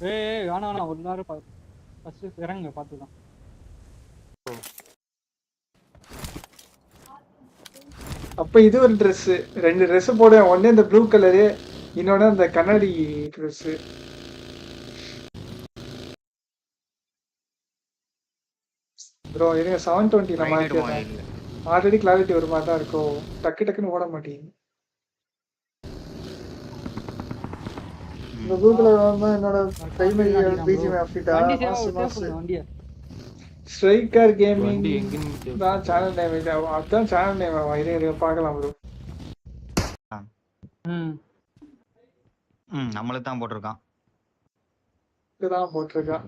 S10: ஏய் வேணாம் ஒரு நேரம் ஃபர்ஸ்ட் இறங்க பார்த்துதான்.
S1: அப்ப இது ஒரு ட்ரெஸ், 2 ட்ரெஸ் போடுவேன். ஒண்ணு இந்த ப்ளூ கலரு, இன்னொன்னு அந்த கண்ணாடி ட்ரெஸ். ப்ரோ இருங்க 720 நான் மாத்திடுறேன். ஆல்ரெடி கிளாரிட்டி ஒரு மாதிரி தான் இருக்கும். டக்குன்னு ஓட மாட்டேங்குது. இந்த கூகுள்ல வந்து என்னோட பிரைமரி பிஜிஎம் அப்டேட்டா
S9: வண்டியை
S1: ஸ்ட்ரைக்கர் கேமிங் தான் சேனல் நேம் இது. அதான் சேனல் நேம். இரு பார்க்கலாம் ப்ரோ.
S12: நம்மளுக்கு தான் போட்டிருக்கான்.
S1: இதுதான் போட்டிருக்கான்.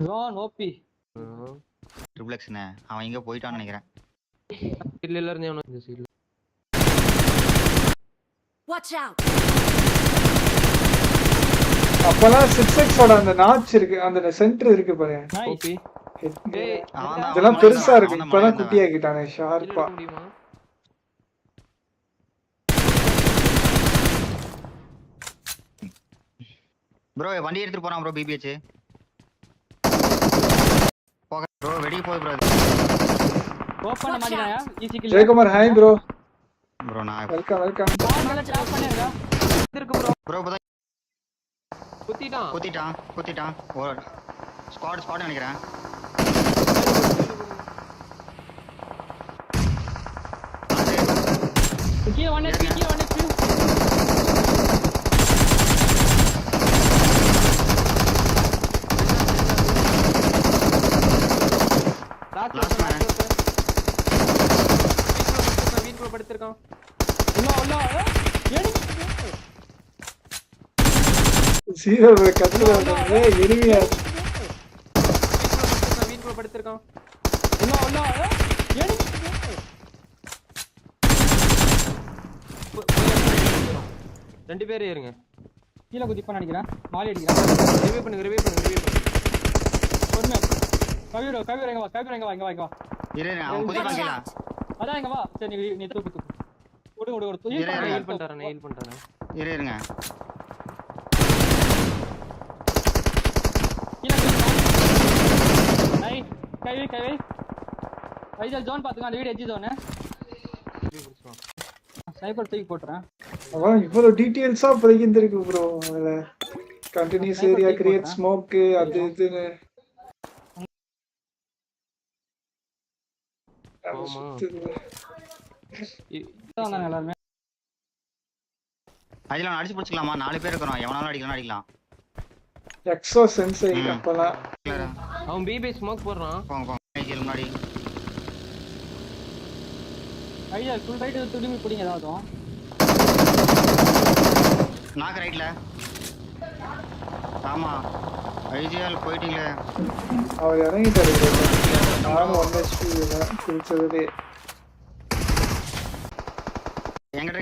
S10: ஜான் ஓபி
S12: ட்ரிபிள்எக்ஸ்னே அவன் இங்க போயிட்டான்னு நினைக்கிறேன்.
S10: இல்ல இருந்தே இந்த சைடுல.
S4: Watch out.
S1: அப்பலாம் 6x ஓட அந்த நாட்ச் இருக்கு, அந்த சென்டர் இருக்கு பாரு.
S10: ஓபி
S1: இதெல்லாம் பெருசா இருக்கு. இப்பதான் குட்டியாக்கிட்டானே ஷார்ப்பா.
S12: ப்ரோ வண்டி எடுத்துட்டு போறான் ப்ரோ. பிபிஎச் போக ப்ரோ. வெடி போய் ப்ரோ.
S9: ஓபன் பண்ணிடாயா easy kill.
S1: Jayakumar hi bro.
S12: Bro நான்
S1: வெல்கம்
S9: மேல ட்ராப் பண்ணிருங்க. இருக்கு ப்ரோ.
S12: ப்ரோ பதா குத்திட்டான். ஓ ஸ்குவாட் நினைக்கிறேன்.
S9: கீழ 1 HP வீட்ல படுத்திருக்கான்.
S1: சீரோ கத்துல வந்து எனிமியா
S9: வீட்ல படுத்திருக்கான். ரெண்டு பேரே இருங்க. கீழ குதிப்பா நினைக்கிறேன். மாலி அடிக்கிறான். ரிவைவ் பண்ணுங்க. பொறுமை. கவியூர் எங்க வா.
S12: இரு அவன் குதிப்பான் கீழ.
S9: அதான் எங்க வா. சரி நீ தூக்கு. ஓடு. ஹீல் பண்றேன்.
S12: இருங்க.
S9: கை ஐஜல் ஜோன் பாத்துங்க. அந்த வீடு எட்ஜ் ஜோன். ஸ்னைப்பர் தூக்கி போட்றேன்.
S1: அவன் இவ்வளவு டீடைல்ஸா படிக்கிட்டு இருக்கு ப்ரோ. அதுல கண்டினியூஸ் ஏரியா கிரியேட் ஸ்மோக் அது இதுன்னு.
S9: எல்லாரும்
S12: அதுல அடிச்சு பிடிச்சிக்கலாமா? 4 பேர் இருக்கறோம். எவனாலும் அடிக்கலாம்.
S1: எக்ஸோ சென்சை அப்பலாம்
S9: அவன் பிபி ஸ்மோக் போடுறான்.
S12: போங்க ஐஜிஎல் முன்னாடி.
S9: ஐயா ஃபுல் ரைட் திரும்பி போடிங்க ஏதாவது.
S12: நாக்கு ரைட்ல. ஆமா ஐஜிஎல் போயிட்டீங்களே.
S1: அவர் இறங்கிட்டாரு. நானும் 1 HP தான் குளிச்சதே.
S12: எங்கடா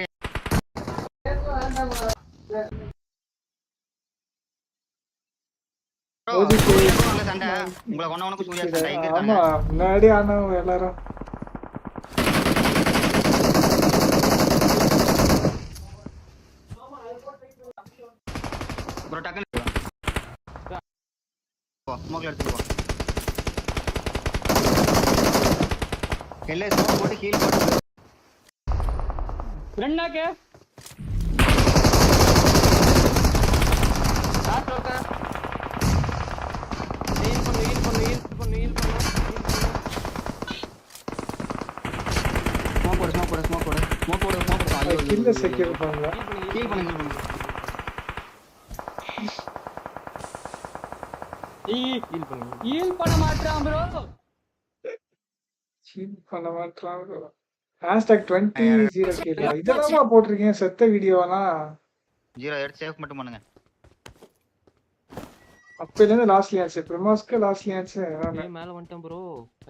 S1: ஆமா முன்னாடி ஆனவங்க எல்லாரும்
S9: ரெண்டாக்கே
S1: கில்ல செக்யூர் பண்ணல.
S12: ஹீல் பண்ணுங்க.
S9: ஹீல் பண்ண மாட்டறான் ப்ரோ.
S1: ஹீல் பண்ண மாட்டறான் ப்ரோ. #20 கேட்ல இதெல்லாம் போட்டுருக்கீங்க செத்த வீடியோலாம்.
S12: 0 எடுத்து சேவ் மட்டும் பண்ணுங்க.
S1: அப்பல இருந்து லாஸ்ட் லியான்ஸ் பிரமாஸ்க்கு லாஸ்ட் லியான்ஸ்
S9: மேல வந்துட்டேன் ப்ரோ.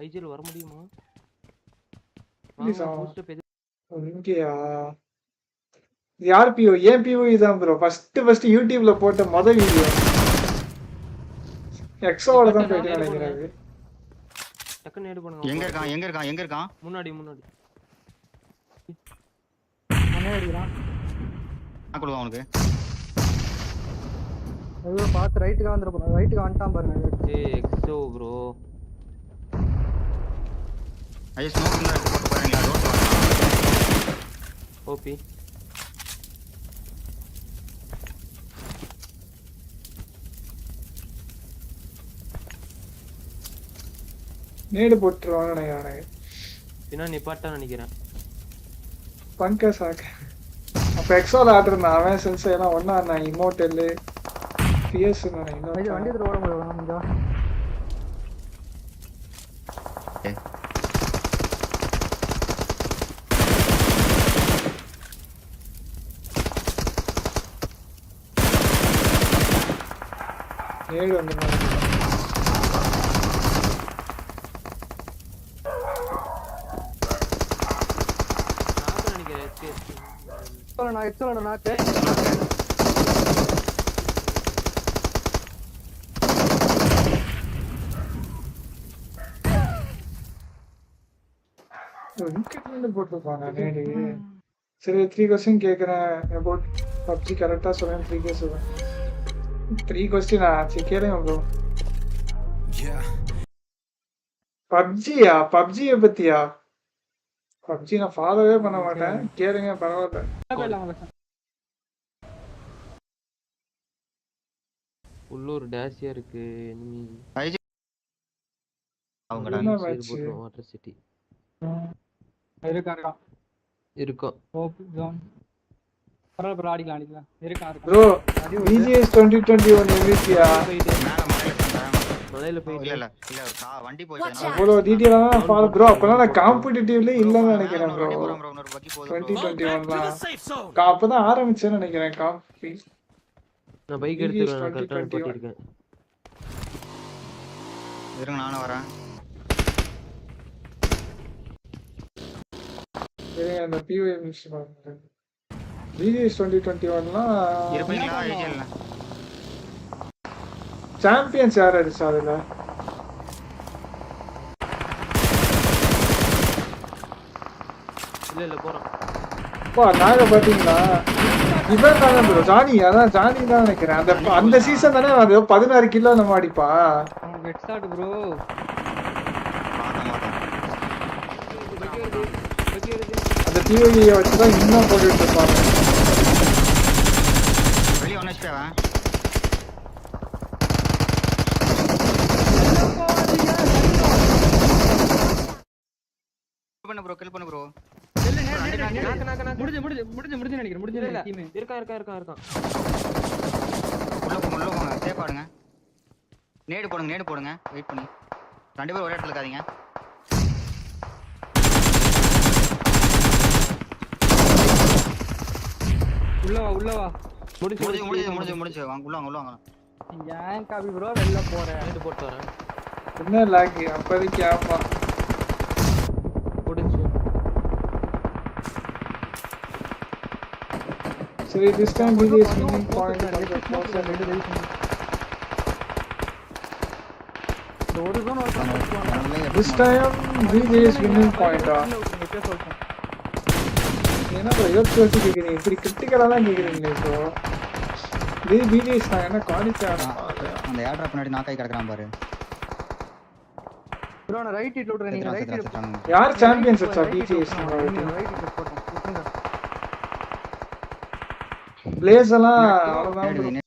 S9: ஐஜிஎல் வர முடியுமா?
S1: இங்கயா யார் பிஓ? ஏன் பிஓ இதான் ப்ரோ. ஃபர்ஸ்ட் யூடியூப்ல போட்ட முதல் வீடியோ எக்ஸோட தான் போயிட்டு நினைக்கிறேன்.
S9: டக்கு நேடு பண்ணுங்க.
S12: எங்க இருக்கான்?
S9: முன்னாடி
S8: அடிக்கிறான்.
S12: நான் கொடுங்க அவனுக்கு.
S8: ஐயோ பாத்து ரைட்டுக்கு வந்துட்டான் பாருங்க.
S9: Exo bro.
S12: ஐயோ ஸ்மோக்ல போட்டு பாருங்க. ரோட்ல
S9: ஓபி
S1: நேடு போட்டுருவாங்க நினைக்கிறேன்.
S9: பின்னா நிப்பாட்டா நினைக்கிறேன்.
S1: பங்க சாக்க பெக்ஸோல ஆடுறான் அவன் சென்ஸ் எல்லாம் ஒண்ணா நான் இமோட்டல் பிஎஸ்
S8: வண்டி எடுத்து ஓட முடியும் இங்க
S1: நேடு வந்து
S8: நான் எக்ஸலோட நாக்கு
S1: போட்டுருப்பாங்க நேடு சரி 3 क्वेश्चन கேக்குறேன் அபௌட் பப்ஜி கரெக்டா சொல்றேன் 3 கேஸ் சொல்றேன் 3 क्वेश्चन ஆச்சு கேளுங்க ப்ரோ பப்ஜியை பத்தியா பப்ஜி நான் ஃபாலோவே பண்ண மாட்டேன் கேளுங்க பரவாயில்ல
S10: உள்ளூர் டேஷியா இருக்கு
S1: அவங்க
S10: வாட்டர் சிட்டி
S8: இருக்கும் பரவாயில்ல அடிக்கலாம்
S1: ப்ரோ BGS 2021 எம்விபியா
S10: மலையில போய்
S12: இல்ல வண்டி போயிடுச்சு
S1: அவ்வளோ டீடைலா ஃபாலோ ப்ரோ அப்பலாம் நான் காம்படிட்டிவ்ல இல்லன்னு நினைக்கிறேன் ப்ரோ 2021லாம் அப்பதான் ஆரம்பிச்சேன்னு நினைக்கிறேன் காம்பி
S10: நான் பைக் எடுத்துறேன் கரெக்ட்டா போட்டிருக்கேன்
S12: இருங்க நானும் வரேன்
S1: அந்த POA மிஸ் பண்ணுறேன் BGS 2021லாம்
S12: இருப்பீங்களா ஐஜிஎல்ல
S1: சாம்பியன்ஸ் யார் அடிச்சா அதுல
S10: இல்ல போறோம்
S1: நாங்க பாத்தீங்களா இவன் தானே ப்ரோ ஜானி அதான் ஜானி தான் நினைக்கிறேன் அந்த சீசன் தானே அது 16 கிலோ நம்ம அடிப்பா
S8: ப்ரோ
S1: அந்த POE வச்சுதான் இன்னும் போட்டுட்டு இருப்பாங்க
S12: வெளிய ஒன்னு ஸ்பேவா கில் பண்ணு ப்ரோ
S8: முடிஞ்சு நினைக்கிறேன்
S10: இருக்கான்
S12: உள்ள போங்க சேஃப் ஆடுங்க நேடு போடுங்க வெயிட் பண்ணி ரெண்டு பேரும் ஒரே இடத்துல இருக்காதீங்க
S8: உள்ளவா
S12: முடிஞ்சு வாங்க உள்ள வாங்க
S8: ஏன் காபி ப்ரோ வெளில போறேன்
S10: நேடு போட்டு வரேன்
S1: என்ன லாக் அப்போதைக்கு ஆமா சரி this time BGS winning point this time BGS winning point என்ன ப்ரோ யோசிச்சு கேக்குறீங்க இப்படி கிரிட்டிக்கலாலாம் கேக்குறீங்களே ப்ரோ BGS நான் என்ன குவாலிட்டி
S12: அந்த ஏர் டிராப் முன்னாடி நாக்காய் கிடக்குறான் பாரு
S8: ப்ரோ நான் ரைட் ஹிட் விடுறேன் நீங்க ரைட் ஹிட்
S1: யார் சாம்பியன்ஸ் அச்சா BGS
S8: ரைட் ஹிட் போடுறேன்
S1: பிளேஸ் எல்லாம் அவ்வளவுதான்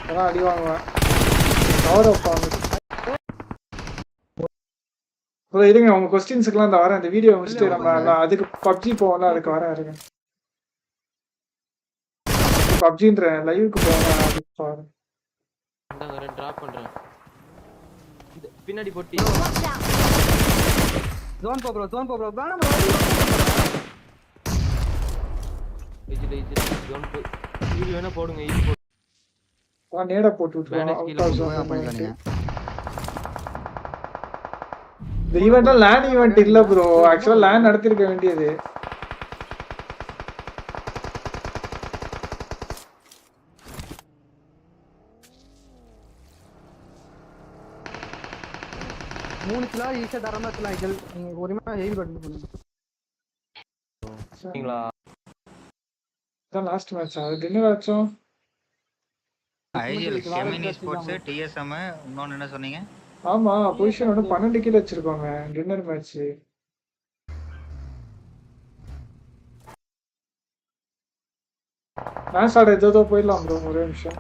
S1: அதான் அடி வாங்குவேன் கவர் அப் ஆகுது ப்ரோ இருங்க உங்க கொஸ்டின்ஸுக்குலாம் இந்த வரேன் இந்த வீடியோ முடிச்சுட்டு நம்ம அதுக்கு பப்ஜி போவோம்ல அதுக்கு வரேன் இருங்க பப்ஜின்ற லைவுக்கு போவேன் அதுக்கு பாருங்க
S10: நான் டிராப் பண்றேன் பின்னாடி போட்டி
S8: ஜோன் போ ப்ரோ வேணாம் ப்ரோ
S10: இஜில ஜோன் போ ஈடு வேணா போடுங்க ஈடு போடு
S1: நேட போட்டு விட்டுருவாங்க இந்த ஈவென்ட் லேன் ஈவென்ட் இல்ல ப்ரோ ஆக்சுவலா லேன் நடத்திருக்க வேண்டியது
S8: மூணு கிலோ ஈஸியா தரமா இருக்கலாம் நீங்க ஒருமா ஹெவி பட்டன் பண்ணுங்க
S10: சரிங்களா
S1: தான் லாஸ்ட் மேட்ச் அது என்ன வாட்சோம்
S12: ஐஜிஎல் கெமினி ஸ்போர்ட்ஸ் டிஎஸ்எம் இன்னொன்னு என்ன சொன்னீங்க
S1: ஆமா பொசிஷன் வந்து 12 கிலோ வச்சிருக்கோங்க டின்னர் மேட்ச் மேட்ச் ஆட ஏதோ போயிடலாம் ப்ரோ ஒரே நிமிஷம்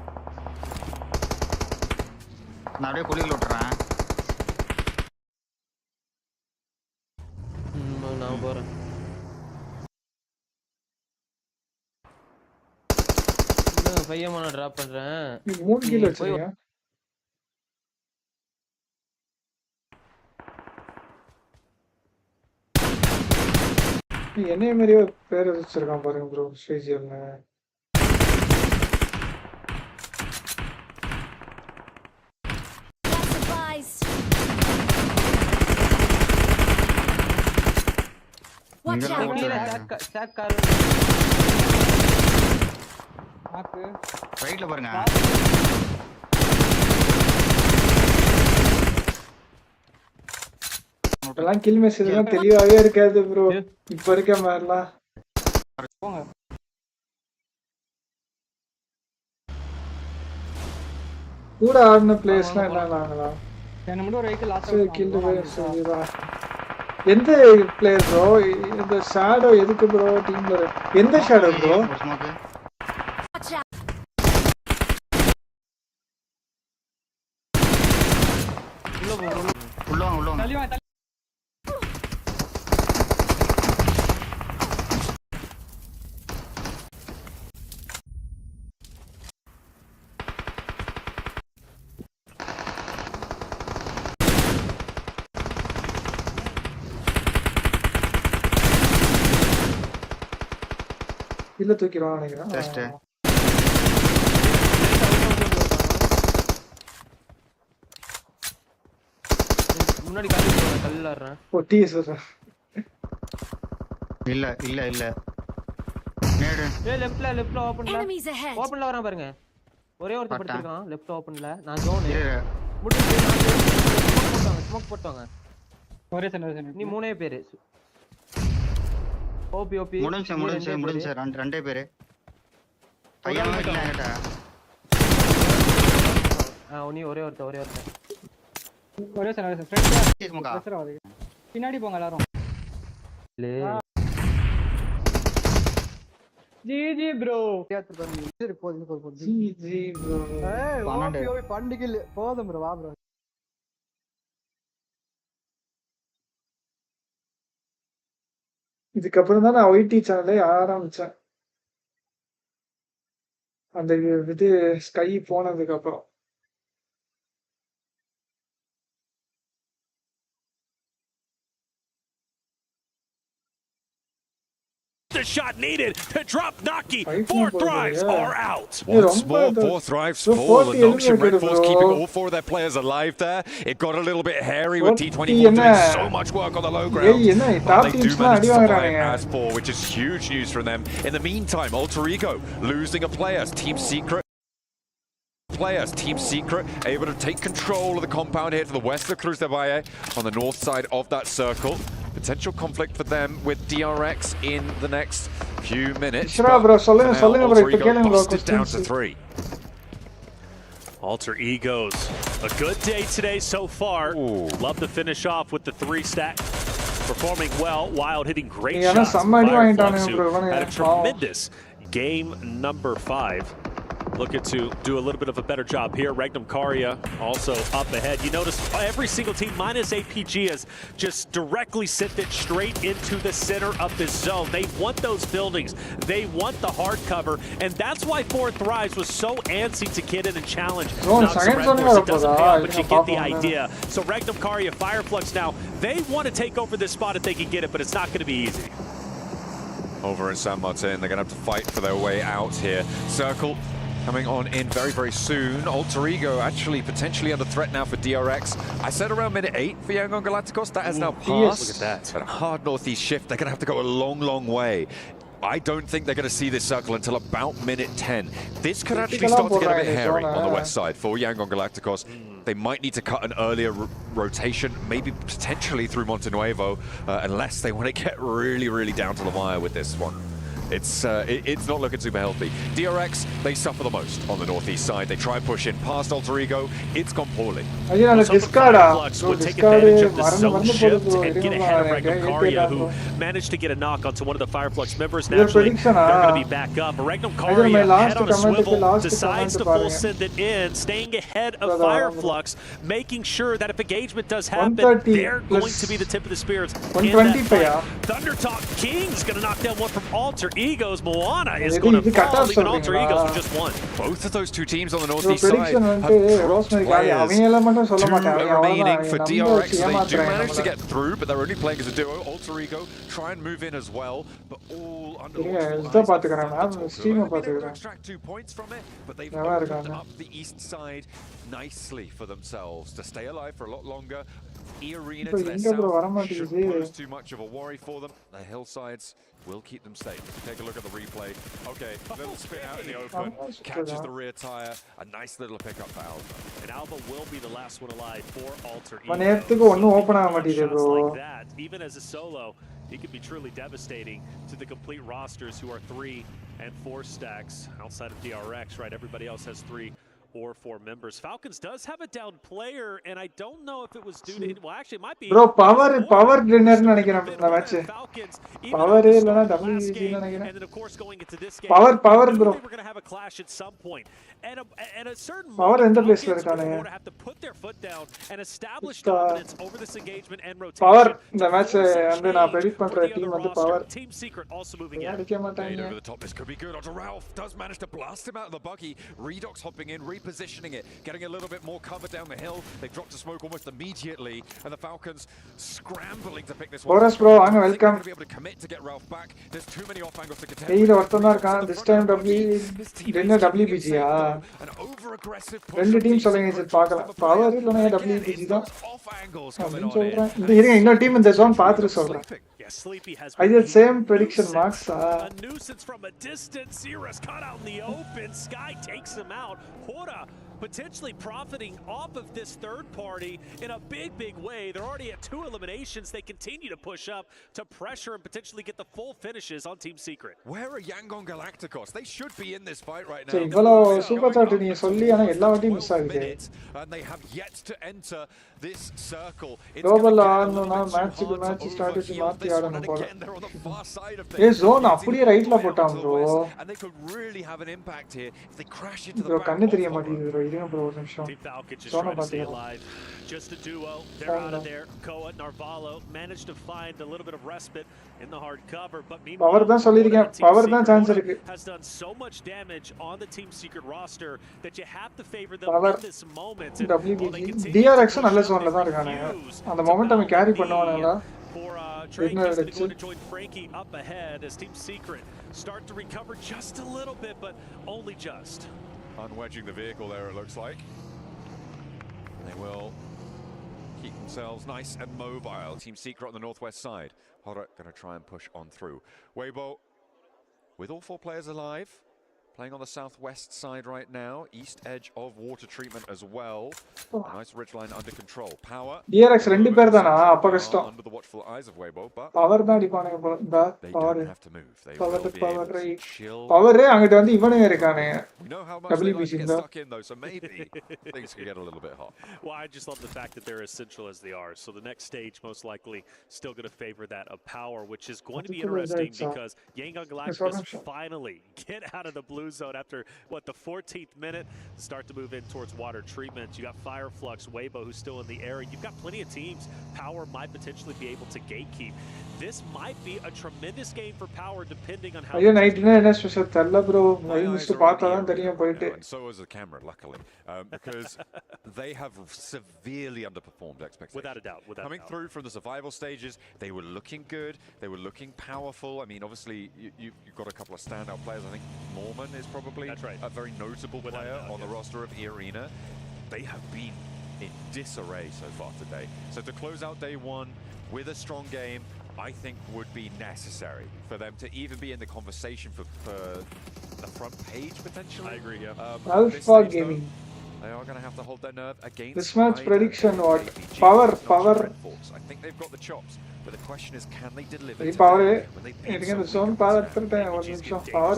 S12: நான் அப்படியே குளிக்கல விட்டுறேன்
S10: நான் போறேன் 5M நான் டிராப் பண்றேன்.
S1: நீ 3 கில் வச்சிருக்க. நீ என்னைய மாதிரியே பேர் வச்சிருக்கான் பாருங்க ப்ரோ ஸ்டேஜியல்ல.
S4: Watch out.
S10: ஸ்டாக் கார்.
S12: நாக்கு ரைட்ல பாருங்க.
S1: இதெல்லாம் கில் மெசேஜ்லாம் தெளிவாவே இருக்காது ப்ரோ. இப்ப இருக்க மாதிரிலாம்.
S12: போங்க.
S1: கூட ஆடின பிளேயர்ஸ்லாம் என்ன ஆகலாம்?
S12: என்ன மட்டும் ஒரு வெஹிக்கிள் லாஸ்ட்
S1: கில் சொல்லிடா. எந்த பிளேயர் ப்ரோ? இந்த ஷேடோ எதுக்கு ப்ரோ டீம்ல? எந்த ஷேடோ ப்ரோ?
S12: உள்ள வாங்க.
S1: இல்ல தூக்கிடுவான் நினைக்கிறேன்.
S12: ஜஸ்ட்
S10: முன்னாடி கல்ல ஆடுறேன்.
S1: ஓ டிஎஸ் வர.
S12: இல்ல நேடு.
S10: லெஃப்ட்ல ஓபன்ல வரான் பாருங்க. ஒரே ஒருத்தர் படுத்துறான் லெஃப்ட் ஓபன்ல. நான் ஜோன் ஸ்மோக் போட்டாங்க.
S12: ஒரே சென்டர்
S10: நீ மூணே பேரு. ஓபி
S12: முடிஞ்சு ரெண்டே பேரு. பையன் இல்லடா.
S10: நீ ஒரே ஒருத்தர்
S12: ஒரே சென்டர் ஃப்ரெண்ட் பின்னாடி போங்க எல்லாரும். GG bro.
S1: GG bro.
S12: பண்டிகை போதும் ப்ரோ. வா ப்ரோ.
S1: இதுக்கப்புறம் தான் நான் ஒய்டி சேனலே ஆரம்பிச்சேன். அந்த இது ஸ்கை போனதுக்கு அப்புறம்.
S6: The shot needed to drop Naki. 4 thrives are out.
S7: Once more, 4 thrives fall. The Noxian Red Force keeping all 4 of their players alive there. It got a little bit hairy with T24 doing so much work on the low ground. But they do manage to survive as 4, which is huge news from them. In the meantime, Alter Ego losing a player. Team Secret able to take control of the compound here to the west of Cruz de Valle on the north side of that circle. Potential conflict for them with DRX in the next few minutes. Alter Ego busted down to 3.
S6: Alter Egos, a good day today so far.
S7: Ooh.
S6: Love to finish off with the 3 stack. Performing well, Wild hitting great
S1: Yeah,
S6: shots.
S1: Fireflux,
S6: who had a tremendous game number 5. Looking to do a little bit of a better job here. Regnum Karya also up ahead. You notice every single team minus APG has just directly sent it straight into the center of this zone. They want those buildings. They want the hard cover. And that's why 4 Thrives was so antsy to get in and challenge. It doesn't pay off, but you get the idea. So Regnum Karya, Fireflux now, they want to take over this spot if they can get it, but it's not going to be easy.
S7: Over in San Martin, they're going to have to fight for their way out here. Circle coming on in very, very soon. Alter Ego actually potentially under threat now for DRX. I said around minute 8 for Yangon Galacticos. That has now passed.
S6: Look at that.
S7: But a hard northeast shift. They're going to have to go a long, long way. I don't think they're going to see this circle until about minute 10. This could actually start to get a bit hairy on the west side for Yangon Galacticos. They might need to cut an earlier rotation, maybe potentially through Montenuevo, unless they want to get really, really down to the wire with this one. It's not looking super healthy. DRX, they suffer the most on the northeast side. They try and push in past Alter Ego. It's gone poorly.
S6: Fireflux would take advantage of the zone shift and get ahead of Regnum Karya, who managed to get a knock onto one of the Fireflux members. Naturally, they're going to be back up. Regnum Karya, head on a swivel, decides to full send it in, staying ahead of Fireflux, making sure that if engagement does happen, they're going to be the tip of the spears in that fight. Thundertalk King's going to knock down one from Alter Egos, Moana is going to fall, leaving Alter Egos with just one.
S7: Both of those two teams on the northeast side have dropped players. Two remaining for DRX. They do manage to get through, but they're only playing as a duo. Alter Ego try and move in as well, but all under the watchful eyes of They've been able to extract 2 points from it, but they've opened up the east side nicely for themselves to stay alive for a lot longer. E-Arena to their south shouldn't pose too much of a worry for them. The hillsides will keep them safe. If you take a look at the replay, okay, little spin out in the open, catches the rear tire, a nice little pickup for Alba.
S6: And Alba will be the last one alive for Alter Ego.
S1: Shots
S6: like that, even as a solo, he could be truly devastating to the complete rosters who are 3 and 4 stacks outside of DRX, right? Everybody else has 3 or 4 members. Falcons does have a down player, and I don't know if it was due to, well, actually it might be.
S1: Bro, power dinner நினைக்கிறேன் இந்த match. Power இல்லனா WBG நினைக்கிறேன்.
S6: And then of course going into this game.
S1: Power bro.
S6: We're going to have a clash at some point. And a certain
S1: power எந்த பிளேஸ்ல இருக்கானே.
S6: have to put their foot down and establish dominance over this engagement and rotation.
S1: Power இந்த match வந்து நான் predict பண்ற team வந்து power.
S6: Team Secret also moving in.
S7: Over the top, this could be good. Onto Ralph, does manage to blast him out of the buggy. Redox hopping in, repositioning it, getting a little bit more cover down the hill. They've dropped the smoke almost immediately, and the Falcons scrambling to pick this one.
S1: Boris bro, I'm welcome.
S7: To be able to commit to get Ralph back. There's too many off angles to contend.
S1: Hey, ஒருத்தனா இருக்கான். This time WBG ஆ.
S7: An over-aggressive push.
S1: ரெண்டு team சொல்லுங்க இது பார்க்கலாம். Power இல்லனா WBG தான்.
S7: Off angles coming on
S1: சொல்றேன். இந்த இருங்க இன்னொரு டீம் இந்த zone பார்த்துட்டு சொல்றேன்.
S6: Sleepy has
S1: I did same prediction marks.
S6: A nuisance from a distance. Sierra's caught out in the open. Sky takes him out. Hora potentially profiting off of this third party in a big way. They're already at 2 eliminations. They continue to push up to pressure and potentially get the full finishes on Team Secret.
S7: Where are Yangon Galacticos? They should be in this fight right now.
S1: சரி இவ்வளோ super chat நீ சொல்லி ஆனா எல்லா வாட்டியும் miss ஆகுது.
S7: And they have yet to enter this circle.
S1: Global ஆடணும்னா match strategy மாத்தி ஆடணும் போல. ஏ zone அப்படியே ரைட்ல போட்டான் bro.
S7: And they could really have an impact here if they crash into the
S1: bro கண்ணு தெரிய மாட்டேங்குது bro. இருங்க bro ஒரு நிமிஷம்.
S6: Team Falcons just trying to stay alive. Just a duo. They're out of there. Koa Narvalo managed to find a little bit of respite in the hard cover, but meanwhile
S1: power தான் சொல்லிருக்கேன். power தான் chance இருக்கு.
S6: Has done so much damage on the Team Secret roster that you have to favor them in this moment.
S1: WBG DRX நல்ல zoneல தான் இருக்கானே. அந்த momentum carry பண்ணுவானுங்களா?
S6: Drake is going to join Frankie up ahead as Team Secret start to recover just a little bit, but only just.
S7: Unwedging the vehicle there, it looks like. They will keep themselves nice and mobile. Team Secret on the northwest side. Hora going to try and push on through. Weibo, with all 4 players alive, playing on the southwest side right now. East edge of water treatment as well. Nice ridgeline under control. Power.
S1: DRX ரெண்டு பேர் தானா அப்ப கஷ்டம்.
S7: Under the watchful eyes of Weibo, but
S1: power தான் அடிப்பானுங்க போல.
S7: they don't have to move. They will be able to chill.
S1: Power அங்கட்ட வந்து இவனுங்க இருக்கானே.
S7: We know how much they like to get stuck in though, so maybe things could get a little bit hot.
S6: Well, I just love the fact that they're as central as they are. So the next stage most likely still going to favor that of power, which is going to be interesting because Yangon Galacticos finally get out of the blue zone after what the 14th minute, start to move in towards water treatment. You got Fireflux, Weibo who's still in the area. You've got plenty of teams. Power might potentially be able to gatekeep. This might be a tremendous game for Power depending on how.
S1: ஐயோ night என்ன special தெரியல bro. Mist பார்த்தா தான் தெரியும் போயிட்டு.
S7: And so is the camera luckily because they have severely underperformed expectations.
S6: Without a doubt,
S7: Coming through from the survival stages, they were looking good. They were looking powerful. I mean, obviously you've got a couple of standout players. I think Mormon is probably a very notable player on the roster of E-Arena. They have been in disarray so far today. So to close out day 1 with a strong game, I think would be necessary for them to even be in the conversation for the front page potentially.
S6: I agree, yeah.
S1: Alpha Gaming.
S7: They are going to have to hold their nerve against
S1: this match prediction what? Power.
S7: I think they've got the chops, but the question is, can they deliver?
S1: Power. The zone power. Power.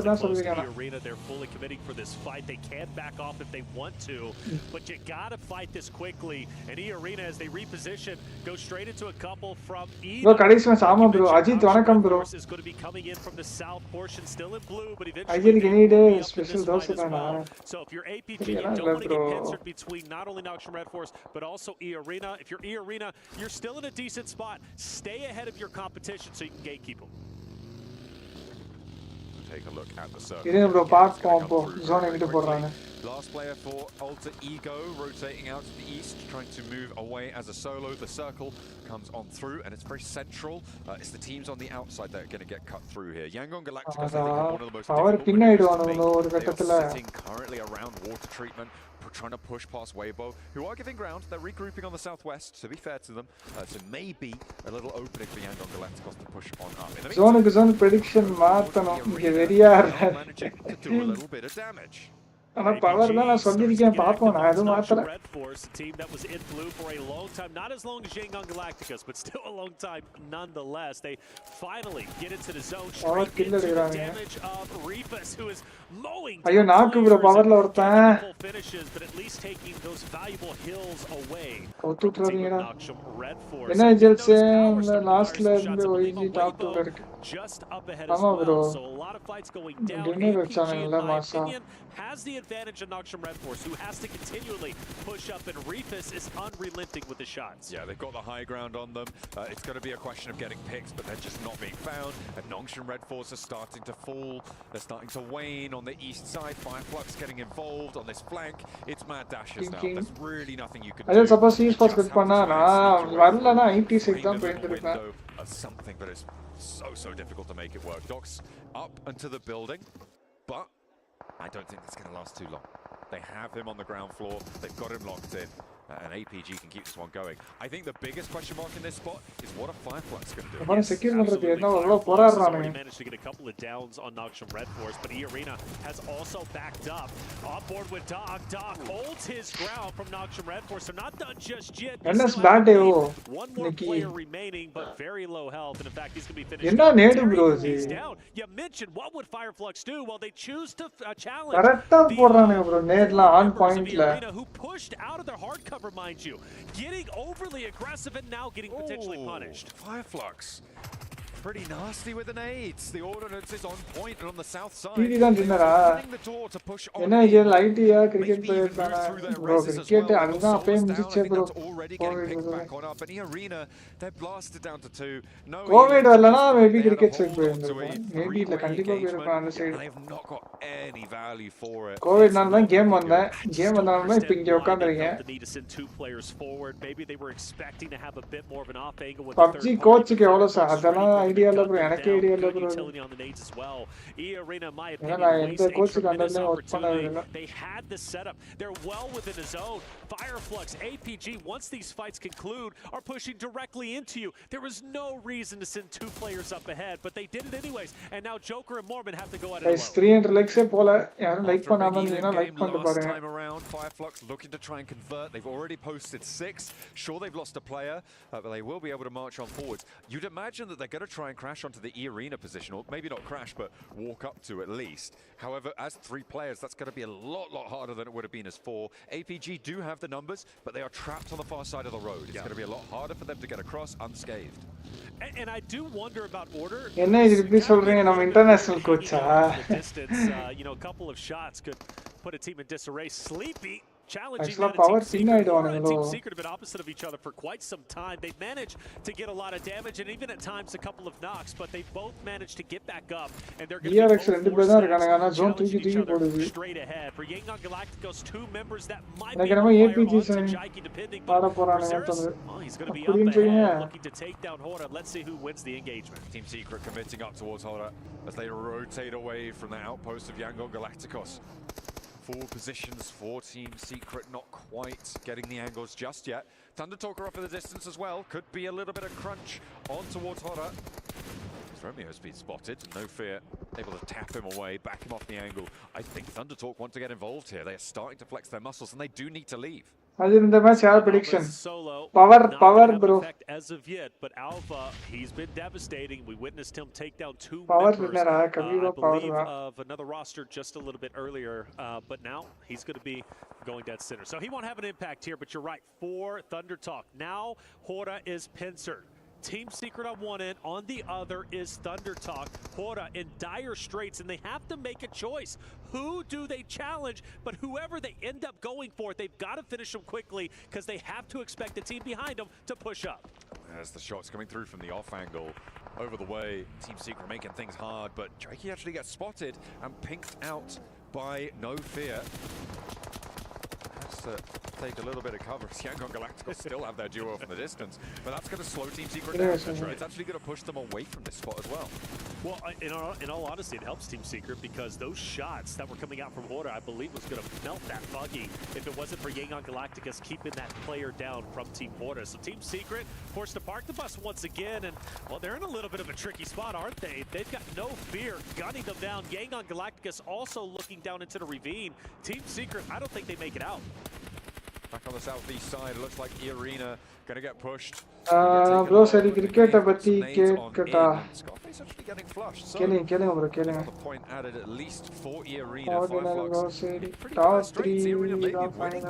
S6: They're fully committing for this fight. They can back off if they want to, but you gotta fight this quickly. And E-Arena, as they reposition, go straight into a couple from E.
S1: Bro, kadais match ama bro. Ajit vanakkam bro.
S6: Is going to be coming in from the south portion, still in blue, but
S1: eventually. Ajit need
S6: a
S1: special dose
S6: well. So if you're APG, you don't want to get pincered between not only Nox from Red Force, but also E-Arena. If you're E-Arena, you're still in a decent spot. Stay ahead of your competition so you can gatekeep them.
S7: take a look at the circle.
S1: Ini bro park pompo zone
S7: very
S1: engitu podranga.
S7: Last player for MrIGL rotating out to the east, trying to move away as a solo. The circle comes on through, and it's very central. It's the teams on the outside that are going to get cut through here. Yangon Galacticos, I think, have one of the most difficult maneuvers to make. They are sitting currently around water treatment, trying to push past Weibo, who are giving ground. They're regrouping on the southwest, to be fair to them. So maybe a little opening for Yangon Galacticos to push on up.
S1: Zone prediction மாத்தணும் இங்க வெறியா
S7: managing to do a little bit of damage.
S1: ஆனா power தான் நான் சொல்லிருக்கேன் பாப்போம் நான் அது மாத்தல
S6: Red Force, a team that was in blue for a long time, not as long as Yangon Galacticos, but still a long time nonetheless. They finally get into the zone, straight into the damage of Reefus, who is mowing
S1: ஐயோ நாக்கு bro பவர்ல ஒருத்தன்
S6: finishes, but at least taking those valuable hills away.
S1: ஒத்துட்றீங்கடா என்ன gels லாஸ்ட்ல இருந்து YG top 2ல இருக்கு
S6: just up ahead as well, so a lot of fights going down. APG, in my opinion, has the advantage of Noxum Red Force, who has to continually push up, and Reefus is unrelenting with the shots.
S7: Yeah, they've got the high ground on them. It's going to be a question of getting picks, but they're just not being found. And Noxum Red Force are starting to fall. They're starting to wane on the east side. Fireflux getting involved on this flank. It's mad dashes now. There's really nothing you can do.
S1: I suppose he's supposed to பண்ணா நான் வரலனா 86 தான் போயிட்டிருப்பேன்.
S7: Something that is so difficult to make it work. Doc's up into the building, but I don't think it's going to last too long. They have him on the ground floor. They've got him locked in. And APG can keep this one going. I think the biggest question mark in this spot is what a Fireflux going to do.
S6: Already managed to get a couple of downs on Noxum Red Force, but E-Arena has also backed up. On board with Doc. Doc holds his ground from Noxum Red Force. They're not done just yet. One more player remaining, but very low health. And in fact, he's going to be finished. He's down. You mentioned what would Fireflux do? Well, they choose to challenge the E-Arena, who pushed out of their hard cover, mind you, getting overly aggressive and now getting potentially punished.
S7: Fireflux, pretty nasty with the nades. The ordnance is on point and on the south side.
S1: the door to push on. என்ன இது லைட்டியா cricket player தானா bro cricket அதுதான் அப்பவே முடிச்சே bro
S7: arena they're blasted down to 2. No
S1: Covid வரலனா maybe cricket side போயிருந்திருப்பேன் maybe இல்ல கண்டிப்பா போயிருப்பான் அந்த side
S7: I have not got any value for it.
S1: கோவிட்னால தான் கேம் வந்தேன் கேம் வந்தனால தான் இப்போ இங்க உட்கார்ந்திருக்கேன்
S6: need to send 2 players forward. Maybe they were expecting to have a bit more of an off angle with
S1: PUBG கோச்சுக்கு எவ்வளவு sir அதெல்லாம் idea இல்ல bro எனக்கு ஐடியா இல்ல bro
S6: E-Arena, my
S1: opinion,
S6: they had the setup. They're well within the zone. Fireflux, APG, once these fights conclude, are pushing directly into you. There was no reason to send 2 players up ahead, but they did it anyways. And now Joker and Mormon have to go at it alone.
S1: 300 likes போல யாரும் like பண்ணாம இருந்தீங்கன்னா like பண்ணிட்டு பாருங்க.
S7: Time around, Fireflux looking to try and convert. They've already posted 6. Sure, they've lost a player, but they will be able to march on forwards. You'd imagine that they're going to try and crash onto the E-Arena position, or maybe not crash, but walk up to at least. However, as 3 players, that's going to be a lot harder than it would have been as 4. APG do have the numbers, but they are trapped on the far side of the road. It's going to be a lot harder for them to get across unscathed.
S6: And I do wonder about order.
S1: என்ன இது இப்படி சொல்றீங்க நம்ம international Kotecha
S6: You know, a couple of shots could put a team in disarray. Sleepy challenging
S1: power
S6: Team Secret have been opposite of each other for quite some time. They've managed to get a lot of damage and even at times a couple of knocks, but they both managed to get back up, and they're going to be challenging each other straight ahead. For Yangon Galacticos, 2 members that might be depending on Reserves. Oh, he's going to be up ahead looking to take down Hora. Let's see who wins the engagement.
S7: Team Secret committing up towards Hora as they rotate away from the outpost of Yangon Galacticos. 4 positions for Team Secret, not quite getting the angles just yet. Thunder Talker off in the distance as well. Could be a little bit of crunch on towards Hora. Romeo's been spotted, no fear, able to tap him away, back him off the angle. I think Thunder Talk want to get involved here. They are starting to flex their muscles and they do need to leave.
S1: As in the match, our prediction. Power, bro.
S6: As of yet, but Alpha, he's been devastating. We witnessed him take down 2
S1: members,
S6: I believe, of another roster just a little bit earlier. But now he's going to be going dead center. So he won't have an impact here, but you're right. For Thunder Talk. Now Hora is pincered. Team Secret on one end, on the other is Thunder Talk. Hora in dire straits, and they have to make a choice. Who do they challenge? But whoever they end up going for, they've got to finish them quickly because they have to expect the team behind them to push up.
S7: As the shots coming through from the off angle over the way, Team Secret making things hard, but Drakey actually gets spotted and pinked out by No Fear. Has to take a little bit of cover. Yangon Galacticos still have their duo from the distance, but that's going to slow Team Secret down. That's right. It's actually going to push them away from this spot as well.
S6: Well, in all honesty, it helps Team Secret because those shots that were coming out from Hora, I believe, was going to melt that buggy if it wasn't for Yangon Galacticos keeping that player down from Team Hora. So Team Secret forced to park the bus once again, and well, they're in a little bit of a tricky spot, aren't they? They've got No Fear gunning them down. Yangon Galacticos also looking down into the ravine. Team Secret, I don't think they make it out.
S7: Back on the southeast side, it looks like Irina going to get pushed.
S1: Bro, sorry, cricket பத்தி கேட்கட்டா? கேளுங்க bro, கேளுங்க.
S7: Point added at least for Irina.
S1: Top 3 தான் final.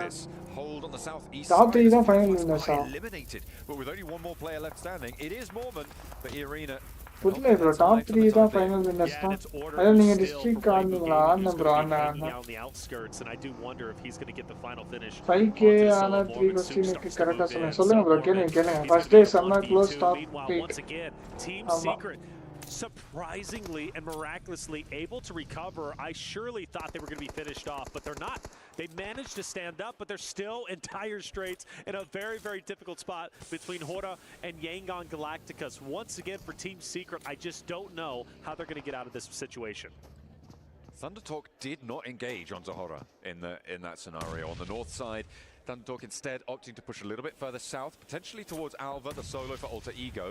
S7: Hold on the southeast.
S1: Top 3 தான் final winners.
S7: Eliminated, but with only one more player left standing, it is Mormon, but Irina.
S1: புரியல bro, top 3 தான் final winners தான். அத நீங்க district ஆடுனீங்களா? ஆடுன bro, ஆடுன.
S6: On the outskirts, and I do wonder if he's going to get the final finish.
S1: 5k ஆன 3 questionக்கு கரெக்ட்டா சொல்லுங்க bro, கேளுங்க. First day summer close top 3.
S6: Once again, Team Secret surprisingly and miraculously able to recover. I surely thought they were going to be finished off, but they're not. They managed to stand up, but they're still in tire straights in a very, very difficult spot between Hora and Yangon Galacticos. Once again, for Team Secret, I just don't know how they're going to get out of this situation.
S7: Thundertalk did not engage on Zahora in that scenario. On the north side, Thundertalk instead opting to push a little bit further south, potentially towards Alva, the solo for Alter Ego.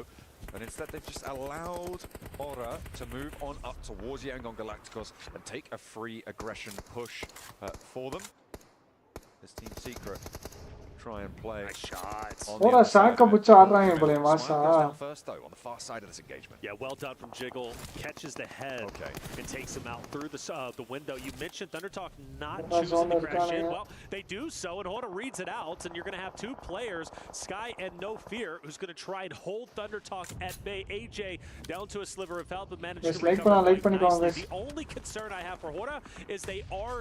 S7: But instead they've just allowed Aura to move on up towards Yangon Galacticos and take a free aggression push for them. This Team Secret try and play.
S6: Nice shots.
S1: Ora saaka pucha aadranga pole masa.
S7: First though on the far side of this engagement.
S6: Yeah, well done from Jiggle. Catches the head and takes him out through the window. You mentioned Thundertalk not choosing to crash in. Well, they do so, and Hora reads it out, and you're going to have two players, Sky and No Fear, who's going to try and hold Thundertalk at bay. AJ down to a sliver of health, but managed to recover quite nicely. The only concern I have for Hora is they are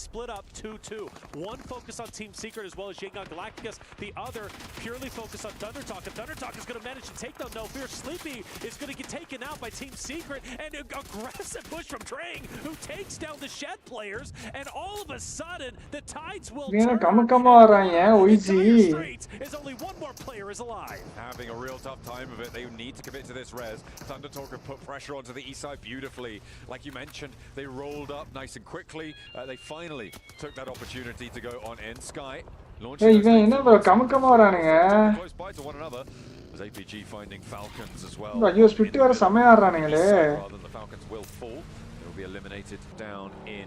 S6: split up 2-2. One focused on Team Secret as well as Yangon Galacticos. The other purely focused on Thundertalk, and Thundertalk is going to manage to take down No Fear. Sleepy is going to get taken out by Team Secret, and an aggressive push from Drang, who takes down the Shed players, and all of a sudden, the tides will turn. As only one more player is alive.
S7: Having a real tough time of it. They need to commit to this res. Thundertalk have put pressure onto the east side beautifully. Like you mentioned, they rolled up nice and quickly. They finally took that opportunity to go on in. Sky launching close by to one another. As APG finding Falcons as well.
S1: Rather than
S7: the Falcons will fall. They will be eliminated down in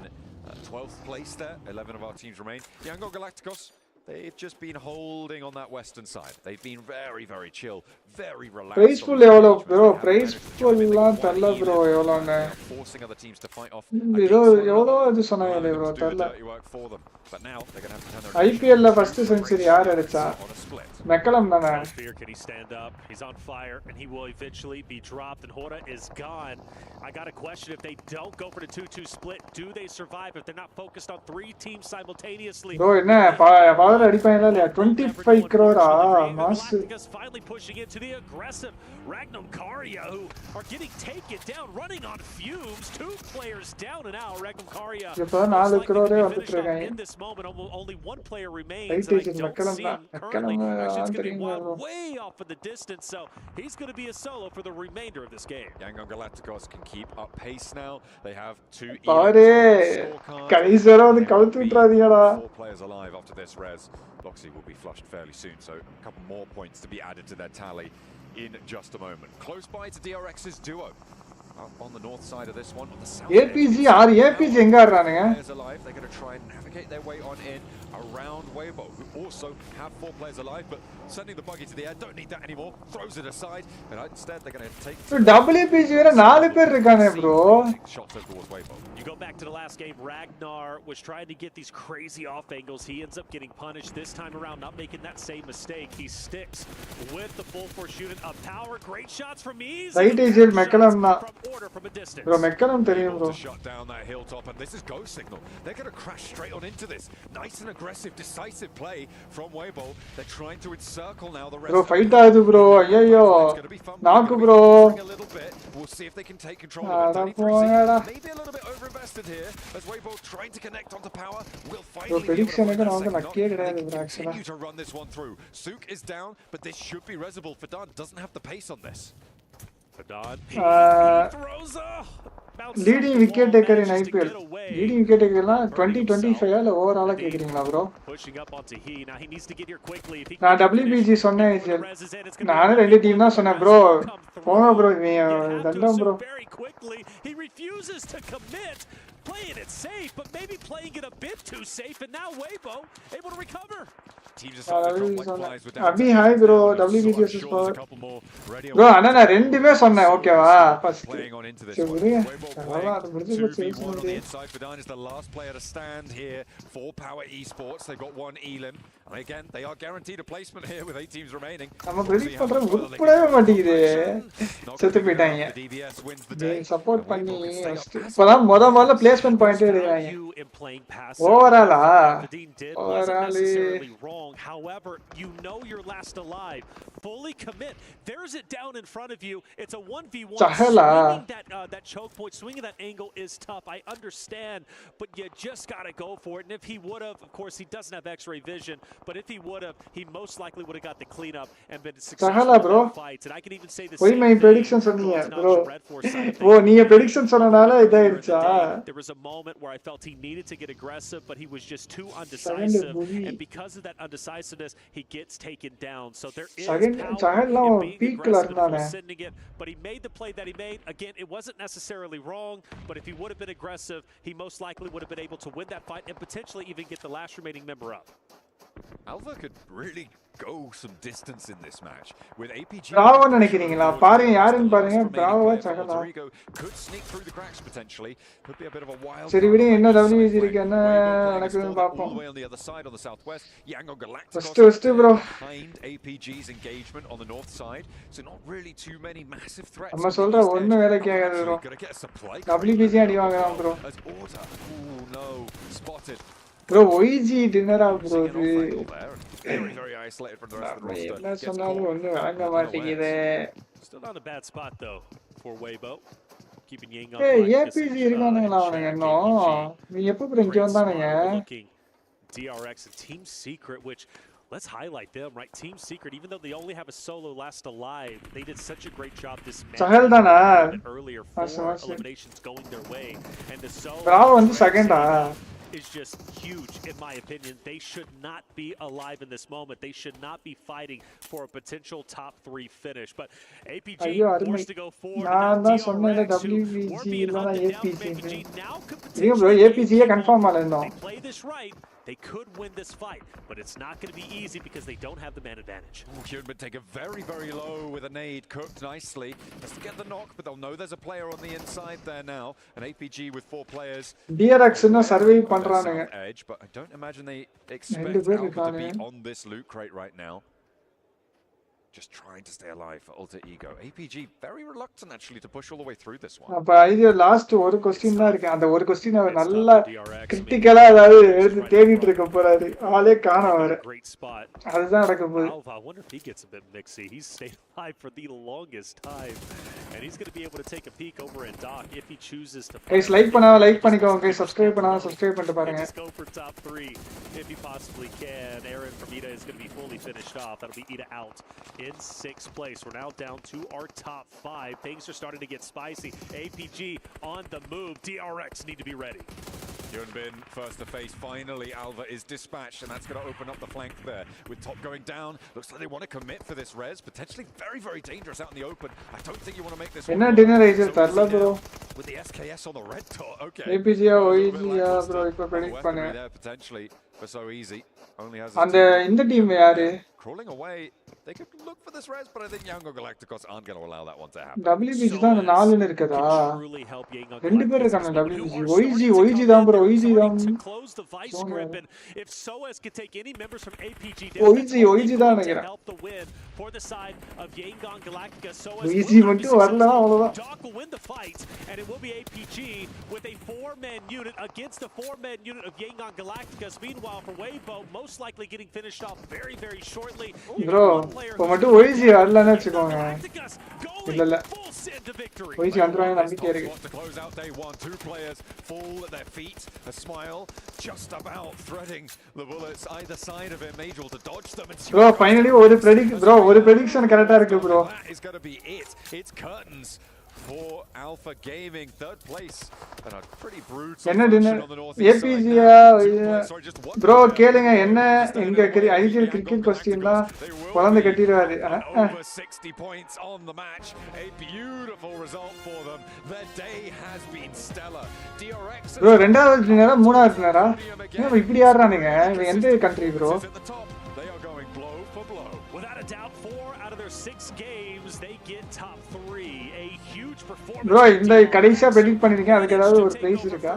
S7: 12th place there. 11 of our teams remain. Yangon Galacticos, they've just been holding on that western side. They've been very, very chill, very relaxed.
S1: Praiseful bro. Praiseful bro.
S7: Forcing other teams to fight off. Work for them. But now they're going to have to turn their
S1: IPL first century yaar adicha? McCallum dana.
S6: Fear, can he stand up? He's on fire, and he will eventually be dropped, and Hora is gone. I got a question: if they don't go for the 2-2 split, do they survive if they're not focused on three teams simultaneously?
S1: Bro, enna father adipayala le 25 crore
S6: Finally pushing into the aggressive Ragnum Karya, who are getting taken down, running on fumes. Two players down and out. Ragnum Karya. In this moment, only one player remains. And I don't see him currently. Actually, it's going to be way off in the distance, so he's going to be a solo for the remainder of this game.
S7: Yangon Galacticos can keep up pace now. They have two
S1: Four
S7: players alive after this res. Loxy will be flushed fairly soon, so a couple more points to be added to their tally in just a moment. Close by to DRX's duo. On the north side of this one, on the south
S1: APG enga aadranga?
S7: Players alive. They're going to try and navigate their way on in around Weibo, who also have 4 players alive, but sending the buggy to the air, don't need that anymore. Throws it aside, and instead they're going to take.
S1: Double APG vera 4 per irukane bro.
S7: Shots towards Weibo.
S6: You go back to the last game, Ragnar was trying to get these crazy off angles. He ends up getting punished this time around, not making that same mistake. He sticks with the full force unit of power. Great shots from Easy.
S1: Right, AJ McCallum na.
S6: order from a distance.
S1: Bro, Meccanum தெரியும்
S7: Able
S1: bro.
S7: to shut down that hilltop, and this is go signal. They're going to crash straight on into this. Nice and aggressive, decisive play from Weibo. They're trying to encircle now the rest.
S1: Bro, fight ஆகுது bro. ஐயோ. நாக்கு bro.
S7: A little bit. We'll see if they can take control of it. Maybe a little bit overinvested here as Weibo trying to connect onto power. Will finally be able to find that second knock. Continue to run this one through. Sook is down, but this should be resible. Fadan doesn't have the pace on this.
S6: Fadan, he throws a
S1: leading wicket taker in IPL. Leading wicket taker la 2025 la overall கேக்குறீங்களா bro?
S6: Pushing up onto he. Now he needs to get here quickly.
S1: நான் WBG சொன்னேன் நானே ரெண்டு team தான் சொன்னேன் bro. போங்க bro நீ தண்டம் bro.
S6: Very quickly. He refuses to commit. Playing it safe, but maybe playing it a bit too safe, and now Weibo able to recover.
S7: Teams are starting to drop like flies with
S1: Abhi hi bro, WBG versus power. Bro, ana na rendume sonna okay va first.
S7: Playing on into this
S1: one.
S7: On the inside. Fadan is the last player to stand here for Power Esports. They've got one Elim. And again, they are guaranteed a placement here with 8 teams remaining.
S1: நம்ம predict பண்ற உருப்படவே மாட்டேங்குது. செத்து போய்ட்டாங்க. நீ support பண்ணி இப்போதான் முதல்ல placement point எடுக்கறாங்க. Overall
S6: However, you know you're last alive. Fully commit. There's it down in front of you. It's a 1v1. Swinging that choke point, swinging that angle is tough. I understand, but you just got to go for it. And if he would have, of course, he doesn't have X-ray vision, but if he would have, he most likely would have got the cleanup and been successful in the fights. And I can even say the same
S1: thing. Prediction சொன்னீங்க bro. ஓ நீங்க prediction சொன்னனால இதாயிடுச்சா?
S6: There was a moment where I felt he needed to get aggressive, but he was just too undecisive. And because of that undecisiveness, he gets taken down. So there is power in being aggressive and sending it. But he made the play that he made. Again, it wasn't necessarily wrong, but if he would have been aggressive, he most likely would have been able to win that fight and potentially even get the last remaining member up.
S7: Alva could really go some distance in this match with APG.
S1: Bravo நினைக்கிறீங்களா? பாருங்க யாருன்னு பாருங்க. Bravo Sakala.
S7: Could sneak through the cracks potentially. Could be a bit of a wild.
S1: சரி விடு என்ன WBG இருக்கு என்ன நடக்குதுன்னு பாப்போம்.
S7: On the other side on the southwest, Yangon Galacticos
S1: first bro.
S7: Behind APG's engagement on the north side. So not really too many massive threats.
S1: நம்ம சொல்ற ஒண்ணு வேற கேக்காது bro. WBG அடி வாங்குறான் bro.
S7: Oh no, spotted.
S1: Bro, YG dinner bro.
S7: Very, very isolated from the rest of the roster.
S1: என்ன சொன்னாலும் ஒண்ணு வாங்க மாட்டேங்குதே.
S6: Still not a bad spot though for Weibo. Keeping Yang on.
S1: Hey, APG இருக்கானுங்களா அவனுங்க இன்னும்? நீ எப்போ bro இங்க வந்தானுங்க?
S6: DRX and Team Secret, which let's highlight them, right? Team Secret, even though they only have a solo last alive, they did such a great job this match earlier for eliminations going their way. And the solo
S1: Bravo on the second
S6: is just huge in my opinion. They should not be alive in this moment. They should not be fighting for a potential top 3 finish. But APG forced to go forward. Now DRX, who were being hunted down from APG, now could potentially they play this right. They could win this fight, but it's not going to be easy because they don't have the man advantage.
S7: Hyunbin take a very, very low with a nade, cooked nicely. Has to get the knock, but they'll know there's a player on the inside there now. An APG with 4 players.
S1: DRX இன்னும் survey பண்றானுங்க.
S7: Edge, but I don't imagine they expect Alpha to be on this loot crate right now. Just trying to stay alive for Alter Ego. APG very reluctant actually to push all the way through this one.
S1: அப்ப இது last ஒரு question தான் இருக்கு. அந்த ஒரு question அவர் நல்லா கிரிட்டிக்கலா அதாவது எடுத்து தேடிட்டு இருக்க போறாரு. ஆளே காணோம் அவரை. அதுதான் நடக்க போகுது.
S6: I wonder if he gets a bit mixy. He's stayed alive for the longest time and he's going to be able to take a peek over in Doc if he chooses to.
S1: Guys like பண்ணா like பண்ணிக்கோங்க. Guys subscribe பண்ணா subscribe பண்ணிட்டு பாருங்க.
S6: Let's go for top 3 if he possibly can. Aaron from Ida is going to be fully finished off. That'll be Ida out in 6th place. We're now down to our top 5. Things are starting to get spicy. APG on the move. DRX need to be ready.
S7: Hyunbin first to face. Finally, Alva is dispatched, and that's going to open up the flank there. With top going down, looks like they want to commit for this res. Potentially very, very dangerous out in the open. I don't think you want to make this one.
S1: Dinner is tarla bro.
S7: With the SKS on the red dot. Okay.
S1: APG or OEG bro, ipo predict பண்ணேன்.
S7: Potentially. but so easy. Only has
S1: அந்த இந்த team யாரு?
S7: Crawling away. They could look for this res, but I think Yangon Galacticos aren't going to allow that one to happen.
S1: WBG தான் அந்த 4ன்னு இருக்கதா? ரெண்டு பேர் இருக்காங்க WBG. OG தான் bro, OG தான்.
S6: If SOAS could take any members from APG
S1: OG தான் நினைக்கிறேன்.
S6: help the win for the side of Yangon Galactica. SOAS
S1: OG மட்டும் வரல அவ்வளவுதான்.
S6: Doc will win the fight, and it will be APG with a 4-man unit against the 4-man unit of Yangon Galacticas. Meanwhile, for Weibo, most likely getting finished off very, very shortly.
S1: Bro, இப்போ மட்டும் OG வரலன்னு வெச்சுக்கோங்க. இல்ல OG வந்துருவாங்க நம்பிக்கை இருக்கு.
S7: To close out day 1, 2 players fall at their feet. A smile just about threading the bullets either side of him, able to dodge them. And
S1: bro, finally ஒரு prediction கரெக்ட்டா இருக்கு bro.
S7: That is going to be it. It's curtains for Alpha Gaming, third place, and a pretty brutal
S1: என்ன APG bro கேளுங்க என்ன எங்க IGL cricket question தான் குழந்தை கட்டிடுவாரு.
S7: Over 60 points on the match, a beautiful result for them. Their day has been stellar. DRX
S1: bro ரெண்டாவது நேரா மூணாவது நேரா ஏன் இப்படி ஆடுறானுங்க? இவன் எந்த country bro?
S7: They are going blow for blow.
S6: Without a doubt, 4 out of their 6 games, they get top 3. A huge performance.
S1: Bro, இந்த கடைசியா predict பண்ணிருக்கேன். அதுக்கு ஏதாவது ஒரு பிரைஸ் இருக்கா?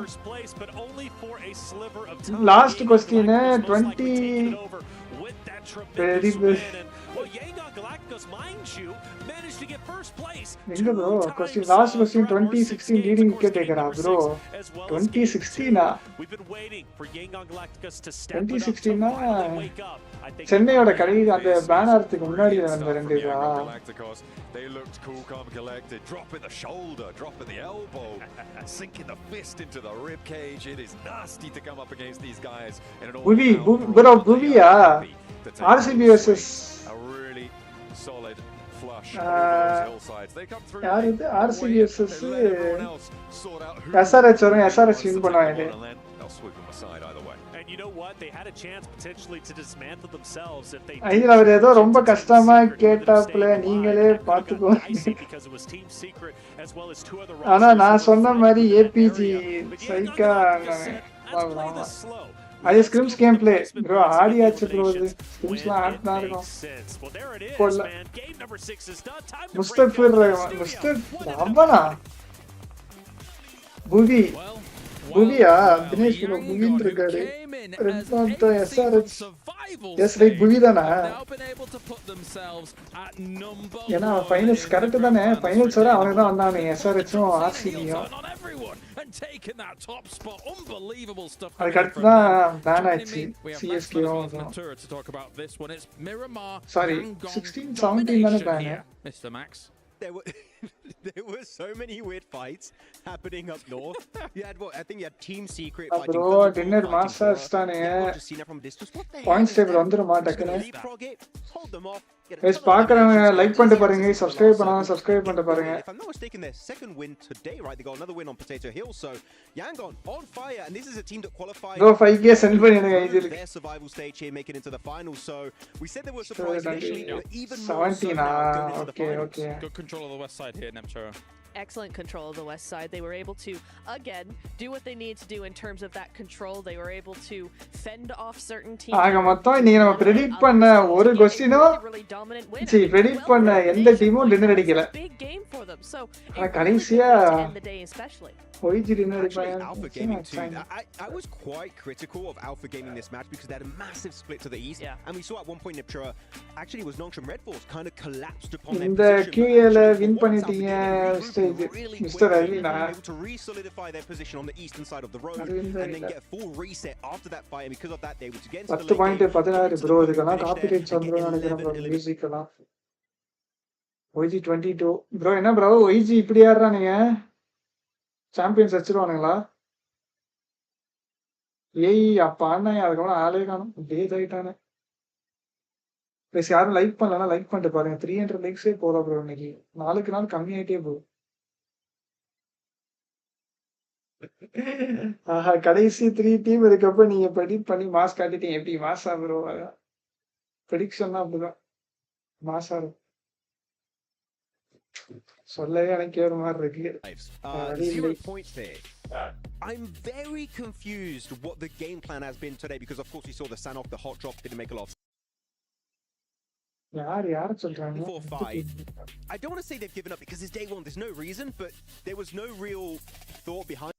S1: Last question 20 very good.
S6: Well, Yangon Galacticos, mind you, managed to get first place.
S1: எங்க bro? Question last question 2016 leading wicket taker bro. 2016
S6: We've been waiting for Yangon Galacticos to step
S1: 2016 சென்னையோட கடைசி அந்த பேனர்த்துக்கு முன்னாடி வந்த ரெண்டு
S7: They looked cool, calm, collected. Drop in the shoulder, drop in the elbow, sinking the fist into the rib cage. It is nasty to come up against these guys in an
S1: bro, Buviya RCB versus
S7: a really solid flush hillsides. They come through.
S1: யார் இது RCB versus SRH வரும் SRH win பண்ணுவாங்க.
S7: They'll sweep them aside either way.
S6: And you know what? They had a chance potentially to dismantle themselves if they
S1: ஐயா அவர் ஏதோ ரொம்ப கஷ்டமா கேட்டாப்ல நீங்களே பாத்துக்கோங்க. ஆனா நான் சொன்ன மாதிரி APG சைக்கா அது scrims game play bro ஆடியாச்சு bro இது ஸ்கிரிம்ஸ்லாம் ஆட்னா இருக்கும். முஸ்தஃபிர் அவனா புவியா தினேஷ் bro புவின் இருக்காரு. ரெண்டாவது SRH எஸ் ரைட் புவி தானா? ஏன்னா ஃபைனல்ஸ் கரெக்ட் தானே? ஃபைனல்ஸ் வர அவனுக்கு தான் வந்தானே SRHும் RCBயும். அதுக்கு அடுத்து தான் பேன் ஆயிடுச்சு CSKவும். சாரி 16 17 தானே pan.
S13: There were so many weird fights happening up north. You had what? I think you had Team Secret
S1: fighting. Bro, dinner master stane. Points table வந்துருமா டக்கனே?
S13: Hold them off.
S1: guys பார்க்கறவங்க like பண்ணிட்டு பாருங்க, subscribe பண்ணாம subscribe பண்ணிட்டு பாருங்க.
S13: If I'm not mistaken, their second win today, right? They got another win on Potato Hill. So Yangon on fire, and this is a team that qualified.
S1: Bro 5k send பண்ணிடுங்க IGL.
S13: Their survival stage here, making it into the finals. So we said they were surprised initially, but even more
S1: 17
S13: so now going into the finals.
S1: Okay.
S14: Good control of the west side here, Nemchura.
S15: Excellent control of the west side. They were able to, again, do what they need to do in terms of that control. They were able to fend off certain teams.
S1: ஆக மொத்தம் நீங்க நம்ம predict பண்ண ஒரு क्वेश्चनோ predict பண்ண எந்த டீமும் dinner அடிக்கல.
S15: Big game for them. So
S1: கடைசியா
S15: in the day especially.
S13: Alpha Gaming too. I was quite critical of Alpha Gaming this match because they had a massive split to the east, and we saw at one point Nipchura actually was Nongshim Red Force kind of collapsed upon their position.
S1: இந்த QA ல win பண்ணிட்டீங்க mister Arvin
S13: able to re-solidify their position on the eastern side of the road and then get a full reset after that fight, and because of that they were against the
S1: 10 point 16 bro இதுக்கெல்லாம் copyrights வந்துரும் நினைக்கிறேன் bro music எல்லாம். OG 22 bro என்ன bro OG இப்படி ஆடுறானுங்க? Champions அடிச்சிருவானுங்களா? ஏய் அப்பா அண்ணா அதுக்கப்புறம் ஆளே காணும் டேஸ் ஆயிட்டானே. ப்ளஸ் யாரும் லைக் பண்ணலன்னா லைக் பண்ணிட்டு பாருங்க. 300 லைக்ஸே போதும் ப்ரோ இன்னைக்கு. நாளுக்கு நாள் கம்மியாயிட்டே போகும். ஆஹா கடைசி 3 டீம் இருக்கப்ப நீங்க ப்ரெடிக்ட் பண்ணி மாஸ் காட்டிட்டீங்க. எப்படி மாசா ப்ரோ? ப்ரெடிக்ஷன்னா அப்படிதான் மாசா இருக்கும். சொல்லவே எனக்கு ஒரு மாதிரி இருக்கு.
S13: 0 points there I'm very confused what the game plan has been today because, of course, we saw the standoff, the hot drop didn't make a lot of
S1: for
S13: fight. I don't want to say they've given up because it's day one. There's no reason, but there was no real thought behind.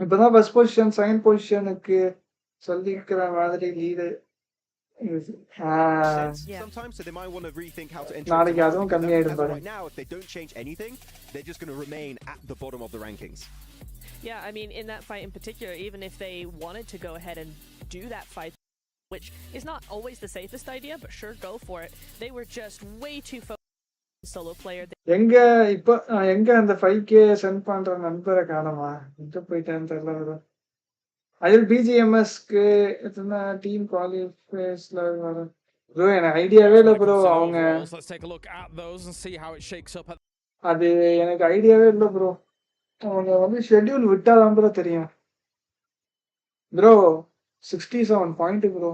S1: இப்பதான் first position second பொசிஷனுக்கு சொல்லிக்கிற மாதிரி lead
S13: Sometimes, so they might want to rethink how to enter.
S1: நாளைக்கு அதுவும் கம்மியாயிடும் பாரு.
S13: Right now, if they don't change anything, they're just going to remain at the bottom of the rankings.
S15: Yeah, I mean, in that fight in particular, even if they wanted to go ahead and do that fight, which is not always the safest idea, but sure, go for it. They were just way too focused on solo player.
S1: எங்க அந்த 5k send பண்ற நண்பரை காணோமா? எங்க போயிட்டான்னு தெரியல bro. அதில் BGMSக்கு எத்தனை team குவாலிஃபைஸ்ல வர bro எனக்கு ஐடியாவே இல்ல bro அவங்க
S14: Let's take a look at those and see how it shakes up.
S1: அது எனக்கு ஐடியாவே இல்ல bro. அவங்க வந்து ஷெட்யூல் விட்டாதான் bro தெரியும். bro 67 point bro.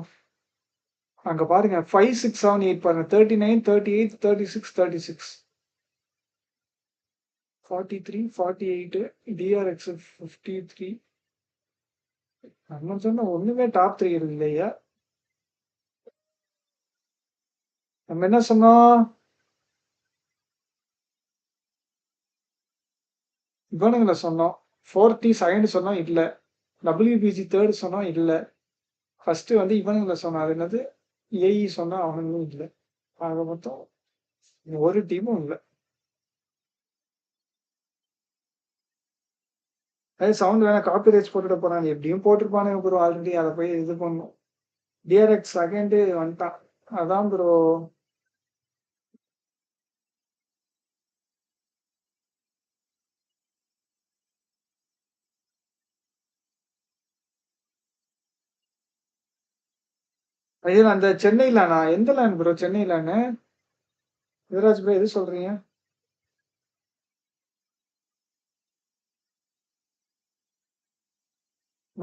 S1: அங்க பாருங்க 5 6 7 8 பாருங்க 39 38 36 36 43 48 DRX 53 நம்ம சொன்ன ஒண்ணுமே டாப் 3 இல்லையா? நம்ம என்ன சொன்னோம்? இவனுங்களை சொன்னோம் 40 செகண்ட் சொன்னோம் இல்ல. WBG தேர்ட் சொன்னோம் இல்ல. ஃபர்ஸ்ட் வந்து இவனுங்களை சொன்னோம் அது என்னது ஏஇ சொன்னா அவனுங்களும் இல்லை. ஆக மொத்தம் ஒரு டீமும் இல்லை. அது சவுண்ட் வேணா காப்பி ரைட்ஸ் போட்டுட்டு போறாங்க. எப்படியும் போட்டிருப்பானுங்க ப்ரோ ஆல்ரெடி. அதை போய் இது பண்ணும். டிஆர்எக்ஸ் செகண்ட் வந்துட்டான். அதான் ப்ரோ ஐயோ அந்த சென்னையிலானா எந்த லேண்ட் ப்ரோ? சென்னையிலானு யுவராஜ் ப்ரோ எது சொல்றீங்க?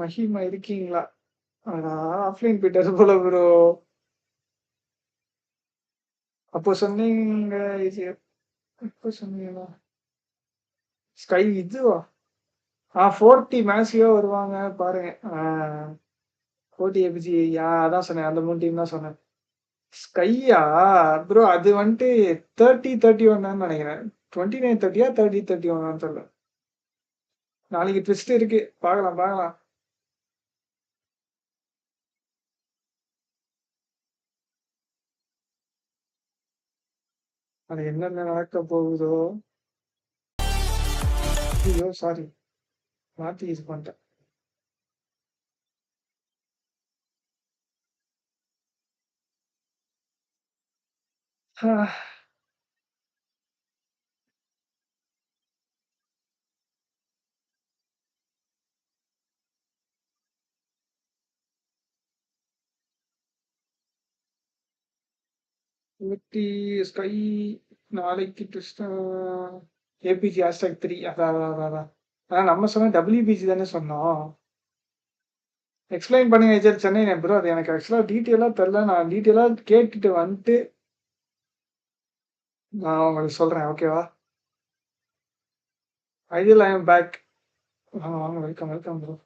S1: மஹிமா இருக்கீங்களா? ஆஃப்லைன் போயிட்டாரு போல ப்ரோ. அப்போ சொன்னீங்க இது எப்போ சொன்னீங்களா? ஸ்கை இதுவா? 40 மேட்சியோ வருவாங்க பாருங்க. 40 ஏபிஜி அதான் சொன்னேன். அந்த 3 டீம் தான் சொன்னேன். ஸ்கையா ப்ரோ அது வந்துட்டு 30 31 நினைக்கிறேன். 29 30 30 31 தெரியல. நாளைக்கு ட்விஸ்ட் இருக்கு. பார்க்கலாம் பார்க்கலாம். அது என்னென்ன நடக்க போகுதோ. ஐயோ சாரி மாத்தி இது பண்ணிட்டேன். ஸ்கை நாளைக்கு ட்விஸ்ட் ஏபிஜி #3 அதான் நம்ம சொன்ன WBG தானே சொன்னோம். எக்ஸ்பிளைன் பண்ணுங்க ஏஜர் சென்னை ப்ரோ. அது எனக்கு ஆக்சுவலாக டீட்டெயிலாக தெரில. நான் டீட்டெயிலாக கேட்டுட்டு வந்துட்டு நான் உங்களுக்கு சொல்கிறேன். ஓகேவா? Ideal I am back. வாங்க வாங்க வெல்கம் வெல்கம் ப்ரோ.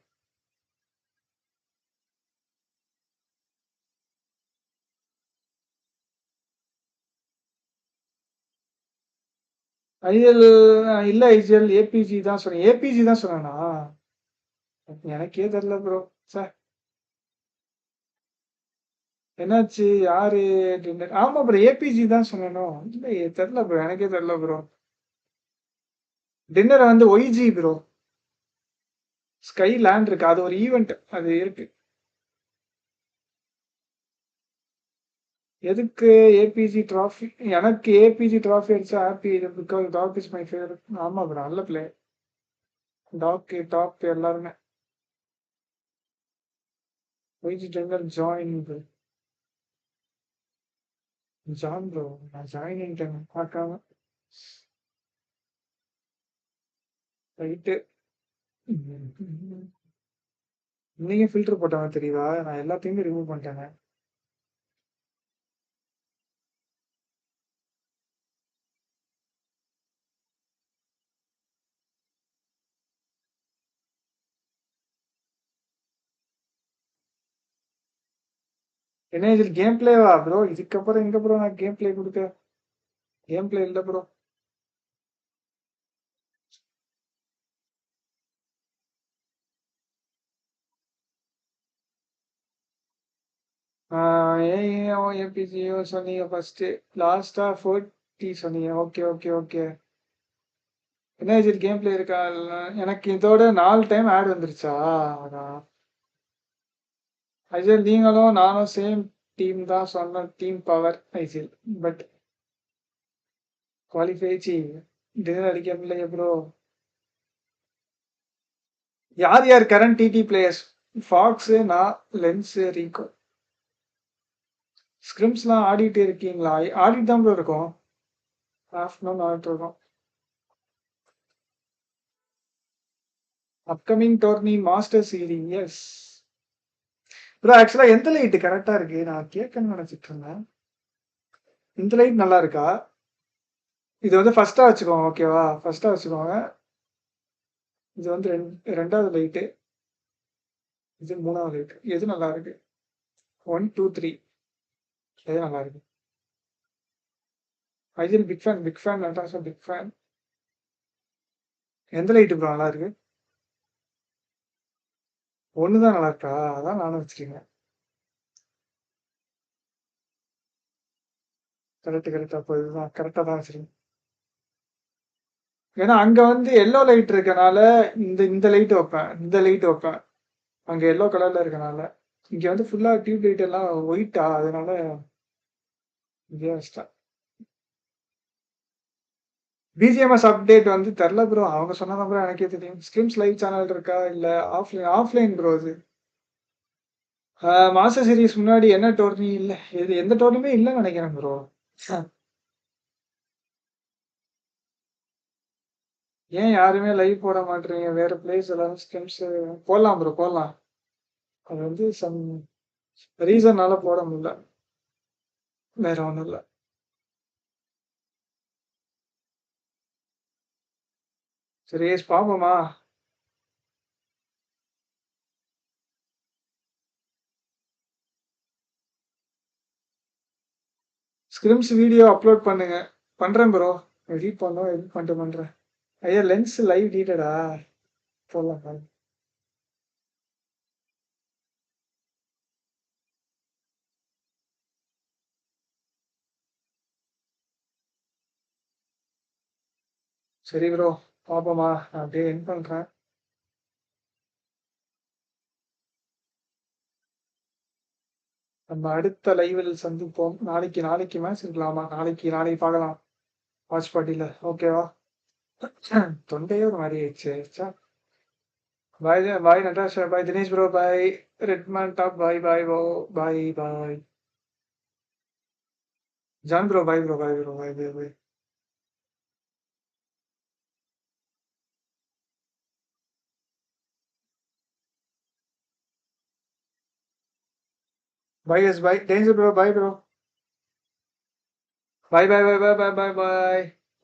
S1: ஐடியல் இல்லை ஐஜிஎல் ஏபிஜி தான் சொன்னேன். ஏபிஜி தான் சொன்னேண்ணா? எனக்கே தெரில ப்ரோ. சார் என்னாச்சு? யாரு டின்னர்? ஆமா ப்ரோ ஏபிஜி தான் சொன்னேனோ? இல்லை தெரில ப்ரோ. எனக்கே தெரில ப்ரோ. டின்னர் வந்து ஒய்ஜி ப்ரோ. ஸ்கை லேண்ட் இருக்கு. அது ஒரு ஈவெண்ட். அது இருக்கு. எதுக்கு ஏபிஜி ட்ராஃபி? எனக்கு ஏபிஜி ட்ராஃபி அடிச்சா happy because dog is my favourite. ஆமா ப்ரோ நல்ல பிளே. டாக் டாப் எல்லாருமே. YG dinner join bro. John bro நான் ஜாயின் பண்ணிட்டேன் பார்க்காம. ரைட்டு. நீங்க ஃபில்டர் போட்டவங்க தெரியுதா? நான் எல்லாத்தையுமே ரிமூவ் பண்ணிட்டேங்க. என்ன இதில் கேம் பிளேவா ப்ரோ? இதுக்கப்புறம் எங்க ப்ரோ நான் கேம் பிளே கொடுக்க? கேம் பிளே இல்லை ப்ரோ. ஏஐஓ ஏபிஜிஓ சொன்னீங்க ஃபர்ஸ்ட். லாஸ்டா 40 சொன்னீங்க. Okay okay okay. என்ன இதில் கேம் பிளே இருக்கா? எனக்கு இதோட 4 டைம் ஆட் வந்துருச்சா? அதான். ஐஜில் நீங்களும் நானும் சேம் டீம் தான் சொன்ன டீம் பவர் ஐஜில். பட் குவாலிஃபை டின்னர் அடிக்க முடியல ப்ரோ. யார் யார் கரண்ட் டிடி பிளேயர்ஸ்? ஃபாக்ஸ், நான், லென்ஸ், ரீகோ. ஸ்கிரிம்ஸ்லாம் ஆடிட்டு இருக்கீங்களா? ஆடிட்டு தான் ப்ரோ இருக்கும். ஆஃப்டர்நூன் ஆடிட்டு இருக்கோம். Upcoming tourney master series. Yes bro. ஆக்சுவலா எந்த லைட் கரெக்டா இருக்கு? நான் கேட்கணும்னு நினைச்சிட்டு இருந்தேன். இந்த லைட் நல்லா இருக்கா? இது வந்து ஃபர்ஸ்டா வச்சுக்கோங்க. ஓகேவா? ஃபர்ஸ்டா வச்சுக்கோங்க. இது வந்து ரெண்டாவது லைட்டு. இது மூணாவது லைட்டு. எது நல்லா இருக்கு? 1 2 3 எது நல்லா இருக்கு? ஐஜில் பிக் ஃபேன் நட்டாசா பிக் ஃபேன். எந்த லைட்டு ப்ரோ நல்லா இருக்கு? ஒண்ணுதான் நல்லா இருக்கா? அதான் நானும் வச்சிருக்கேன். கரெக்ட். அப்போ இதுதான் கரெக்டா தான் வச்சிருக்கேன். ஏன்னா அங்க வந்து எல்லோ லைட் இருக்கனால இந்த இந்த லைட் வைப்பேன். இந்த லைட் வைப்பேன். அங்க எல்லோ கலர்ல இருக்கனால. இங்க வந்து ஃபுல்லா டியூப் லைட் எல்லாம் ஒயிட்டா, அதனால இங்கே வச்சிட்டேன். பிஜிஎம்எஸ் அப்டேட் வந்து தெரில ப்ரோ. அவங்க சொன்னதான் ப்ரோ எனக்கே தெரியும். ஸ்கிரிம்ஸ் லைவ் சேனல் இருக்கா? இல்ல ஆஃப்லைன் ப்ரோ அது. மாஸ்டர் சீரிஸ் முன்னாடி என்ன டோர்னி இல்ல? இது எந்த டோர்னியுமே இல்லைன்னு நினைக்கிறேன் ப்ரோ. ஏன் யாருமே லைவ் போட மாட்டீங்க? வேற பிளேஸ் எல்லாரும் ஸ்கிரிம்ஸ் போடலாம் ப்ரோ, போடலாம். அது வந்து சம் ரீசன்னால போட முடியல. வேற ஒன்றும் இல்லை. சரி பாப்போமா? ஸ்கிரிம்ஸ் வீடியோ அப்லோட் பண்ணுங்க. பண்றேன் ப்ரோ. எடிட் பண்றேன். ஐயா லென்ஸ் லைவ் டீட்டடா போடலாம். சரி ப்ரோ, பாப்போமா? நான் அப்படியே என் பண்றேன். நம்ம அடுத்த லைவில் சந்திப்போம். நாளைக்கு மேட்ச் இருக்கலாமா? நாளைக்கு பார்க்கலாம் வாட்ச் பார்ட்டியில. ஓகேவா? தொண்டையே ஒரு மாதிரி ஆயிடுச்சு. பாய் நட்டாஷா, பாய் தினேஷ் ப்ரோ, பாய் ரெட்மேன் டாப், பாய் ப்ரோ, பாய் ஜான் ப்ரோ, பாய் பாய். பாய் டேஞ்சர் ப்ரோ, பாய் ப்ரோ. பாய்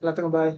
S1: எல்லாத்துக்கும் பாய்.